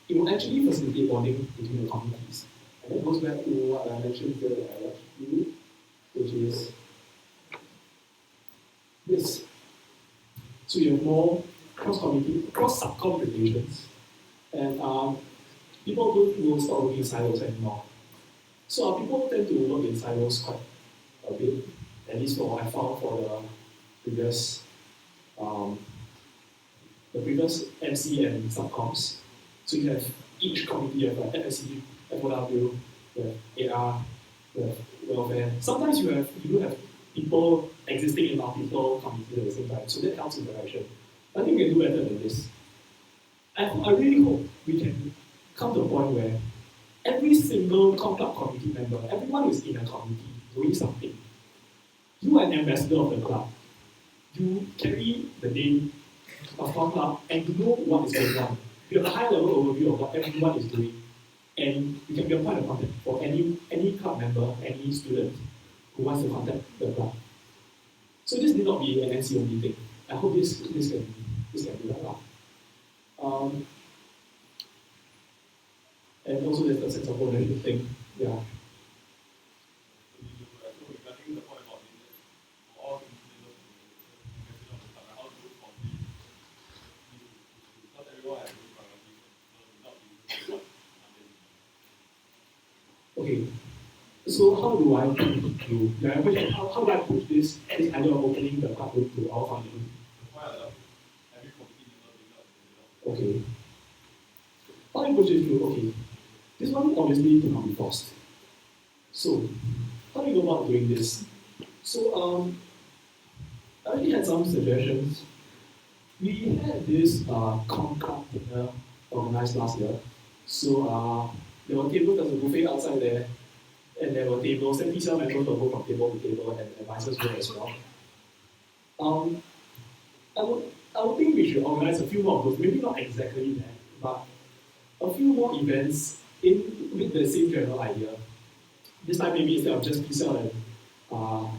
It will actually facilitate bonding between the committees. And that goes back to what I mentioned here that I like to do, which is this. So you have more cross-subcom relations, and people will start working in silos anymore. So people tend to work in silos quite a bit, at least for I found for the previous MC and subcoms. So you have each committee, you have FSC, FOW, you have AR, you have welfare. Sometimes you do have people existing in multiple committees at the same time, so that helps in direction. I think we can do better than this. I really hope we can come to a point where every single club committee member, everyone who is in a committee doing something, you are an ambassador of the club. You carry the name of our club and you know what is going on. You have a high-level overview of what everyone is doing, and you can be a point of contact for any club member, any student who wants to contact the club. So this need not be an NC only thing. I hope this can be that. And also there's a sense of ownership thing. Yeah. Okay, so how do I do? How do I push this idea of opening the club room to all funding? Okay. How do I push this through? Okay. This one obviously cannot be forced. So, how do you go about doing this? So, I already had some suggestions. we had this concert dinner organized last year. So there were tables, there's a buffet outside there, and there were tables, and PCL members will go from table to table, and advisors were as well. Um, I would think we should organize a few more of those, maybe not exactly that, but a few more events with the same general idea. This time maybe instead of just PCL and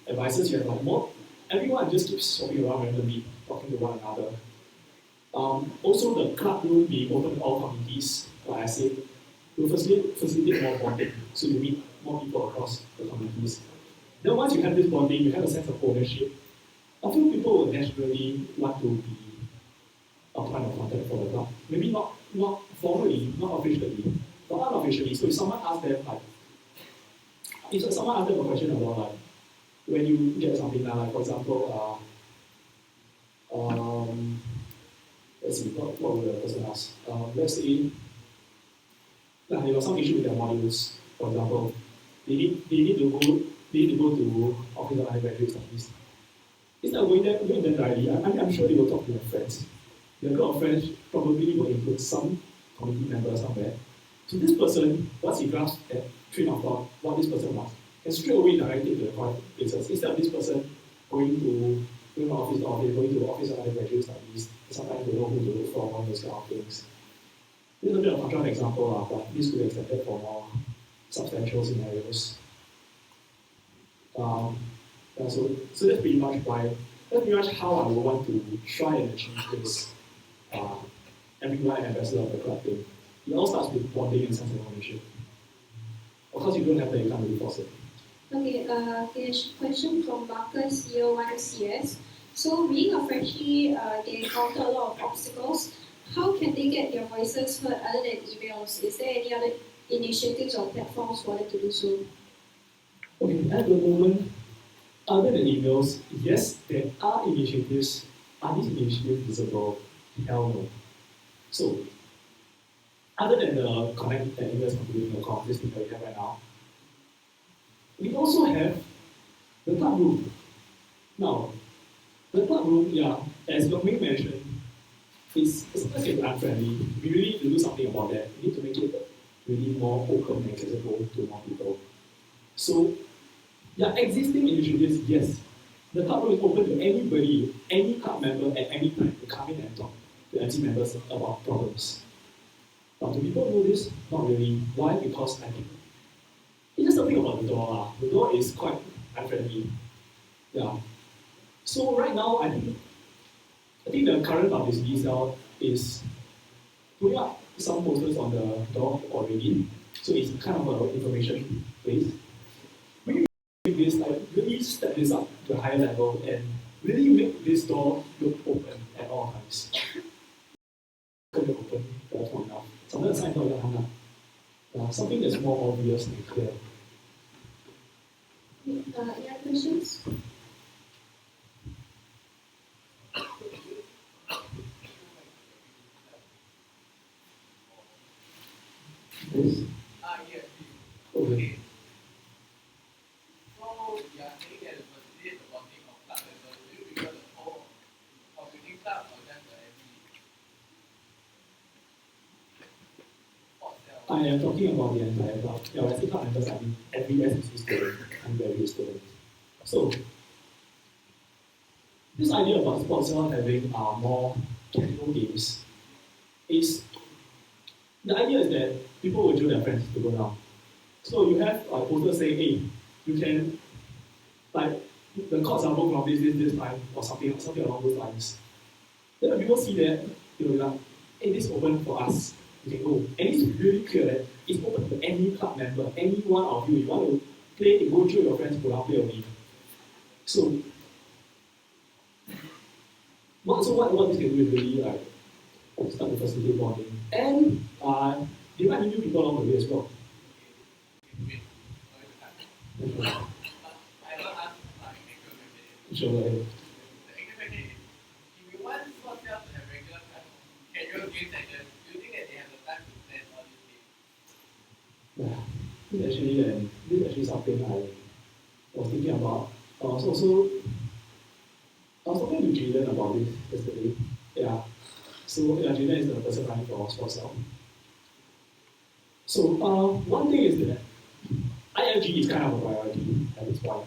advisors, you have like more, everyone just keeps swapping around randomly, talking to one another. Also, the club room being open to all communities, like I said, will facilitate more bonding, so you meet more people across the communities. Then once you have this bonding, you have a sense of ownership. I feel people will naturally want to be a point of contact for the club. Maybe not formally, not officially, but unofficially. So if someone asks them a question about like when you get something done, like for example, let's see, what would the person ask? Let's say there was some issue with their modules, for example. They need to go to office of undergraduate studies. Instead of going there directly, I'm sure they will talk to their friends. Their group of friends probably will include some committee member somewhere. So this person, once he grasps that train of thought, what this person wants, can straight away direct it to the correct places. Instead of this person going from office to office, going to the office of undergraduate studies, sometimes they know who to look for, all those kind of things. This is a bit of a contrast example, but this could be extended for more substantial scenarios. So that's pretty much how I would want to try and achieve this everyone ambassador of the club thing. It all starts with bonding and sense of ownership. Of course, you don't have that, you can't really force it. Okay, here's a question from Marcus, Year 1 CS. So, being a freshie, they encounter a lot of obstacles. How can they get their voices heard other than emails? Is there any other initiatives or platforms for them to do so? Okay, at the moment, other than emails, yes, there are initiatives. Are these initiatives visible? Hell no. So, other than the Connect and US Computing.com, this thing that we have right now, we also have the club room. Now, the club room, yeah, as Dongming mentioned, is unfriendly. We really need to do something about that. We need to make it really more open and accessible to more people. So, yeah, existing initiatives, yes. The club room is open to anybody, any club member at any time to come in and talk to MC members about problems. But do people know this? Not really. Why? Because I think it's just something about the door. The door is quite unfriendly. Yeah. So right now, I think the current publicity cell is putting up some posters on the door already. So it's kind of an information place. We make this, really step this up to a higher level and really make this door look open at all times. Look open, that's not enough. Sometimes sign not hung up. Something that's more obvious and clear. Any other questions? Yes? Yes. Okay. So, you are saying that the facilitate the bonding of club members, will you prefer the whole computing club or just the MC? I am talking about the entire club. Yeah, when I say club members, I mean every SEC student and various students. So, this idea about sports cell having more technical games is the idea is that people will join their friends to go down. So you have posters saying, hey, you can like the courts are booked from this time or something along those lines. Then when people see that, they will be like, hey, this is open for us. You can go. And it's really clear that it's open to any club member, any one of you. You want to play, you go through your friends, go down, play only. So what this can do is really start to facilitate bonding. And invite new people along the way as well. Sure, go ahead. If you want sports cell to have regular scheduled game sessions, do you think that they have the time to plan all these things? Yeah, this is actually something I was thinking about. I was talking to Jaden about this yesterday. Yeah. So yeah, Jaden is the person running for Sports Cell. So one thing is that IFG is kind of a priority at this point.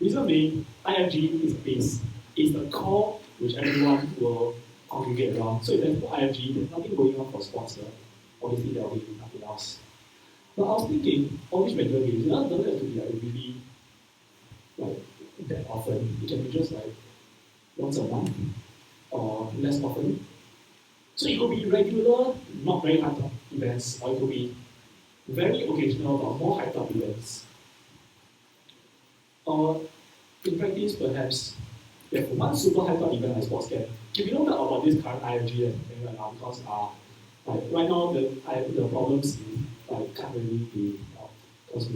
Reason being, IFG is a base. It's the core which everyone will congregate around. So if there's no IFG, there's nothing going on for sports. Obviously, there will be nothing else. But I was thinking, all these regular games, it doesn't have to be like really like that often. It can be just like once a month or less often. So it could be regular, not very hyped up events, or it could be very occasional but more hyped up events. Or in practice, perhaps we have one super hyped up event like sports camp. If you know about this current IFG and thing right now, because like right now the problems can't really be because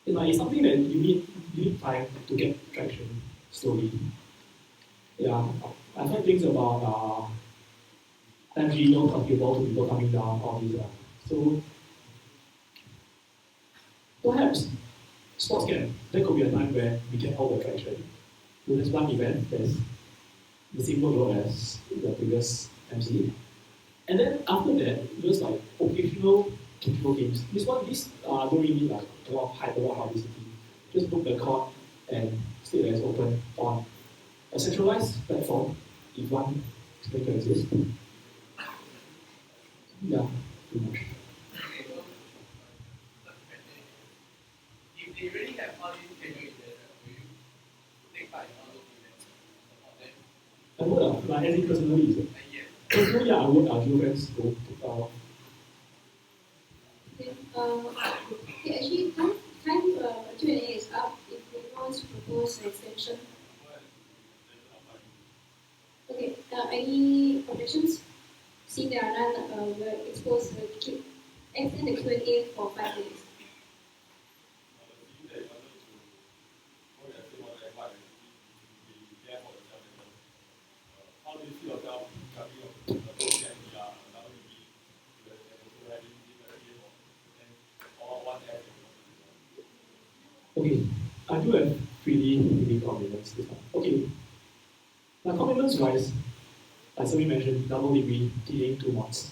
it's something that you need time to get traction slowly. Yeah, I've heard things about IFG not comfortable to people coming down, all these. So perhaps sports camp, there could be a time where we get all the traction. So there's one event that's the same workload as the previous MC. And then after that, just like occasional casual games. These don't really need like a lot of hype, a lot of publicity. Just book the court and state that it's open on a centralized platform if one is going to exist. Yeah, pretty much. If they really have all these casual events, will you take part in all those events? I would, like as in personally, is it? Personally, yeah, I would. Our few friends go. Okay, actually, Q&A is up. If anyone wants to propose an extension. Okay, any objections? Seeing there are none, we're exposed to extend the Q&A for 5 minutes. How do you see yourself coming up to the program Okay, I do have really commitments this time. Okay, my commitments wise, as we mentioned, double degree, TA 2 months.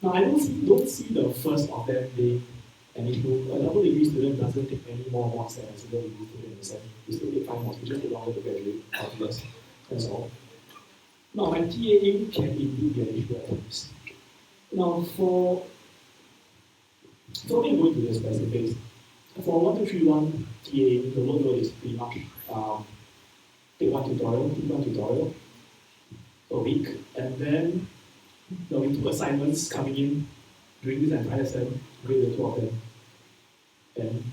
Now I don't see the first of them being an issue. A double degree student doesn't take any more mods than a single degree student in the sense. We still take 5 mods, we just take longer to graduate, 5 years. That's all. Now my TAing can indeed be an issue at times. Now for me going to the specifics, for 1231 TA, the workload is pretty much take one tutorial a week, and then there'll be 2 assignments coming in during this entire sem, grade the 2 of them, and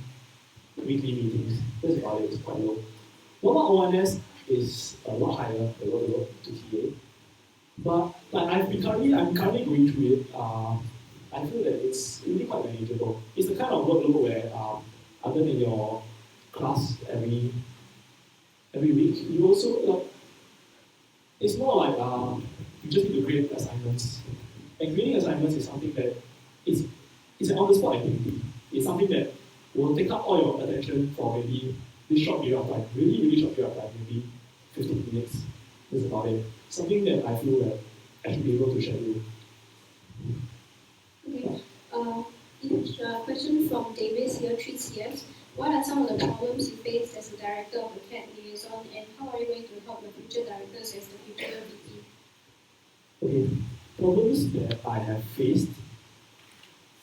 weekly meetings. That's about it, it's quite low. 101 is a lot higher, the workload to TA. But like I'm currently going through it. I feel that it's really quite manageable. It's the kind of workload where other than your class every week, you also it's more like you just need to grade assignments. And grading assignments is something that it's an on-the-spot activity. It's something that will take up all your attention for maybe this short period of time, really short period of time, maybe 15 minutes. That's about it. Something that I feel that I should be able to schedule. Okay. Question from Davis here, 3CS. What are some of the problems you face as a director of a CAD liaison, and how are you going to help the future directors as the future VP? Okay, problems that I have faced.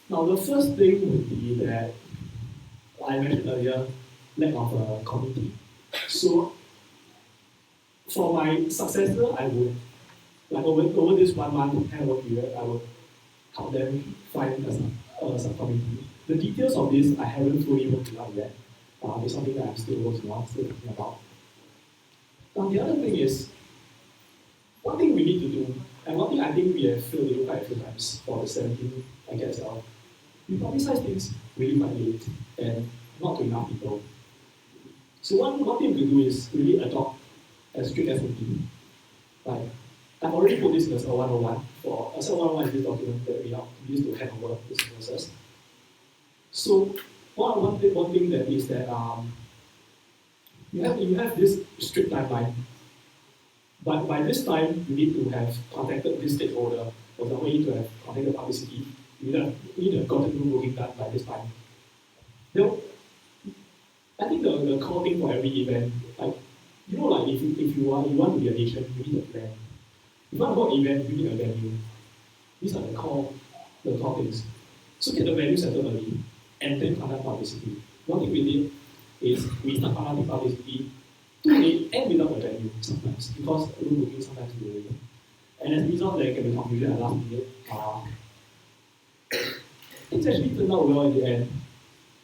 Now, the first thing would be that I mentioned earlier, lack of a committee. So, for my successor, I would, like over this 1 month handover period, I would help them find a subcommittee. The details of this I haven't fully worked out yet. It's something that I'm still working on, still thinking about. Now, the other thing is, one thing we need to do, and one thing I think we have failed to do quite a few times for the 17 IGSL, we publicize things really quite late and not to enough people. So one thing we can do is really adopt a strict SOP. Like, I've already put this in SL 101 for SL 101 is this document that we use to hand over this process. So one thing that is that you have this strict timeline. But by this time, you need to have contacted this stakeholder. For example, you need to have contacted publicity. You need to have gotten group working done by this time. Now, I think the core thing for every event, like, like if you want to be a nation, you need a plan. If you want to hold an event, you need a venue. These are the core things. So get the venue settled early, and then conduct publicity. One thing we did is we start conducting publicity too late and without a venue sometimes, because room booking sometimes delay. And as a result, there can be confusion at last minute. Things actually turned out well in the end,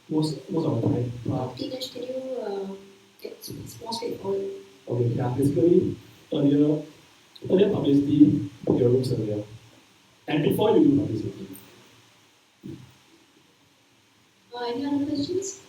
most of the time. Dinesh, can you get more straightforward? Okay, yeah, basically, earlier publicity, book your rooms earlier. And before you do publicity. Any other questions?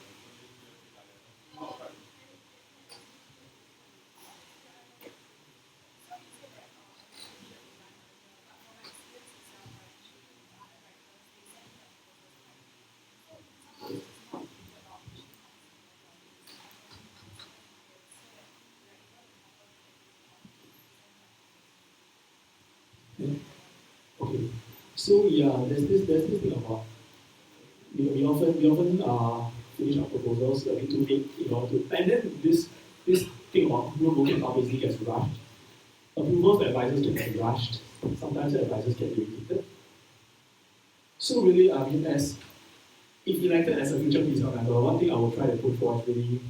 Okay, so yeah, there's this thing about we often finish our proposals a bit too late in order to, and then this thing about group booking obviously gets rushed. Approvals for advisors get rushed. Sometimes the advisors get irritated. So really, I mean, as if elected as a future PCL member, one thing I will try to put forward is really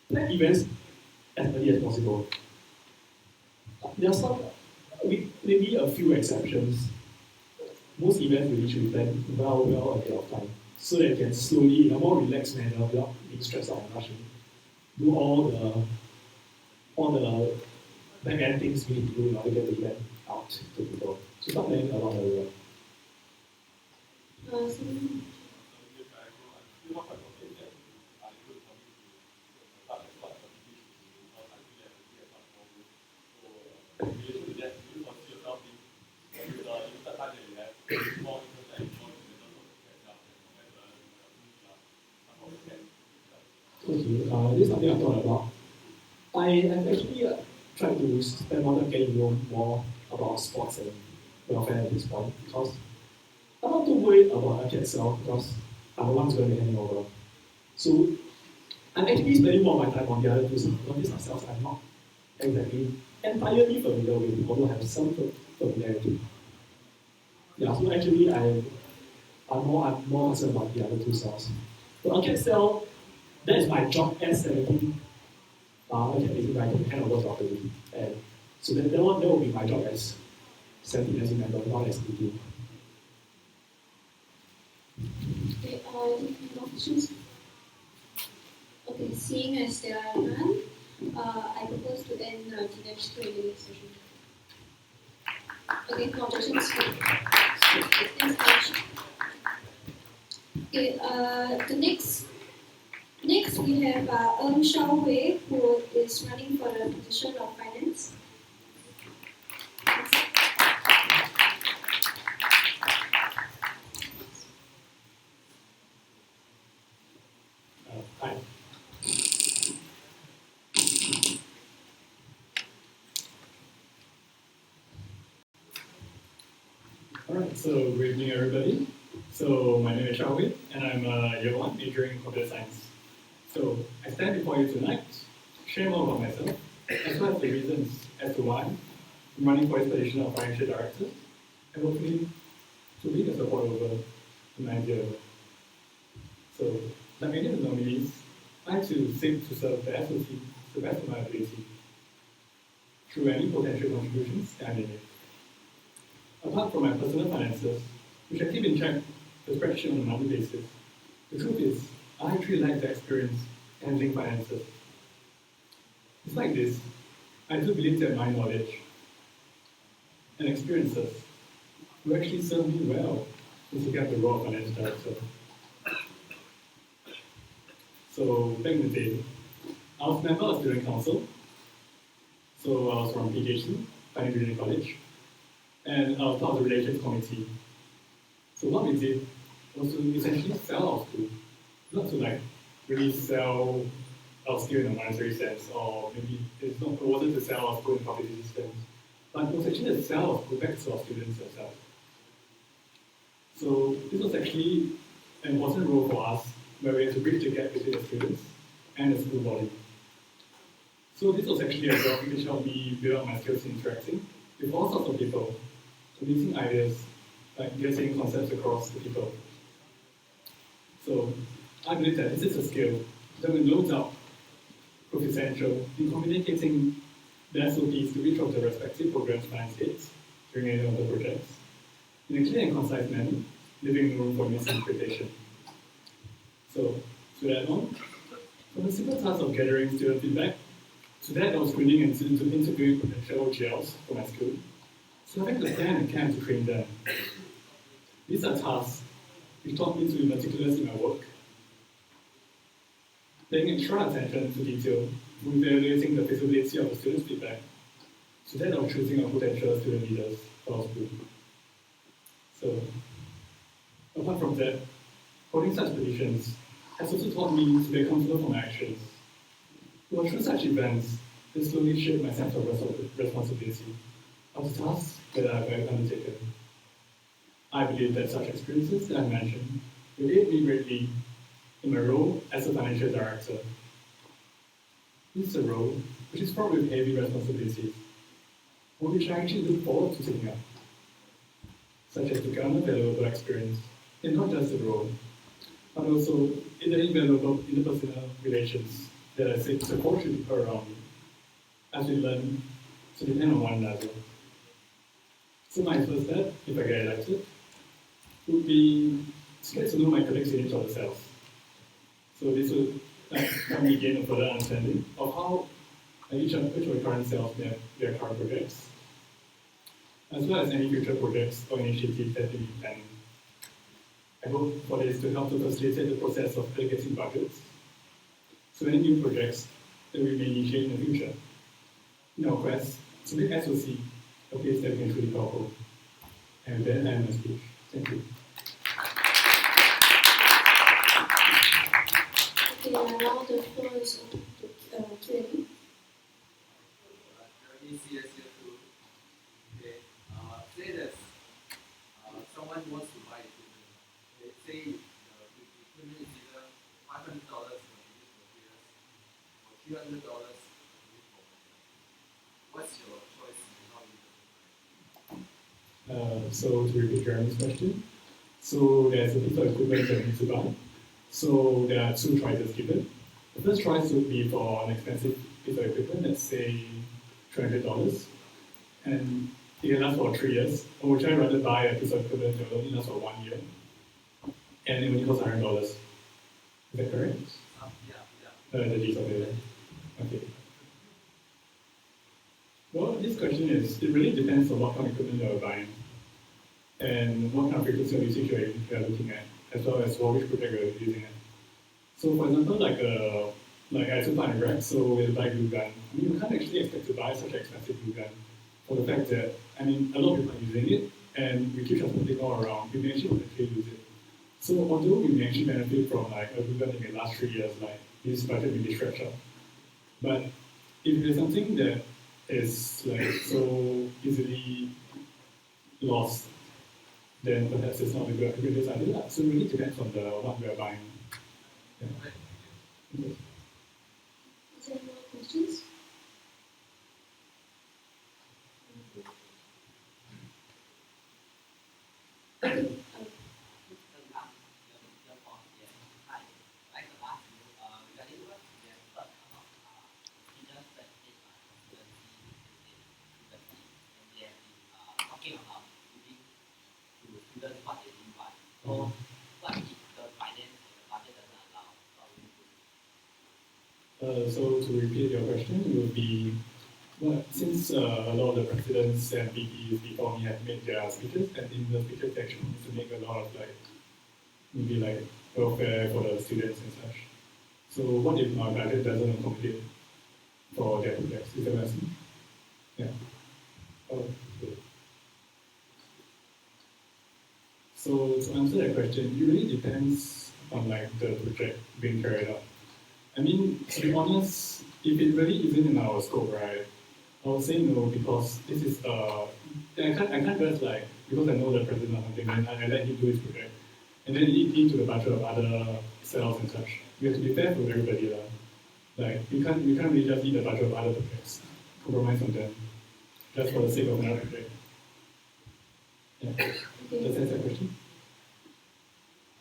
plan events as early as possible. There are some, maybe a few exceptions. Most events really should be planned well ahead of time, so that you can slowly, in a more relaxed manner, without being stressed out and rushing, do all the back end things we need to do in order to get the event out to people. So start planning a lot earlier. Okay, this is something I thought about. I have actually tried to spend more time getting to know more about sports and welfare at this point, because I'm not too worried about I can sell, because I'm the one who's going to be handing over. So I'm actually spending more of my time on the other two sides, because these are sales I'm not exactly entirely familiar with, although I have some familiarity. Yeah, so actually I'm more concerned about the other two cells. So I can sell, that is my job as 17. I can basically I can hand over properly. And so that will be my job as 17 as a member, not as 18. Okay, any more questions? Okay, seeing as there are none, I propose to end today's Q&A session. Okay, no objections. Thanks much. Okay, next we have Shao Hui, who is running for the position of finance. Hi. Alright, so good evening everybody. So my name is Xiaowei and I'm a year 1 majoring in computer science. So I stand before you tonight to share more about myself, as well as the reasons as to why I'm running for this position of financial director, and hopefully to lead a support over the manager. So like many of the nominees, I too seek to serve the SOT to the best of my ability through any potential contributions that I may make. Apart from my personal finances, which I keep in check with spreadsheet on a monthly basis, the truth is, I actually lack the experience handling finances. Despite this, I do believe that my knowledge and experiences will actually serve me well to take up the role of finance director. So back in the day, I was a member of student council. So I was from PhD, Pioneer Junior College, and I was part of the relations committee. So what we did was to essentially sell our school, not to like really sell our skill in a monetary sense, or maybe it wasn't to sell our school in publicity systems, but it was actually a sell of products to our students themselves. So this was actually an important role for us, where we had to bridge the gap between the students and the school body. So this was actually a job which helped me build up my skills in interacting with all sorts of people, producing ideas, like getting concepts across to people. So I believe that this is a skill that will no doubt prove essential in communicating the SOPs to each of the respective programs plan states during any of the projects in a clear and concise manner, leaving room for misinterpretation. So, to add on, from the simple task of gathering student feedback, to that of screening and interviewing potential OGLs for my school, to having the plan and camp to train them. These are tasks which taught me to be meticulous in my work, paying extra attention to detail, evaluating the feasibility of the student's feedback, to that of choosing our potential student leaders for our school. So, apart from that, holding such positions has also taught me to be accountable for my actions. It was through such events that slowly shaped my sense of responsibility of the tasks that I have undertaken. I believe that such experiences that I mentioned will aid me greatly in my role as a financial director. This is a role which is fraught with heavy responsibilities, for which I actually look forward to taking up, such as to garner valuable experience in not just the role, but also in the invaluable interpersonal relations that I seek to forge with people around me, as we learn to depend on one another. So my first step, if I get elected, would be to get to know my colleagues in each of the cells. So this would help me gain a further understanding of how each of the current cells may have their current projects, as well as any future projects or initiatives that they be planning. I hope for this to help to facilitate the process of allocating budgets to any new projects that we may initiate in the future, in our quest to make SOC a place that we can truly call home. And then I end my speech. Thank you. Okay, now the floor is open to Q&A. Say that someone wants to buy equipment. They say the equipment is either $500 for these materials or $300 for these materials. What's your choice and how you So to repeat Jeremy's question, so there's a piece of equipment that needs to buy. So there are two choices given. The first choice would be for an expensive piece of equipment, let's say $300, and it can last for 3 years. Or would I rather buy a piece of equipment that will only last for 1 year, and it only costs $100? Is that correct? The gist of it. Okay. Well, this question is, it really depends on what kind of equipment you're buying and what kind of frequency of usage you're looking at, as well as for which project you're using it. So for example, like I took an rack, so we'll buy glue gun. I mean, you can't actually expect to buy such an expensive glue gun for the fact that, I mean, a lot of people are using it, and we keep transporting all around, we may actually potentially use it. So although we may actually benefit from like a glue gun that may last 3 years, like this budget may be stretched out. But if there's something that is like so easily lost, then perhaps it's not a good idea. So it really depends on the what we are buying. Yeah. Okay. Is there more questions? Okay. So to repeat your question, it would be, well, since a lot of the presidents and VPs before me have made their speeches, and in the speeches they actually need to make a lot of maybe welfare for the students and such. So what if my budget doesn't accommodate for their projects? Is that what I'm saying? Yeah. Oh, good. So to answer that question, it really depends on the project being carried out. I mean, to be honest, if it really isn't in our scope, right, I would say no because this is I can't just like because I know the president or something, and I let him do his project, and then lead into the budget of other cells and such. We have to be fair to everybody, lah. Like we can't really just eat the budget of other projects, compromise on them, just for the sake of another project. Yeah. Okay. Does that answer the question?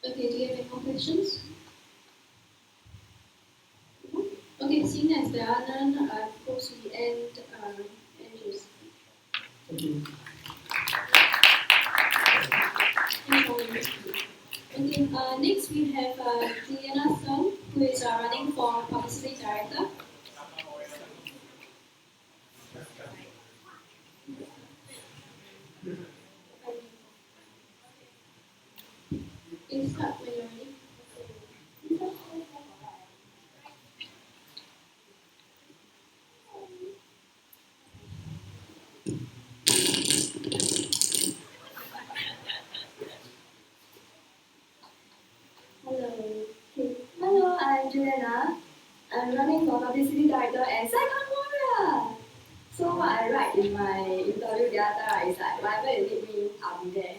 Okay, do you have any more questions? Okay, seeing as there are none, I propose we end Andrew's. Thank you. Okay, next we have Juliana Song, who is running for Publicity Director. Start when you're ready. Hello, I'm Juliana. I'm running for Publicity Director and Second Warrior. So what I write in my interview the other time is like, whatever you need me, I'll be there.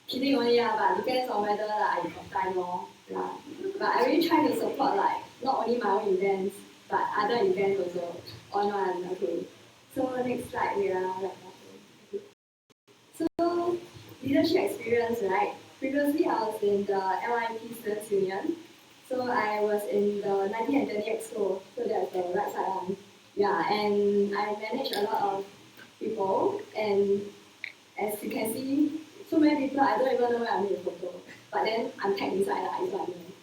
Kidding only, but depends on whether I got time or yeah. But I really try to support like not only my own events, but other events also on one. Okay. So next slide we are like okay. So leadership experience, right? Previously I was in the LIP Students Union. So I was in the 19 and 20 Expo, so that's the right side one. Yeah, and I managed a lot of people, and as you can see, so many people, I don't even know where I made a photo. But then I'm tagged inside, is what I mean.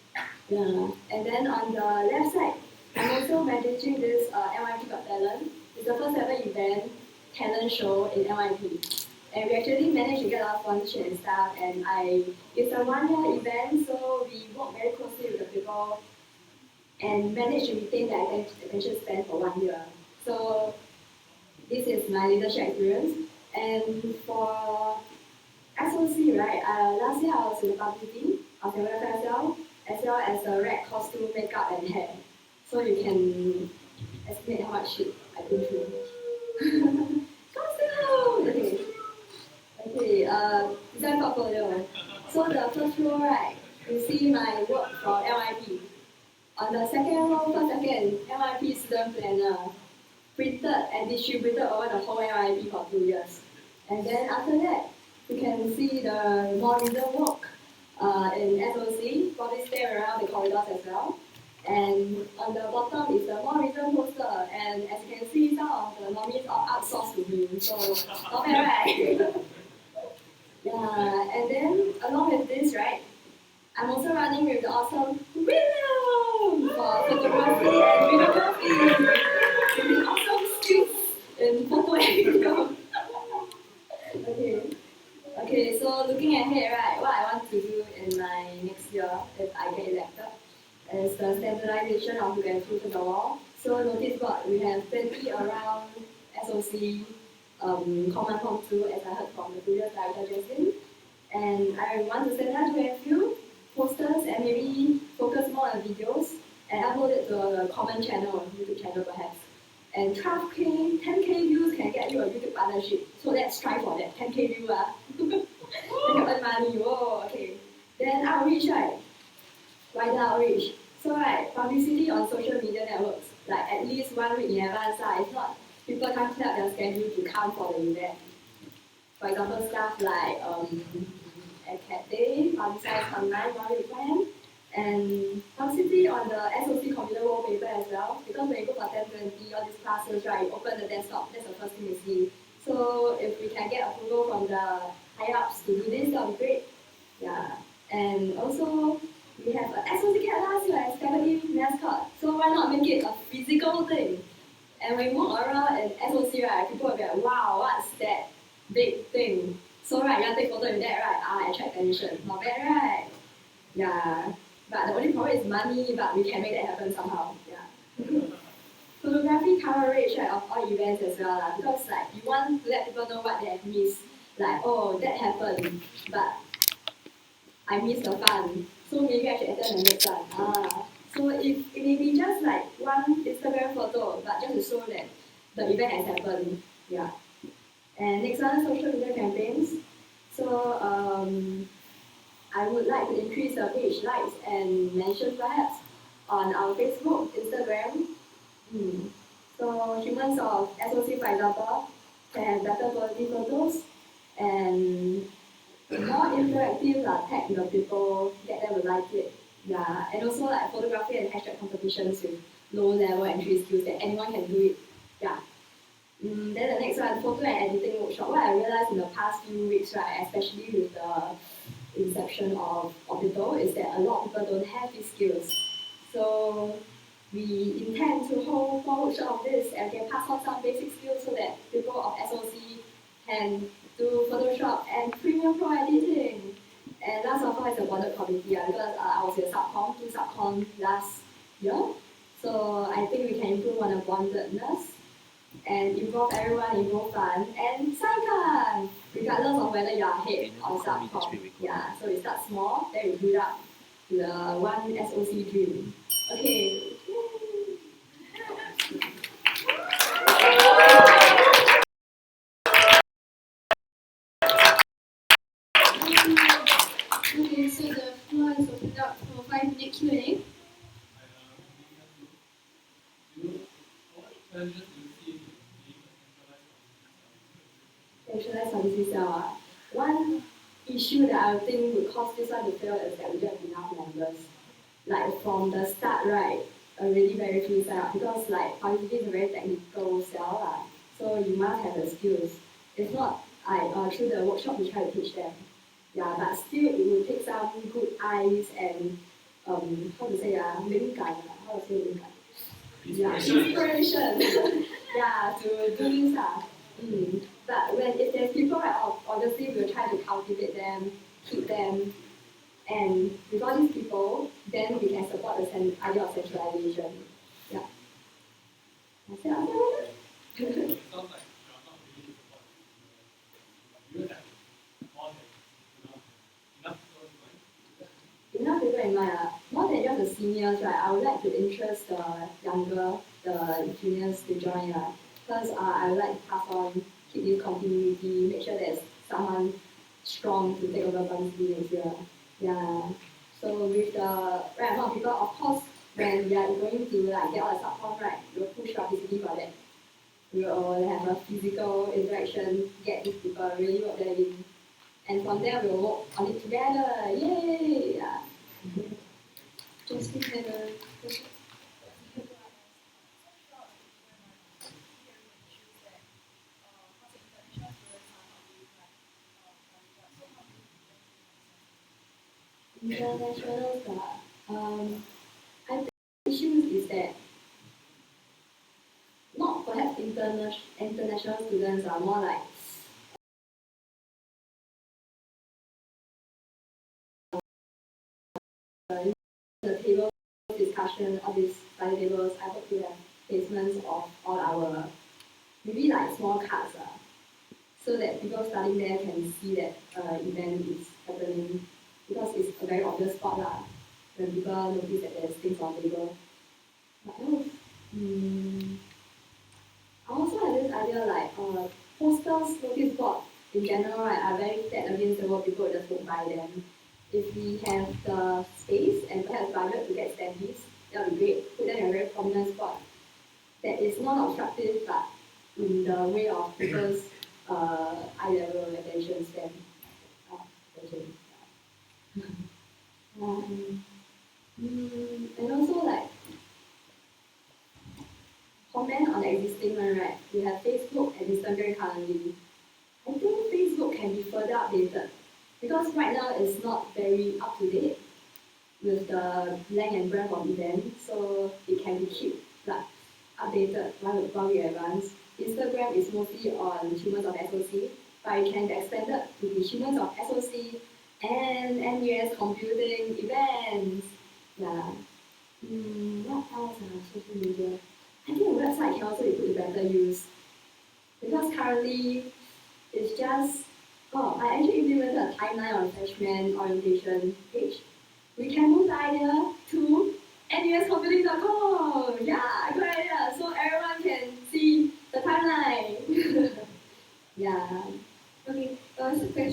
Yeah, and then on the left side, I'm also managing this NYP Got Talent. It's the first ever event, talent show in NYP. And we actually managed to get a lot of sponsorship and stuff, and it's a 1 year event, so we work very closely with the people and managed to retain their attention span for 1 year. So this is my leadership experience. And for SOC, right, last year I was in the publicity of the welfare cell, as well as the red costume, makeup, and hair. So you can estimate how much shit I've been through. Costume! Okay, design portfolio. So the first row, right, you see my work for LIP. On the second row, first second, LIP student planner, printed and distributed over the whole LIP for 2 years. And then after that, you can see the more recent work in SOC, probably stay around the corridors as well. And on the bottom is the more recent poster, and as you can see, some of the nominees are outsourced to me, so not bad, right? Yeah, and then along with this, right, I'm also running with the awesome William for photography and videography. With awesome skills in photo and video. Okay, so looking ahead, right, what I want to do in my next year if I get elected is the standardization of look and feel to the wall. So notice what we have 20 around SOC command form 2 as I heard from the previous director Justin. And I want to standardize look and feel posters and maybe focus more on videos and upload it to a common channel, YouTube channel perhaps. And 12K, 10K views can get you a YouTube partnership. So let's strive for that. 10K views, you can earn money. Whoa, okay. Then outreach, right? Wider outreach. So right, publicity on social media networks, like at least 1 week in advance. If not, people can't clear their schedule to come for the event. For example, stuff like Cat Day, publicize online while you plan, and publicity on the SOC computer wallpaper as well. Because when you go for 1020, all these classes, right, you open the desktop, that's the first thing you see. So if we can get approval from the higher ups to do this, that would be great. Yeah, and also we have a SOC cat last year as family mascot. So why not make it a physical thing? And when you walk around in SOC, right, people will be like, wow, what's that big thing? So right, you take photo with that, right? Attract attention. Not bad, right? Yeah. But the only problem is money, but we can make that happen somehow. Yeah. Photography coverage, right, of all events as well, because like you want to let people know what they have missed. Like, oh, that happened, but I missed the fun. So maybe I should attend the next one. So if it may be just like show that the event has happened. Yeah. And next one, social media campaigns. So I would like to increase the page likes and mentions perhaps on our Facebook, Instagram. So humans of SOC, for example, can have better quality photos and more interactive tag the people, get them to like it. Yeah, and also like photography and hashtag competitions with low level entry skills that anyone can do it. Yeah. Then the next one, photo and editing workshop. What I realized in the past few weeks, right, especially with the inception of Audible, is that a lot of people don't have these skills. So we intend to hold more workshop of this and can pass on some basic skills so that people of SOC can do Photoshop and Premiere Pro editing. And last of all is the bonded committee, because I was in two subcon last year. So I think we can improve on the bondedness and involve everyone, involve fun, and cycle, regardless of whether you are head or subcon. Yeah, so we start small, then we build up to the one SOC dream. Okay. Okay, so the floor is opened up for 5-minute Q&A. Centralized publicity cell. One issue that I think would cause this one to fail is that we don't have enough members. Like from the start, right, already very few sign up because like publicity is a very technical cell, so you must have the skills. If not, through the workshop we try to teach them. Yeah, but still it will take some good eyes and how to say how to say 灵感? Yeah, inspiration. Yeah, to do this. But if there's people, right, obviously we'll try to cultivate them, keep them, and with all these people, then we can support the idea of centralization. Yeah. That's it. Enough people in mind. More than just the seniors, right? I would like to interest the younger, the juniors to join. Because I would like to pass on, keep this continuity, make sure there's someone strong to take over publicity next year. Yeah. So with the right amount of people, of course, when we are going to like get all the subcon, right, we'll push publicity for that. We will have a physical interaction, get these people really work there in. And from there, we'll work on it together. Yay! Yeah. Just have a question. International I think the issue is that not perhaps international students are more like the table discussion of these study tables. I hope to have placements of all our maybe like small cards so that people studying there can see that event is happening because it's a very obvious spot when people notice that there's things on the table. What else? I also have this idea like posters, notice board in general, right, are very set against the world. People just won't buy them. If we have the space and perhaps budget to get standees, that would be great. Put them in a very prominent spot that is non-obstructive but in the way of people's eye level attention span. And also like comment on the existing one, right? We have Facebook and Instagram currently. I think Facebook can be further updated because right now it's not very up to date with the length and breadth of events, so it can be kept like updated while we advance. Instagram is mostly on humans of SOC, but it can be extended to be humans of SOC and NUS computing events. Yeah. What else? Social media. I think the website can also be put to better use because currently it's just I actually implemented a timeline on freshman orientation page. We can move the idea to nuscomputing.com. Yeah, good idea. So everyone can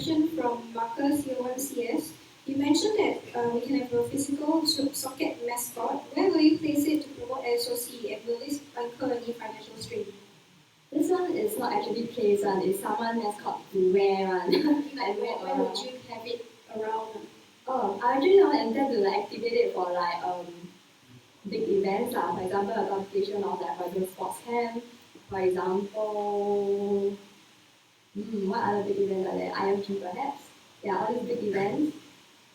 question from Marcus, AY14. You mentioned that we can have a physical socket mascot. Where will you place it to promote SOC, and will this incur any financial strain? This one is not actually placed on, it's someone mascot to wear one. Like where would you have it around? Oh, I actually don't intend to like activate it for like big events. For example, a competition of like for example sports camp. For example, what other big events are there? IMG perhaps. Yeah, all these big events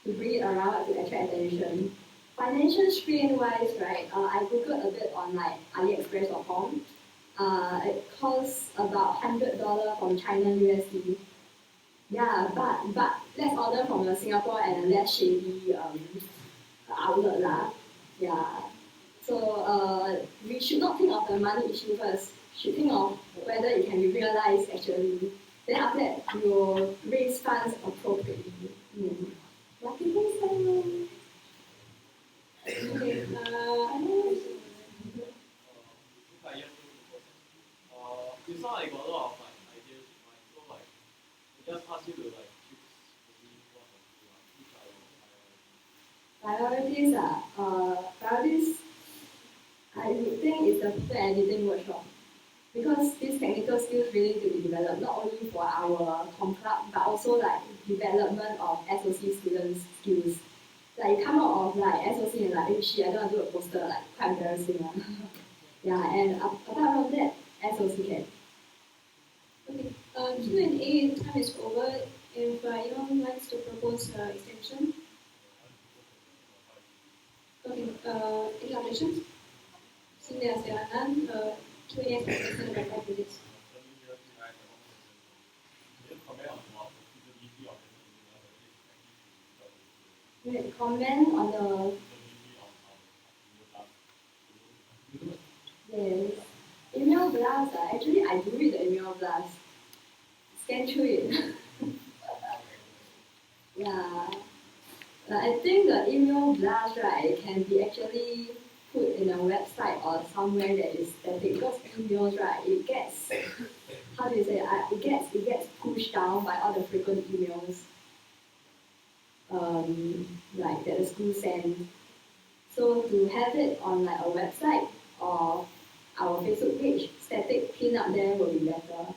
to bring it around to attract attention. Financial strain wise, right? I googled a bit on like AliExpress.com. It costs about $100 from China USD. Yeah, but let's order from a Singapore and a less shady outlet lah. Yeah. So we should not think of the money issue first. Should think of whether it can be realized actually. Then after that, we will raise funds appropriately. Lucky person. Okay. It sounds like you got a lot of like ideas in mind. So like, I just ask you to like choose maybe one or two. Which are your Priorities priorities. I would think it's the photo editing workshop because these technical skills really need to be developed not only for our com club but also like development of SOC students' skills. Like you come out of like SOC and like, hey shit, I don't want to do a poster, like quite embarrassing. Yeah, and apart from that, SOC can. Okay. Q&A time is over. If anyone likes to propose extension. Okay. Any objections? Seeing there are none, Q&A is extended by 5 minutes. Wait, comment on the yes. Email blast. Actually, I do read the email blast. Scan through it. Yeah. I think the email blast, right, can be actually put in a website or somewhere that is static because emails, right, it gets, how do you say, it gets pushed down by all the frequent emails like that the school sends. So to have it on like a website or our Facebook page, static pin up there will be better.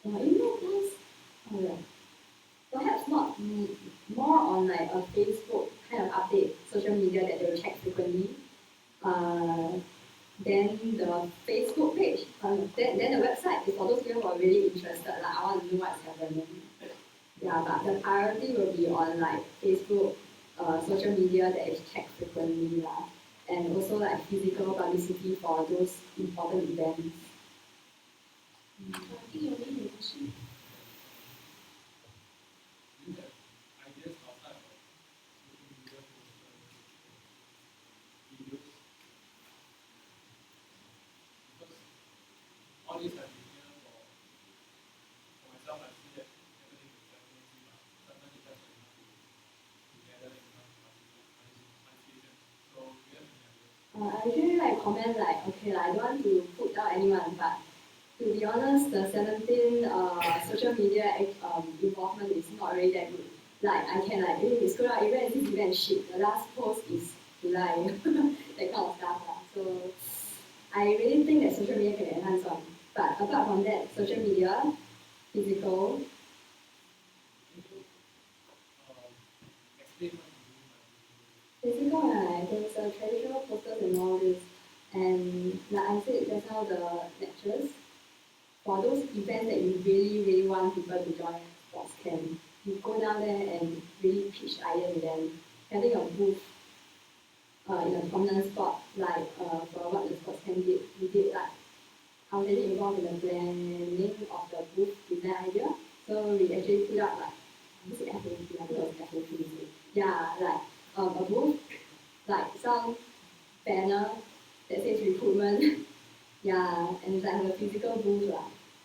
Email blast? Alright. Perhaps not more on like a Facebook kind of update, social media that they will check frequently. Then the Facebook page, then the website is for those people who are really interested. Like I want to know what's happening. Yeah, but the priority will be on like Facebook, social media that is checked frequently, and also like physical publicity for those important events. I think you need a question. all these have been here for myself. I see that everything is definitely sometimes it doesn't enough to gather enough participation. So we have any ideas? I usually like comment like, okay, I don't want to put down anyone, but to be honest, the 17 social media involvement is not really that good. Like I can like, hey, scroll out event, this event shit. The last post is July, that kind of stuff. So I really think that social media can enhance on. But apart from that, social media, physical. Physical, right? There's a traditional posters and all this. And like I said just now, the lectures, for those events that you really, really want people to join sports camp, you go down there and really pitch ideas to them, having a booth in a prominent spot, like for what the sports camp did. We did like, I was really involved in the planning of the booth design idea. So we actually put up like, this is FOP, I think it was FOP. Yeah, like a booth, like some banner that says recruitment. Yeah, and it's like a physical booth.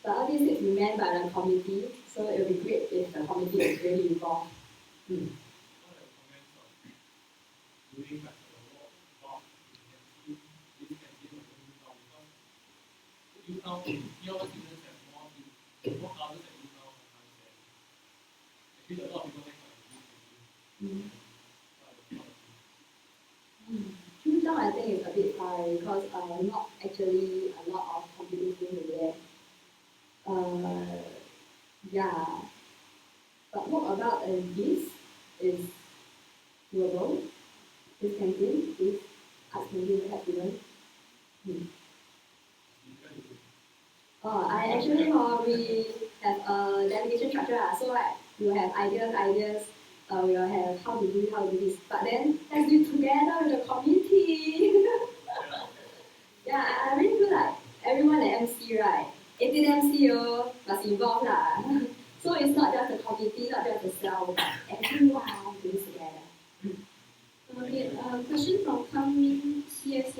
But all this is manned by the committee, so it would be great if the committee is really involved. doing like a lot about this campaign of the new town because year one students have more classes at new town sometimes than actually a lot of people like this campaign. Now I think it's a bit far because not actually a lot of computing skills there. Yeah. But what about this is doable? This campaign, this arts campaign perhaps even. I actually we have a delegation structure, so we will have ideas, we will have how to do this. But then let's do it together with the community. Yeah, I really feel like everyone at MC, right? 18 MC must involve lah. So it's not just the community, not just the self, but everyone do this together. Okay, question from Kang CS,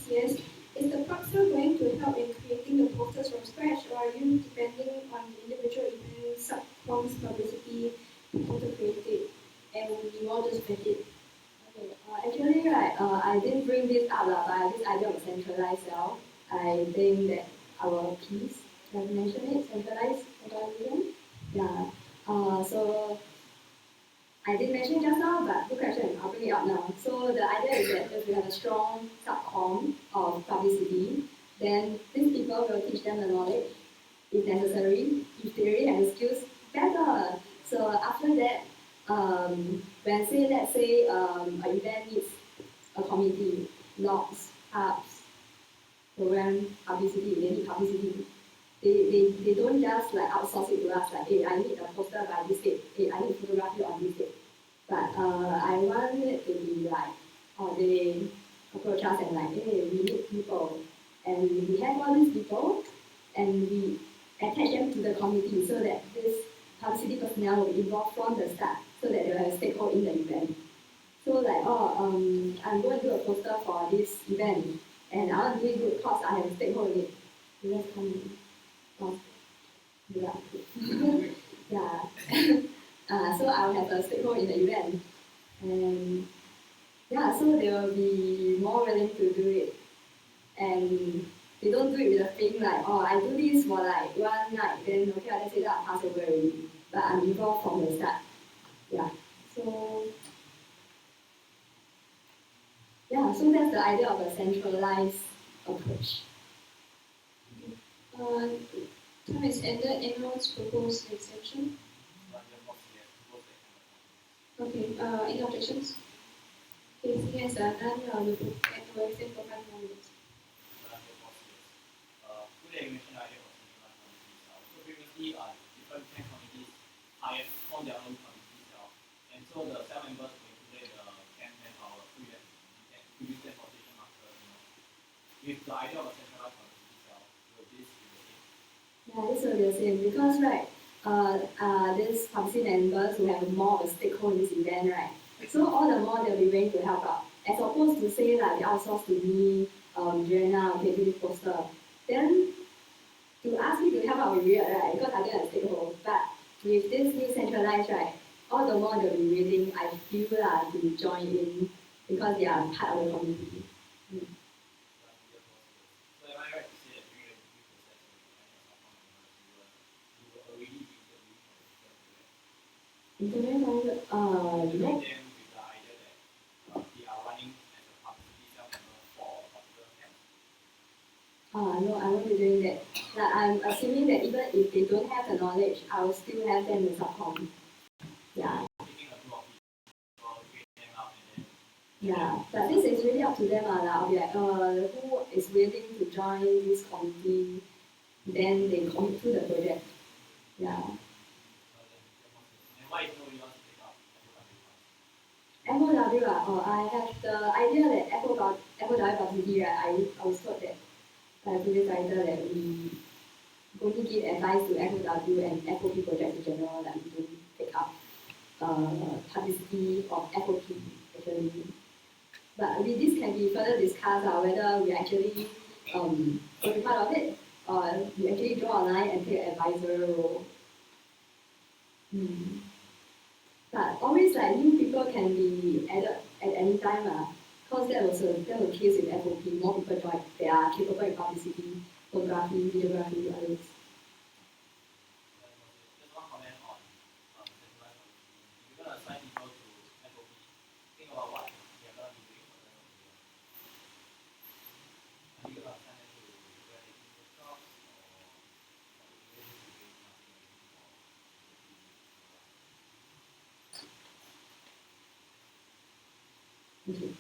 CS. Is the Proxer going to help in creating the posters from scratch, or are you depending on the individual event, subcoms, publicity, people to create it, and you all just make it? Okay, actually, right, I didn't bring this up, but this idea of centralized cell, I think that our piece have mentioned it, centralization. Yeah. So I did mention just now, but good question, I'll bring it up now. So the idea is that if we have a strong subcom of publicity, then these people will teach them the knowledge if necessary, if they already have the skills, better. So after that, let's say an event needs a committee, logs, hubs, program, publicity, they need publicity. They don't just like outsource it to us like, hey, I need a poster by this date, hey, I need photography on this date. But I want it to be like, they approach us and like, hey, we need people. And we have all these people and we attach them to the committee so that this publicity personnel will be involved from the start so that they will have a stakeholder in the event. So like, I'm going to do a poster for this event and I want to do it good because I have a stakeholder in it. You guys come in. Yeah. Yeah. So I'll have a stakeholder in the event. And yeah, so they will be more willing to do it. And they don't do it with a thing like, I do this for like one night, then okay, that's it, I'll pass over already. But I'm involved from the start. Yeah. So that's the idea of a centralized approach. Time is ended. Anyone's proposed exception? Okay, any objections? Okay, seeing as none, we'll extend for 5 more minutes. Today you mentioned idea of centralized committees. So previously, different camp committees hired on their own committees, and so the cell members will include the camp manpower previous transportation master. With the idea of a centralized committee, will this be the same? Yeah, this will be the same because right, these committee members will have more of a stakeholder in this event, right? So all the more they'll be willing to help out, as opposed to say like they outsource to me, Joanna, okay, do this poster. Then to ask me to help out will be weird, right? Because I get a stakeholder. But with this new centralized, right, all the more they'll be willing, I feel, to join in because they are part of the community. So am I right to say that during the interview process, you will already be Interview them with the idea that they are running as a publicity cell member for a particular camp? No, I won't be doing that. Like, I'm assuming that even if they don't have the knowledge, I will still have them in subcom. Yeah. Yeah, but this is really up to them. I'll be like, who is willing to join this committee? Then they commit to the project. Yeah. And why is nobody wants to take up FOW, I have the idea that FOW publicity, right, I was told that by previous writer that we only give advice to FOW and FOP projects in general, that we don't take up publicity of FOP actually. But this can be further discussed whether we actually be part of it or we actually draw a line and take an advisor role. But always like new people can be added at any time. Because that was the case in FOP, more people join, they are capable in publicity, photography, videography, others. Just one comment on centralized publicity. If you're going to assign people to FOP, think about what they're going to be doing for the rest of the year. Are you going to assign them to writing workshops or are you going to be doing Okay,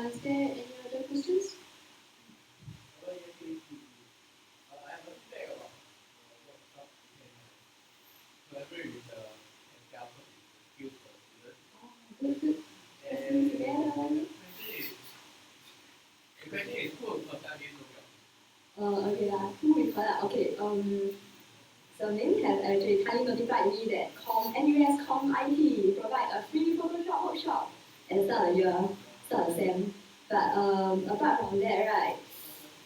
is there any other questions? I have a feedback about workshop collaborate with the council skills for students. And the question is who will conduct this workshop? Okay, who will conduct? Okay, so Nim has actually kindly notified me that NUS Com IT provide a free Photoshop workshop at the start of the year, start of SEM. But apart from that, right,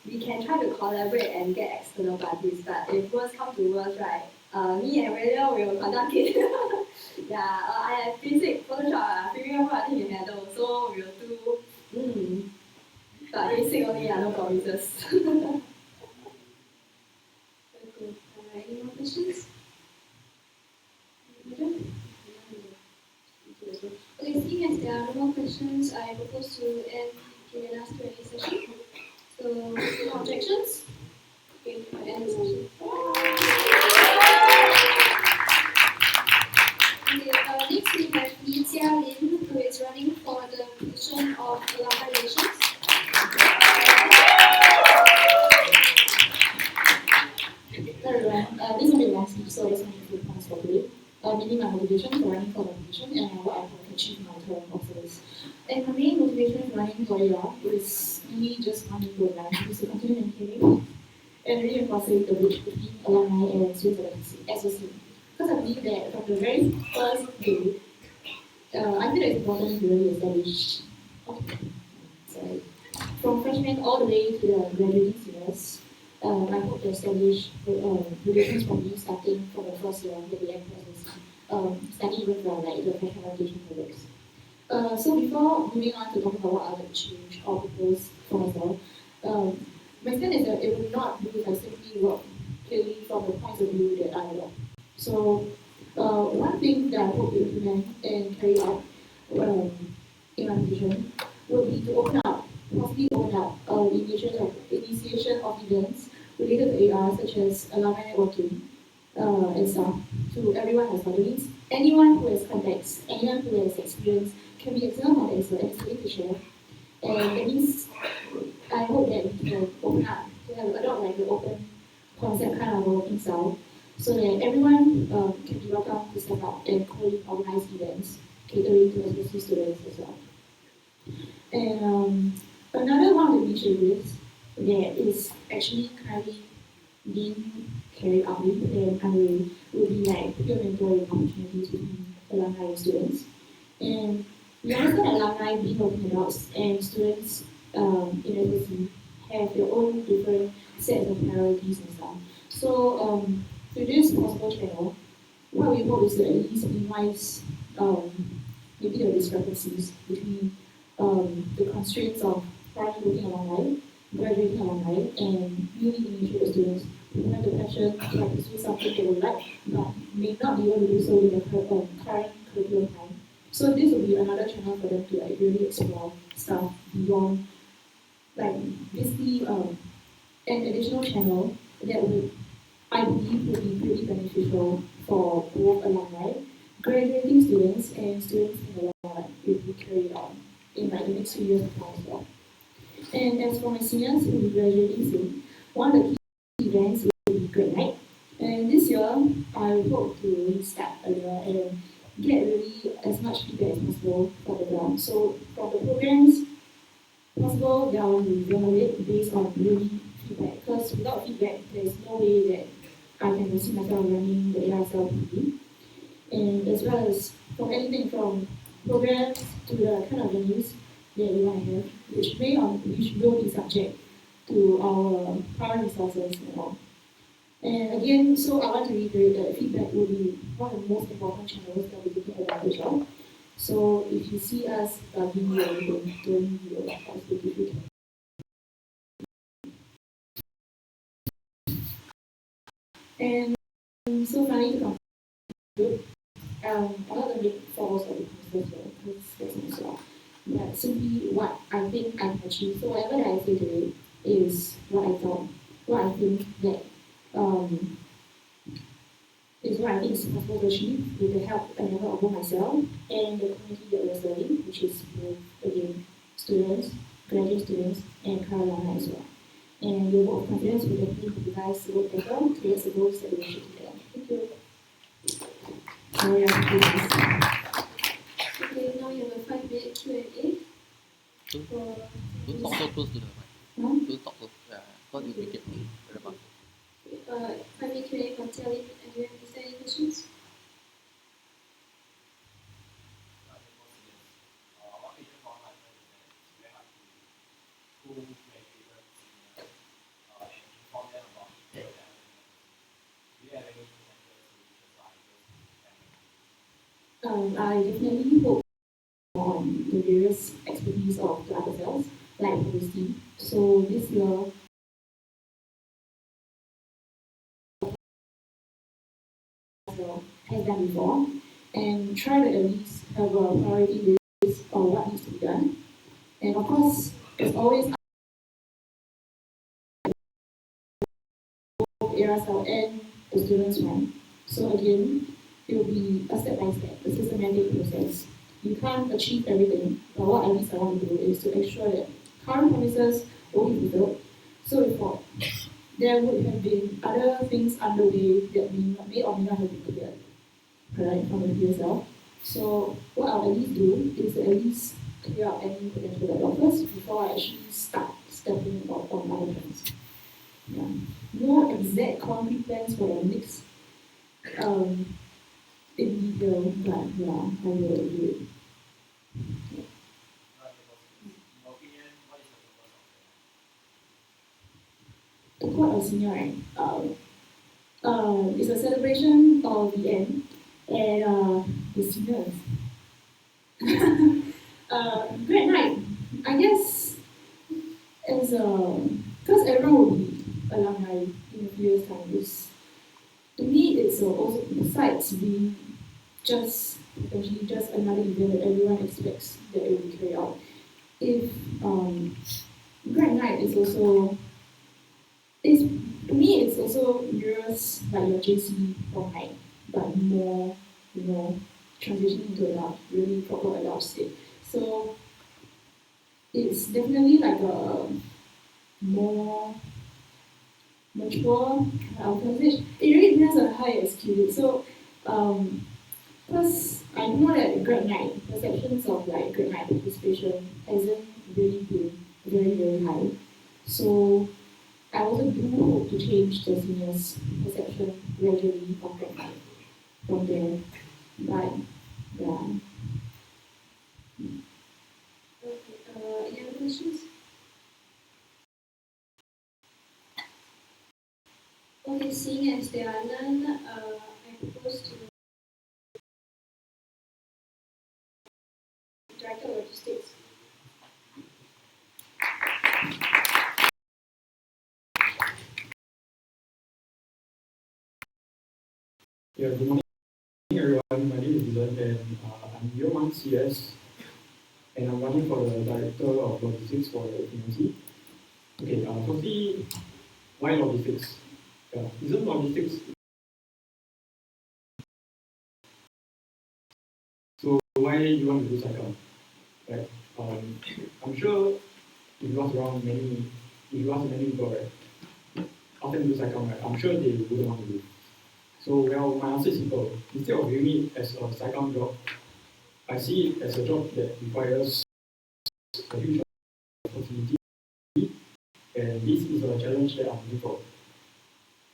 we can try to collaborate and get external parties. But if worst comes to worst, right, me and William will conduct it. Yeah, I have basic Photoshop, premium I think you handle, so we'll do. But basic only, no promises. Any more questions? Okay, seeing as there are no more questions, I propose to end the last Q&A session. So, no objections? Okay, I end the session. Okay, next we have Li Jialin, who is running for the position of Alumni Relations. Hello everyone, this will be the last speech, so I just want to few points for today. Meaning my motivation for running for the position and what I hope to achieve in my term of service. And my main motivation for running for AR is really just one main goal, is to continue maintaining and reinforcing the bridge between alumni and students at the SOC. Because I believe that from the very first day, I feel that it's important to really establish, from freshmen all the way to the graduating seniors. I hope to establish relations from you starting from the first year that we enter SOC, starting even from like the freshman orientation projects. So before moving on to talk about what I would change or propose for myself, my stand is that it would not do if I simply work purely from the point of view that I know. So one thing that I hope to implement and carry out in my position would be to possibly open up initiation of events related to AR, such as alumni networking and stuff, to everyone who has contacts. Anyone who has contacts, anyone who has experience can be external contacts and is willing to share. And that means I hope that we can open up to have adopt like the open concept kind of working style, so that everyone can be welcome to step up and co-organize events catering to especially students as well. And another one of the initiatives that is actually currently being carried out and underway will be like peer mentoring opportunities between alumni and students. And we understand alumni being working adults and students in SOC have their own different sets of priorities and stuff. So through this possible channel, what we hope is to at least minimize maybe the discrepancies between the constraints of currently working alumni, graduating alumni, and newly initiated students who have the passion to pursue something they would like, but may not be able to do so in their current curriculum time. So this will be another channel for them to like really explore stuff beyond, like basically an additional channel that would, I believe, would be really beneficial for both alumni, graduating students, and students in the long run if we carry it on in like the next few years of time as well. And as for my seniors who will be graduating soon, one of the key events will be Grade Night. And this year, I hope to really start earlier and get really as much feedback as possible for the ground. So from the programs possible, that I want to evaluate based on really feedback. Because without feedback, there's no way that I can see myself running the ARSL properly. And as well as from anything from programs to the kind of venues that we want to have, which will be subject to our prior resources and all. And again, so I want to reiterate that feedback will be one of the most important channels that we're taking advantage of. So if you see us bugging you or anything, don't be asked if you can. And so finally to conclude, I'm not going to make false or because that's my job. But simply what I think I've achieved. So whatever that I say today is what I thought, what I think that is what I think is possible to achieve with the help and effort of both myself and the community that we're serving, which is both, again, students, graduate students, and current alumni as well. And with vote of confidence, we definitely hope you guys work better towards the goals that we achieve together. Thank you. Sorry, Okay, now you have a 5-minute Q&A. Don't talk so close to the mic. Don't talk so because you make it very much. 5-minute Q&A for Telly. Is there any questions? I definitely hope on the various expertise of the other cells, like publicity. So this year, has done before, and try to at least have a priority list of what needs to be done. And of course, as always, ARSL and the students one. So again, it will be a step-by-step, a systematic process. You can't achieve everything, but what at least I want to do is to ensure that current promises will be fulfilled. So if there would have been other things underway that may or may not have been cleared, right, from the PSL. So what I'll at least do is to at least clear up any potential deadlock first before I actually start stepping on other plans. Yeah. No exact concrete plans for the next in detail, but yeah, I will do it. Yeah. To quote a senior, right? It's a celebration of the end and the seniors. Great night. I guess as because everyone will be alumni in a few years' time. To me, it's also besides being just potentially just another event that everyone expects that it will carry out. If Great night is also to me it's also mirrors like your JC prom night, but more transitioning into adult, really proper adult state. So it's definitely like a more mature conversation. It really depends on how you execute it. So plus I know that grad night perceptions of like grad night participation hasn't really been very, very high. So I also do hope to change the seniors' perception gradually of grad night from there. But yeah. Okay, any other questions? Okay, seeing as there are none, I propose to Director of Logistics. Yeah, good morning everyone. My name is Dylan and I'm year 1 CS and I'm running for the Director of Logistics for the PMC. Okay, firstly, why logistics? Isn't logistics so why you want to do cycle? Right? I'm sure if you ask many people, right, after you do cycle, right, I'm sure they wouldn't want to do. So, well, my answer is simple. Instead of viewing it as a cycle job, I see it as a job that requires a huge opportunity, and this is a challenge that I'm looking for.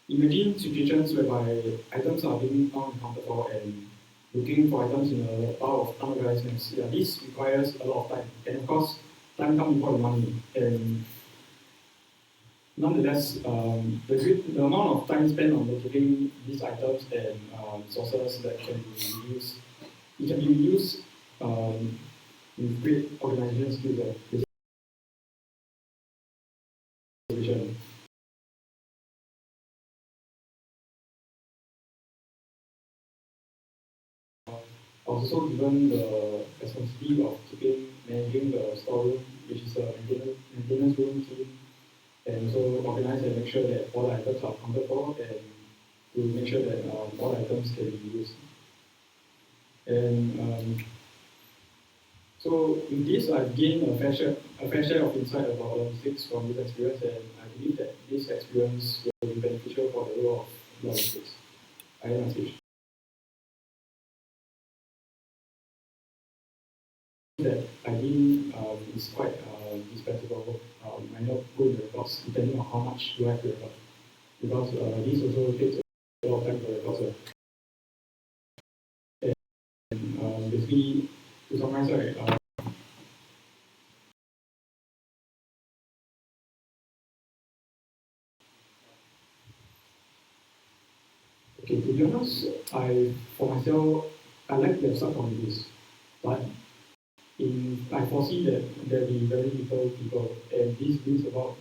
Imagine situations whereby items are being unaccounted for and looking for items in a pile of unorganized mess. Yeah, this requires a lot of time, and of course, time comes before the money. And nonetheless, the amount of time spent on locating these items and sources that can be reused, it can be reused with great organization skills and preservation. Also given the responsibility of managing the storeroom, which is a maintenance room team, and so organize and make sure that all the items are accounted for, and to make sure that all the items can be used. And so with this, I've gained a fair share of insight about logistics from this experience, and I believe that this experience will be beneficial for the role of logistics. I am my speech. That I think is quite dispensable. I not go in the records depending on how much you have to record, because this also takes a lot of time to record. And basically, to summarize, right, okay, to be honest, for myself, I like the subcommittees, but I foresee that there will be very little people, and this brings about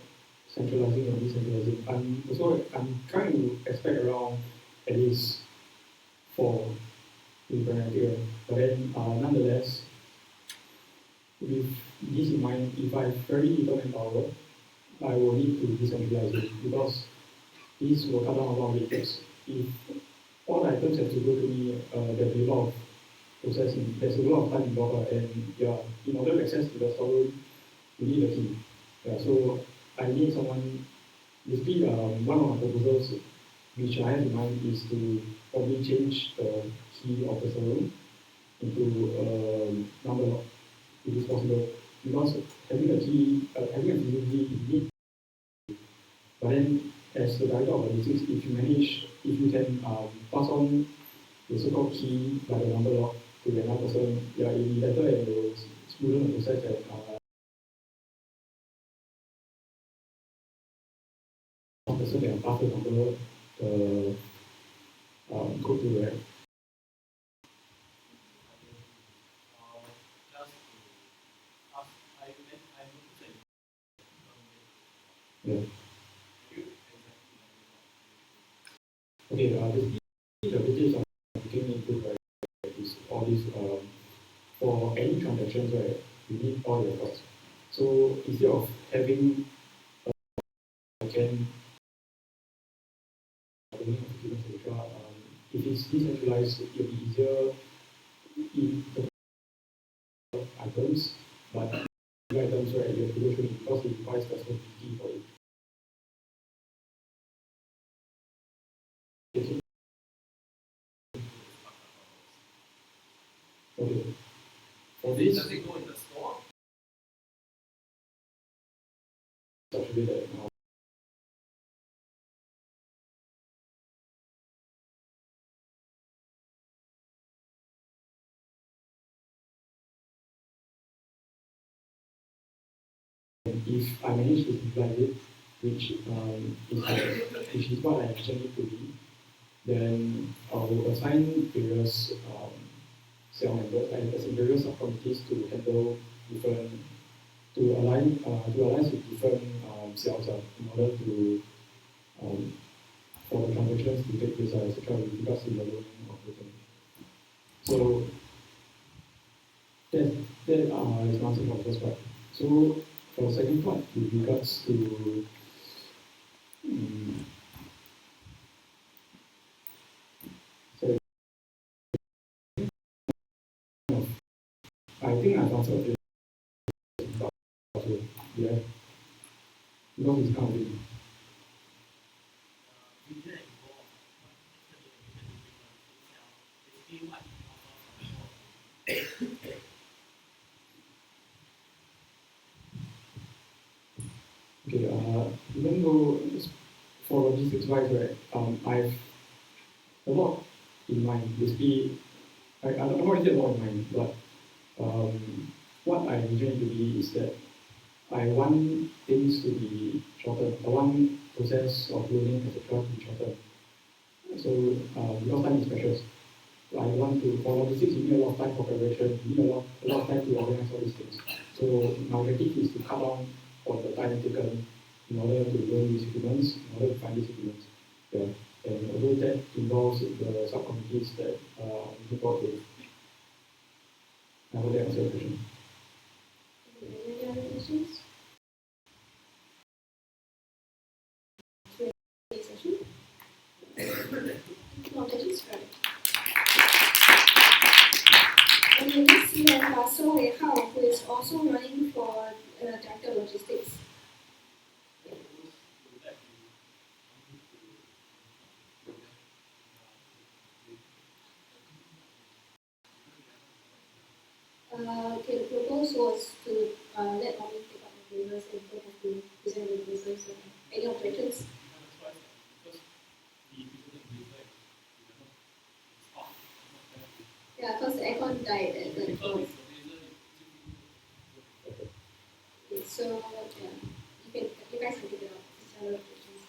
centralizing and decentralizing. I'm trying to expect around at least 4 in criteria, but then nonetheless, with this in mind, if I have very little manpower, I will need to decentralize it, because this will cut down a lot of leakages. If all the items have to go to me, there'll be a lot of processing. There's a lot of time involved, and yeah, in order to access to the storeroom, you need a key. Yeah, so I need someone. Basically, one of my proposals, which I have in mind, is to probably change the key of the storeroom into number lock, if it's possible. Because having a key, having a physical key, you need. But then, as the director of logistics, if you can pass on the so-called key by the number lock to another person, yeah, it will be better and it will smoothen the process and one person can pass the number code to, right? Yeah. Okay, basically the advantage of looking into is all these for any transactions, right, you need all the records. So instead of having can if it's decentralized, it will be easier in the items, but the items, right, you have to go through it because it requires custom key for it. Okay. For this, does it go in the store? Actually, that if I manage to utilize it, which is what I actually need to be, then I will assign various cell members and various subcommittees to handle different to align with different cells in order to for the transactions to take place, etc. with regards to the loading of the thing. So that is my answer for the first part. So for the second part, with regards to so I think I've answered it. Yeah, because it's kind of big. Okay, even though for logistics wise, right, I've a lot in mind. Basically, I don't want to say a lot in mind, but what I envision to be is that I want things to be shortened. The one process of learning, etc., to be shortened. So because time is precious. I want to, for logistics, you need a lot of time for preparation, you need a lot of time to organize all these things. So my objective is to cut down on the time taken in order to learn these equipments, in order to find these equipments. Yeah. And although that involves the subcommittees that we report with. I hope that answers your question. Any other questions? Session? No, that is right. Okay, next we have Ah Kao, who is also running for Director of Logistics. Okay, the proposal was to let Nominees take up the papers and they have to present the papers. So any objections? Yeah, because the aircon died at the okay, so yeah, you guys can take it out. It's other objections.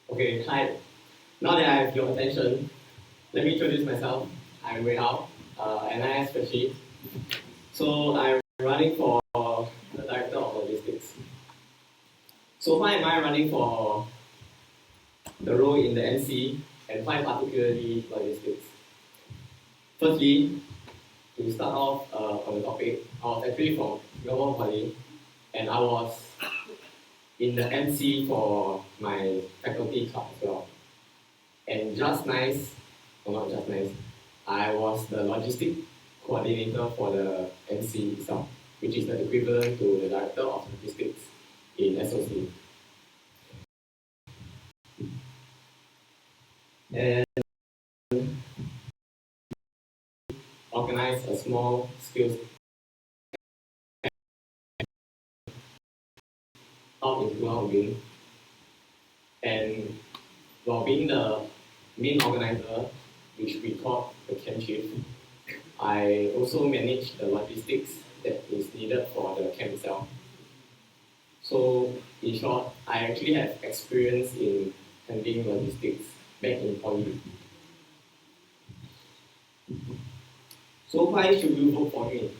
Okay, hi. Now that I have your attention, let me introduce myself. I'm Wei Hao, NIS specialist. So I'm running for the Director of Logistics. So why am I running for the role in the MC and why particularly logistics? Firstly, to start off on the topic, I was actually from Singapore Poly and I was in the MC for my faculty club as well. And just nice, or not just nice, I was the logistic coordinator for the MC itself, which is the equivalent to the Director of Logistics in SOC. And organize a small skills out into Pulau Ubin. And while being the main organizer, which we call the camp chief, I also manage the logistics that is needed for the camp itself. So in short, I actually have experience in handling logistics back in Poly. So why should you vote for me?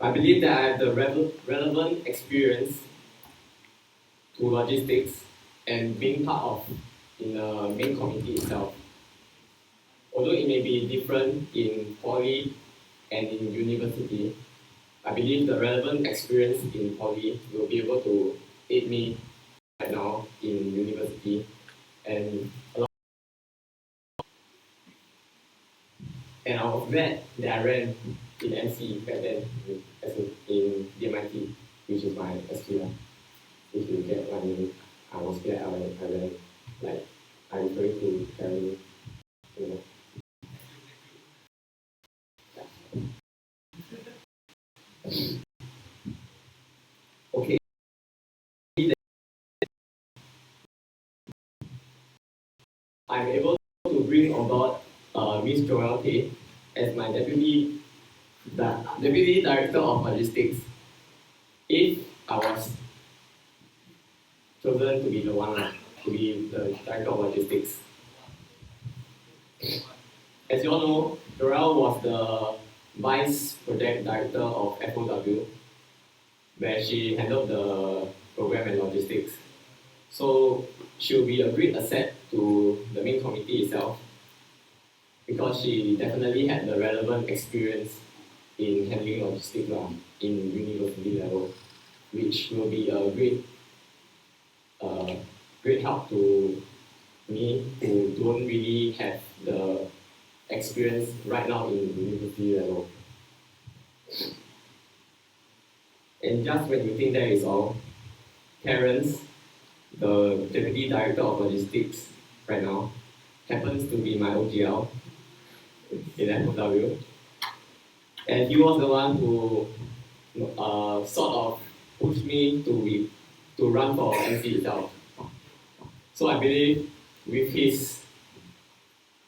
I believe that I have the relevant experience to logistics and being part of in the main committee itself. Although it may be different in Poly and in university, I believe the relevant experience in Poly will be able to aid me right now in university and I was glad that I ran in MC back then in DMIT, which is my SQ. If you get what I mean, I was glad I ran, like I'm referring to carrying, you know. Okay. I'm able to bring on board Miss Joelle Tay as my deputy director of logistics. If I was chosen to be the one to be the director of logistics. As you all know, Joelle was the vice project director of FOW, where she handled the program and logistics. So she'll be a great asset to the main committee itself because she definitely had the relevant experience in handling logistics in university level, which will be a great help to me who don't really have the experience right now in university level. And just when you think that is all, Terence, the Deputy Director of Logistics right now, happens to be my OGL in FOW. And he was the one who sort of pushed me to run for MC itself. So I believe with his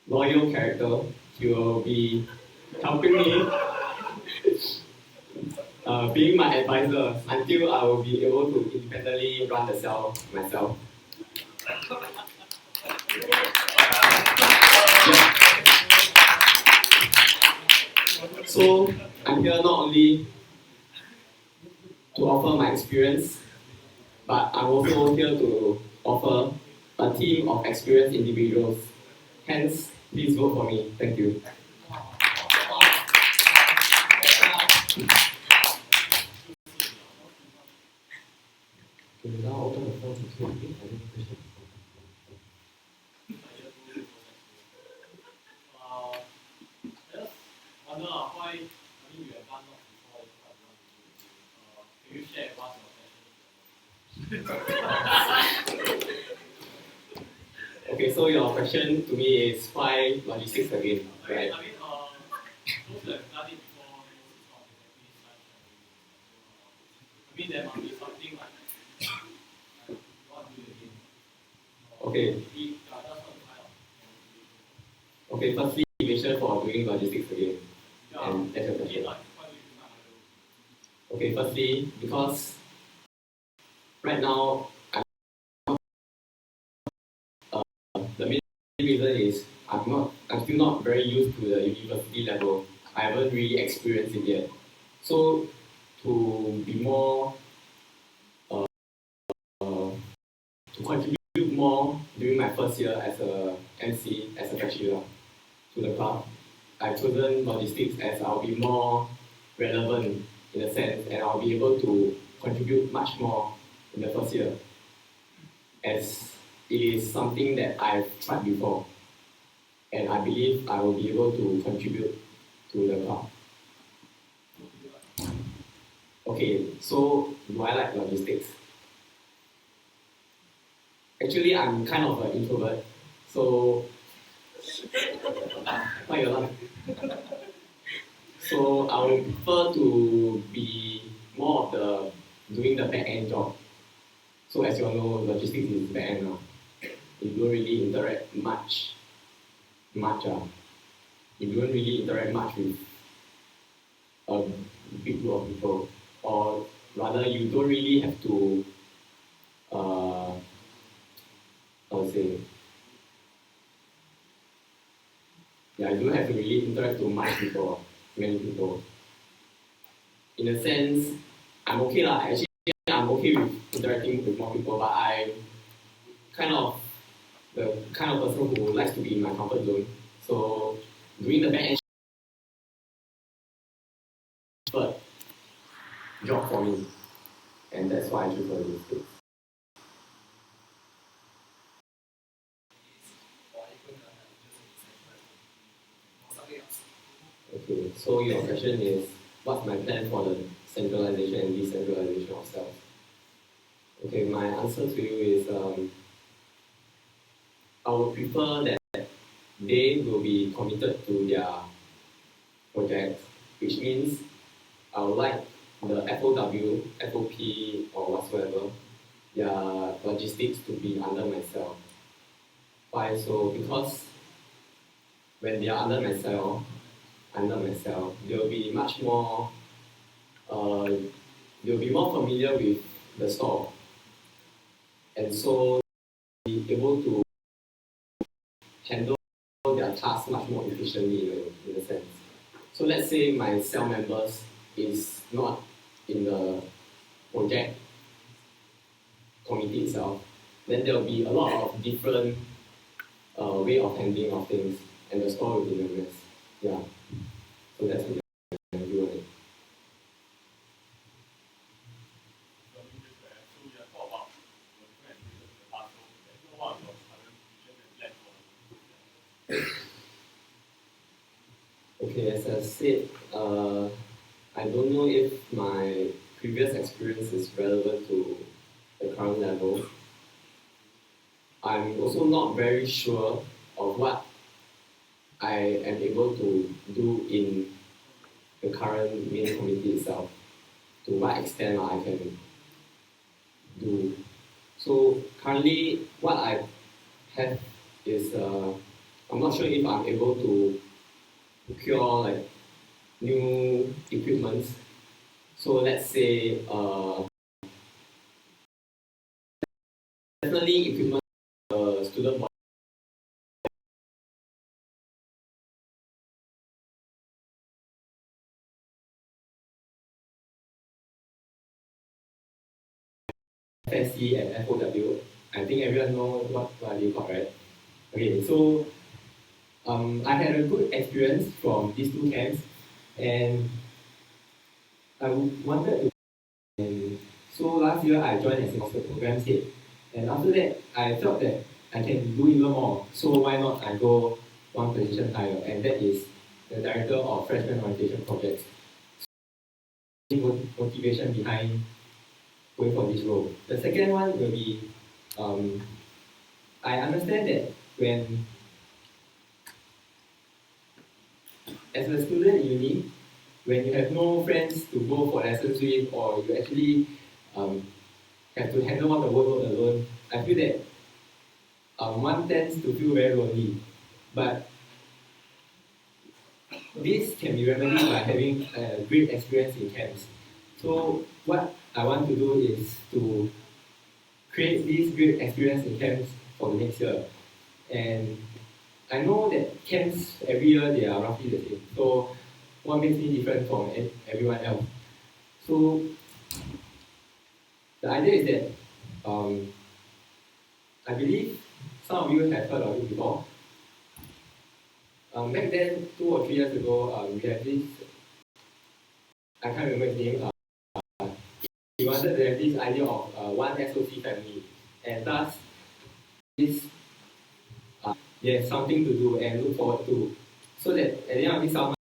loyal character, he will be helping me, being my advisor until I will be able to independently run the cell myself. So I'm here not only to offer my experience, but I'm also here to offer a team of experienced individuals. Hence, please vote for me. Thank you. Okay, now open the floor to Q&A. Any questions? I just wonder why, I mean, you have done lots before, it's what you want to do. Can you share with us your passion? Okay, so your question to me is why logistics again, right? I mean, those who have done it before, it's not exactly such I mean, there must be something like you want to do it again. Okay. Maybe, just want to find out. Okay, firstly, motivation for doing logistics again. Yeah. And that's your question. Like, Okay, firstly, because right now, the main reason is I'm still not very used to the university level. I haven't really experienced it yet. So to be more, to contribute more during my first year as a MC, as a cashier to the club, I've chosen logistics as I'll be more relevant in a sense, and I'll be able to contribute much more in the first year, as it is something that I've tried before, and I believe I will be able to contribute to the club. Okay, so do I like logistics? Actually, I'm kind of an introvert, so why you laugh? So I would prefer to be more of the doing the back end job. So as you all know, logistics is back end now. You don't really interact much. You don't really interact much with a big group of people, or rather, you don't really have to. I would say, yeah, you don't have to really interact with many people. In a sense, I'm okay lah. Actually, I'm okay with interacting with more people, but I'm the kind of person who likes to be in my comfort zone. So doing the back end job for me, and that's why I choose logistics. Okay, so your question is, what's my plan for the centralization and decentralization of cells? Okay, my answer to you is, I would prefer that they will be committed to their projects, which means I would like the FOW, FOP, or whatsoever, their logistics to be under myself. Why so? Because when they are under myself, they'll be much more, they'll be more familiar with the store, and so be able to handle their tasks much more efficiently in a sense. So let's say my cell members is not in the project committee itself, then there will be a lot of different way of handling of things, and the store will be a mess. Yeah. So that's my view on it. Okay, as I said, I don't know if my previous experience is relevant to the current level. I'm also not very sure of what I am able to do in the current main committee itself, to what extent I can do. So currently, what I have is I'm not sure if I'm able to procure like new equipments. So let's say definitely equipment student body FSC and FOW. I think everyone knows what are they called, right? Okay, so I had a good experience from these two camps, and I wanted to. And so last year I joined as a program head, and after that I felt that I can do even more. So why not I go one position higher, and that is the director of freshman orientation projects. Motivation behind going for this role. The second one will be I understand that when as a student in uni, when you have no friends to go for lessons with, or you actually have to handle all the workload alone, I feel that one tends to feel very lonely. But this can be remedied by having a great experience in camps. So what I want to do is to create this great experience in camps for the next year. And I know that camps every year they are roughly the same. So what makes me different from everyone else? So the idea is that I believe some of you have heard of it before. Back then, 2 or 3 years ago, we had this, I can't remember his name, he wanted to have this idea of one SOC family, and thus this there's something to do and look forward to, so that at the end of this summer,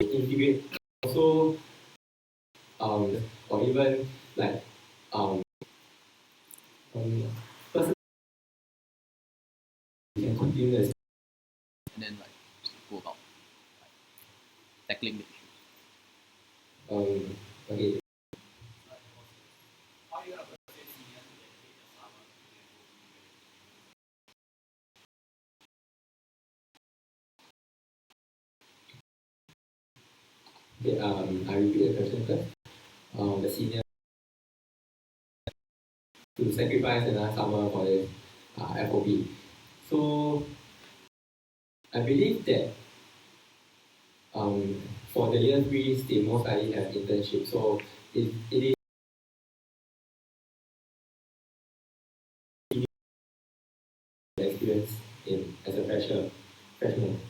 integrate also or even like person can continue this. And then like go about tackling the issue. Okay. Okay, I repeat the question first. The senior to sacrifice another summer for the FOP. So I believe that for the year 3s, they most likely have internship. So it is experience in as a freshman.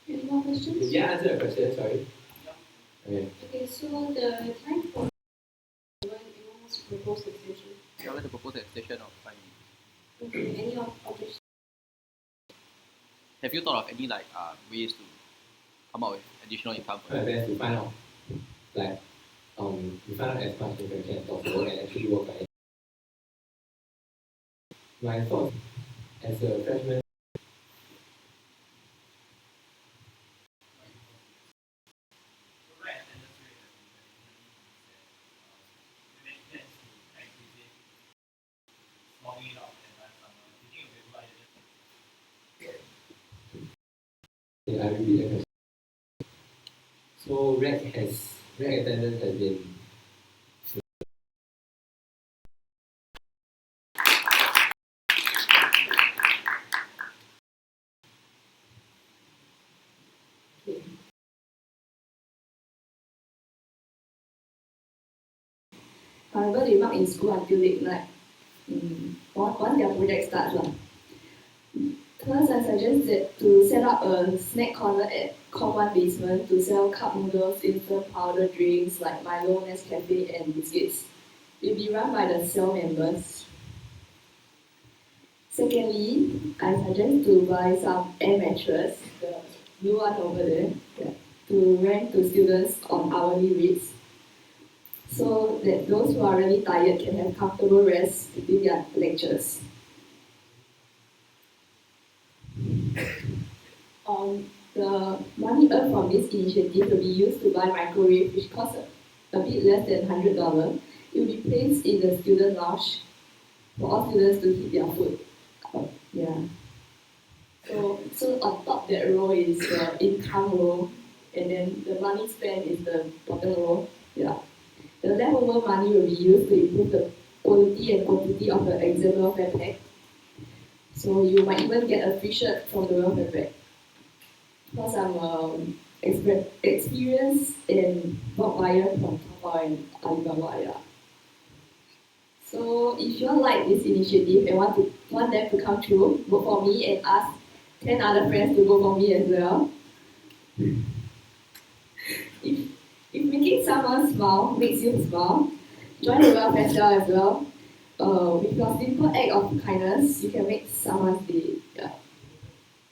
Any more questions? Yeah, answer the question, sorry. Okay. Okay, so the time for when anyone wants to propose the extension. I want to propose an extension of 5 years. Okay, any objections? Have you thought of any like ways to come up with additional income for My best to find out, like, to find out as much information as possible and actually work on it. My thoughts as a freshman. I repeat the question. So rec attendance has been However, they mark in school until late night. Once their project starts. First, I suggest to set up a snack corner at Com 1 basement to sell cup noodles, instant powder drinks like Milo, Nescafe, and biscuits. It will be run by the cell members. Secondly, I suggest to buy some air mattress, the blue one over there, to rent to students on hourly rates, so that those who are really tired can have comfortable rest between their lectures. The money earned from this initiative will be used to buy microwave, which costs a bit less than $100. It will be placed in the student lounge for all students to heat their food. Yeah. So on top that row is the income row, and then the money spent is the bottom row. Yeah. The leftover money will be used to improve the quality and quantity of the exam welfare pack. So you might even get a free shirt from the welfare pack. Because I'm experienced in bulk buyer from Taobao and Alibaba. Yeah. So if you all like this initiative and want them to come true, vote for me and ask 10 other friends to vote for me as well. If making someone smile makes you smile, join the welfare sale as well. With your simple act of kindness, you can make someone's day. Yeah.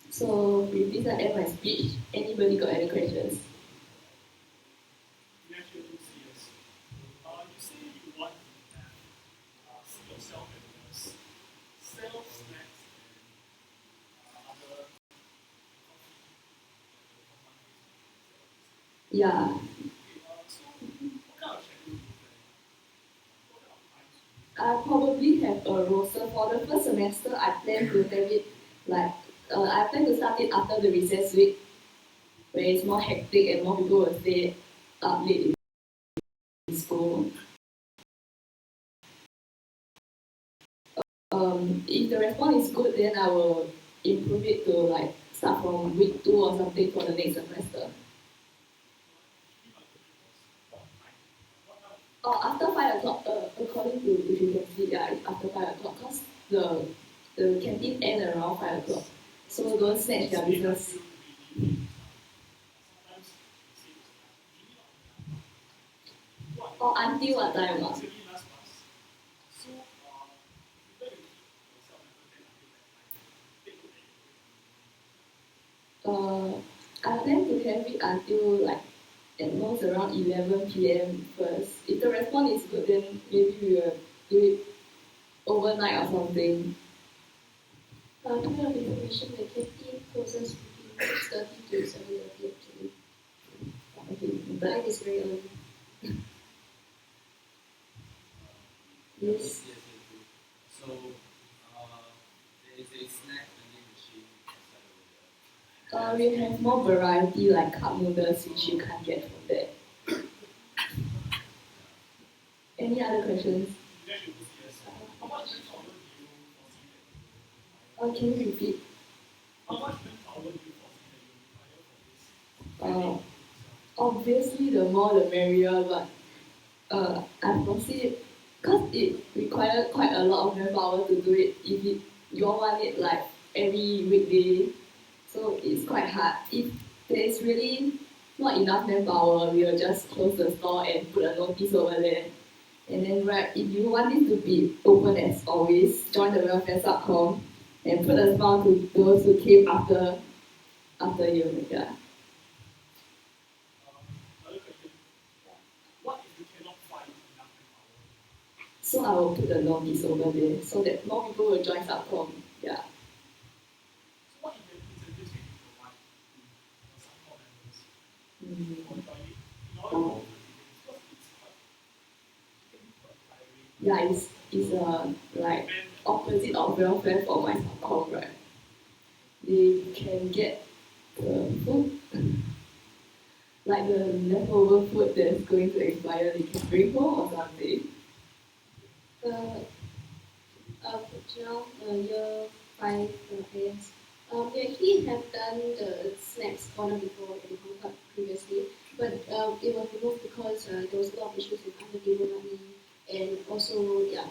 So with this, I end my speech. Anybody got any questions? You actually do see us. You say you want to have see yourself as sell snacks and other. Yeah. I probably have a roster for the first semester. I plan to have it like I plan to start it after the recess week, where it's more hectic and more people will stay up late in school. If the response is good, then I will improve it to like start from week 2 or something for the next semester. After 5 o'clock, according to if you can see, yeah, it's after 5 o'clock, because the canteen ends around 5 o'clock. So don't snatch their business. Or until what time? I plan to have it until like at most around 11 p.m. first. If the response is good, then maybe we will do it overnight or something. Kind of information, the canteen closes between 6:30 to 7:30 actually. Okay, That is very early. Yes. So, there is a snack vending machine outside over there. We have more variety like cup noodles, which you can't get from there. Any other questions? Can you repeat? Obviously, the more the merrier, but I foresee because it requires quite a lot of manpower to do it. If you all want it like every weekday, so it's quite hard. If there is really not enough manpower, we will just close the store and put a notice over there. And then right, if you want it to be open as always, join the welfare.com and put a smile to those who came after you. Yeah. So I will put the notice over there so that more people will join Subcom. Yeah. Yeah, it's like opposite of welfare for my Subcom, right? They can get the food, like the leftover food that's going to expire, they can bring home or something. Now, year 5 IS. We actually have done the snacks corner before in Hong Kong previously, but it was removed because there was a lot of issues with under-table money and also,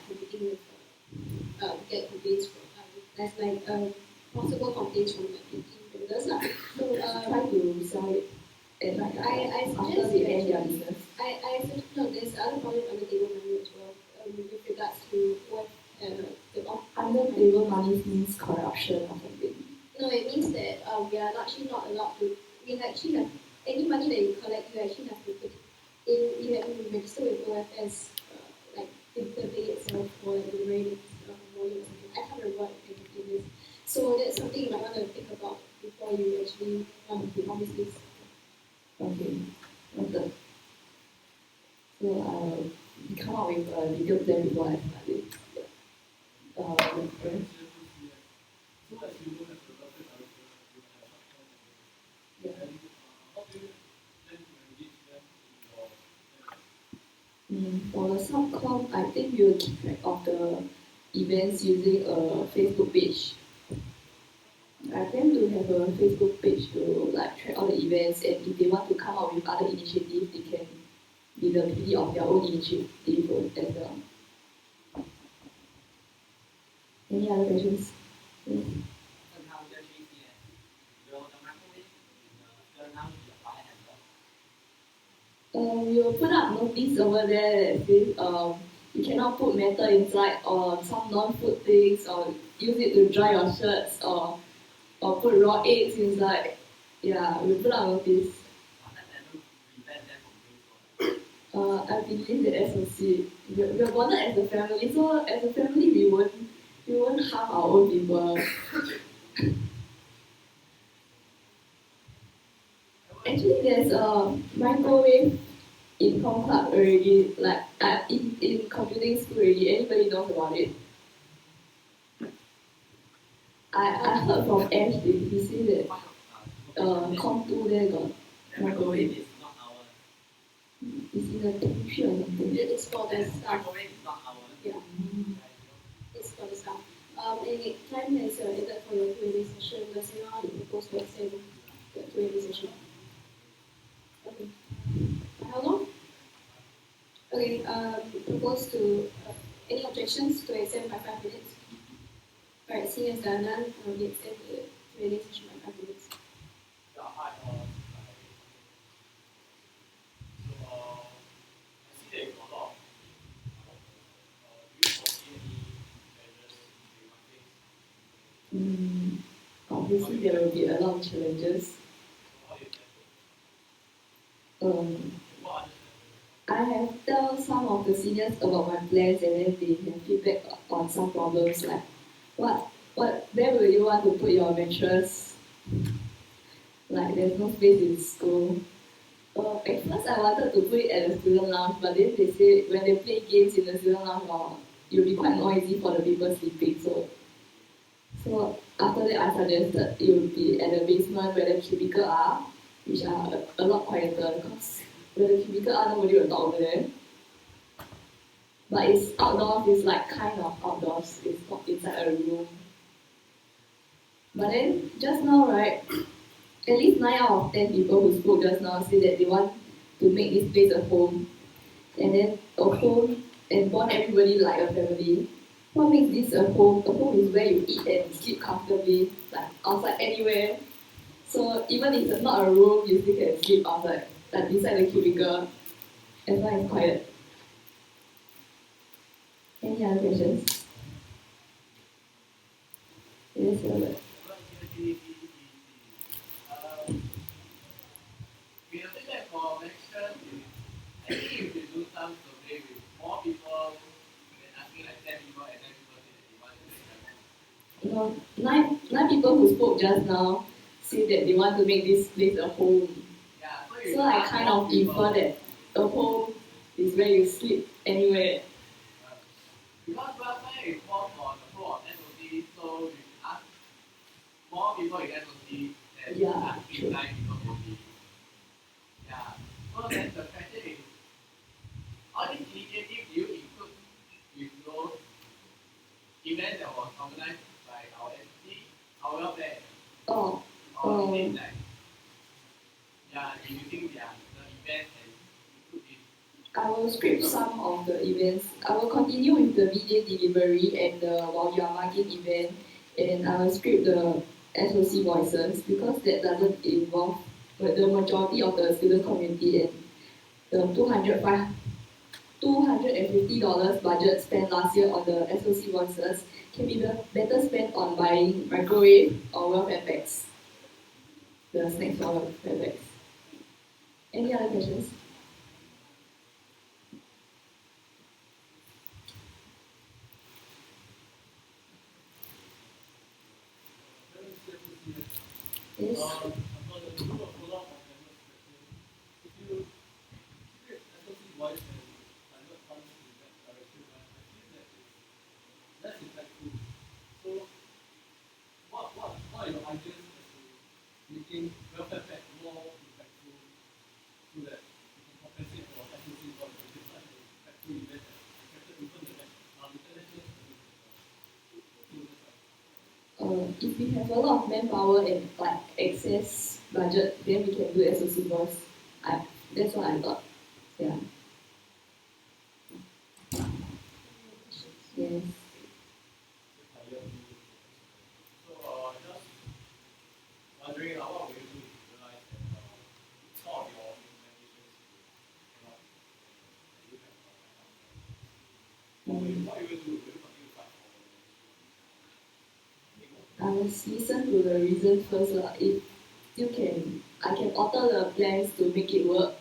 competing with get complaints from that's like possible complaints from like team members lah. So Try to sell it. And like I after suggest they end their business. I suggest no, there's other problem under-table money as well with regards to what the under-table money means corruption or something. No, it means that we are actually not allowed to. We actually have any money that you collect, you actually have to put it in. You have to register with OFS, like the day itself or like the very next morning or something. I can't remember what it is. So that's something you might want to think about before before you actually want to promise this. Okay, noted. So I'll come up with a detailed plan before I start it. Reference. For the subcom, I think we'll keep track of the events using a Facebook page. I plan to have a Facebook page to like track all the events, and if they want to come up with other initiatives, they can be the PD of their own initiative as well. Any other questions? Yes. We will put up notice over there that says you cannot put metal inside or some non-food things or use it to dry your shirts or put raw eggs inside. Yeah, we put up notice. I believe the SOC. We are bonded as a family, so as a family we won't harm our own people. Actually, there's a microwave in home club already, like in computing school already. Anybody knows about it? I heard from Ash, he said that Com2 there got microwave. It's in the pantry or something. It's for the staff. Yeah. It's for the staff. Any time has ended for your Q&A session. Does anyone propose to extend the Q&A session? Okay. How long? Okay, propose to any objections to extend by 5 minutes? Alright, seeing as there are none, we extend the Q&A session by 5 minutes. Obviously, there will be a lot of challenges. I have told some of the seniors about my plans, and then they have feedback on some problems like where will you want to put your mattress? Like there's no space in school. At first I wanted to put it at the student lounge, but then they say when they play games in the student lounge, it will be quite noisy for the people sleeping. So after that I suggested it would be at the basement where the cubicle are, which are a lot quieter because where the cubicle are nobody will talk over there. But it's outdoors, it's like kind of outdoors, it's not inside a room. But then just now, right, at least 9 out of 10 people who spoke just now say that they want to make this place a home. And then a home and bond everybody like a family. What makes this a home? A home is where you eat and sleep comfortably, like outside anywhere. So even if it's not a room, you still can sleep outside, like beside the cubicle, as long as it's quiet. Any other questions? Yes, Robert. We have think that for next term, I think if you do some survey with more people, than asking like 10 people and 10 people say that they want to make a home. Nine people who spoke just now say that they want to make this place a home. Yeah, so I kind of infer that a home is where you sleep anywhere. Because welfare is more for the whole of SOC, so we should ask more people in SOC than asking 9 people only. Yeah. So then the question is, all these initiatives do you include with those events that was organized by our SOC, our welfare? Or is it like, yeah, using the events and include it? I will script some of the events. I will continue with the video delivery and the while you are mugging event, and I will script the SOC voices because that doesn't involve the majority of the student community, and the $250 budget spent last year on the SOC voices can be better spent on buying microwave or welfare packs. The snacks for welfare packs. Any other questions? Yes. What are your ideas as to making welfare pack more impactful so that you can compensate for SOC for the such an impactful event that affected even the international If we have a lot of manpower and like excess budget, then we can do SOC voice. That's what I thought. Yeah. Yes. So just wondering what will you do if you realize that some of your implementations cannot you have what will you do? Will you continue to fight I must listen to the reason first. If I can alter the plans to make it work,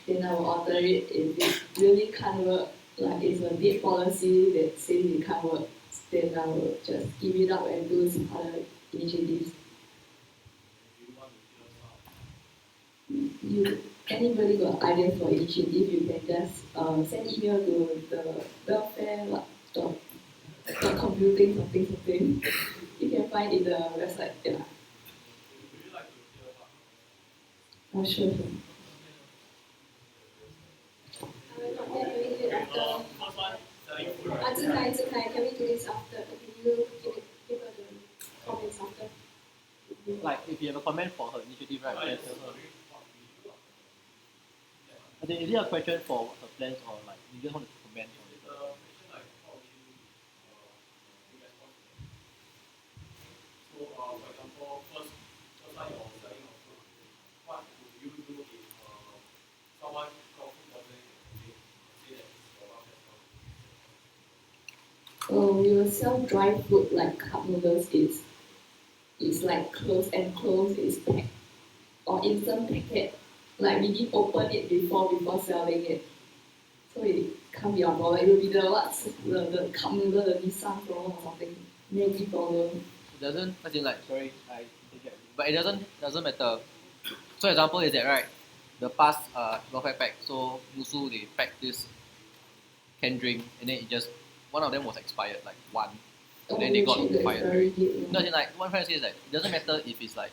then I will alter it. If it really can't work, like it's a dead policy that says it can't work, then I will just give it up and do some other initiatives. Anybody got ideas for initiative, you can just send email to the welfare dot computing something. You can find in the website. Yeah. Oh, sure. Can we do this after? Can you give her the comments after? like if you have a comment for her initiative, right? Is it a question for her plans or like you just want to comment on it? So, for example, first time you're selling a food, what would you do if someone got food poisoning and say that it's your welfare? We will sell dry food like cup noodles. It's like closed and closed is packed or instant packet. Like we didn't open it before selling it. So it can't be our problem. It will be the cup noodle, the Nissan problem or something. Maybe problem. It doesn't, as in like, sorry, I interject, but it doesn't matter. So example is that right, the past welfare pack, so Musu they packed this canned drink and then it just one of them was expired, like one. And then they got fired. No, as in like one friend says that it doesn't matter if it's like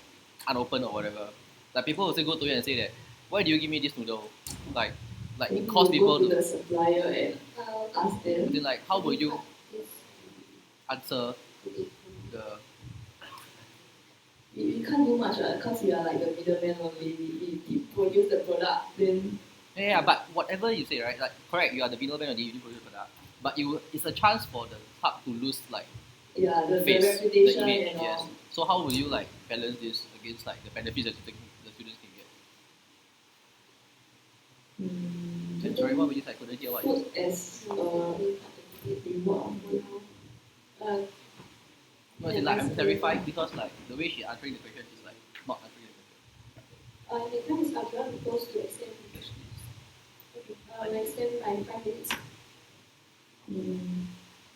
unopened or whatever. Like people will say go to you and say that why do you give me this noodle? Like it costs people to the supplier and ask them. Then like how will you answer the we can't do much because we are like the middleman only. We produce the product, then. Yeah, but whatever you say, right? Like, correct, you are the middleman or you produce the product. But it's a chance for the hub to lose like the face, reputation the image, and yes. all. So how will you like balance this against like the benefits that the students can get? Sorry, what would you say? I couldn't hear what you Food as reward. No, as in, like I'm terrified because like the way she answering the question is like not answering the question. The time is up. You want to close to extend the questions. Okay. We extend by 5 minutes.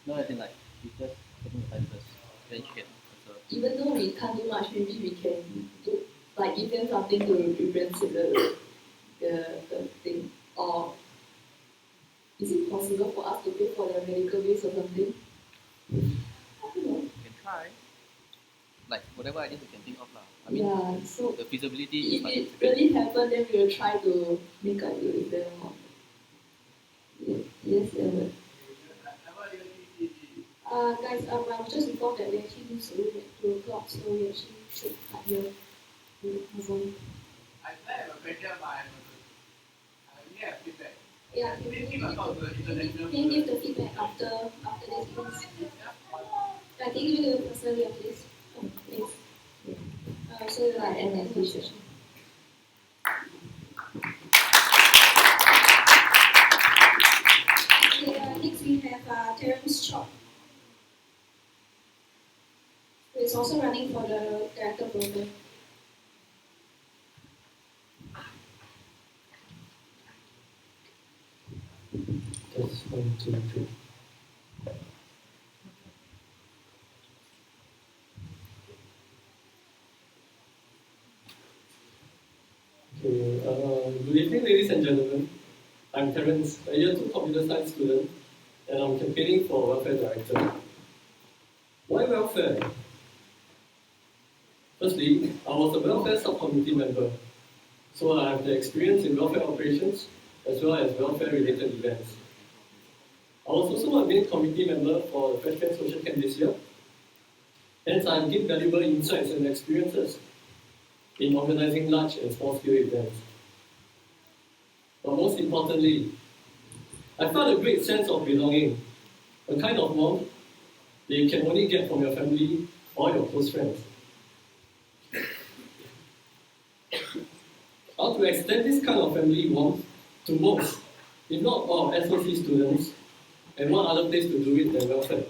No, as in like it's just taking the time first. Then she can answer. Even though we can't do much, maybe we can do like give them something to represent the thing. Or is it possible for us to pay for their medical bills or something? I don't know. You can try. Like whatever ideas you can think of lah. I mean, Yeah, so the feasibility if is like it really happens, then we will try to make a deal with them. Yes, Albert. Guys, I was just informed that we actually need to leave at 2 o'clock, so we actually should cut here. I have a question, but I only have feedback. Yeah, can you give the feedback after this, please? Can you give it personally after this? Please. So you like end the session. Okay, next we have Terence Chop, who is also running for the director program. That's 1, 2, 3. Good evening, ladies and gentlemen. I'm Terence, a year 2 computer science student, and I'm campaigning for welfare director. Why welfare? Firstly, I was a welfare subcommittee member, so I have the experience in welfare operations as well as welfare-related events. I was also a main committee member for the Freshman Social Camp this year, hence I have gained valuable insights and experiences in organizing large and small-scale events. But most importantly, I felt a great sense of belonging, a kind of warmth that you can only get from your family or your close friends. I want to extend this kind of family warmth to most, if not all, SOC students, and what other place to do it than welfare.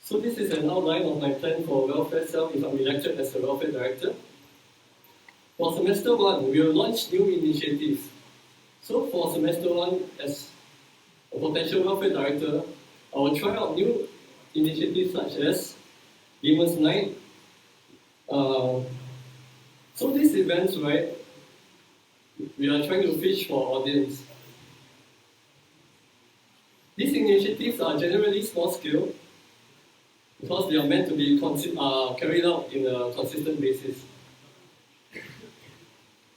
So this is an outline of my plan for welfare cell if I'm elected as a welfare director. For semester 1, we will launch new initiatives. So for semester 1, as a potential welfare director, I will try out new initiatives such as Gamers Night. So these events, right, we are trying to fish for audience. These initiatives are generally small scale because they are meant to be carried out in a consistent basis.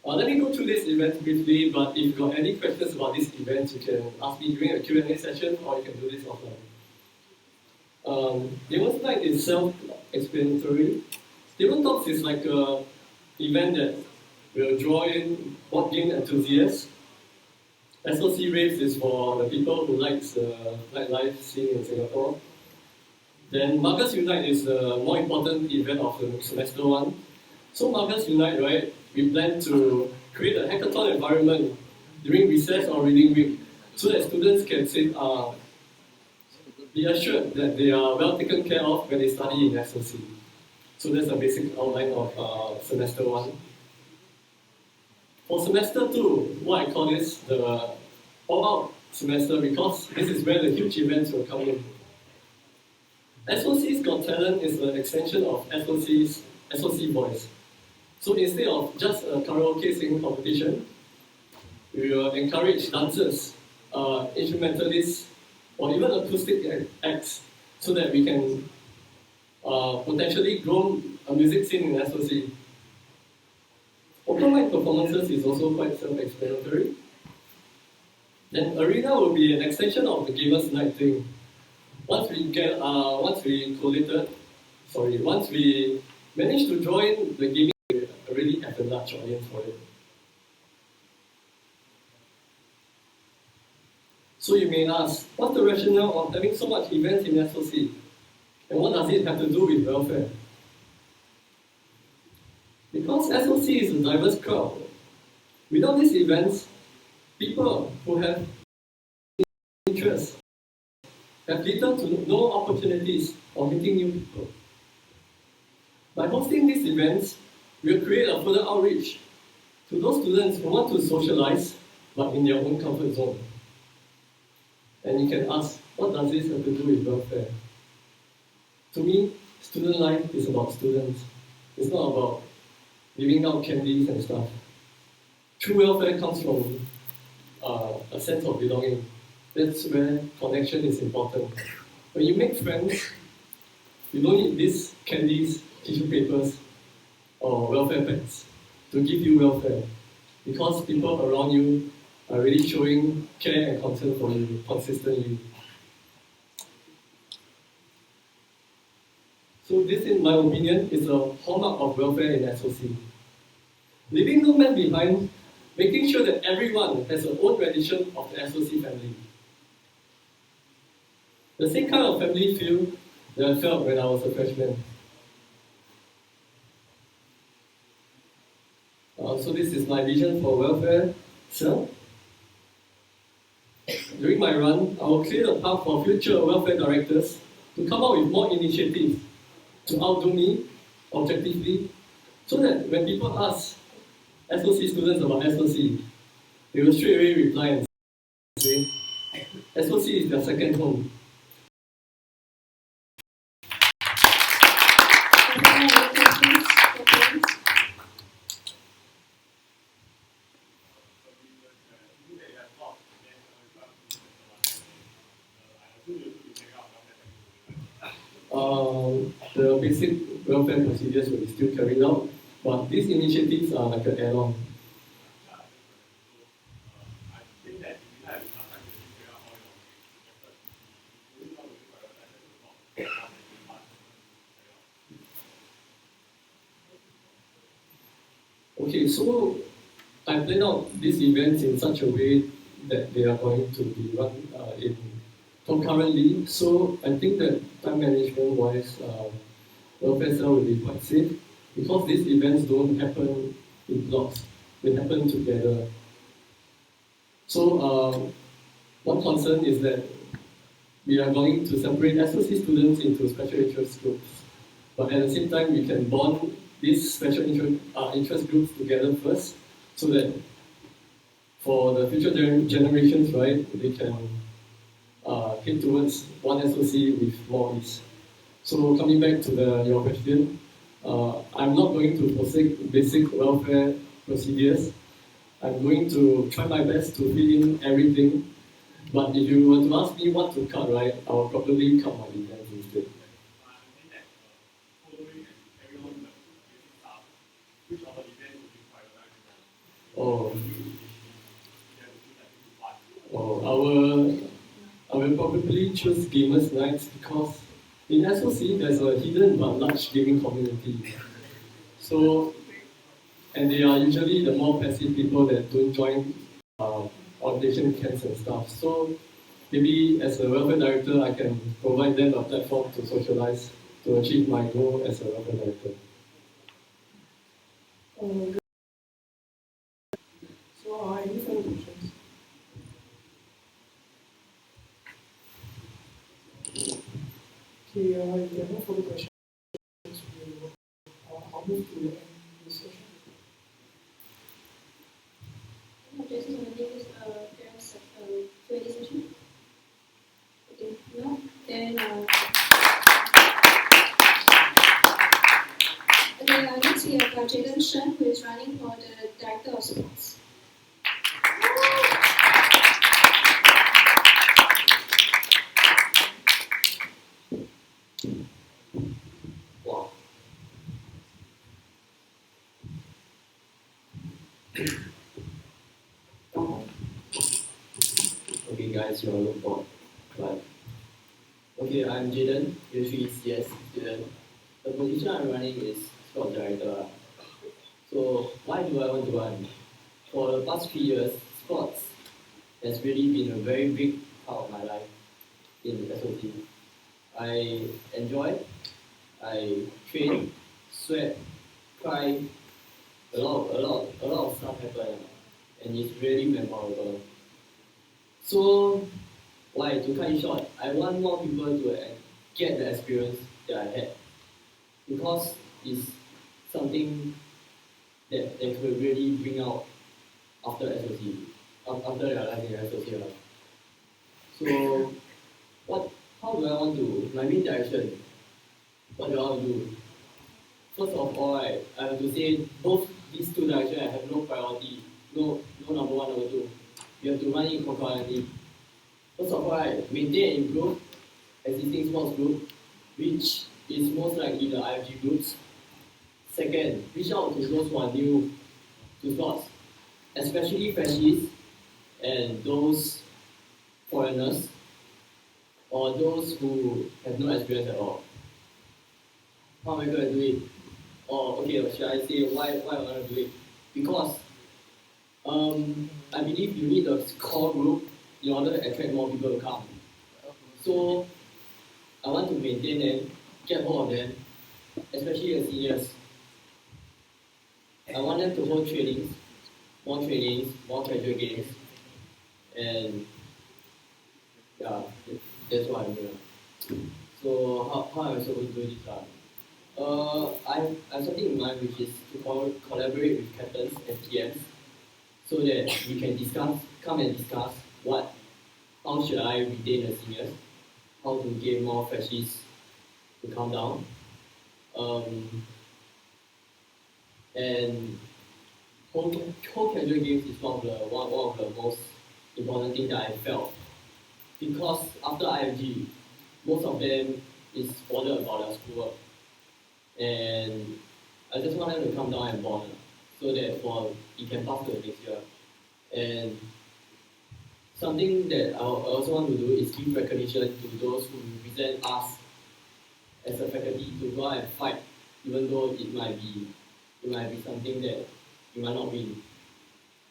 Let me go through this event briefly, but if you've got any questions about this event, you can ask me during a Q&A session, or you can do this offline. Gamers Night is self-explanatory. Table Talks is like an event that will draw in board game enthusiasts. SOC Raves is for the people who likes the nightlife scene in Singapore. Then Marcus Unite is the more important event of the semester 1. So Marcus Unite, right, we plan to create a hackathon environment during recess or reading week so that students can be assured that they are well taken care of when they study in SOC. So that's a basic outline of semester 1. For semester 2, what I call this the all-out semester because this is where the huge events will come in. SOC's Got Talent is an extension of SOC's SOC Voice. So instead of just a karaoke singing competition, we will encourage dancers, instrumentalists, or even acoustic acts so that we can potentially grow a music scene in SOC. Open mic performances is also quite self-explanatory. Then Arena will be an extension of the Gamers Night thing. Once we manage to join the gaming, we already have a large audience for it. So you may ask, what's the rationale of having so much events in SOC? And what does it have to do with welfare? Because SOC is a diverse crowd. Without these events, people who have interests have little to no opportunities of meeting new people. By hosting these events, we'll create a further outreach to those students who want to socialize but in their own comfort zone. And you can ask, what does this have to do with welfare? To me, student life is about students. It's not about giving out candies and stuff. True welfare comes from a sense of belonging. That's where connection is important. When you make friends, you don't need these candies, tissue papers, or welfare packs to give you welfare. Because people around you are really showing care and concern for you consistently. So this, in my opinion, is a hallmark of welfare in SOC. Leaving no man behind, making sure that everyone has their own rendition of the SOC family. The same kind of family feel that I felt when I was a freshman. So this is my vision for welfare cell. During my run, I will clear the path for future welfare directors to come up with more initiatives to outdo me objectively, so that when people ask SOC students about SOC, they will straight away reply and say, SOC is their second home. Questions? the basic welfare procedures will be still carried out, but these initiatives are like an add-on. Okay, so I plan out these events in such a way that they are going to be run in concurrently. So I think that time management wise, welfare cell will be quite safe because these events don't happen in blocks; they happen together. So one concern is that we are going to separate SOC students into special interest groups, but at the same time we can bond these special interest groups together first, so that for the future generations, right, they can head towards one SOC with more ease. So coming back to your question, I'm not going to forsake basic welfare procedures. I'm going to try my best to fit in everything. But if you were to ask me what to cut, right, I'll probably cut my events instead. Oh, I will probably choose gamers nights because in SOC there's a hidden but large gaming community. So, and they are usually the more passive people that don't join orientation camps and stuff. So maybe as a welfare director, I can provide them a platform to socialize to achieve my goal as a welfare director. So, any further questions? Okay, if there are no further questions, I'll move to the end of the session. Jason, I think it's parents Q&A session. Okay, no, then okay, next we have Jaden Shen, who is running for the Director of Sports. Wow. Okay, guys, you all look bored. But okay, I'm Jaden, usually CS student. The position I'm running is sport director. So why do I want to run? For the past 3 years, sports has really been a very big part of my life in SOT. I enjoy, I train, sweat, cry, a lot of stuff happen, and it's really memorable. So why? To cut it short, I want more people to get the experience that I had because it's something that they could really bring out after SOC, after realizing SOC. So how do I want to, my main direction, what do I want to do? First of all, I have to say both these two directions I have no priority, no number one, number two. You have to run it concurrently. First of all, maintain and improve existing sports group, which is most likely the IFG groups. Second, reach out to those who are new to sports, especially freshies and those foreigners or those who have no experience at all. How am I going to do it? Or should I say why I want to do it? Because I believe you need a core group in order to attract more people to come. So I want to maintain them, get hold of them, especially the seniors. I want them to hold trainings, more casual games, and yeah, that's what I'm doing. So how am I supposed to do this? I'm something in mind which is to collaborate with captains and TMs so that we can come and discuss how should I retain the seniors, how to get more freshies to come down, and whole casual games is one of the most important things that I felt because after IFG, most of them is bothered about their schoolwork. And I just want them to come down and bond so that he can pass to the next year. And something that I also want to do is give recognition to those who represent us as a faculty to go out and fight, even though it might be something that you might not win.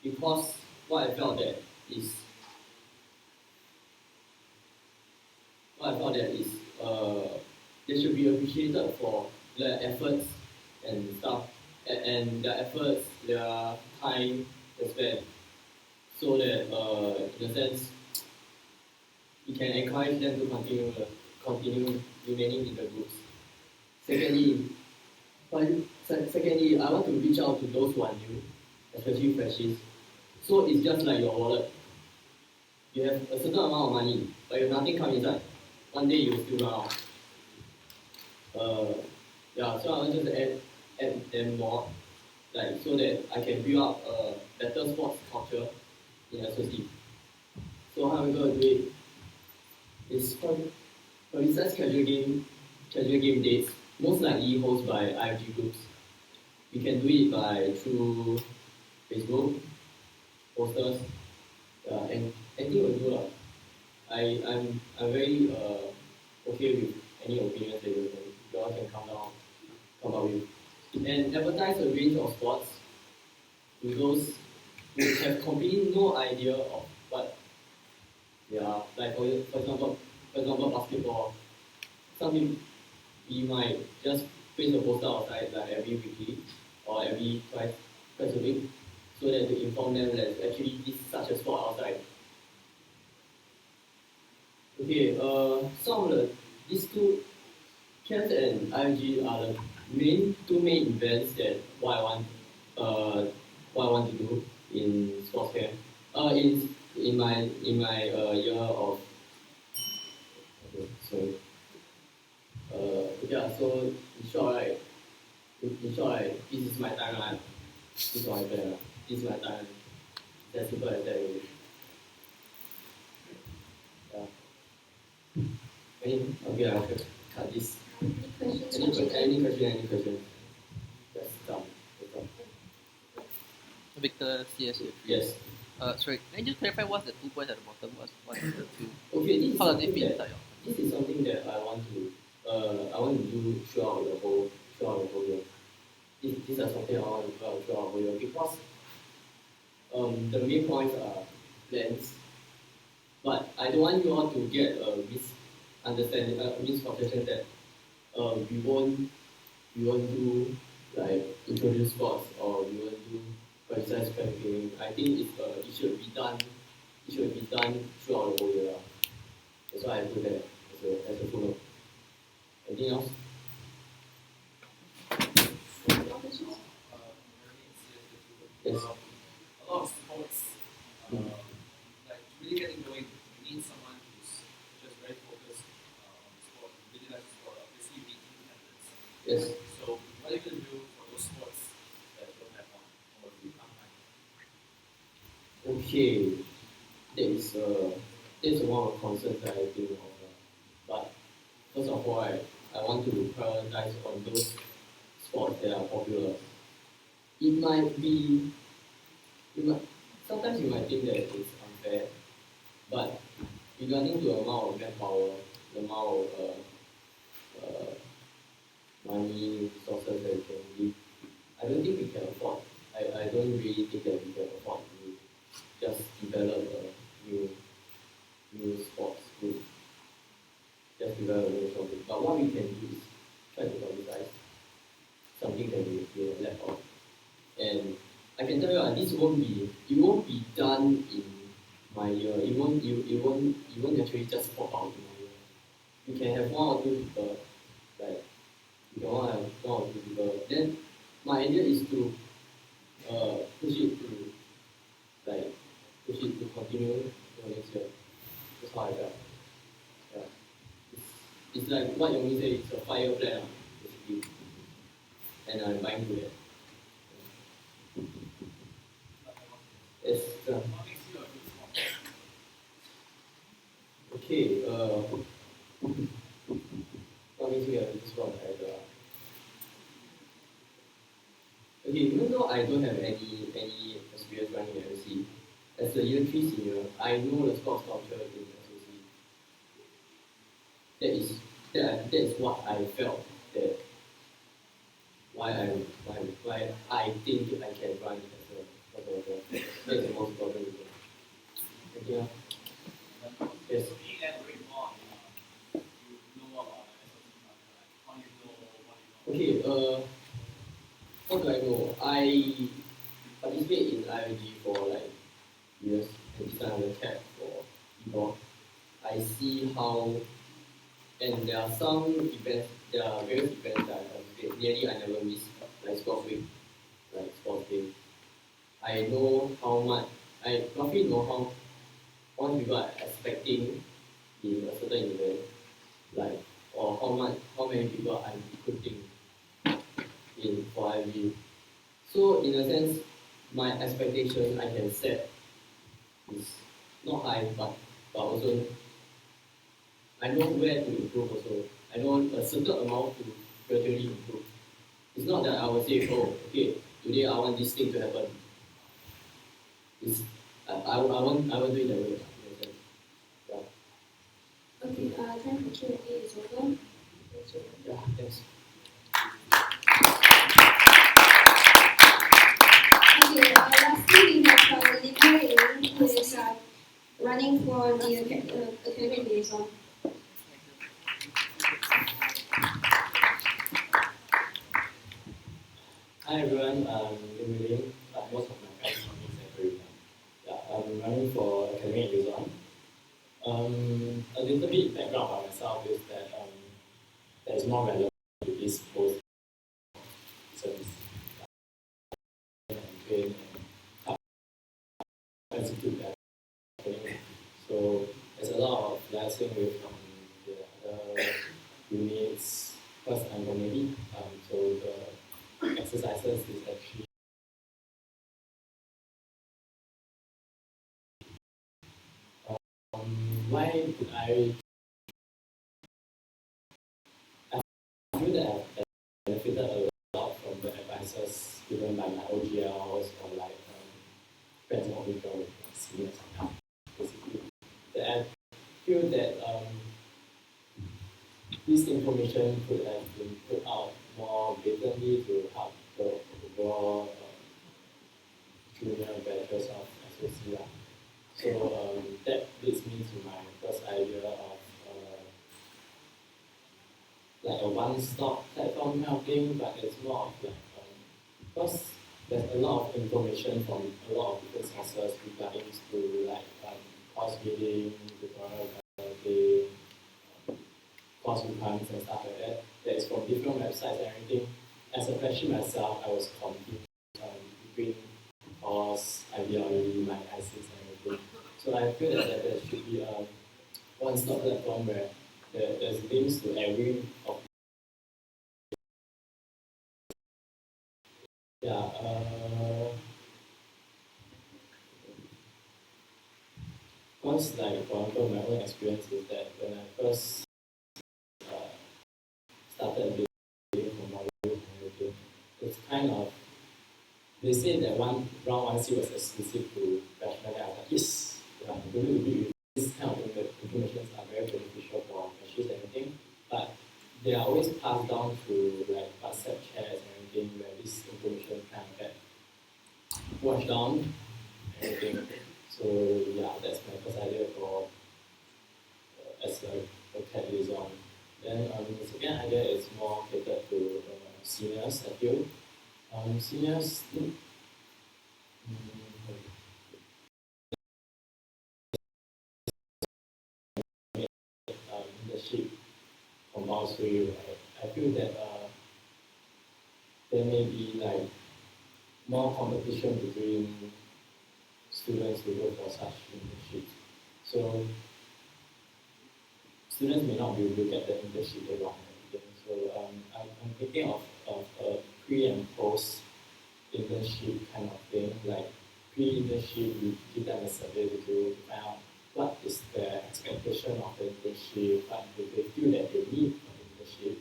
Because what I felt that is they should be appreciated for their efforts and stuff, and their efforts, their time they spend, so that in a sense, we can encourage them to continue remaining in the groups. Secondly, I want to reach out to those who are new, especially freshies. So it's just like your wallet. You have a certain amount of money, but if nothing comes inside, one day you will still run out. So I want to add them more, like so that I can build up a better sports culture in SOC. So how we're going to do it is for recess casual game dates, most likely hosted by IFG groups. We can do it through Facebook, posters, and anything will do. I'm very okay with any opinions that you all can come up with. And advertise a range of sports to those who have completely no idea of what they are. Like for example, basketball. Some people, we might just paste a poster outside like every weekly or every twice a week, so that to inform them that actually this is such a sport outside. Okay, these two, CAMS and IMG are the two main events that what I want to do in sports camp. In my year of sorry. So in short, this is my timeline. This is my plan. This is my time. As simple as that. Okay, I'll cut this. Any question? Yes, come. Victor, CS. Yes. Sorry, can you just clarify what's the 2 points at the bottom? What's the two? Okay, how does it fit inside this is something that I want to do throughout the whole year. These are something I want to do throughout the whole year because the main points are plans, but I don't want you all to get a misconception that we won't do like introduce sports or we won't do precise training. I think it should be done throughout the whole year. That's why I put that as a follow. Anything else? Yes. A lot of sports, like really getting going, you need someone who's just very focused on the sport, really likes the sport, obviously you need independence. Yes. So what are you going to do for those sports that don't have one, or you can't find? Okay, that is one of the concerns that I think of. But first of all, I want to prioritize on those sports that are popular. Sometimes you might think that it's unfair, but regarding to the amount of manpower, the amount of money, resources that we can give, I don't think we can afford. I don't really think that we can afford to just develop a new sports group. Just develop a new sports group. But what we can do is try to publicize something that we have left out. And I can tell you this won't be done in my year. It won't actually just pop out in my year. You can have one or two people, like you can have one or two people. Then my idea is to push it to continue for next year. That's how I felt. Yeah. It's like what you say, it's a 5-year plan, basically. And I'm buying to that. Yes. Okay. means we have this one, right? Okay, even though I don't have any experience running an MC, as a year 3 senior, I know the sports culture in SOC. That is what I felt that why I think I can run as a photographer. That's the most important reason. Thank you. Yes. Okay, what do I know? I participate in IOG for like years and design the cap for people. I see how, and there are some events, there are various events that I participate. Nearly I never miss, like sports week, like sports day. I know how much, I roughly know how much people are expecting in a certain event, like, or how many people I'm recruiting in for IOG. So in a sense, my expectation I can set is not high, but also I know where to improve also. I know a certain amount to gradually improve. It's not that I will say, oh, okay, today I want this thing to happen. It's, I want do it that way. In a sense. Yeah. Okay, time for Q&A is over. Yeah, thanks. Okay, lastly we have Lee who is running for the academic liaison. Hi everyone, I'm Lim, but most of my friends call me Zachary. Yeah, I'm running for academic liaison. A little bit background about myself is that that is more relevant to this post service and train and execute that. So there's a lot of liaising with the other units. First, I'm committee, so the exercises is actually why did I feel that I benefited a lot from the advices given by my OGLs or like friends of people with seniors and basically. That I feel that this information could have been put out more blatantly to help the overall junior batches of SOC. So that leads me to my first idea of like a one-stop platform kind of thing, but it's more of like because there's a lot of information from a lot of different sources regarding to like course bidding, tutorial developing, course requirements and stuff like that. That is from different websites and everything. As a freshie myself, I was confused between course, ideology, my ISIS and everything. So I feel that there should be a one-stop platform where there's links to every of once like for example my own experience is that when I first started doing for modules and everything, it's kind of they say that round 1C was exclusive to freshmen, and I was like, yes, yeah, I'm going to agree with this kind of information are very beneficial for freshies and everything, but they are always passed down through like WhatsApp chats and everything where this information kind of get washed down and everything. So yeah, that's my first idea for as a CAD liaison. Then the second idea is more catered to seniors, I feel. Seniors leadership compulsory, right? I feel that there may be like more competition between students who go for such internships. So students may not be able to get the internship they want. So I'm thinking of a pre and post internship kind of thing. Like pre-internship, we give them a survey to do to find out what is their expectation of the internship, what do they feel that they need from the internship,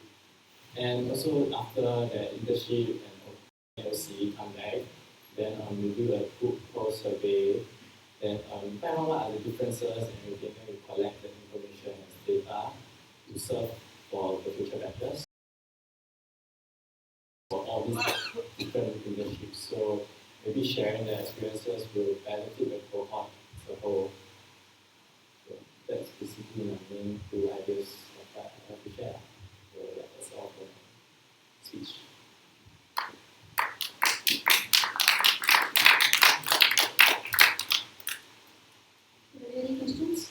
And also after the internship and LC come back, then we do a group post survey, then find out what are the differences and everything, then we collect the information and data to serve for the future batches for all these different internships. So maybe sharing the experiences will benefit the cohort as a whole. So that's basically my main two ideas of what I have to share. So yeah, that's all for my speech. Are there any questions?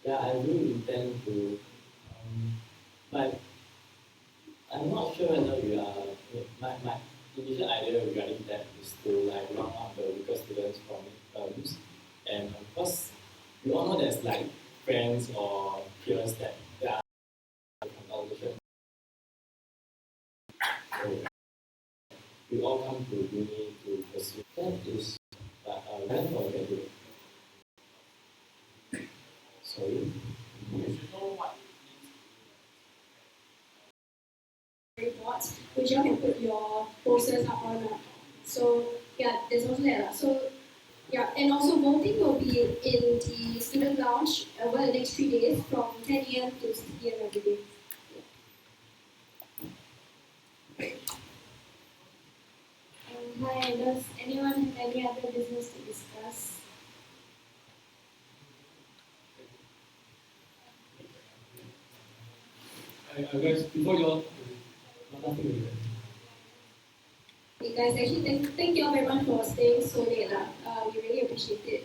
Yeah, I do intend to, but I'm not sure whether we are, my initial idea regarding that is to like round up the weaker students from midterms. And of course, we all know there's like friends or peers that are consolidation. So we all come to uni to pursue. That is when for graduate. Sorry. Reports, which you can put your posters up on. So yeah, there's also that. So yeah, and also voting will be in the student lounge over the next 3 days from 10 a.m. to 6 p.m. every day. Hi, does anyone have any other business to discuss? Guys, before you all, Hey guys, actually thank you all very much for staying so late. We really appreciate it.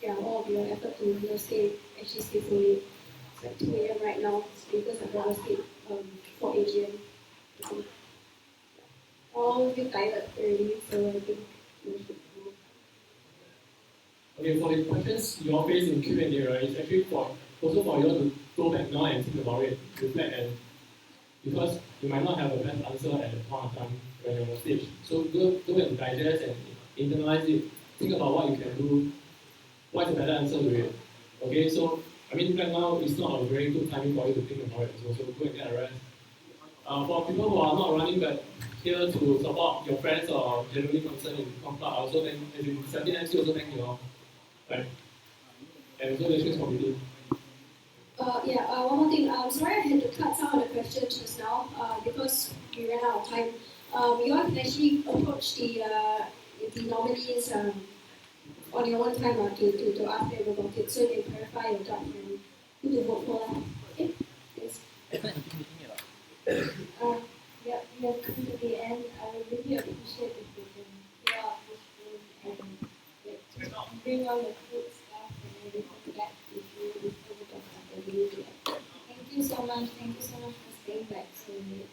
All of your effort to stay so late. It's like 2 a.m. right now because I've rather stayed for AGM. All of you tired already, so I think we should go. Okay, for the questions you all face in Q&A, right, it's actually also for you all to go back now and think about it, reflect, and because you might not have a best answer at the point of time when you're on stage. So go and digest and internalize it. Think about what you can do. What's a better answer to it? Okay, so I mean right now it's not a very good timing for you to think about it. So go and get a rest. For people who are not running but here to support your friends or generally concerned in Club, I also thank, as in 17 MC also thank you all. Right? And also the issues committee. One more thing. Sorry I had to cut some of the questions just now because we ran out of time. You all can actually approach the nominees on your own time to ask them about it so you can clarify your doubt and who to vote for. Okay? Yes. We have come to the end. I would really appreciate if you can clear up this room and bring all the food stuff and everything back with you before the doctor. Thank you so much. Thank you so much for staying back so late.